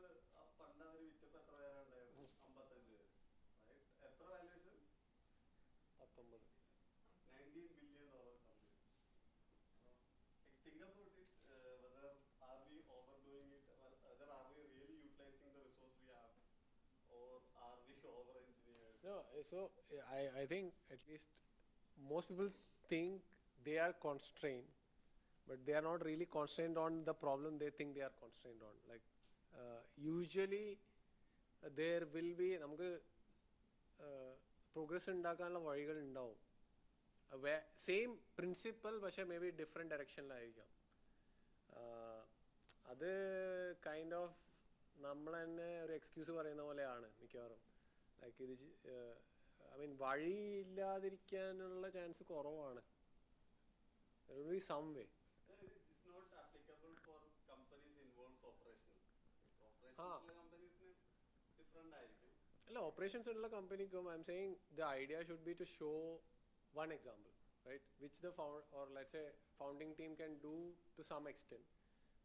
[SPEAKER 4] പണ്ട് അവർ വിറ്റപ്പോൾ എത്ര പേരാ ഉണ്ടായിരുന്നു? 55 പേര്, right? എത്ര valuation?
[SPEAKER 5] 19.
[SPEAKER 4] $19 billion company. Think about it. Whether are we overdoing it? Whether are we really utilizing the resources
[SPEAKER 5] No, so I think at least most people think they are constrained, but they are not really constrained on the problem they think they are constrained on. Like usually there will be നമുക്ക് progress ഉണ്ടാക്കാനുള്ള വഴികൾ ഉണ്ടാവും. Same principal പക്ഷേ may be different ഡയറക്ഷനിലായിരിക്കാം. അത് kind of നമ്മൾ തന്നെ ഒരു excuse പറയുന്ന പോലെയാണ് മിക്കവാറും. ലൈക്ക് ഇത് ഐ മീൻ വഴിയില്ലാതിരിക്കാനുള്ള ചാൻസ് കുറവാണ്. There will be some way.
[SPEAKER 4] It's not applicable for companies involves operational.
[SPEAKER 5] Ah.
[SPEAKER 4] Operational companies different ആയിരിക്കും.
[SPEAKER 5] അല്ല, ഓപ്പറേഷൻസ് ഉള്ള കമ്പനിക്കും I'm saying the idea should be to show one example, right, which the or let's say founding team can do to some extent.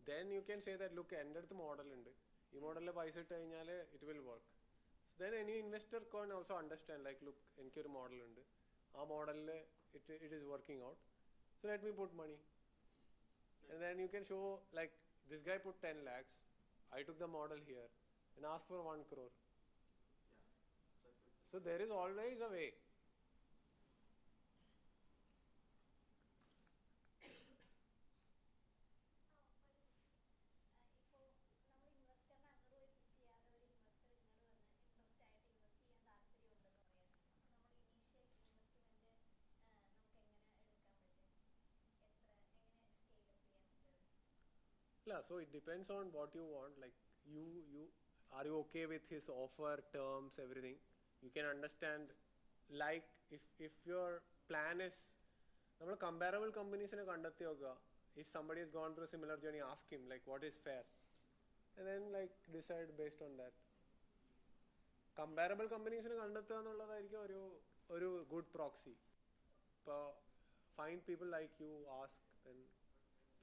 [SPEAKER 5] Then you can say that look, എൻ്റെ അടുത്ത് model ഉണ്ട്, ഈ മോഡലിൽ പൈസ ഇട്ട് കഴിഞ്ഞാൽ it will work. So then any investor can also understand like look, എനിക്കൊരു model ഉണ്ട്, ആ മോഡലിൽ it is working out, so let me put money. And then you can show like this guy put 10 lakhs, I took the model here and asked for 1 crore. So there is always a way. Yeah, so it depends on what you want. Like you are you okay with his offer, terms, everything? You can understand. Like if your plan is, നമ്മൾ comparable companies-നെ കണ്ടെത്തി നോക്കുക. If somebody has gone through a similar journey, ask him like what is fair, and then like decide based on that. Comparable companies-നെ കണ്ടെത്തുക എന്നുള്ളതായിരിക്കും ഒരു good proxy. ഇപ്പോൾ find people like you, ask, then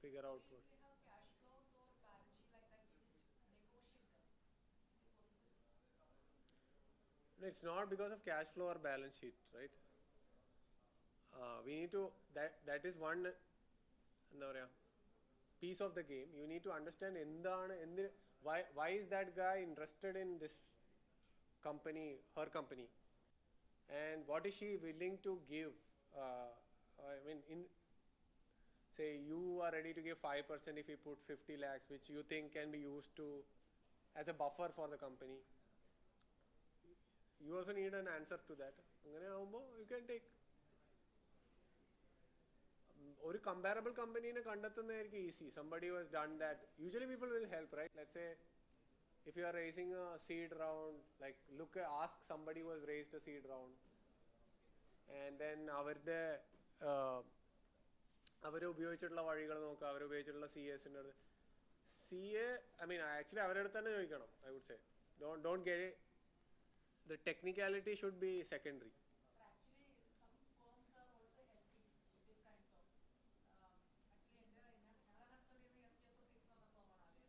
[SPEAKER 5] figure out what.
[SPEAKER 7] If they have cash flows or balance sheet like that, we just negotiate them. Is it possible?
[SPEAKER 5] It's not because of cash flow or balance sheet, right? We need to, that is one എന്താ പറയുക piece of the game. You need to understand why is that guy interested in this company, her company, and what is she willing to give. I mean, say you are ready to give 5% if you put 50 lakhs, which you think can be used to as a buffer for the company. You also need an answer to that. അങ്ങനെ ആവുമ്പോൾ you can take. ഒരു comparable company-നെ കണ്ടെത്തുന്നതായിരിക്കും easy. Somebody who has done that. Usually people will help, right? Let's say if you are raising a seed round, like ask somebody who has raised a seed round, and then അവർ ഉപയോഗിച്ചിട്ടുള്ള വഴികൾ നോക്കുക, അവർ ഉപയോഗിച്ചിട്ടുള്ള CAs-ൻ്റെ CA, I mean actually അവരുടെ അടുത്ത് തന്നെ ചോദിക്കണം. I would say don't get it. The technicality should be secondary.
[SPEAKER 7] But actually, some firms are also helping with these kinds of. Actually, ഞങ്ങളെ consult ചെയ്യുന്ന SG Associates എന്ന ഫേമാണ് ആദ്യം.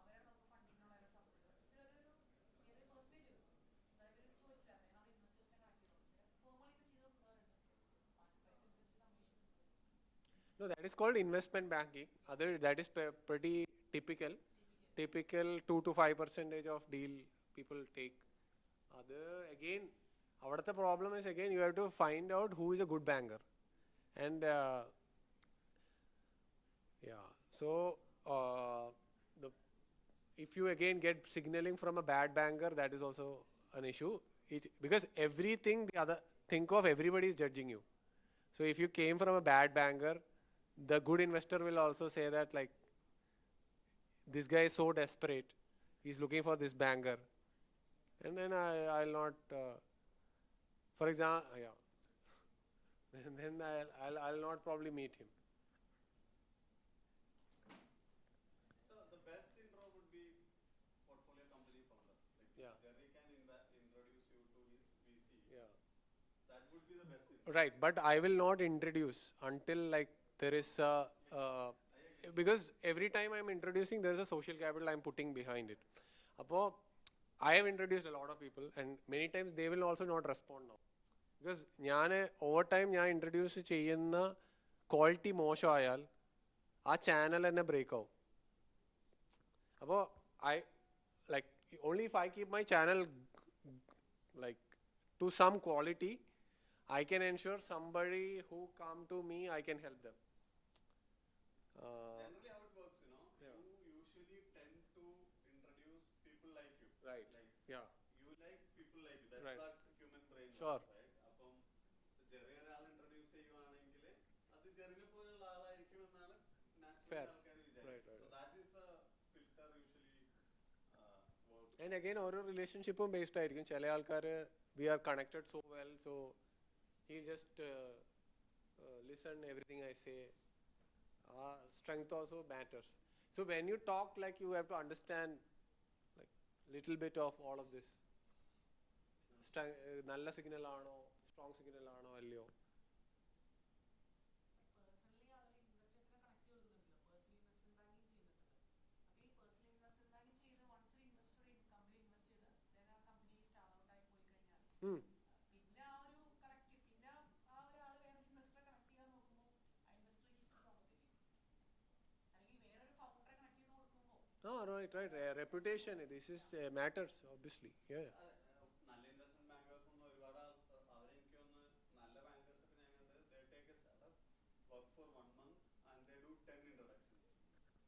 [SPEAKER 7] അവരാണ് നമുക്ക് ഫണ്ടിങ്ങിനുള്ള സപ്പോർട്ട്. പക്ഷേ ഒരു ചെറിയ പെർസെൻറ്റേജ് കിട്ടും. അവർ ചോദിച്ചില്ല, നമ്മൾ ഇൻവെസ്റ്റേഴ്സിനെ കണക്ട് ചെയ്തു. ഫോർമലി ഇത് ചെയ്ത് കൊടുക്കാറുണ്ട്. പൈസ അനുസരിച്ച് commission.
[SPEAKER 5] No, that is called investment banking. That is pretty typical 2 to 5% of deal people take. Again, avarthe problem is again you have to find out who is a good banker, and so if you again get signaling from a bad banker, that is also an issue. Because everything everybody is judging you. So if you came from a bad banker, the good investor will also say that like this guy is so desperate, he's looking for this banker, and then I'll not for example then I'll not probably meet him.
[SPEAKER 4] So the best intro would be portfolio company founder. Like
[SPEAKER 5] Yeah.
[SPEAKER 4] Jerry can introduce you to his VC.
[SPEAKER 5] Yeah.
[SPEAKER 4] That would be the best intro.
[SPEAKER 5] Right, but I will not introduce until like there is because every time I'm introducing there is a social capital I'm putting behind it. Appo I have introduced a lot of people and many times they will also not respond now. Because over time ഞാൻ introduce ചെയ്യുന്ന quality മോശമായാൽ ആ channel തന്നെ break ആവും. അപ്പോൾ only if I keep my channel like to some quality, I can ensure somebody who come to me, I can help them.
[SPEAKER 4] Generally, how it works, you usually tend to introduce people like you.
[SPEAKER 5] Right.
[SPEAKER 4] Like
[SPEAKER 5] Yeah.
[SPEAKER 4] you like people like you. That's
[SPEAKER 5] Right.
[SPEAKER 4] that human brain
[SPEAKER 5] Sure.
[SPEAKER 4] works, right? അപ്പം Jerry ഒരാൾ introduce ചെയ്യുവാണെങ്കിൽ അത് ജെറിനെ പോലുള്ള ആളായിരിക്കും എന്നാണ് naturally
[SPEAKER 5] Fair.
[SPEAKER 4] ആൾക്കാർ
[SPEAKER 5] Right,
[SPEAKER 4] വിചാരിക്കുന്നത്.
[SPEAKER 5] right,
[SPEAKER 4] So that is the filter usually works.
[SPEAKER 5] And again, ഓരോ റിലേഷൻഷിപ്പും ബേസ്ഡ് ആയിരിക്കും. ചില ആൾക്കാർ we are connected so well, so he'll just listen everything I say. Strength also matters. So when you talk, like, you have to understand like little bit of all of this. നല്ല signal ആണോ, strong signal ആണോ അല്ലയോ?
[SPEAKER 7] Personally അവർ ഇൻവെസ്റ്റേഴ്സിനെ connect ചെയ്തിട്ടുണ്ടല്ലോ, personal investment banking ചെയ്യുന്നുണ്ടല്ലോ. അപ്പോൾ ഈ personal investment banking ചെയ്ത് once ഒരു ഇൻവെസ്റ്റർ കമ്പനി ഇൻവെസ്റ്റ് ചെയ്ത് then ആ കമ്പനി സ്റ്റാർട്ട് ഔട്ട് ആയി പോയി കഴിഞ്ഞാൽ പിന്നെ ആ ഒരു കണക്ട്, പിന്നെ ആ ഒരാൾ വേറൊരു ഇൻവെസ്റ്ററെ കണക്ട് ചെയ്യാൻ നോക്കുമ്പോൾ ആ ഇൻവെസ്റ്റർ ഈസ്റ്റ് ആവത്തില്ലേ, അല്ലെങ്കിൽ വേറൊരു ഫൗണ്ടറെ കണക്ട് ചെയ്ത് കൊടുക്കുമ്പോൾ.
[SPEAKER 5] Oh, right. Reputation, this is matters, obviously. Yeah.
[SPEAKER 4] നല്ല ഇൻവെസ്റ്റ്മെന്റ് ബാങ്കേഴ്സ് ഒന്നും ഒരുപാട് അവരെനിക്കൊന്ന് നല്ല ബാങ്കേഴ്സ് ഒക്കെ ഞങ്ങൾ they take a startup, work for 1 month and they do 10 introductions.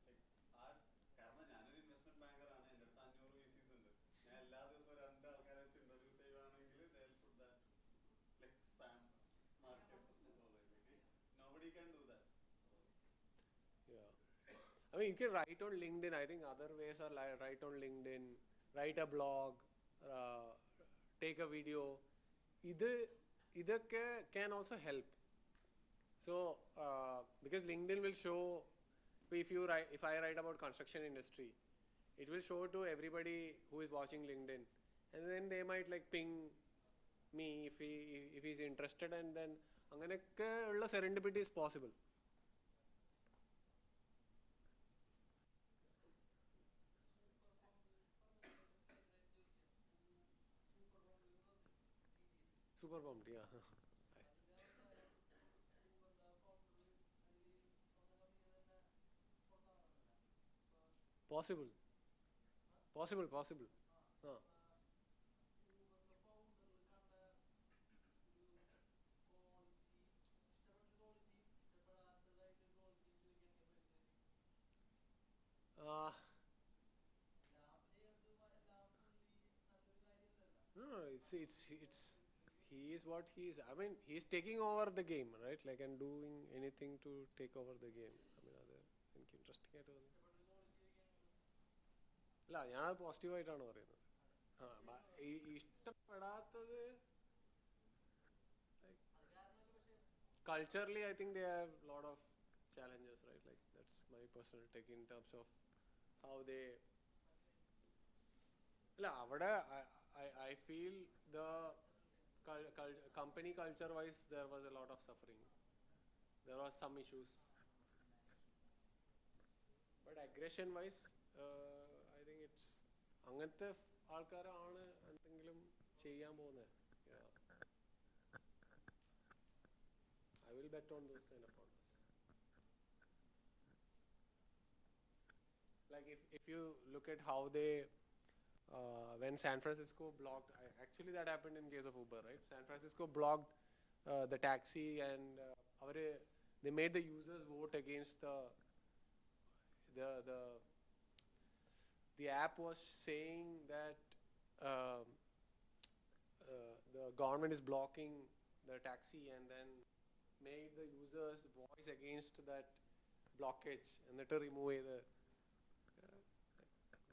[SPEAKER 4] Like കാരണം ഞാനൊരു ഇൻവെസ്റ്റ്മെന്റ് ബാങ്കറാണ്, എൻ്റെ അടുത്ത് 500 VCs ഉണ്ട്. ഞാൻ എല്ലാ ദിവസവും 2 ആൾക്കാരെ വെച്ച് ഇൻട്രൊഡ്യൂസ് ചെയ്യുവാണെങ്കിൽ they'll put that like spam market. Nobody can do that.
[SPEAKER 5] Yeah. I mean, you can write on LinkedIn. I think other ways are write on LinkedIn, write a blog, take a video. Either can also help. So because LinkedIn will show, if I write about construction industry, it will show to everybody who is watching LinkedIn, and then they might like ping me if he's interested, and then അങ്ങനെയൊക്കെ ഉള്ള serendipity is possible. Super pumped, yeah. Possible. No, it's he is what he is. I mean, he's taking over the game, right? Like, and doing anything to take over the game. I mean, എനിക്ക് interesting ആയിട്ട് തോന്നി. അല്ല, ഞാനത് പോസിറ്റീവായിട്ടാണ് പറയുന്നത്. ഇഷ്ടപ്പെടാത്തത് culturally, I think they have a lot of challenges, right? Like, that's my personal take in terms of how they. I feel the company culture wise there was a lot of suffering. There was some issues, but aggression wise, I think it's അങ്ങനത്തെ ആൾക്കാരാണ് എന്തെങ്കിലും ചെയ്യാൻ പോകുന്നത്. I will bet on those kind of founders. Like, if you look at how they when San Francisco blocked, actually that happened in case of Uber, right? San Francisco blocked the taxi, and they made the users vote against the app was saying that the government is blocking the taxi, and then made the users voice against that blockage and to remove the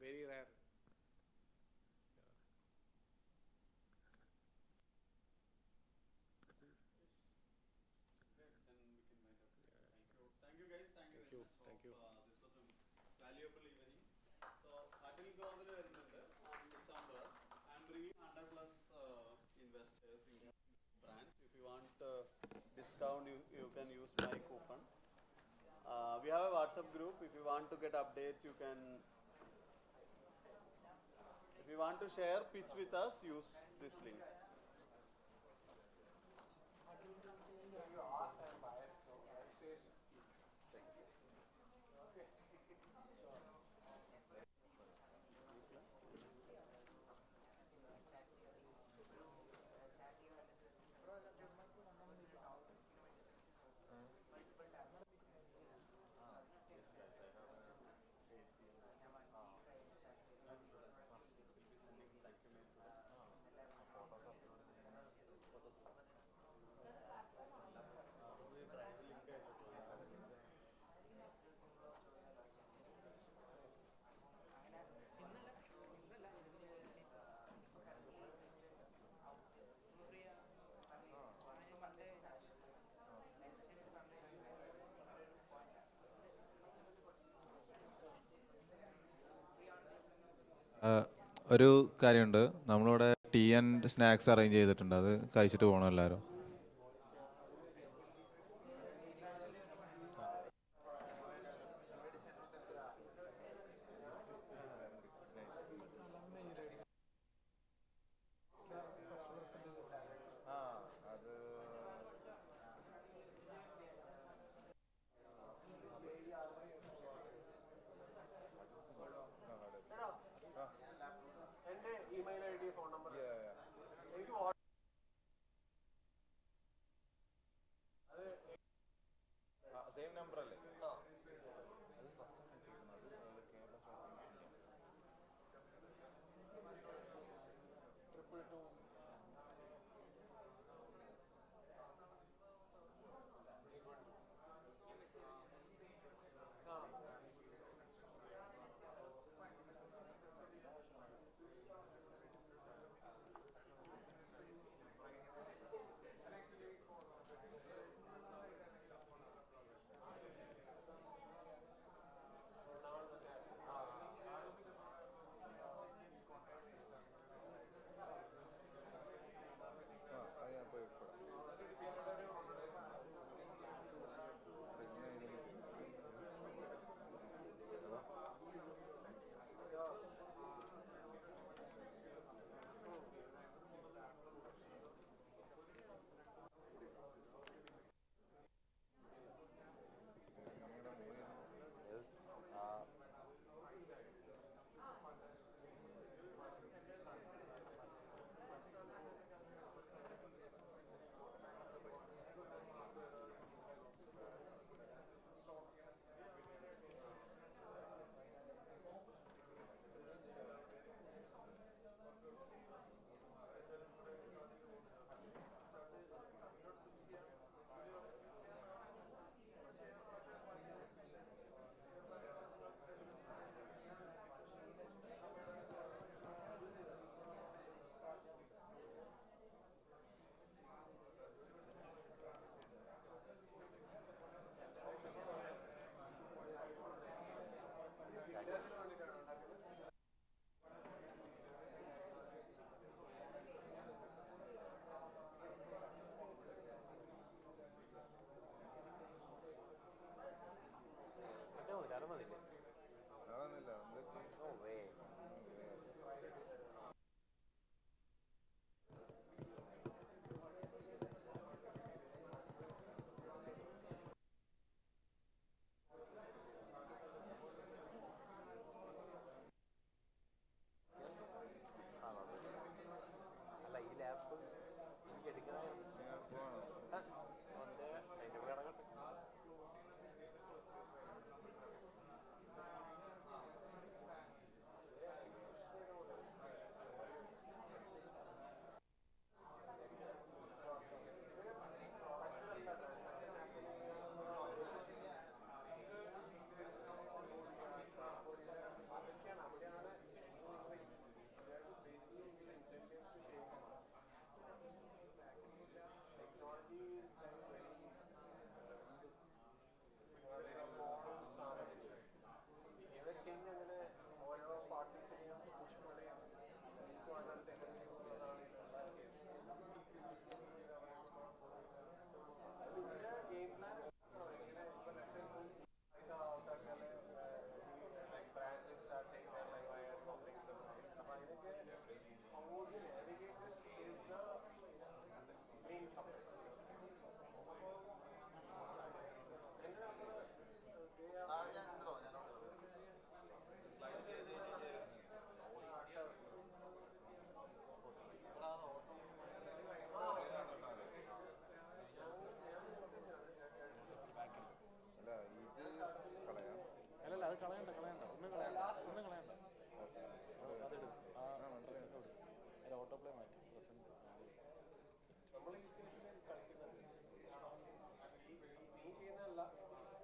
[SPEAKER 5] very rare.
[SPEAKER 4] Thank you guys. Thank you very much.
[SPEAKER 5] Thank you.
[SPEAKER 4] This was a valuable evening. So Adil Government വരുന്നുണ്ട് on December. I'm bringing 100+ investors in branch. If you want discount, you can use my coupon. We have a WhatsApp group. If you want to get updates, you can. If you want to share pitch with us, use this link.
[SPEAKER 9] ഒരു കാര്യമുണ്ട്, നമ്മളിവിടെ tea and snacks arrange ചെയ്തിട്ടുണ്ട്, അത് കഴിച്ചിട്ട് പോകണം എല്ലാവരും.
[SPEAKER 8] എൻ്റെ email I D phone number എനിക്ക്
[SPEAKER 3] സെയിം നമ്പർ അല്ലേ?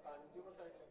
[SPEAKER 8] Consumer side